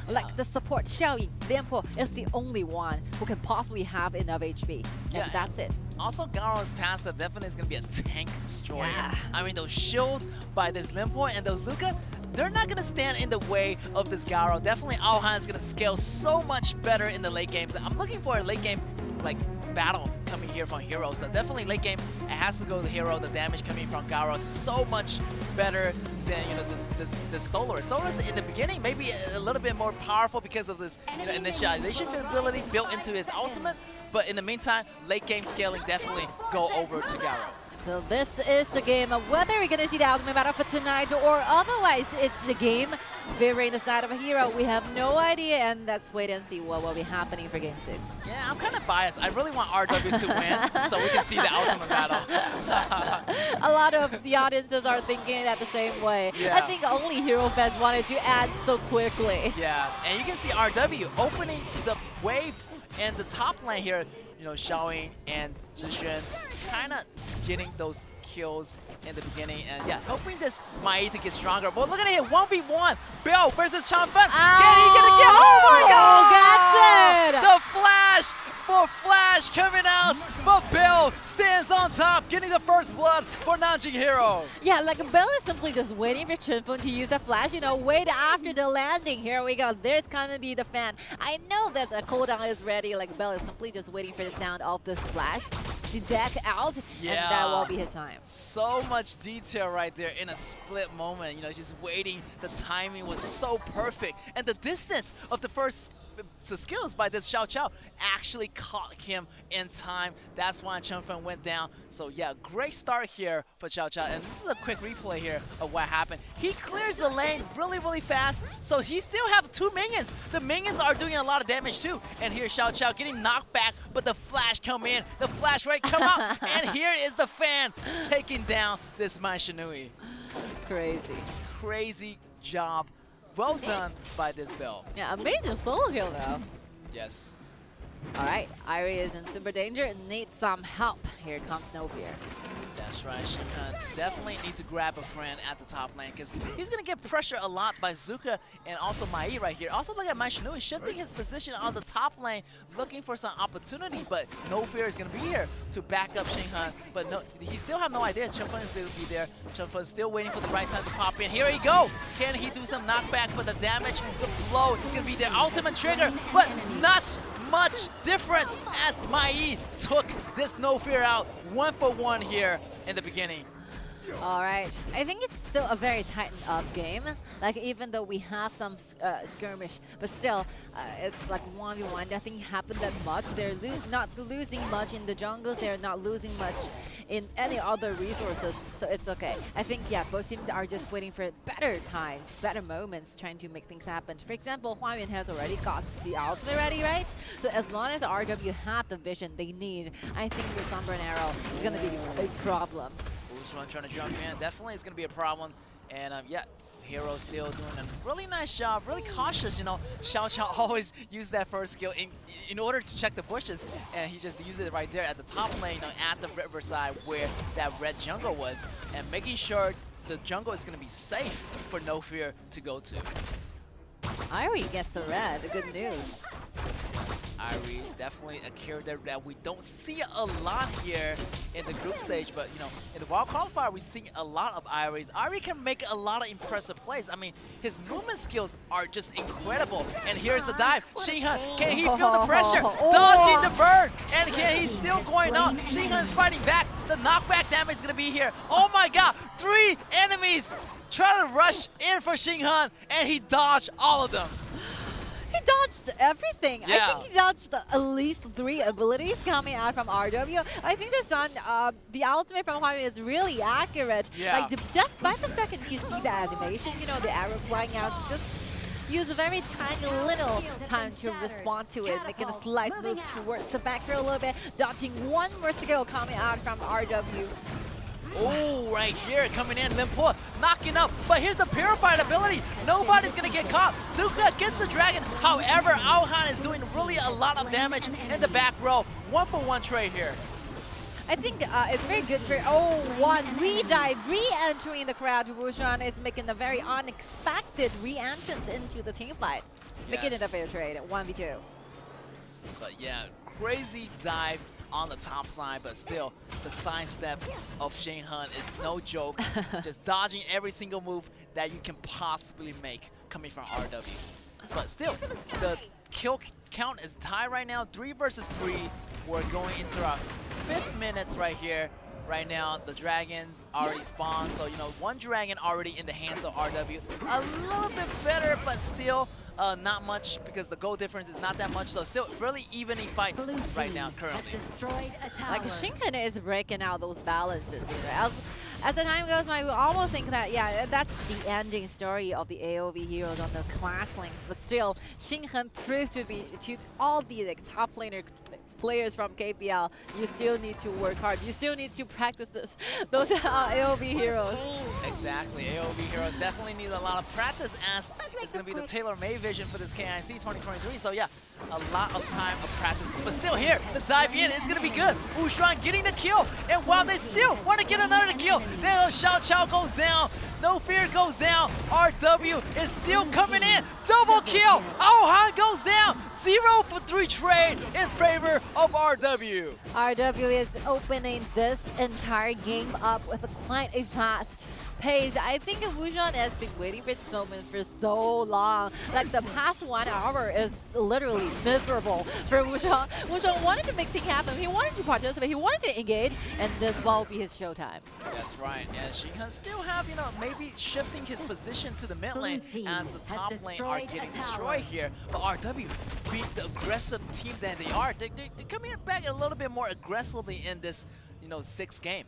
Like the support Xiaoyi, Lianpo is the only one who can possibly have enough HP, and that's it. Also, Garo's passive definitely is going to be a tank destroyer. I mean, those shield by this Lianpo and those Zuka, they're not going to stand in the way of this Garo. Definitely, Aohan is going to scale so much better in the late games. I'm looking for a late game like battle coming here from Hero. So definitely late game, it has to go to Hero. The damage coming from Garo so much better than, you know, this Solaris. Solaris in the beginning maybe a little bit more powerful because of this, you know, initialization ability built into his ultimate. But in the meantime, late game scaling definitely go over to Garo. So this is the game of whether we're going to see the ultimate battle for tonight or otherwise it's the game favoring the side of a Hero. We have no idea, and let's wait and see what will be happening for Game 6. Yeah, I'm kind of biased. I really want RW to win so we can see the ultimate battle. A lot of the audiences are thinking it at the same way. Yeah. I think only Hero fans wanted to add so quickly. Yeah, and you can see RW opening the waves and the top lane here, you know, Xiaoying and Zhishuan kind of getting those kills in the beginning, and yeah, hoping this Mai to get stronger. But look at it here, 1v1, Bill versus Chanfeng. Can he get a kill? Oh my god! That's it! The flash for Flash coming out, but Bill stands on top, getting the first blood for Nanjing Hero. Yeah, like Bill is simply just waiting for Chanfeng to use a flash, you know, wait after the landing. Here we go, there's gonna be the fan. I know that the cooldown is ready, like Bill is simply just waiting for the sound of this flash to deck out, and that will be his time. So much detail right there in a split moment, you know, just waiting. The timing was so perfect, and the distance of the first skills by this Xiao Qiao actually caught him in time. That's why Chanfeng went down. So yeah, great start here for Xiao Qiao. And this is a quick replay here of what happened. He clears the lane really fast, so he still have 2 minions. The minions are doing a lot of damage too. And here Xiao Qiao getting knocked back, but the flash come in, the flash rate come out, and here is the fan taking down this Mai Shinui. Crazy job. Well done by this Bill. Yeah, amazing solo kill though. Yes. Alright, Irie is in super danger and needs some help. Here comes No Fear. That's right, Jinan definitely need to grab a friend at the top lane because he's going to get pressure a lot by Zuka and also Mai right here. Also look at Mai Shinui shifting his position on the top lane, looking for some opportunity, but No Fear is going to be here to back up Jinan. But no, he still have no idea. Chanfeng is still be there. Chanfeng is still waiting for the right time to pop in. Here he go! Can he do some knockback? But the damage, the blow is going to be their ultimate trigger, but not much difference as Mai took this No Fear out 1-for-1 here in the beginning. Alright, I think it's still a very tightened up game. Like, even though we have some skirmish, but still, it's like 1v1, nothing happened that much. They're not losing much in the jungles, they're not losing much in any other resources, so it's okay. I think, yeah, both teams are just waiting for better times, better moments, trying to make things happen. For example, Huayuan has already got the ultimate ready, right? So as long as RW have the vision they need, I think the Sombra and Arrow is going to be a problem. One trying to jump in, definitely is going to be a problem. And yeah, Hero still doing a really nice job, really cautious, you know. Xiao Qiao always use that first skill in order to check the bushes, and he just used it right there at the top lane, you know, at the riverside where that red jungle was, and making sure the jungle is going to be safe for No Fear to go to. Irie gets a red. Good news. Irie, definitely a character that we don't see a lot here in the group stage, but you know, in the Wild Qualifier, we see a lot of Iries. Irie can make a lot of impressive plays. I mean, his movement skills are just incredible. And here's the dive. Shinhan, can he feel the pressure? Dodging the bird, and can he still going on? Shinhan is fighting back. The knockback damage is gonna be here. Oh my god, 3 enemies trying to rush in for Shinhan, and he dodged all of them. He dodged everything. Yeah. I think he dodged at least 3 abilities coming out from RW. I think the ultimate from Huayue is really accurate. Yeah. Like just by the second you see the animation, you know, the arrow flying out, just use a very tiny little time to respond to it, making a slight move towards the back for a little bit, dodging one more skill coming out from RW. Oh, right here, coming in, Limpo knocking up, but here's the Purified ability. Nobody's gonna get caught. Suka gets the dragon. However, Aohan is doing really a lot of damage in the back row. 1-for-1 trade here. I think it's very good for 0-1 re-dive, re-entering the crowd. Wushan is making a very unexpected re-entrance into the team fight, making it a fair trade at 1v2. But yeah, crazy dive on the top side, but still, the sidestep of Shinhan is no joke. Just dodging every single move that you can possibly make coming from RW. But still, the kill count is tied right now, 3 versus 3. We're going into our 5th minutes right here. Right now, the dragons already spawned, so you know, 1 dragon already in the hands of RW. A little bit better, but still not much, because the goal difference is not that much, so still really evening fights right now currently. Like Shinhan is breaking out those balances here. As the time goes by, we almost think that, yeah, that's the ending story of the AOV heroes on the Clash Links, but still, Shinhan proved to be, to all the like, top laner players from KPL, you still need to work hard. You still need to practice those AOV heroes. Exactly, AOV heroes definitely need a lot of practice, as it's going to be the tailor-made vision for this KIC 2023. So yeah, a lot of time of practice. But still here, the dive in is going to be good. Wuxuan getting the kill, and while they still want to get another kill, then Xiao Chao goes down. No Fear goes down. RW is still coming in. Double kill. Aohan goes down. 0 for 3 trade in favor of RW. RW is opening this entire game up with quite a fast pace. I think Wuxuan has been waiting for this moment for so long. Like the past 1 hour is literally miserable for Wuxuan. Wuxuan wanted to make things happen. He wanted to participate. He wanted to engage, and this will be his showtime. That's right. And Shinhan still have, you know, maybe shifting his position to the mid lane as the top lane are getting destroyed here. But RW beat the aggressive team that they are. They're coming back a little bit more aggressively in this, you know, 6th game.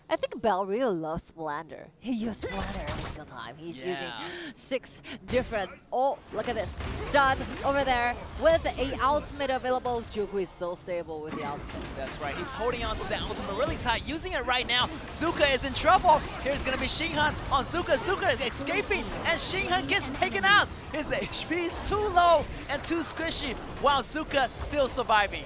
I think Bell really loves Splendor. He used Splendor every single time. He's using 6 different, oh, look at this, stud over there with a ultimate available. Juku is so stable with the ultimate. That's right, he's holding on to the ultimate really tight, using it right now. Zuka is in trouble. Here's gonna be Shinhan on Zuka. Zuka is escaping, and Shinhan gets taken out. His HP is too low and too squishy, while Zuka still surviving.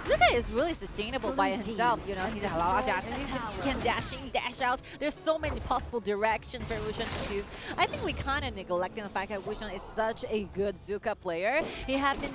Zuka is really sustainable by himself, you know, he's a lot of dash, he can dash in, dash out. There's so many possible directions for Wuxuan to choose. I think we kind of neglecting the fact that Wuxuan is such a good Zuka player. He had been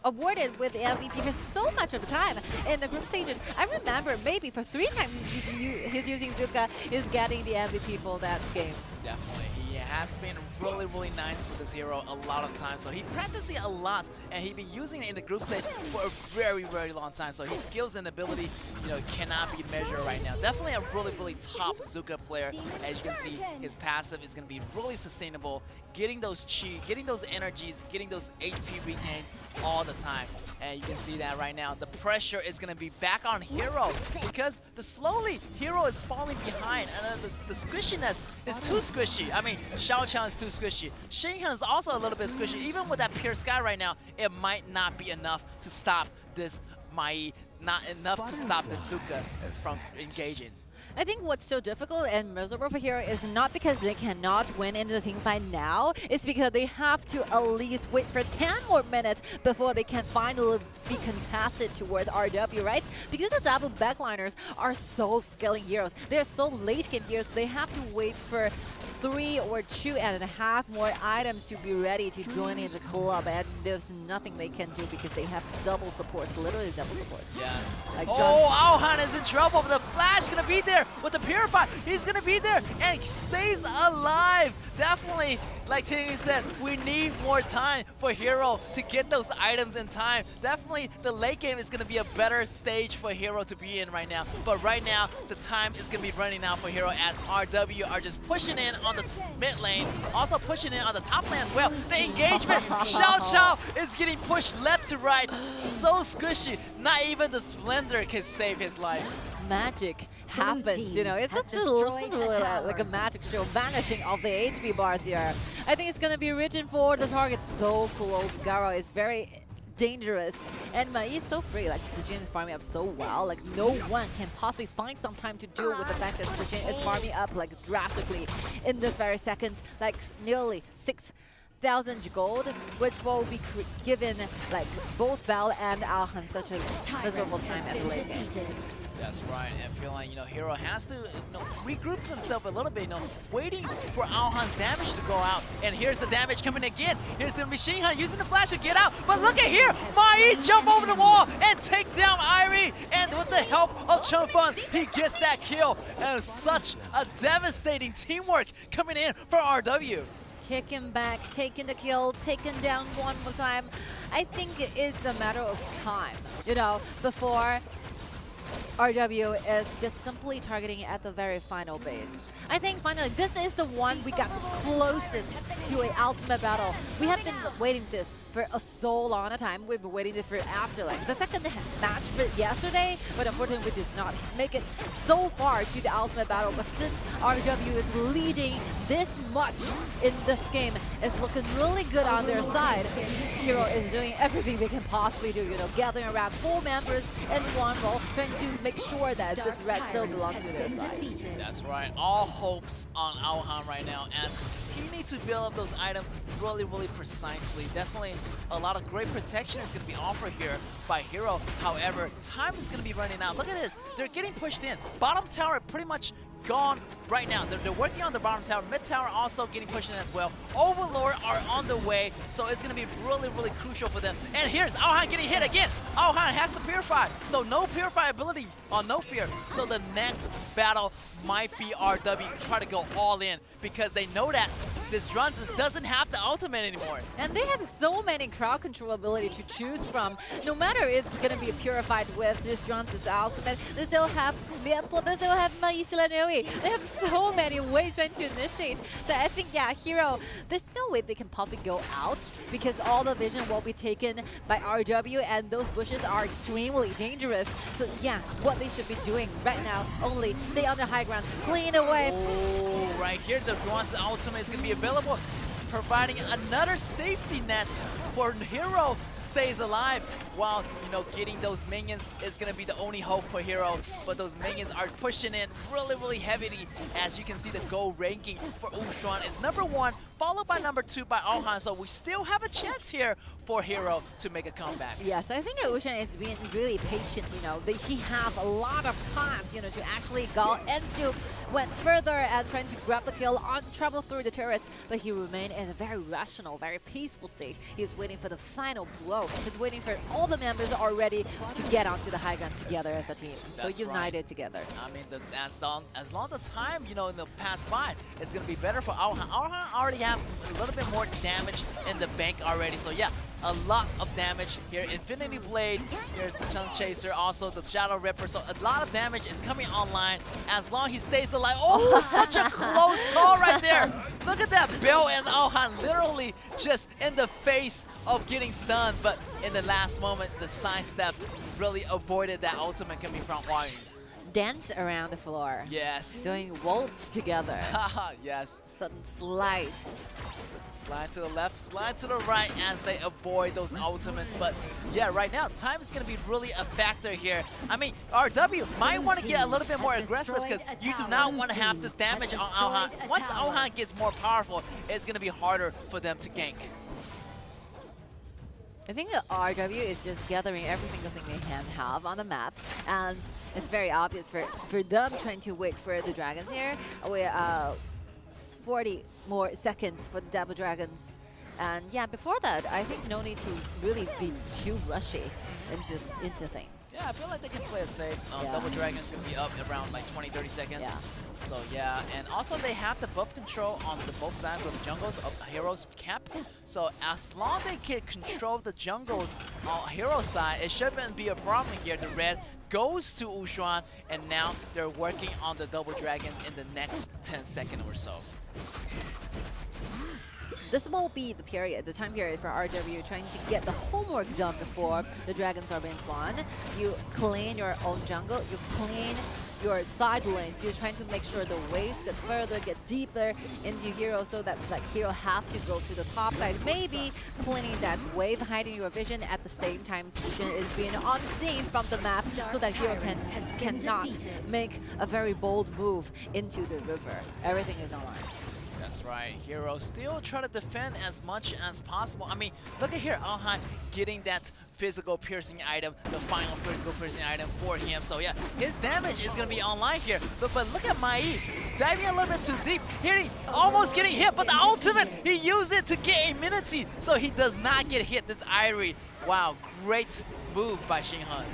awarded with the MVP for so much of the time in the group stages. I remember maybe for 3 times he's using Zuka, is getting the MVP for that game. Definitely. He has been really, really nice with this hero a lot of times. So he practiced it a lot, and he's been using it in the group stage for a very, very long time. So his skills and ability, you know, cannot be measured right now. Definitely a really, really top Zuka player. As you can see, his passive is going to be really sustainable, getting those chi, getting those energies, getting those HP regains all the time. And you can see that right now. The pressure is going to be back on Hero, because slowly Hero is falling behind, and the squishiness is too squishy. I mean, Xiao Chao is too squishy. Shinhan is also a little bit squishy. Even with that Pure Sky right now, it might not be enough to stop this Mai, not enough to stop the Zuka from engaging. I think what's so difficult and miserable for Hero is not because they cannot win into the team fight now, it's because they have to at least wait for 10 more minutes before they can finally be contested towards RW, right? Because the double backliners are so scaling heroes. They're so late game heroes, they have to wait for 3 or 2.5 more items to be ready to join in the club, and there's nothing they can do because they have double supports, literally double supports. Yes. Like Oh, Aohan is in trouble. The Flash gonna be there with the Purify. He's gonna be there and he stays alive. Definitely, like Timmy said, we need more time for Hero to get those items in time. Definitely, the late game is gonna be a better stage for Hero to be in right now. But right now, the time is gonna be running out for Hero as RW are just pushing in on the mid lane, also pushing in on the top lane as well. The engagement, Xiao Chao is getting pushed left to right. So squishy, not even the Splendor can save his life. Magic happens, you know, it's just like a magic show, vanishing of the HP bars here. I think it's gonna be reaching for the target so close. Garo is very dangerous, and Mai is so free. Like Suzhou is farming up so well, like no one can possibly find some time to deal with the fact that Suzhou is farming up like drastically in this very second, like nearly 6,000 gold, which will be given like both Val and Aohan such a miserable time at the late game. That's right, and I feel like, Hero has to, regroup himself a little bit, waiting for Aohan's damage to go out. And here's the damage coming again. Here's the Machine Hunt using the flash to get out. But look at here, Mai jump over the wall and take down Irie. And with the help of Chunfun, he gets that kill. And such a devastating teamwork coming in for RW. Kicking back, taking the kill, taken down one more time. I think it's a matter of time, before RW is just simply targeting at the very final base. I think finally this is the one we got closest to an ultimate battle. We have been waiting this for so long a time. We've been waiting this for Afterlife. The second match for yesterday, but unfortunately we did not make it so far to the ultimate battle. But since RW is leading this much in this game, it's looking really good on their side. Hero is doing everything they can possibly do, gathering around 4 members in one role, trying to make sure that this red still belongs to their side. That's right. All hopes on Aohan right now as he needs to build up those items really, really precisely. Definitely a lot of great protection is going to be offered here by Hero. However, time is going to be running out. Look at this. They're getting pushed in. Bottom tower pretty much gone right now. They're working on the bottom tower. Mid tower also getting pushed in as well. Overlord are on the way, so it's going to be really, really crucial for them. And here's Aohan getting hit again. Aohan has to Purify, so no Purify ability on No Fear. So the next battle might be RW try to go all in because they know that this Drunzen doesn't have the ultimate anymore. And they have so many crowd control ability to choose from. No matter it's going to be purified with this Drunzen's ultimate, they still have Lianpo, they still have Maisha Lanui. They have so many ways trying to initiate. So I think, yeah, Hero, there's no way they can probably go out because all the vision will be taken by RW and those bushes are extremely dangerous. So yeah, what they should be doing right now, only stay on the high ground, clean away. Oh, right here, the Drunzen ultimate is going to be available, providing another safety net for Hero to stay alive, while getting those minions is going to be the only hope for Hero. But those minions are pushing in really, really heavily. As you can see, the gold ranking for Uxuan is #1, followed by #2 by Aohan. So we still have a chance here for Hero to make a comeback. Yes, I think Uxuan is being really patient. He have a lot of times, to actually go into, went further and trying to grab the kill on travel through the turrets, but he remained in a very rational, very peaceful state. He was waiting for the final blow. He's waiting for all the members are ready to get onto the high ground together as a team. That's so united right. together. I mean, as long the time, in the past by, it's going to be better for Aohan. Aohan already have a little bit more damage in the bank already. So yeah, a lot of damage here. Infinity Blade, there's the Chunk Chaser, also the Shadow Ripper. So a lot of damage is coming online as long as he stays alive. Oh, such a close call right there. Look at that. Bill and Aohan literally just in the face of getting stunned. But in the last moment, the sidestep really avoided that ultimate coming from Hua Yu. Dance around the floor. Yes. Doing waltz together. Yes. Sudden slide. Slide to the left, slide to the right as they avoid those ultimates. But yeah, right now, time is going to be really a factor here. I mean, RW might want to get a little bit more aggressive because you do not want to have this damage on Aohan. Once Aohan gets more powerful, it's going to be harder for them to gank. I think the RW is just gathering every single thing they can have on the map, and it's very obvious for them trying to wait for the dragons here. 40 more seconds for the Double Dragons. And yeah, before that, I think no need to really be too rushy into things. Yeah, I feel like they can play it safe. Double Dragon's going to be up around like 20-30 seconds. Yeah. So yeah, and also they have the buff control on the both sides of the jungles of Hero's camp. So as long as they can control the jungles on Hero's side, it shouldn't be a problem here. The red goes to Ushuan, and now they're working on the Double Dragon in the next 10 seconds or so. This will be the period, the time period for RW trying to get the homework done before the dragons are being spawned. You clean your own jungle, you clean your side lanes, you're trying to make sure the waves get further, get deeper into Hero so that like Hero have to go to the top side. Maybe cleaning that wave, hiding your vision at the same time Suzhou is being unseen from the map so that Hero cannot make a very bold move into the river. Everything is online. That's right. Hero still try to defend as much as possible. I mean, look at here, Alhan getting that physical piercing item, the final physical piercing item for him. So yeah, his damage is going to be online here. But look at Mai diving a little bit too deep, hitting, almost getting hit, but the ultimate, he used it to get immunity, so he does not get hit, this Irie. Wow, great move by Xinghan.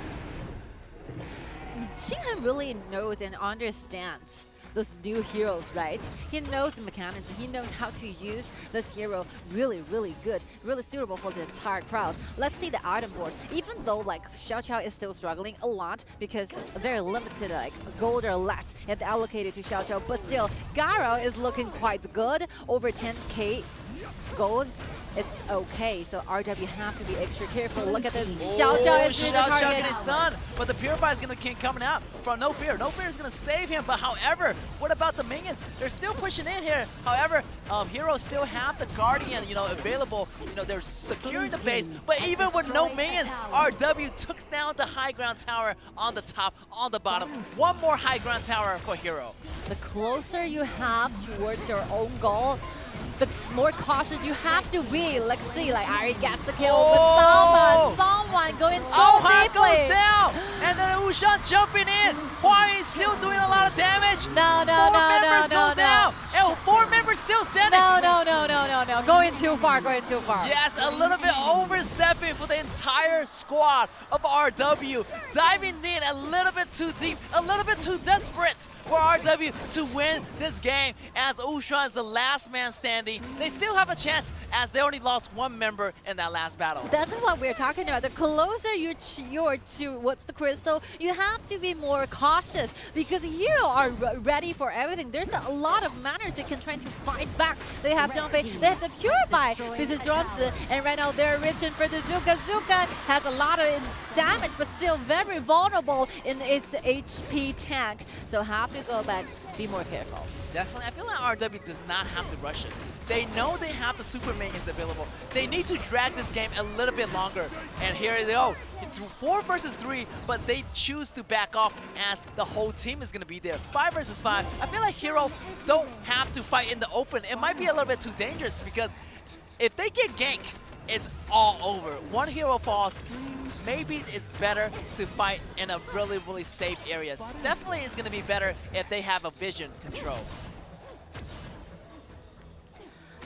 Xinghan really knows and understands those new heroes, right? He knows the mechanism, he knows how to use this hero really, really good, really suitable for the entire crowd. Let's see the item board. Even though like Xiao is still struggling a lot because very limited like gold or lat is allocated to Xiao, but still Garo is looking quite good, over 10k gold. It's okay, so RW have to be extra careful. Look at this. Xiao is in the target. Getting stunned, but the Purify is going to keep coming out from No Fear. No Fear is going to save him, but however, what about the minions? They're still pushing in here. However, Hero still have the Guardian, available. They're securing the base, but even with no minions, RW took down the high ground tower on the top, on the bottom. One more high ground tower for Hero. The closer you have towards your own goal, the more cautious you have to be. Let's see, like Ari gets the kill, but someone going so deeply. Goes down, and then Ushan jumping in. Huang is still doing a lot of damage. No, Four members go down, and 4 members still standing. No. Going too far. Yes, a little bit overstepping for the entire squad of RW. Diving in a little bit too deep, a little bit too desperate for RW to win this game, as Ushan is the last man standing. They still have a chance as they only lost 1 member in that last battle. That's what we're talking about. The closer you're to what's the crystal, you have to be more cautious because Hero are ready for everything. There's a lot of manners they can try to fight back. They have Zhangfei, they have the Purify with the Zhuangzi, and right now they're reaching for the Zuka. Zuka has a lot of damage, but still very vulnerable in its HP tank. So have to go back, be more careful. Definitely. I feel like RW does not have to rush it. They know they have the super minions available. They need to drag this game a little bit longer. And here they go. 4 versus 3, but they choose to back off as the whole team is going to be there. 5 versus 5. I feel like Hero don't have to fight in the open. It might be a little bit too dangerous because if they get gank, it's all over. 1 hero falls. Maybe it's better to fight in a really, really safe area. Definitely it's going to be better if they have a vision control.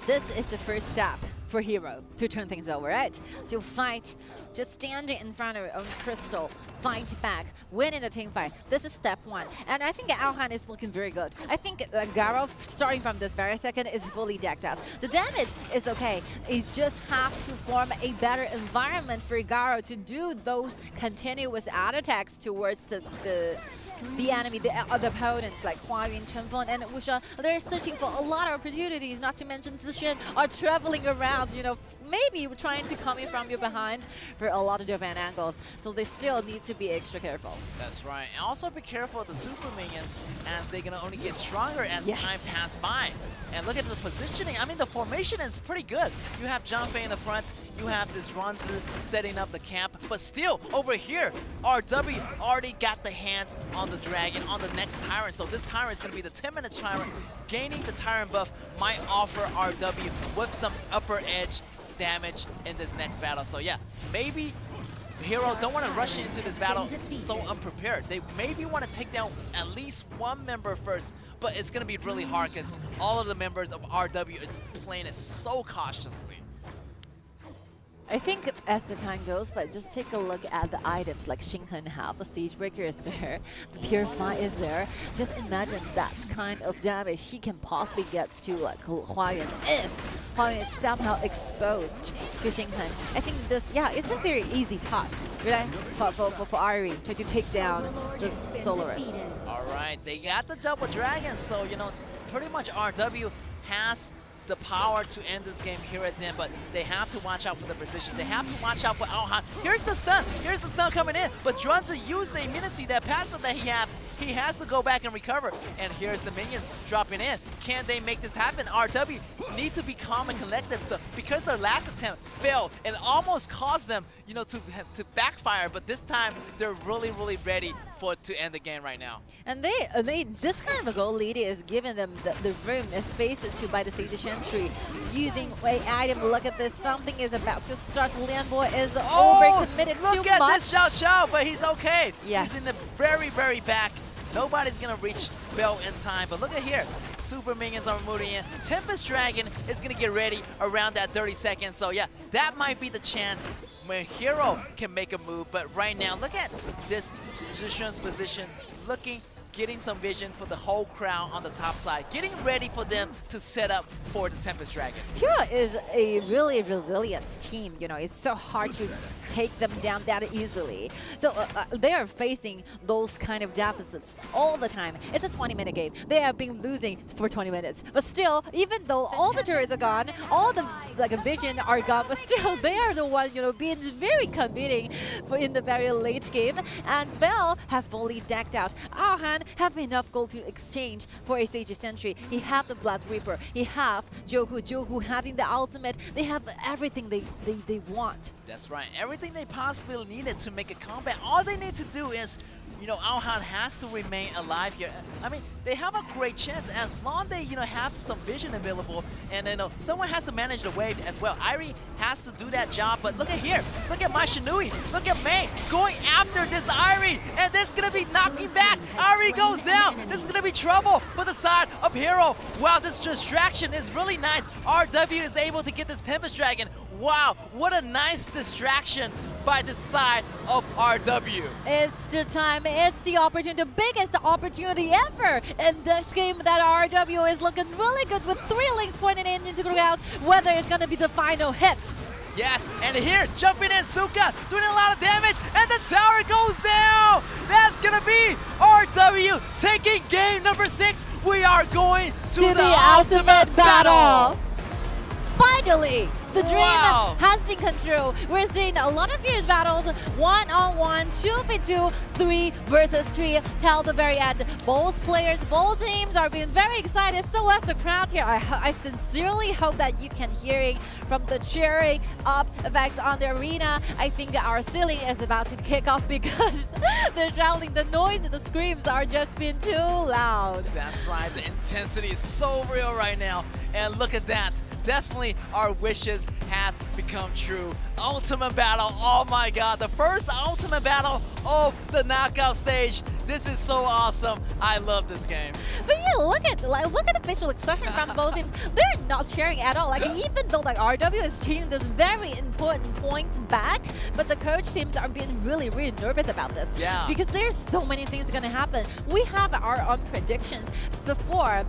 This is the first step for Hero to turn things over, right? To fight, just standing in front of your own crystal, fight back, win in a team fight. This is step 1. And I think Alhan is looking very good. I think Garo, starting from this very second, is fully decked out. The damage is okay. It just have to form a better environment for Garo to do those continuous attacks towards the enemy, the opponents like Hua Yun, Chen Feng, and Wushan. They're searching for a lot of opportunities, not to mention Zixuan are traveling around, maybe trying to come in from your behind for a lot of different angles. So they still need to be extra careful. That's right. And also be careful of the super minions as they're going to only get stronger as time passes by. And look at the positioning. I mean, the formation is pretty good. You have Zhangfei in the front. You have this Zhuangzi setting up the camp. But still, over here, RW already got the hands on the dragon, on the next Tyrant. So this Tyrant is going to be the 10-minute Tyrant. Gaining the Tyrant buff might offer RW with some upper edge damage in this next battle. So yeah, maybe Hero don't want to rush into this battle so unprepared. They maybe want to take down at least one member first, but it's going to be really hard because all of the members of RW is playing it so cautiously. I think as the time goes, but just take a look at the items like Xinghen have. The Siege Breaker is there, the Purify is there. Just imagine that kind of damage he can possibly get to like Huayuan if Huayuan is somehow exposed to Xinghen. I think this, yeah, it's a very easy task, right? For Ari to take down this Solaris. Alright, they got the double dragon, so you know, pretty much RW has the power to end this game here at them, but they have to watch out for the precision. They have to watch out for Aohan. Here's the stun coming in, but Drunza used the immunity, that passive that he has to go back and recover. And here's the minions dropping in. Can they make this happen? RW need to be calm and collective, so because their last attempt failed, it almost caused them, you know, to backfire, but this time they're really ready to end the game right now. And this kind of a goal lead is giving them the room and spaces to buy the Siege Sentry using a item. Look at this, something is about to start. Lianbo is overcommitted too much. Look at this Xiao Xiao, but he's okay. Yes. He's in the very back. Nobody's gonna reach Bell in time, but look at here. Super minions are moving in. Tempest Dragon is gonna get ready around that 30 seconds. So yeah, that might be the chance when Hero can make a move. But right now, look at this Zhishun's position, getting some vision for the whole crowd on the top side, getting ready for them to set up for the Tempest Dragon. Hero is a really resilient team, you know, it's so hard to take them down that easily. So they are facing those kind of deficits all the time. It's a 20-minute game. They have been losing for 20 minutes. But still, even though all the turrets are gone, all the vision are gone, but still they are the ones, you know, being very committing in the very late game. And Bell have fully decked out. Aohan have enough gold to exchange for a Sage Sentry. He have the Blood Reaper. He have Joku having the ultimate. They have everything they want. That's right. Everything they possibly needed to make a comeback. All they need to do is, you know, Aohan has to remain alive here. I mean, they have a great chance as long as they, you know, have some vision available, and then someone has to manage the wave as well. Irie has to do that job, but look at here. Look at my Shinui. Look at Mei going after this Irie, and this is gonna be knocking back. Irie goes down. This is gonna be trouble for the side of Hero. Wow, this distraction is really nice. RW is able to get this Tempest Dragon. Wow, what a nice distraction by the side of RW. It's the time, it's the opportunity, the biggest opportunity ever in this game that RW is looking really good with 3 links pointing into the ground, whether it's gonna be the final hit. Yes, and here, jumping in, Suka, doing a lot of damage, and the tower goes down! That's gonna be RW taking game number 6. We are going to the ultimate battle! Finally! The dream has been come true. We're seeing a lot of fierce battles, 1-on-1, 2v2, 3 versus 3 till the very end. Both players, both teams are being very excited. So as the crowd here, I sincerely hope that you can hearing from the cheering up effects on the arena. I think our ceiling is about to kick off because the shouting, the noise, and the screams are just being too loud. That's right, the intensity is so real right now. And look at that. Definitely our wishes have become true. Ultimate battle, oh my god, the first ultimate battle of the knockout stage. This is so awesome. I love this game. But yeah, look at the facial expression from both teams. They're not cheering at all. Like even though like RW is changing this very important points back, but the coach teams are being really nervous about this. Yeah. Because there's so many things gonna happen. We have our own predictions before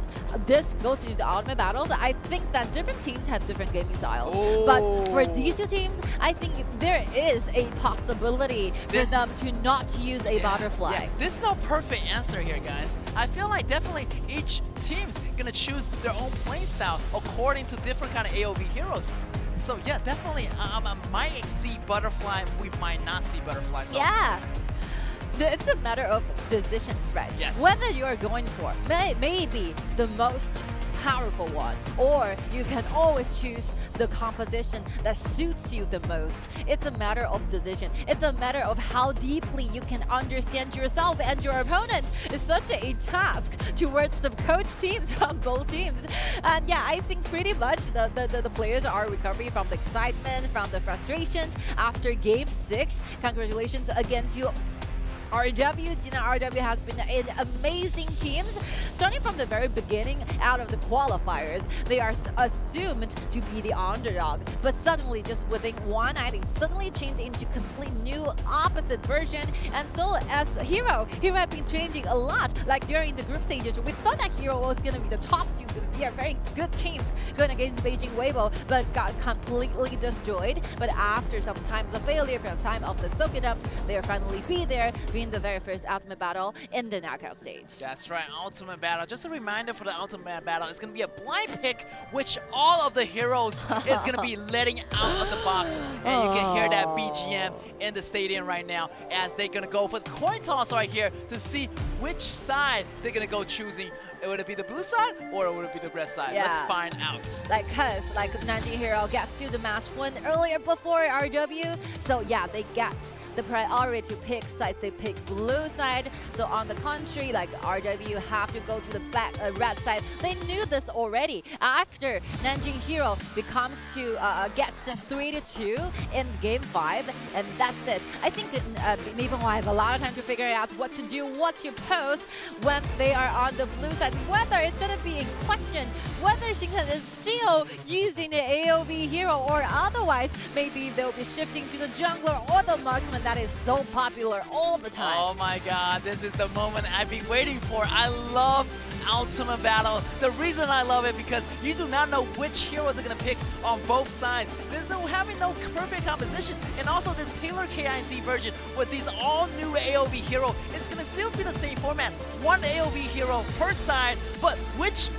this goes to the ultimate battles. I think that different teams have different gaming styles. Oh. But for these two teams, I think there is a possibility for them to not use a butterfly. Yeah. There's no perfect answer here, guys. I feel like definitely each team's gonna choose their own playstyle according to different kind of AoV heroes. So yeah, definitely I might see butterfly, we might not see butterfly. So. Yeah. It's a matter of decisions, right? Yes. Whether you're going for maybe the most powerful one, or you can always choose the composition that suits you the most. It's a matter of decision. It's a matter of how deeply you can understand yourself and your opponent. It's such a task towards the coach teams from both teams. And yeah, I think pretty much the players are recovering from the excitement, from the frustrations after Game 6. Congratulations again to RW. Jinan RW has been an amazing team. Starting from the very beginning, out of the qualifiers, they are assumed to be the underdog. But suddenly, just within one night, they suddenly changed into complete new opposite version. And so as Hero had been changing a lot. Like during the group stages, we thought that Hero was going to be the top two. They are very good teams going against Beijing Weibo, but got completely destroyed. But after some time of the failure, from the time of the soak it ups, they are finally be there, being the very first ultimate battle in the knockout stage. That's right, ultimate battle. Just a reminder for the ultimate battle, it's going to be a blind pick, which all of the heroes is going to be letting out of the box. And you can hear that BGM in the stadium right now as they're going to go for the coin toss right here to see which side they're going to go choosing. Would it be the blue side or would it be the red side? Yeah. Let's find out. Like Nanjing Hero gets to the match one earlier before RW. So yeah, they get the priority to pick side. They pick blue side. So on the contrary, like RW have to go to the red side. They knew this already. After Nanjing Hero becomes to gets the 3-2 in Game 5, and that's it. I think even will have a lot of time to figure out what to do, what to pose when they are on the blue side. Whether it's going to be in question, whether Shinkan is still using the AoV hero or otherwise, maybe they'll be shifting to the jungler or the marksman that is so popular all the time. Oh my god, this is the moment I've been waiting for. I love ultimate battle. The reason I love it because you do not know which hero they're going to pick on both sides. There's having no perfect composition. And also this tailored KIC version with these all new AoV hero, it's going to still be the same format. One AoV hero per side, but which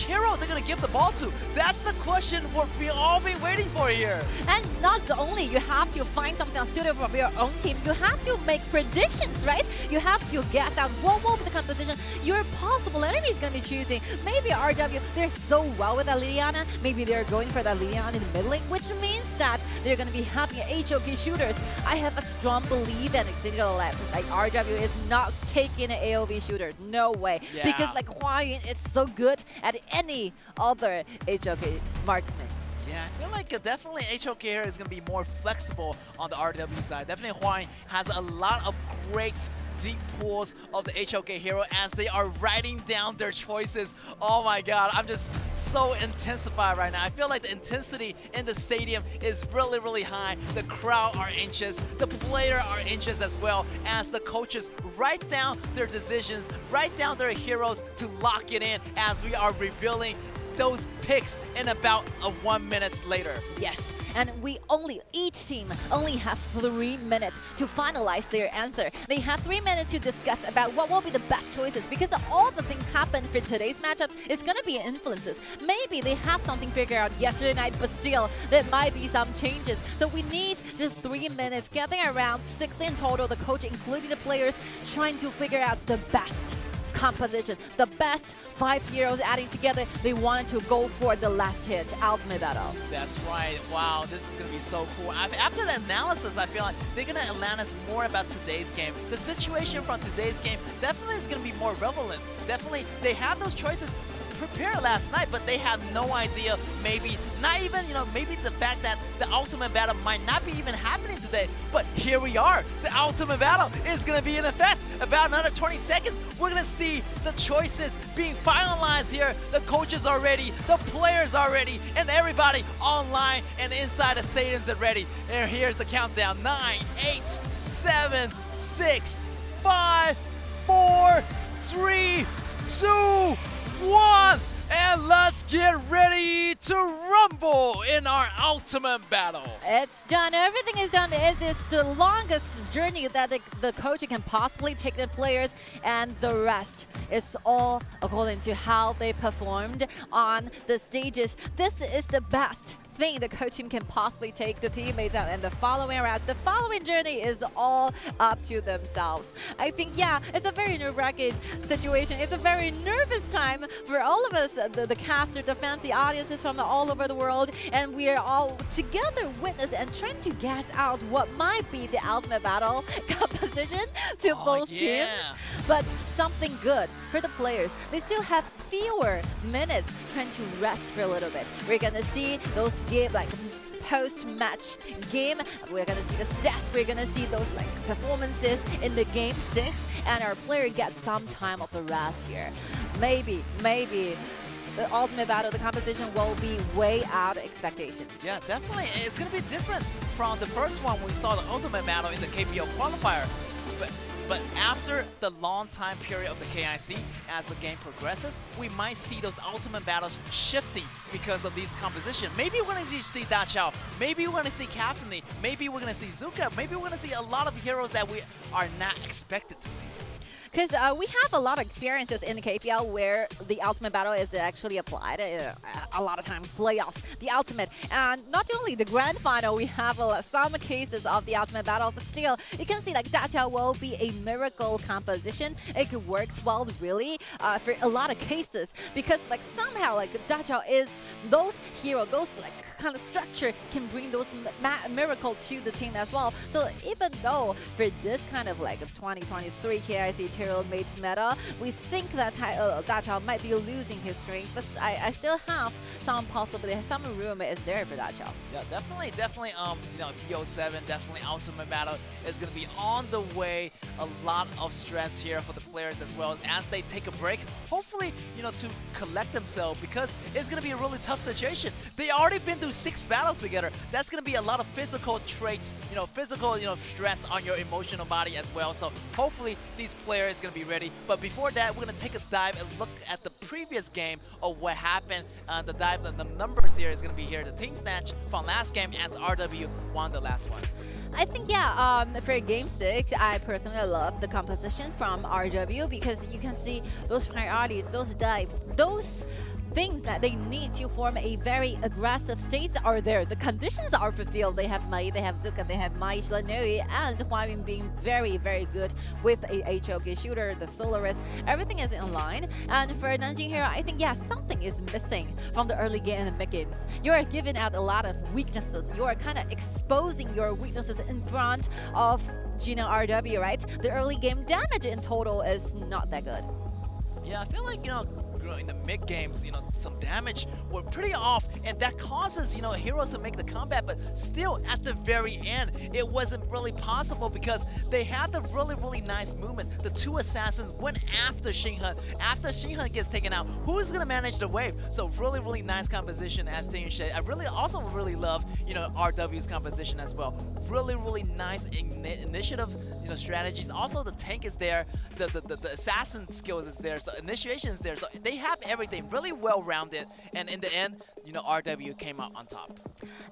hero they're going to give the ball to? That's the question we've all been waiting for here. And not only you have to find something suitable for your own team, you have to make predictions, right? You have to guess out what will be the composition your possible enemy is going to be choosing. Maybe RW, they're so well with that Liliana, maybe they're going for that Liliana in the mid lane, which means that they're going to be having HOK shooters. I have a strong belief and like RW is not taking an AoV shooter. No way. Yeah. Because like Hua Yun is so good at any other HOK marksman. Yeah, I feel like definitely HOK here is going to be more flexible on the RW side. Definitely Huang has a lot of great deep pools of the HOK hero as they are writing down their choices. Oh my god, I'm just so intensified right now. I feel like the intensity in the stadium is really, really high. The crowd are anxious. The players are anxious as well as the coaches write down their decisions, write down their heroes to lock it in as we are revealing those picks in about 1 minute later. Yes, and each team only have 3 minutes to finalize their answer. They have 3 minutes to discuss about what will be the best choices because all the things happen for today's matchups is going to be influences. Maybe they have something figured out yesterday night, but still there might be some changes. So we need just 3 minutes, getting around 6 in total, the coach including the players, trying to figure out the best composition, the best 5 heroes adding together. They wanted to go for the last hit, ultimate battle. That's right. Wow, this is going to be so cool. After the analysis, I feel like they're going to learn us more about today's game. The situation from today's game definitely is going to be more relevant. Definitely, they have those choices prepared last night, but they have no idea, maybe not even, maybe the fact that the ultimate battle might not be even happening today. But here we are. The ultimate battle is going to be in effect. About another 20 seconds, we're going to see the choices being finalized here. The coaches are ready, the players are ready, and everybody online and inside the stadiums are ready. And here's the countdown. 9, 8, 7, 6, 5, 4, 3, 2, 1, and let's get ready to rumble in our ultimate battle. It's done. Everything is done. It is the longest journey that the coach can possibly take the players, and the rest, it's all according to how they performed on the stages. This is the best thing the coach team can possibly take the teammates out in the following rounds. The following journey is all up to themselves. I think, yeah, it's a very nerve-wracking situation. It's a very nervous time for all of us, the caster, the fancy audiences from all over the world, and we are all together witness and trying to guess out what might be the ultimate battle composition to both teams. But something good for the players. They still have fewer minutes trying to rest for a little bit. We're gonna see those post-match game. We're gonna see the stats. We're gonna see those performances in the game 6, and our player gets some time of the rest here. Maybe the ultimate battle, the composition will be way out of expectations. Yeah, definitely. It's gonna be different from the first one we saw the ultimate battle in the KPO qualifier. But after the long time period of the KIC, as the game progresses, we might see those ultimate battles shifting because of these composition. Maybe we're going to see Da Chao, maybe we're going to see Captain Lee, maybe we're going to see Zuka, maybe we're going to see a lot of heroes that we are not expected to see. Because we have a lot of experiences in the KPL where the ultimate battle is actually applied. A lot of times, playoffs, the ultimate. And not only the grand final, we have some cases of the ultimate battle, but still, you can see Dacha will be a miracle composition. It works well, really, for a lot of cases. Because somehow, Dacha is those heroes, those kind of structure can bring those miracle to the team as well. So even though for this kind of 2023 KIC tailor-made meta, we think that Dachao might be losing his strength, but I still have some possibility, some room is there for Dachao. Yeah, definitely. PO7, definitely ultimate battle is going to be on the way. A lot of stress here for the players as well as they take a break. Hopefully, to collect themselves, because it's going to be a really tough situation. They already been through 6 battles together. That's going to be a lot of physical traits, physical, stress on your emotional body as well. So hopefully these players are going to be ready. But before that, we're going to take a dive and look at the previous game of what happened. The dive, the numbers here is going to be here. The team snatch from last game as RW won the last one. I think, for Game 6, I personally love the composition from RW because you can see those priorities, those dives, those things that they need to form a very aggressive state are there. The conditions are fulfilled. They have Mai, they have Zuka, they have Mai Shlanui, and Huayun being very, very good with a HOK shooter, the Solaris. Everything is in line. And for Nanjing here, I think, something is missing from the early game and the mid games. You are giving out a lot of weaknesses. You are kind of exposing your weaknesses in front of Jinan RW, right? The early game damage in total is not that good. Yeah, I feel like, in the mid games, some damage were pretty off, and that causes, heroes to make the comeback, but still at the very end, it wasn't really possible because they had the really, really nice movement. The 2 assassins went after Xinghe. After Xinghe gets taken out, who's gonna manage the wave? So really, really nice composition as Ting said. I also really love, RW's composition as well. Really, really nice initiative, strategies. Also, the tank is there, the assassin skills is there, so initiation is there. So they have everything really well-rounded, and in the end, RW came out on top.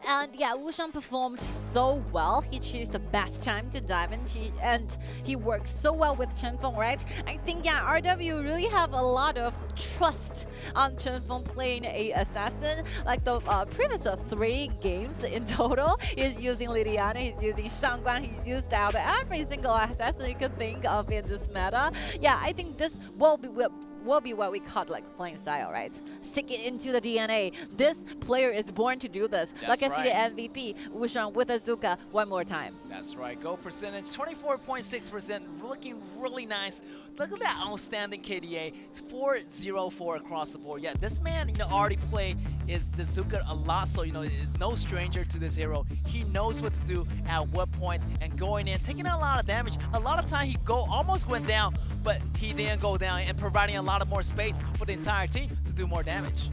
And Wushan performed so well. He chose the best time to dive in, and he worked so well with Chenfeng, right? I think, RW really have a lot of trust on Chenfeng playing a assassin. Like the previous 3 games in total, he's using Lidiana, he's using Shangguan, he's used out every single assassin you could think of in this meta. I think this will be what we call playing style, right? Stick it into the DNA. This player is born to do this. That's I see the MVP, Wushan with Azuka one more time. That's right. Go percentage, 24.6%, looking really nice. Look at that outstanding KDA. It's 404 across the board. This man, already played is the Zuka a lot, so is no stranger to this hero. He knows what to do at what point, and going in, taking a lot of damage. A lot of time he almost went down, but he didn't go down, and providing a lot of more space for the entire team to do more damage.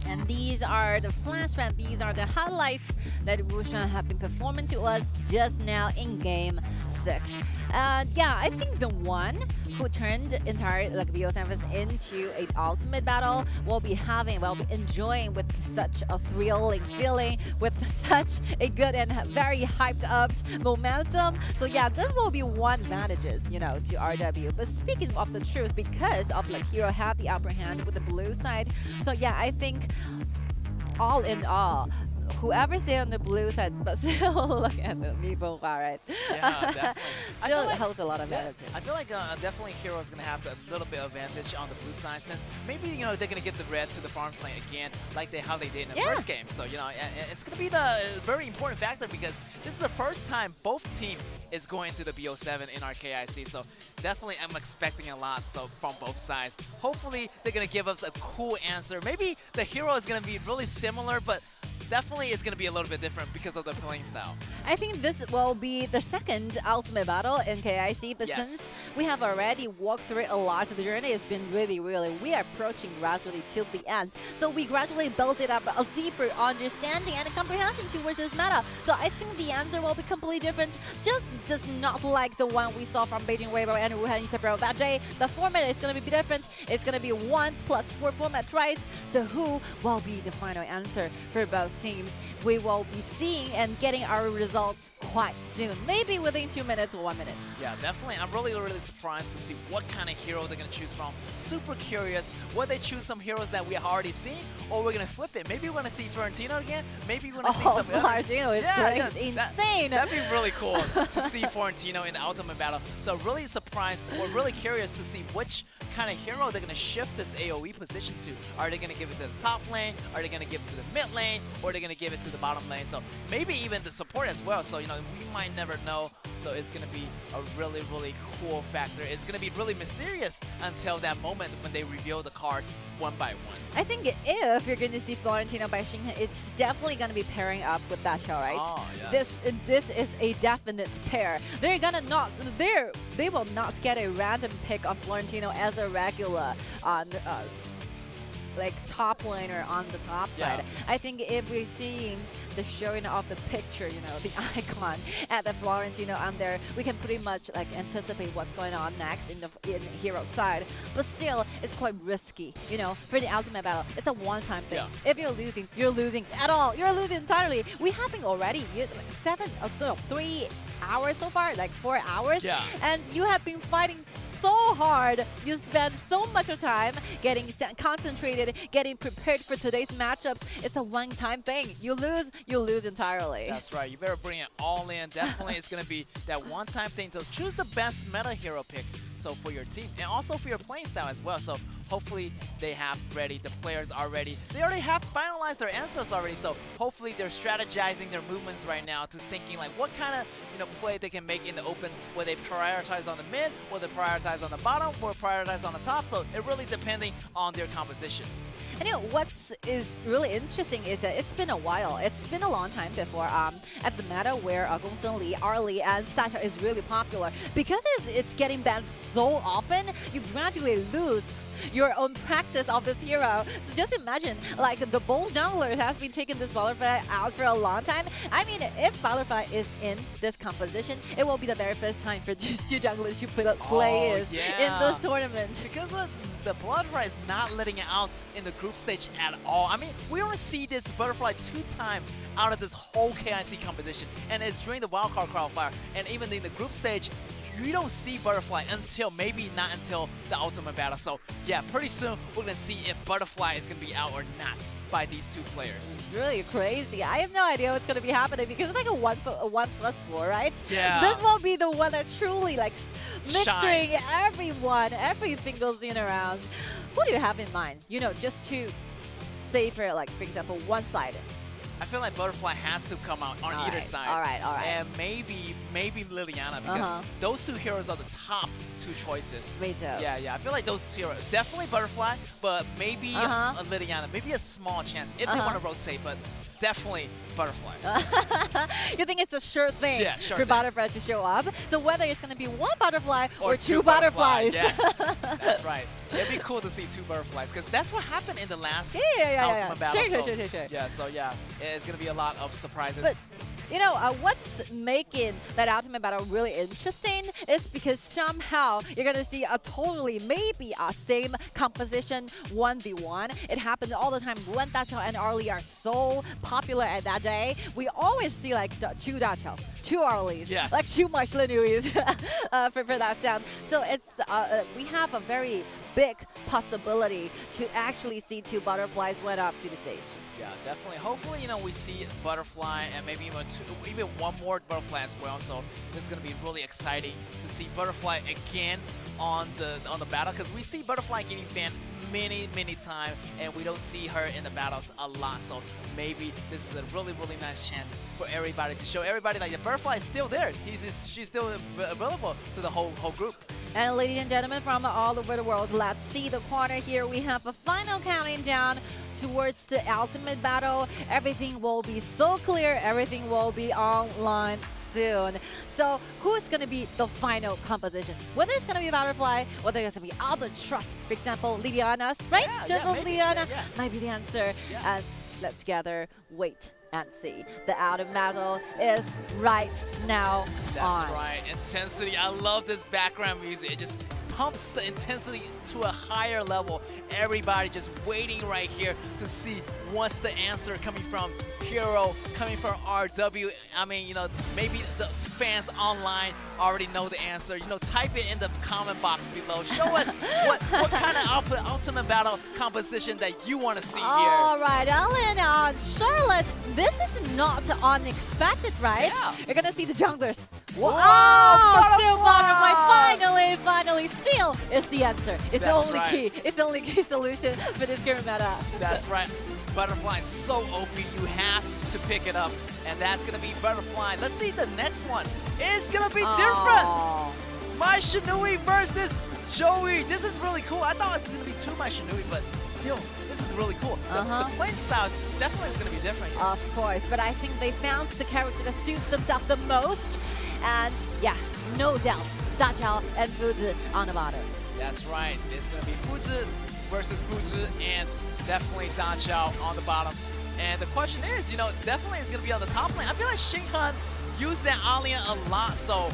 And these are the flashbacks, these are the highlights that Wushan have been performing to us just now in Game 6. I think the one who turned entire BO7 into an ultimate battle will be enjoying with such a thrilling feeling, with such a good and very hyped up momentum. So this will be one advantages, to RW. But speaking of the truth, because of Hero have the upper hand with the blue side, so I think all in all, whoever stay on the blue side, but still look at the Meepo, right? Yeah, definitely. I Still feel like- holds a lot of advantage. I feel like definitely Hero is going to have a little bit of advantage on the blue side since maybe, they're going to get the red to the farms lane again like how they did in the Yeah. first game. So, it's going to be the very important factor because this is the first time both team is going to the BO7 in our KIC. So definitely I'm expecting a lot from both sides. Hopefully they're going to give us a cool answer. Maybe the Hero is going to be really similar, but definitely it's going to be a little bit different because of the playing style. I think this will be the second ultimate battle in KIC, but Yes. since we have already walked through a lot of the journey, it's been really, we are approaching gradually till the end. So we gradually built it up a deeper understanding and comprehension towards this meta. So I think the answer will be completely different, just does not like the one we saw from Beijing Weibo and Wuhan Isabel that day. The format is going to be different. It's going to be 1+4 format, right? So who will be the final answer for both teams? We will be seeing and getting our results quite soon. Maybe within 2 minutes or 1 minute. Yeah, definitely. I'm really, really surprised to see what kind of hero they're going to choose from. Super curious. Will they choose some heroes that we have already seen? Or we're going to flip it? Maybe we're going to see Florentino again? Maybe we're going to see some... Florentino is insane. That'd be really cool to see Florentino in the ultimate battle. So really surprised or really curious to see which kind of hero they're going to shift this AoE position to. Are they going to give it to the top lane? Are they going to give it to the mid lane? Or are they going to give it to the bottom lane? So maybe even the support as well. So, we might never know. So it's going to be a really, really cool factor. It's going to be really mysterious until that moment when they reveal the cards one by one. I think if you're going to see Florentino by Xinghe, it's definitely going to be pairing up with Dachao, right? Oh, yes. This is a definite pair. They're gonna not. They will not get a random pick on Florentino as a regular on. Like top laner on the top side. I think if we're seeing the showing of the picture, the icon at the Florentino on there, we can pretty much anticipate what's going on next in hero side. But still, it's quite risky, for the ultimate battle. It's a one-time thing. Yeah. If you're losing at all. You're losing entirely. We have been already used 3 hours so far, 4 hours. Yeah. And you have been fighting so hard. You spend so much of time getting concentrated, getting prepared for today's matchups. It's a one-time thing. You lose entirely. That's right. You better bring it all in. Definitely it's going to be that one-time thing. So choose the best meta hero pick. So for your team and also for your playing style as well. So hopefully they have ready. The players are ready. They already have finalized their answers already. So hopefully they're strategizing their movements right now to thinking what kind of play they can make in the open. Will they prioritize on the mid? Will they prioritize on the bottom? Or prioritize on the top? So it really depending on their compositions. And what is really interesting is that it's been a while. It's been a long time before at the meta where Gongsun Li, Arlie, and Stasha is really popular. Because it's getting banned so often, you gradually lose your own practice of this hero. So just imagine, the bold jungler has been taking this Butterfly out for a long time. I mean, if Butterfly is in this composition, it will be the very first time for these two junglers to play in this tournament. Because the Butterfly is not letting it out in the group stage at all. I mean, we only see this Butterfly 2 times out of this whole KIC competition, and it's during the wildcard qualifier, and even in the group stage, you don't see Butterfly maybe not until the ultimate battle. So yeah, pretty soon we're gonna see if Butterfly is gonna be out or not by these two players. It's really crazy. I have no idea what's gonna be happening because it's a 1+4, right? Yeah. This will be the one that truly mixing Shines. every single scene around. What do you have in mind? Just to say for example, one side. I feel like Butterfly has to come out on either side. All right. And maybe Liliana because those two heroes are the top 2 choices. Me too. Yeah. I feel like those heroes, definitely Butterfly, but maybe a Liliana, maybe a small chance if they want to rotate, but definitely Butterfly. You think it's a sure thing sure for thing. Butterfly to show up? So whether it's going to be one Butterfly or 2 Butterflies. Yes, that's right. It'd be cool to see 2 Butterflies because that's what happened in the last ultimate battle. Sure. Yeah, it's going to be a lot of surprises. But what's making that ultimate battle really interesting is because somehow you're going to see a totally, maybe a same composition 1v1. It happens all the time when Dachao and Arlie are so popular at that day. We always see 2 Dachaos, 2 Arlies, Yes. 2 Marshall Newies for that sound. So it's we have a very big possibility to actually see two butterflies went up to the stage. Yeah, definitely. Hopefully, we see Butterfly and maybe even one more Butterfly as well. So this is gonna be really exciting to see Butterfly again on the battle, because we see Butterfly getting banned many times, and we don't see her in the battles a lot. So maybe this is a really nice chance for everybody to show everybody like the Butterfly is still there. She's still available to the whole group. And ladies and gentlemen from all over the world, let's see the quarter here. We have a final counting down towards the ultimate battle. Everything will be so clear. Everything will be online soon. So who's going to be the final composition? Whether it's going to be Butterfly, whether it's going to be other trust, for example, Liliana's, right? Jungle Liliana might be the answer. And let's together wait and see. The outer battle is right now on. That's right. Intensity. I love this background music. It just pumps the intensity to a higher level. Everybody just waiting right here to see what's the answer coming from Hero, coming from RW. I mean, maybe the fans online already know the answer. Type it in the comment box below. Show us what kind of ultimate battle composition that you want to see here. All right, Ellen, Charlotte, this is not unexpected, right? Yeah. You're gonna see the junglers. Whoa, Butterfly, finally, steal is the answer. It's the only key. It's the only key solution for this current meta. That's right. Butterfly is so OP, you have to pick it up. And that's going to be Butterfly. Let's see the next one. It's going to be different. My Shinui versus Joey. This is really cool. I thought it was going to be two My Shinui, but still, this is really cool. The playing style definitely is going to be different here. Of course, but I think they found the character that suits themselves the most. And yeah, no doubt, Dachao and Fuzi on the bottom. That's right. It's going to be Fuzi versus Fuzi, and definitely Dachao on the bottom. And the question is, definitely is going to be on the top lane. I feel like Shinhan used that Alien a lot, so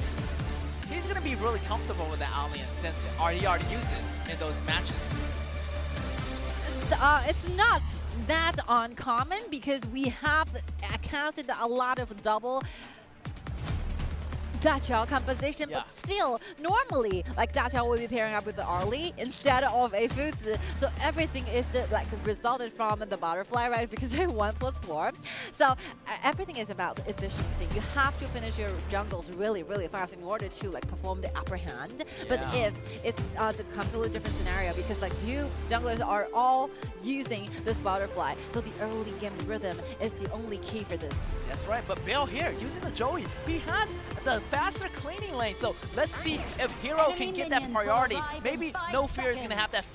he's going to be really comfortable with that Alien since he already used it in those matches. It's not that uncommon because we have casted a lot of double Dachao composition, but still, normally, like Dachao will be pairing up with the Arlie instead of a Fuzi. So everything is resulted from the Butterfly, right? Because they're 1+4. So everything is about efficiency. You have to finish your jungles really fast in order to perform the upper hand. But if it's the completely different scenario, because you junglers are all using this Butterfly, so the early game rhythm is the only key for this. That's right, but Bill here, using the Joey, he has the faster cleaning lane, so let's see if Hero can get that priority. Maybe No Fear is going to have that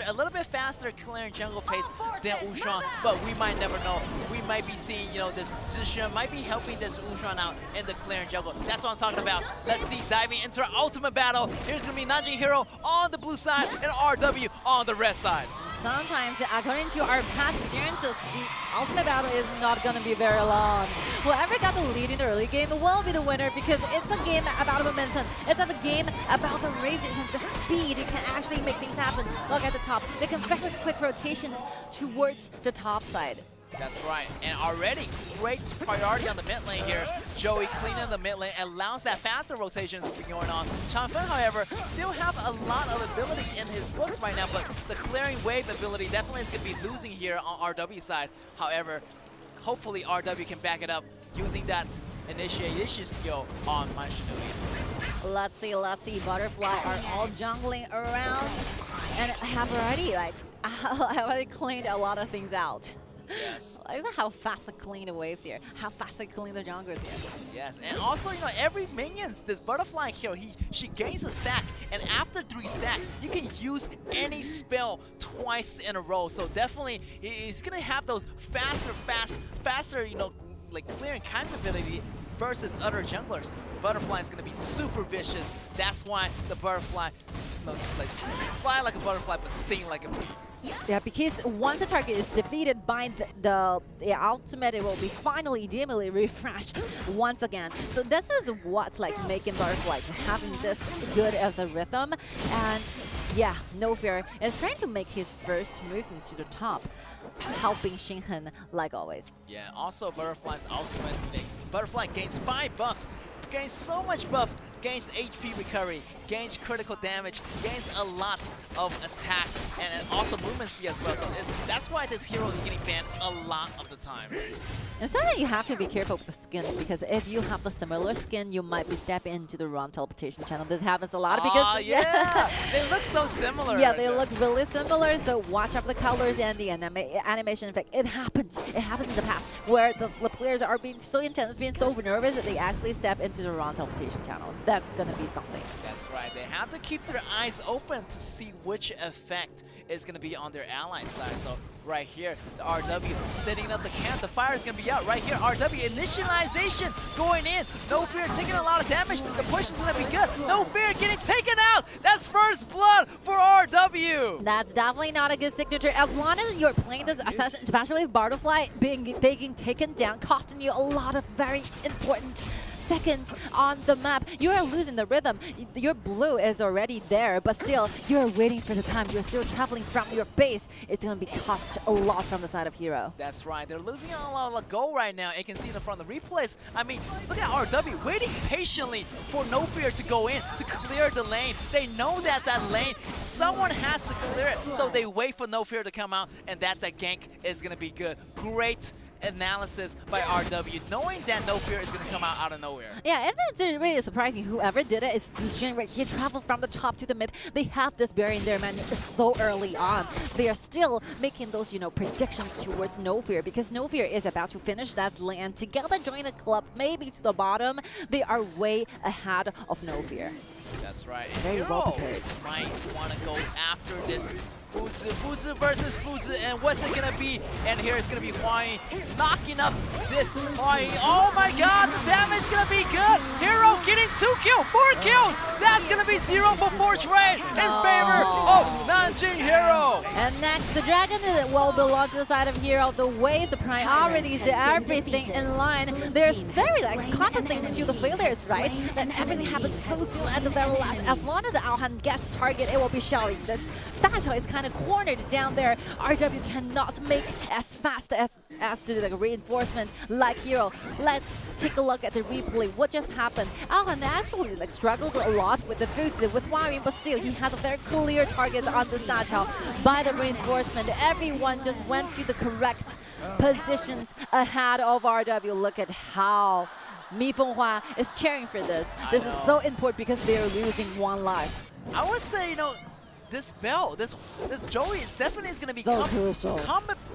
a little bit faster clearing jungle pace than Ushan, but we might never know. We might be seeing, this Zishan might be helping this Ushan out in the clearing jungle. That's what I'm talking about. Let's see, diving into our ultimate battle. Here's going to be Nanjing Hero on the blue side and RW on the red side. Sometimes, according to our past experiences, the ultimate battle is not going to be very long. Whoever got the lead in the early game will be the winner because it's a game about momentum. It's a game about the racing and the speed. You can actually make things happen. Look at the top. They can very quick rotations towards the top side. That's right, and already great priority on the mid lane here. Joey cleaning the mid lane allows that faster rotations to be going on. Chanfen, however, still have a lot of ability in his books right now, but the clearing wave ability definitely is going to be losing here on RW side. However, hopefully RW can back it up using that initiation skill on My Shinui. Let's see, Butterfly are all jungling around and have already cleaned a lot of things out. Yes. Look at how fast they clean the waves here. How fast they clean the junglers here. Yes, and also, every minions, this Butterfly hero, she gains a stack, and after 3 stack, you can use any spell twice in a row. So definitely, he's gonna have those faster, clearing kind of ability versus other junglers. The Butterfly is gonna be super vicious. That's why the Butterfly fly like a butterfly, but sting like a bee. Yeah, because once the target is defeated by the ultimate, it will be finally immediately refreshed once again. So this is what's making Butterfly having this good as a rhythm. And yeah, No Fear is trying to make his first movement to the top, helping Shinhan like always. Yeah, also Butterfly's ultimate, Butterfly gains 5 buffs. Gains so much buff gains HP recovery, gains critical damage, gains a lot of attacks, and also movement speed as well. So that's why this hero is getting banned a lot of the time. And sometimes you have to be careful with the skins, because if you have a similar skin, you might be stepping into the wrong teleportation channel. This happens a lot because they look so similar. Yeah, they look really similar. So watch out for the colors and the animation effect. It happens. It happens in the past where the players are being so intense, being so nervous that they actually step into the wrong teleportation channel. That's gonna be something. That's right. They have to keep their eyes open to see which effect is gonna be on their ally side. So right here, the RW setting up the camp. The fire is going to be out right here. RW initialization going in. No Fear taking a lot of damage. The push is going to be good. No Fear getting taken out. That's first blood for RW. That's definitely not a good signature. As long as you're playing this assassin, especially Butterfly, being taken down, costing you a lot of very important seconds on the map, you are losing the rhythm. Your blue is already there, but still, you're waiting for the time. You're still traveling from your base. It's going to be cost a lot from the side of Hero. That's right. They're losing a lot of gold right now. You can see it from the replays. I mean, look at RW waiting patiently for No Fear to go in, to clear the lane. They know that lane, someone has to clear it, so they wait for No Fear to come out, and that gank is going to be good. Great analysis by RW, knowing that No Fear is going to come out of nowhere. Yeah, and it's really surprising. Whoever did it is decision right. He traveled from the top to the mid. They have this barrier in their man so early on. They are still making those, predictions towards No Fear, because No Fear is about to finish that lane. Together join the club, maybe to the bottom. They are way ahead of No Fear. That's right. And very well prepared. Might want to go after this Fuzi versus Fuzi, and what's it gonna be? And here it's gonna be Huayin knocking up this Huayin. Oh my god, the damage gonna be good! Hero getting 2 kills, 4 kills! That's gonna be 0 for 4 trade in favor of Nanjing Hero! And next, the Dragon will belong to the side of Hero. The wave, the priorities, everything in line. There's very compensating to the failures, right? That everything happens so soon at the very last. As long as Alhan gets target, it will be showing. The Dachao is kind of cornered down there. RW cannot make as fast as the reinforcement like Hero. Let's take a look at the replay. What just happened? Alhan actually struggles a lot with the Fuzi, with Huayin, but still he has a very clear target on this Dachao by the reinforcement. Everyone just went to the correct positions ahead of RW. Look at how Mi Fenghua is cheering for this. This is so important because they are losing 1 life. I would say, this Bell, this Joey is definitely going to be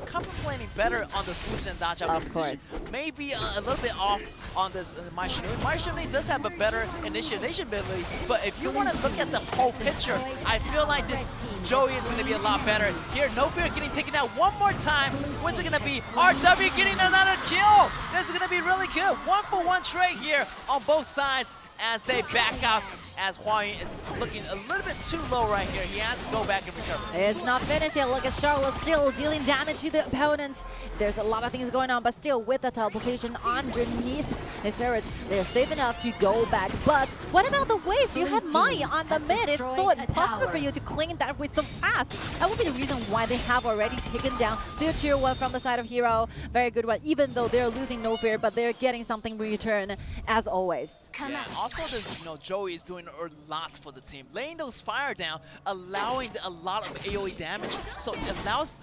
contemplating better on the Fuzi and Dachao composition. Maybe a little bit off on this Mai Shinui. Mai Shinui does have a better initiation ability, but if you want to look at the whole picture, I feel like this Joey is going to be a lot better. Here, No Fear getting taken out one more time. What's it going to be? RW getting another kill. This is going to be really good. 1-for-1 trade here on both sides as they back out, as Huayin is looking a little bit too low right here. He has to go back and recover. It's not finished yet. Look at Charlotte still dealing damage to the opponent. There's a lot of things going on, but still with the teleportation underneath his turrets, they're safe enough to go back. But what about the waves? You have Mai on the mid. It's so impossible for you to clean that wave so fast. That would be the reason why they have already taken down their tier 1 from the side of Hero. Very good one. Even though they're losing No Fear, but they're getting something in return as always. Yeah, also this, Joey is doing a lot for the team. Laying those fire down, allowing a lot of AoE damage. So it allows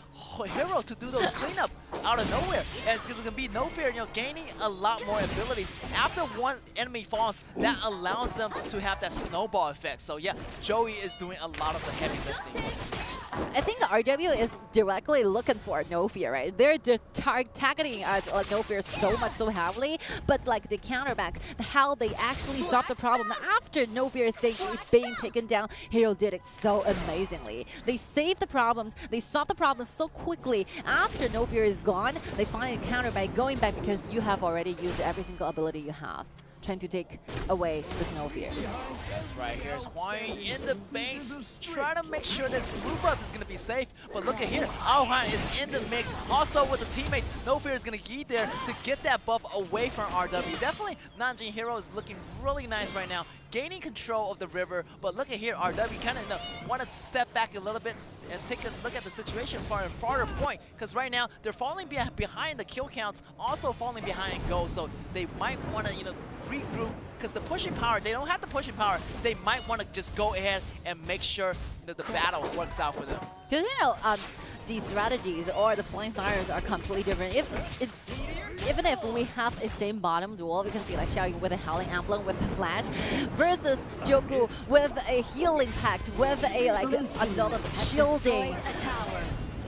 Hero to do those cleanup out of nowhere. And it's going to be No Fear, gaining a lot more abilities. After one enemy falls, that allows them to have that snowball effect. So yeah, Joey is doing a lot of the heavy lifting for the team. I think RW is directly looking for No Fear, right? They're targeting No Fear so much, so heavily, but the counterback, how they actually solve the problem after No Fear is being taken down, Hero did it so amazingly. They saved the problems, they solved the problems so quickly. After No Fear is gone, they find a counter by going back because you have already used every single ability you have, trying to take away this No Fear. That's right. Here's Huayin in the base, trying to make sure this blue buff is going to be safe. But look at here, Aohan is in the mix. Also with the teammates, No Fear is going to be there to get that buff away from RW. Definitely, Nanjing Hero is looking really nice right now, gaining control of the river. But look at here, RW kind of want to step back a little bit and take a look at the situation from a farther point, because right now they're falling behind the kill counts, also falling behind in gold. So they might want to, regroup, because the pushing power, they don't have the pushing power. They might want to just go ahead and make sure that the battle works out for them. Because, these strategies or the flying sirens are completely different. Even if we have a same bottom duel, we can see like Xiaoyu with a Howling Emblem with a Flash versus Joku with a Healing Pact with a another shielding.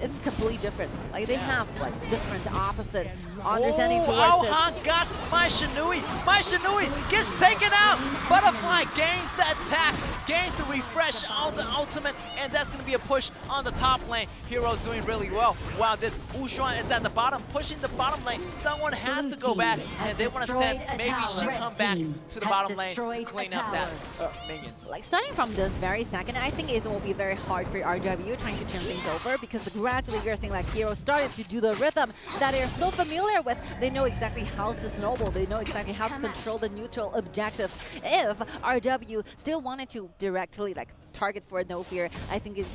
It's completely different. Like they have like different opposite understanding towards this. Han got my Shinui. My Shinui gets taken out. Butterfly gains the attack, gains the refresh on the ultimate, and that's going to be a push on the top lane. Hero's doing really well. While this Ushuan is at the bottom, pushing the bottom lane. Someone has to go back, and they want to send maybe Shinhan back to the bottom lane to clean up that minions. Like starting from this very second, I think it will be very hard for RW trying to turn things over, because gradually we're seeing like Hero started to do the rhythm that they're so familiar with. They know exactly how to snowball. They know exactly how to control the neutral objectives. If RW still wanted to directly like target for no fear, I think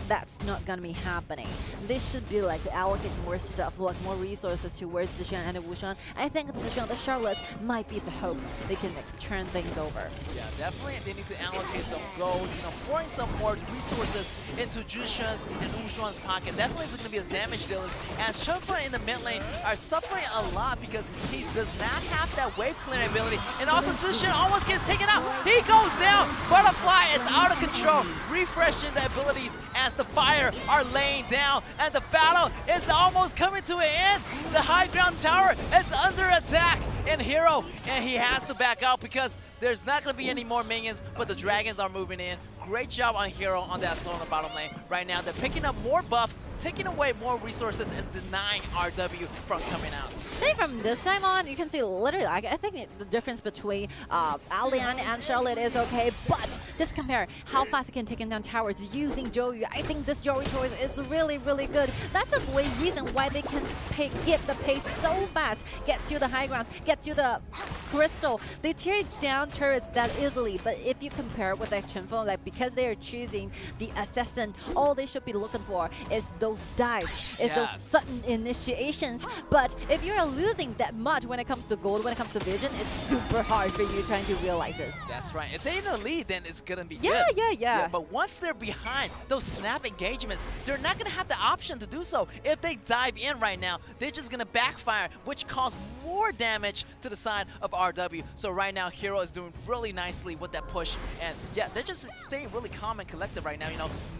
that's not gonna be happening. They should be like allocate more stuff, like more resources towards Zixian and Wushan. I think Zixian, the Charlotte, might be the hope they can like, turn things over. Yeah, definitely. They need to allocate some goals, pouring some more resources into Jushan's and Wushuan's pocket. Definitely is going to be the damage dealers, as Chunfa in the mid lane are suffering a lot because he does not have that wave clearing ability. And also Jushan almost gets taken out. He goes down. Butterfly is out of control, refreshing the abilities as the fire are laying down, and the battle is almost coming to an end. The high ground tower is under attack, and Hero, and he has to back out because there's not going to be any more minions, but the dragons are moving in. Great job on Hero on that solo in the bottom lane. Right now, they're picking up more buffs, taking away more resources, and denying RW from coming out. I think from this time on, you can see literally, I think the difference between Alian and Charlotte is okay, but just compare how fast it can take down towers using Joyu. I think this Joyu choice is really, really good. That's a reason why they can get the pace so fast, get to the high grounds, get to the crystal. They tear down turrets that easily, but if you compare with like Chenfeng, like because they are choosing the assassin, all they should be looking for is those dives, is those sudden initiations. But if you're losing that much when it comes to gold, when it comes to vision, it's super hard for you trying to realize this. That's right. If they're in the lead, then it's gonna be good. Yeah. But once they're behind those snap engagements, they're not gonna have the option to do so. If they dive in right now, they're just gonna backfire, which cause more damage to the side of RW. So right now, Hero is doing really nicely with that push, and yeah, they're just staying really calm and collected right now,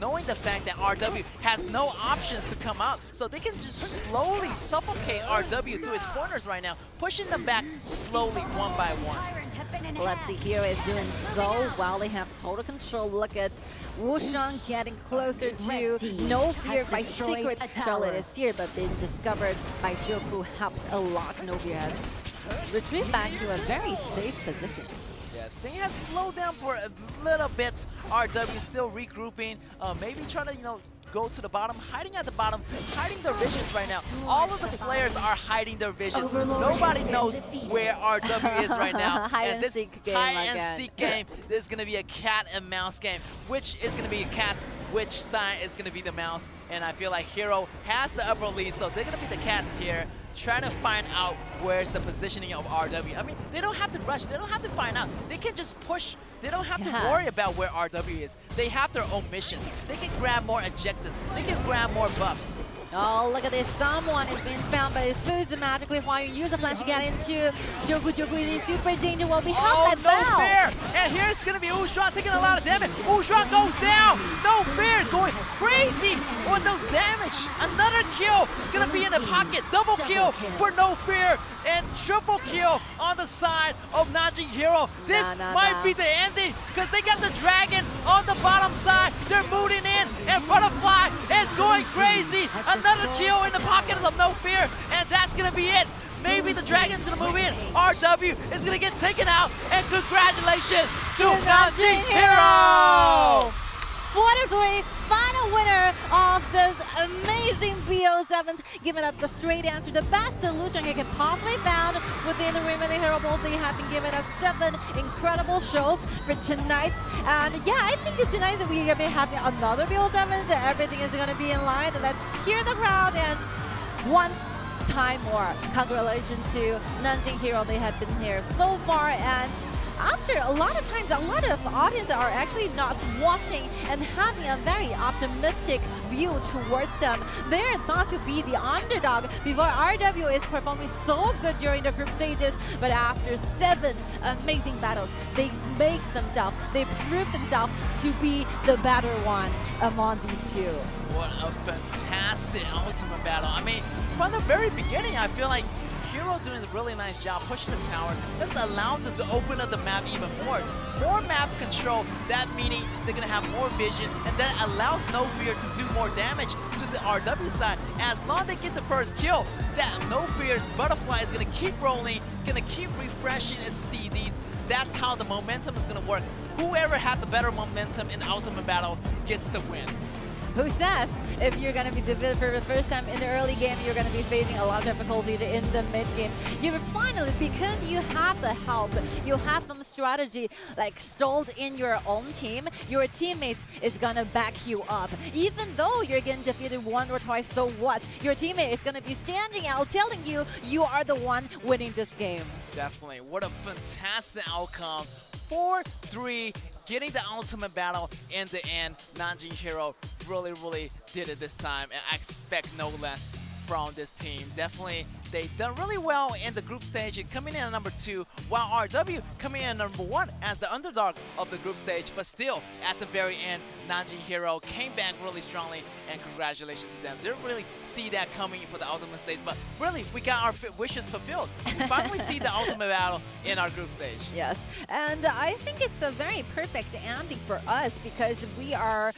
knowing the fact that RW has no options to come out, so they can just slowly suffocate RW to its corners right now, pushing them back slowly one by one. Let's see, Hero is doing so well. They have total control. Look at Wushan getting closer to no fear by secret. Charlotte is here, but been discovered by Joku, helped a lot. No fear has retreated back to a very safe position. Yes, they have slowed down for a little bit. RW still regrouping, maybe trying to, go to the bottom, hiding at the bottom, hiding their visions right now. All of the players are hiding their visions. Nobody knows where RW is right now. And this hide and seek game, this is going to be a cat and mouse game. Which is going to be a cat, which side is going to be the mouse. And I feel like Hero has the upper lead, so they're going to be the cats here, trying to find out where's the positioning of RW. I mean, they don't have to rush. They don't have to find out. They can just push. They don't have to worry about where RW is. They have their own missions. They can grab more objectives. They can grab more buffs. Oh, look at this. Someone is being found by his foods magically while you use a flash to get into Joku. Joku is in super danger. Well, we have that no fair. And here's going to be Ushuan taking a lot of damage. Ushuan goes down. No fair. Going crazy with those damage. Another kill. Going to be in the pocket. Double kill for no fear. And triple kill on the side of Nanjing Hero. This might be the ending because they got the dragon on the bottom side. They're moving in, and Butterfly is going crazy. Another kill in the pocket of No Fear, and that's going to be it. Maybe the dragon's going to move in. RW is going to get taken out, and congratulations to Nanjing Hero! 4-3, final winner of this amazing BO7s, giving us the straight answer, the best solution he can possibly found within the remaining Hero Balls. They have been giving us 7 incredible shows for tonight. And yeah, I think tonight that we're going to be having another BO7s, everything is going to be in line. Let's hear the crowd, and once time more. Congratulations to Nanjing Hero. They have been here so far, and after a lot of times, a lot of audience are actually not watching and having a very optimistic view towards them. They're thought to be the underdog before RW is performing so good during the group stages, but after 7 amazing battles, they prove themselves to be the better one among these two. What a fantastic ultimate battle. I mean, from the very beginning, I feel like Hero doing a really nice job pushing the towers. This allowed them to open up the map even more. More map control, that meaning they're going to have more vision, and that allows No Fear to do more damage to the RW side. As long as they get the first kill, that No Fear's Butterfly is going to keep rolling, going to keep refreshing its DDs. That's how the momentum is going to work. Whoever had the better momentum in the ultimate battle gets the win. Who says if you're going to be defeated for the first time in the early game, you're going to be facing a lot of difficulty in the mid game. You're finally, because you have the help, you have some strategy like stalled in your own team, your teammates is going to back you up. Even though you're getting defeated 1 or twice, so what? Your teammate is going to be standing out telling you you are the one winning this game. Definitely. What a fantastic outcome. 4-3, getting the ultimate battle in the end. Nanjing Hero really did it this time, and I expect no less from this team. Definitely, they done really well in the group stage and coming in at number 2, while RW coming in at number 1 as the underdog of the group stage. But still, at the very end, Nanjing Hero came back really strongly, and congratulations to them. Didn't really see that coming for the ultimate stage, but really, we got our wishes fulfilled. We finally see the ultimate battle in our group stage. Yes, and I think it's a very perfect ending for us because we are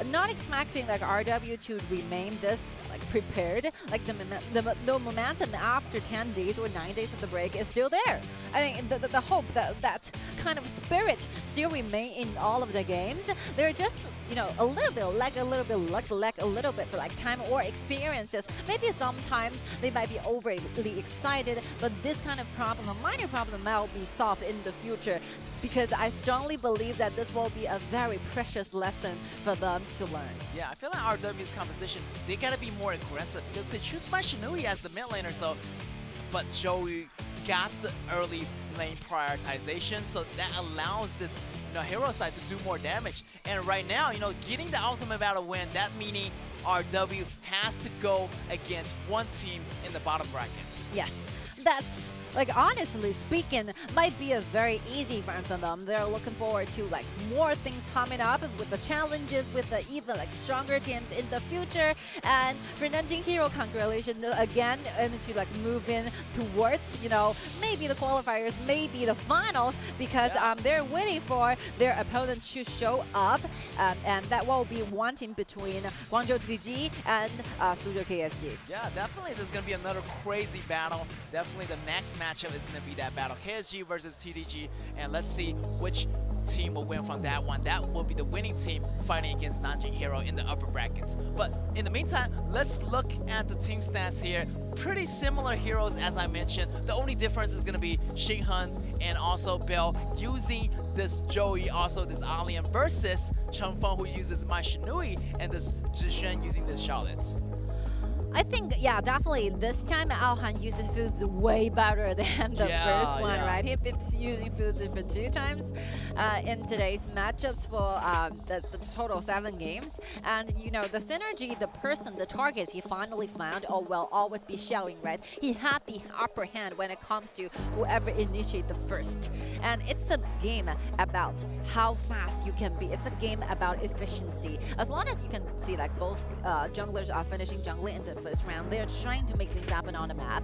not expecting like RW to remain this like prepared. Like the momentum after 10 days or 9 days of the break is still there. I mean, the hope that kind of spirit still remain in all of the games. They're just, you know, a little bit lack a little bit for like time or experiences. Maybe sometimes they might be overly excited, but this kind of problem, a minor problem, will be solved in the future because I strongly believe that this will be a very precious lesson for them to learn. Yeah, I feel like RW's composition, they gotta be more aggressive because they choose my Shinui as the mid laner, so but Joey got the early lane prioritization, so that allows this, you know, hero side to do more damage. And right now, you know, getting the ultimate battle win, that meaning RW has to go against one team in the bottom brackets. Yes, that's, like, honestly speaking, might be a very easy run for them. They're looking forward to like more things coming up with the challenges, with the even like stronger teams in the future. And for Nanjing Hero, congratulations again, and to like move in towards, you know, maybe the qualifiers, maybe the finals, because they're waiting for their opponent to show up, and that will be one team between Guangzhou TG and Suzhou KSG. Yeah, definitely there's gonna be another crazy battle. Definitely the next matchup is going to be that battle, KSG versus TDG, and let's see which team will win from that one. That will be the winning team fighting against Nanjing Hero in the upper brackets. But in the meantime, let's look at the team stats here. Pretty similar heroes as I mentioned. The only difference is going to be Shinhan's and also Bell using this Joey, also this Alien, versus Chengfeng who uses my Shinui, and this Zhishen using this Charlotte. I think, yeah, definitely this time Alhan uses foods way better than the first one, right? He's been using foods for 2 times in today's matchups for the total 7 games. And, you know, the synergy, the person, the targets he finally found will always be showing, right? He had the upper hand when it comes to whoever initiate the first. And it's a game about how fast you can be. It's a game about efficiency. As long as you can see, like, both junglers are finishing jungling in the first round, they're trying to make things happen on the map.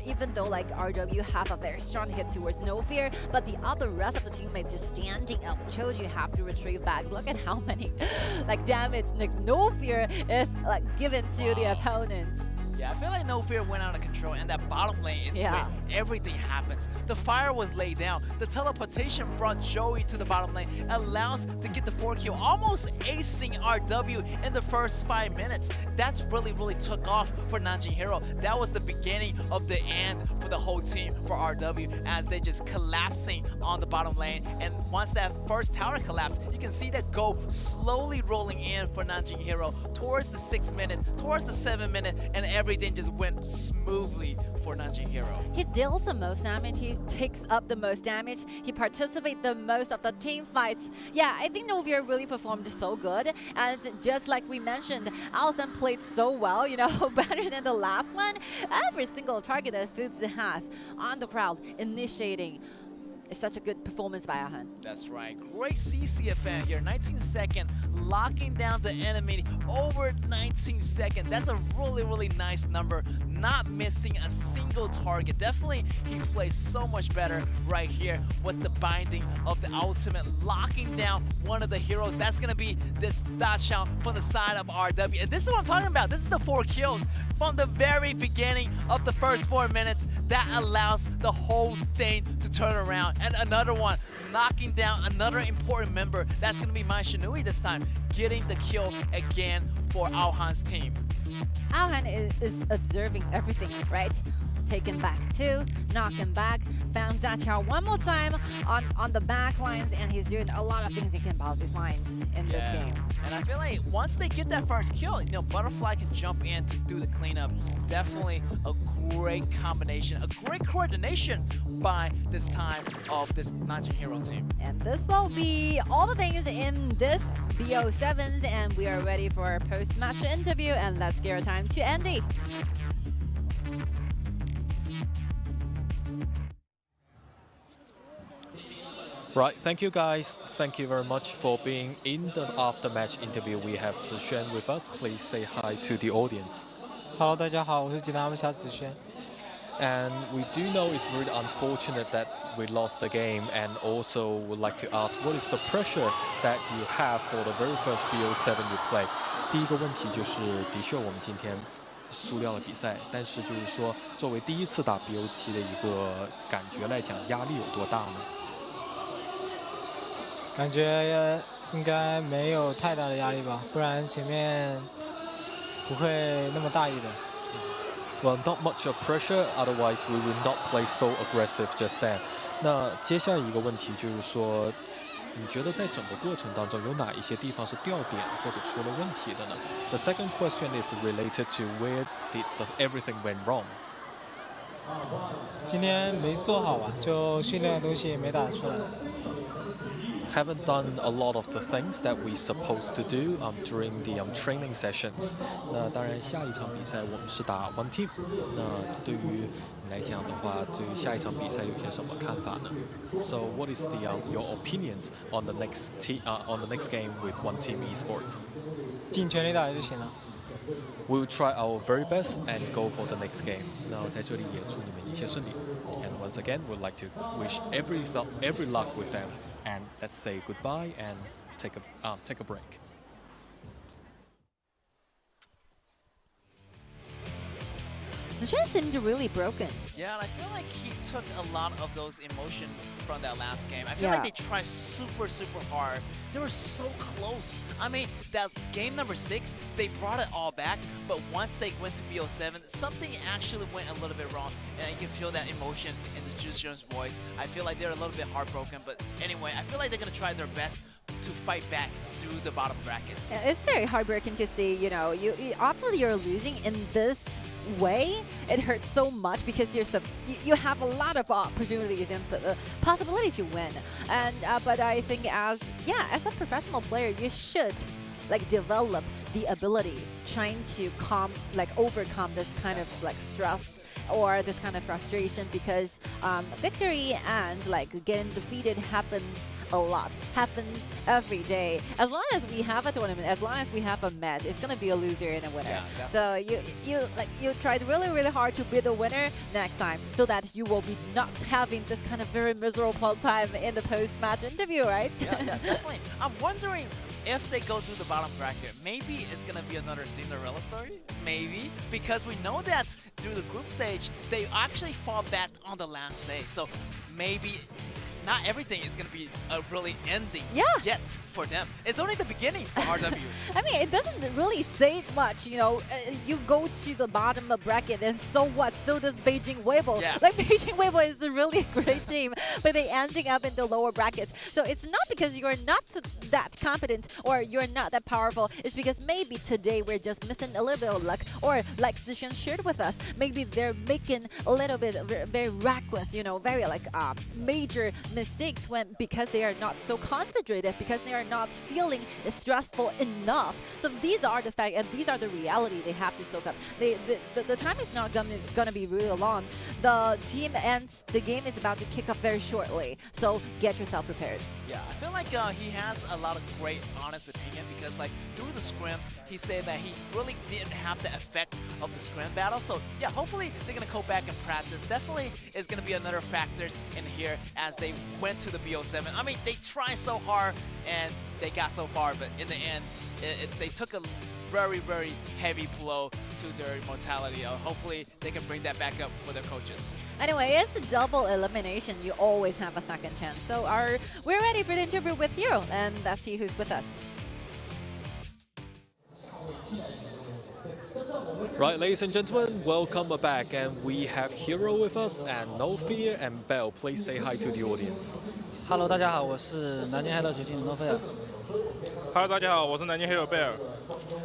Even though like RW have a very strong hit towards No Fear, but the other rest of the teammates just standing up. Choji have to retrieve back. Look at how many like damage like No Fear is like given to the opponents. Yeah, I feel like No Fear went out of control, and that bottom lane is where everything happens. The fire was laid down. The teleportation brought Joey to the bottom lane, allows to get the 4 kill, almost acing RW in the first 5 minutes. That's really took off for Nanjing Hero. That was the beginning of the end for the whole team for RW, as they just collapsing on the bottom lane. And once that first tower collapsed, you can see that go slowly rolling in for Nanjing Hero towards the 6 minute, towards the 7 minute, and every everything just went smoothly for Nanjing Hero. He deals the most damage, he takes up the most damage, he participates the most of the team fights. Yeah, I think Novia really performed so good, and just like we mentioned, Aosan played so well, you know, better than the last one. Every single target that Fuzi has on the crowd initiating. It's such a good performance by Ahan. That's right. Great CCFN here. 19 second, locking down the enemy over 19 seconds. That's a really, really nice number. Not missing a single target. Definitely, he plays so much better right here with the binding of the ultimate, locking down one of the heroes. That's going to be this Dachau from the side of RW. And this is what I'm talking about. This is the 4 kills from the very beginning of the first 4 minutes. That allows the whole thing to turn around. And another one, knocking down another important member. That's going to be Mai Shinui this time, getting the kill again for Aohan's team. Aohan is observing everything, right? Taken back 2, knock him back, found Dachau one more time on the back lines, and he's doing a lot of things he can probably find in this game. And I feel like once they get that first kill, you know, Butterfly can jump in to do the cleanup. Definitely a great combination, a great coordination by this time of this Nanjing Hero team. And this will be all the things in this BO7s, and we are ready for our post-match interview, and let's give our time to Andy. Right, thank you guys. Thank you very much for being in the after-match interview. We have Zixuan with us. Please say hi to the audience. Hello， 大家好，我是济南小子轩。 And we do know it's really unfortunate that we lost the game, and also would like to ask, what is the pressure that you have for the very first BO7 you play? 第一个问题就是，的确我们今天输掉了比赛，但是就是说，作为第一次打 BO7 的一个感觉来讲，压力有多大呢？ 感觉应该没有太大的压力吧，不然前面不会那么大意的。Well, not much of pressure. Otherwise, we would not play so aggressive just then. 那接下来一个问题就是说，你觉得在整个过程当中有哪一些地方是掉点或者出了问题的呢？ The second question is related to where did everything went wrong. 今天没做好吧，就训练的东西没打出来。 Haven't done a lot of the things that we supposed to do during the training sessions. 那当然，下一场比赛我们是打 One Team. 那对于你来讲的话，对于下一场比赛有些什么看法呢 ？So what is your opinions on the next game with One Team Esports? 尽全力打就行了。 We will try our very best and go for the next game. 那在这里也祝你们一切顺利。And once again, we'd like to wish every luck with them. And let's say goodbye and take a break. Zixuan seemed really broken. Yeah, and I feel like he took a lot of those emotions from that last game. I feel like they tried super, super hard. They were so close. I mean, that game number 6, they brought it all back, but once they went to BO7, something actually went a little bit wrong, and you can feel that emotion in the Zixuan's voice. I feel like they're a little bit heartbroken, but anyway, I feel like they're going to try their best to fight back through the bottom brackets. Yeah, it's very heartbreaking to see, you know, obviously you're losing in this way. It hurts so much because you have a lot of opportunities and possibility to win. And but I think as a professional player, you should like develop the ability trying to overcome this kind of like stress or this kind of frustration, because victory and like getting defeated happens a lot, happens every day. As long as we have a tournament, as long as we have a match, it's gonna be a loser and a winner. Yeah, so you tried really, really hard to be the winner next time, so that you will be not having this kind of very miserable time in the post-match interview, right? Yeah, definitely. I'm wondering if they go through the bottom bracket, maybe it's gonna be another Cinderella story. Maybe, because we know that through the group stage, they actually fall back on the last day. So maybe not everything is gonna be really ending Yeah. yet for them. It's only the beginning for RW. I mean, it doesn't really say much, you know. You go to the bottom of the bracket, and so what? So does Beijing Weibo. Yeah. Like, Beijing Weibo is a really great team, but they ending up in the lower brackets. So it's not because you're not that competent or you're not that powerful. It's because maybe today we're just missing a little bit of luck, or like Zishan shared with us, maybe they're making a little bit very reckless, you know, very like major mistakes because they are not so concentrated, because they are not feeling stressful enough. So these are the facts, and these are the reality they have to soak up. The time is not gonna be really long. The team ends, the game is about to kick off very shortly. So get yourself prepared. Yeah, I feel like he has a lot of great honest opinion, because like through the scrims, he said that he really didn't have the effect of the scrim battle. So yeah, hopefully they're gonna go back and practice. Definitely is gonna be another factors in here as they went to the BO7. I mean, they tried so hard and they got so far, but in the end, they took a very, very heavy blow to their mortality. Hopefully they can bring that back up for their coaches. Anyway, it's a double elimination. You always have a second chance. So we're ready for the interview with Hero, and let's see who's with us. Right, ladies and gentlemen, welcome back, and we have Hero with us, and No Fear and Bell. Please say hi to the audience. Hello， 大家好，我是南京 Hello 球队诺菲尔。Hello， 大家好，我是南京黑手贝尔。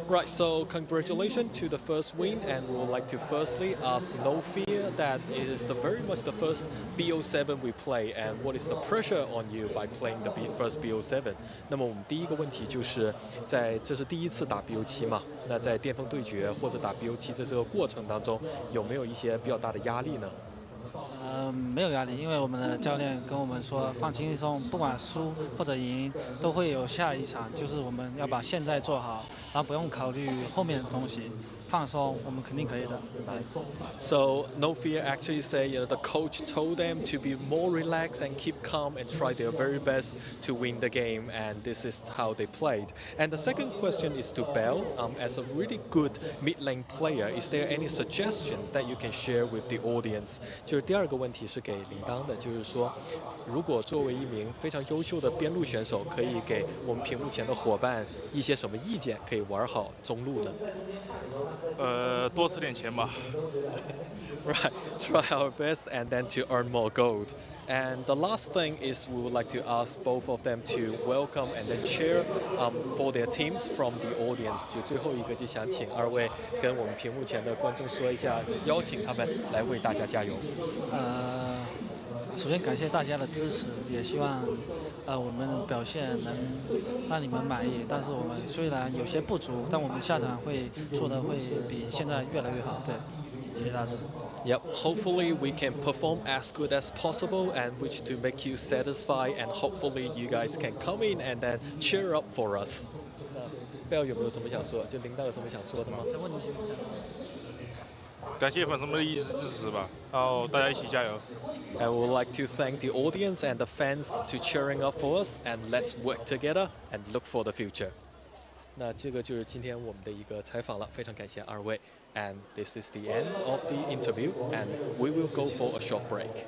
Right, so congratulations to the first win, and we would like to firstly ask No Fear that it is very much the first BO7 we play, and what is the pressure on you by playing the first BO7? 那么我们第一个问题就是这是第一次打 BO7 嘛？那在巅峰对决或者打 BO7 这个过程当中，有没有一些比较大的压力呢？ 没有压力，因为我们的教练跟我们说放轻松，不管输或者赢，都会有下一场，就是我们要把现在做好，然后不用考虑后面的东西。 放松，我们肯定可以的。So No Fear actually say, you know, the coach told them to be more relaxed and keep calm and try their very best to win the game, and this is how they played. And the second question is to Bell. As a really good mid lane player, is there any suggestions that you can share with the audience? 就是第二个问题是给铃铛的，就是说，如果作为一名非常优秀的边路选手，可以给我们屏幕前的伙伴一些什么意见，可以玩好中路呢？ 多吃点钱吧。Right, try our best and then to earn more gold. And the last thing is we would like to ask both of them to welcome and then cheer for their teams from the audience. 就最后一个就想请二位跟我们屏幕前的观众说一下，邀请他们来为大家加油。首先感谢大家的支持，也希望我们表现能让你们满意。但是我们虽然有些不足，但我们下场会做的会比现在越来越好。对，谢谢大家支持。Yep, hopefully we can perform as good as possible and which to make you satisfied, and hopefully you guys can come in and then cheer up for us. Bell 有没有什么想说？就铃铛有什么想说的吗？感谢粉丝们的一直支持吧，然后大家一起加油。I would like to thank the audience and the fans to cheering up for us, and let's work together and look for the future. 那这个就是今天我们的一个采访了，非常感谢二位。And this is the end of the interview, and we will go for a short break.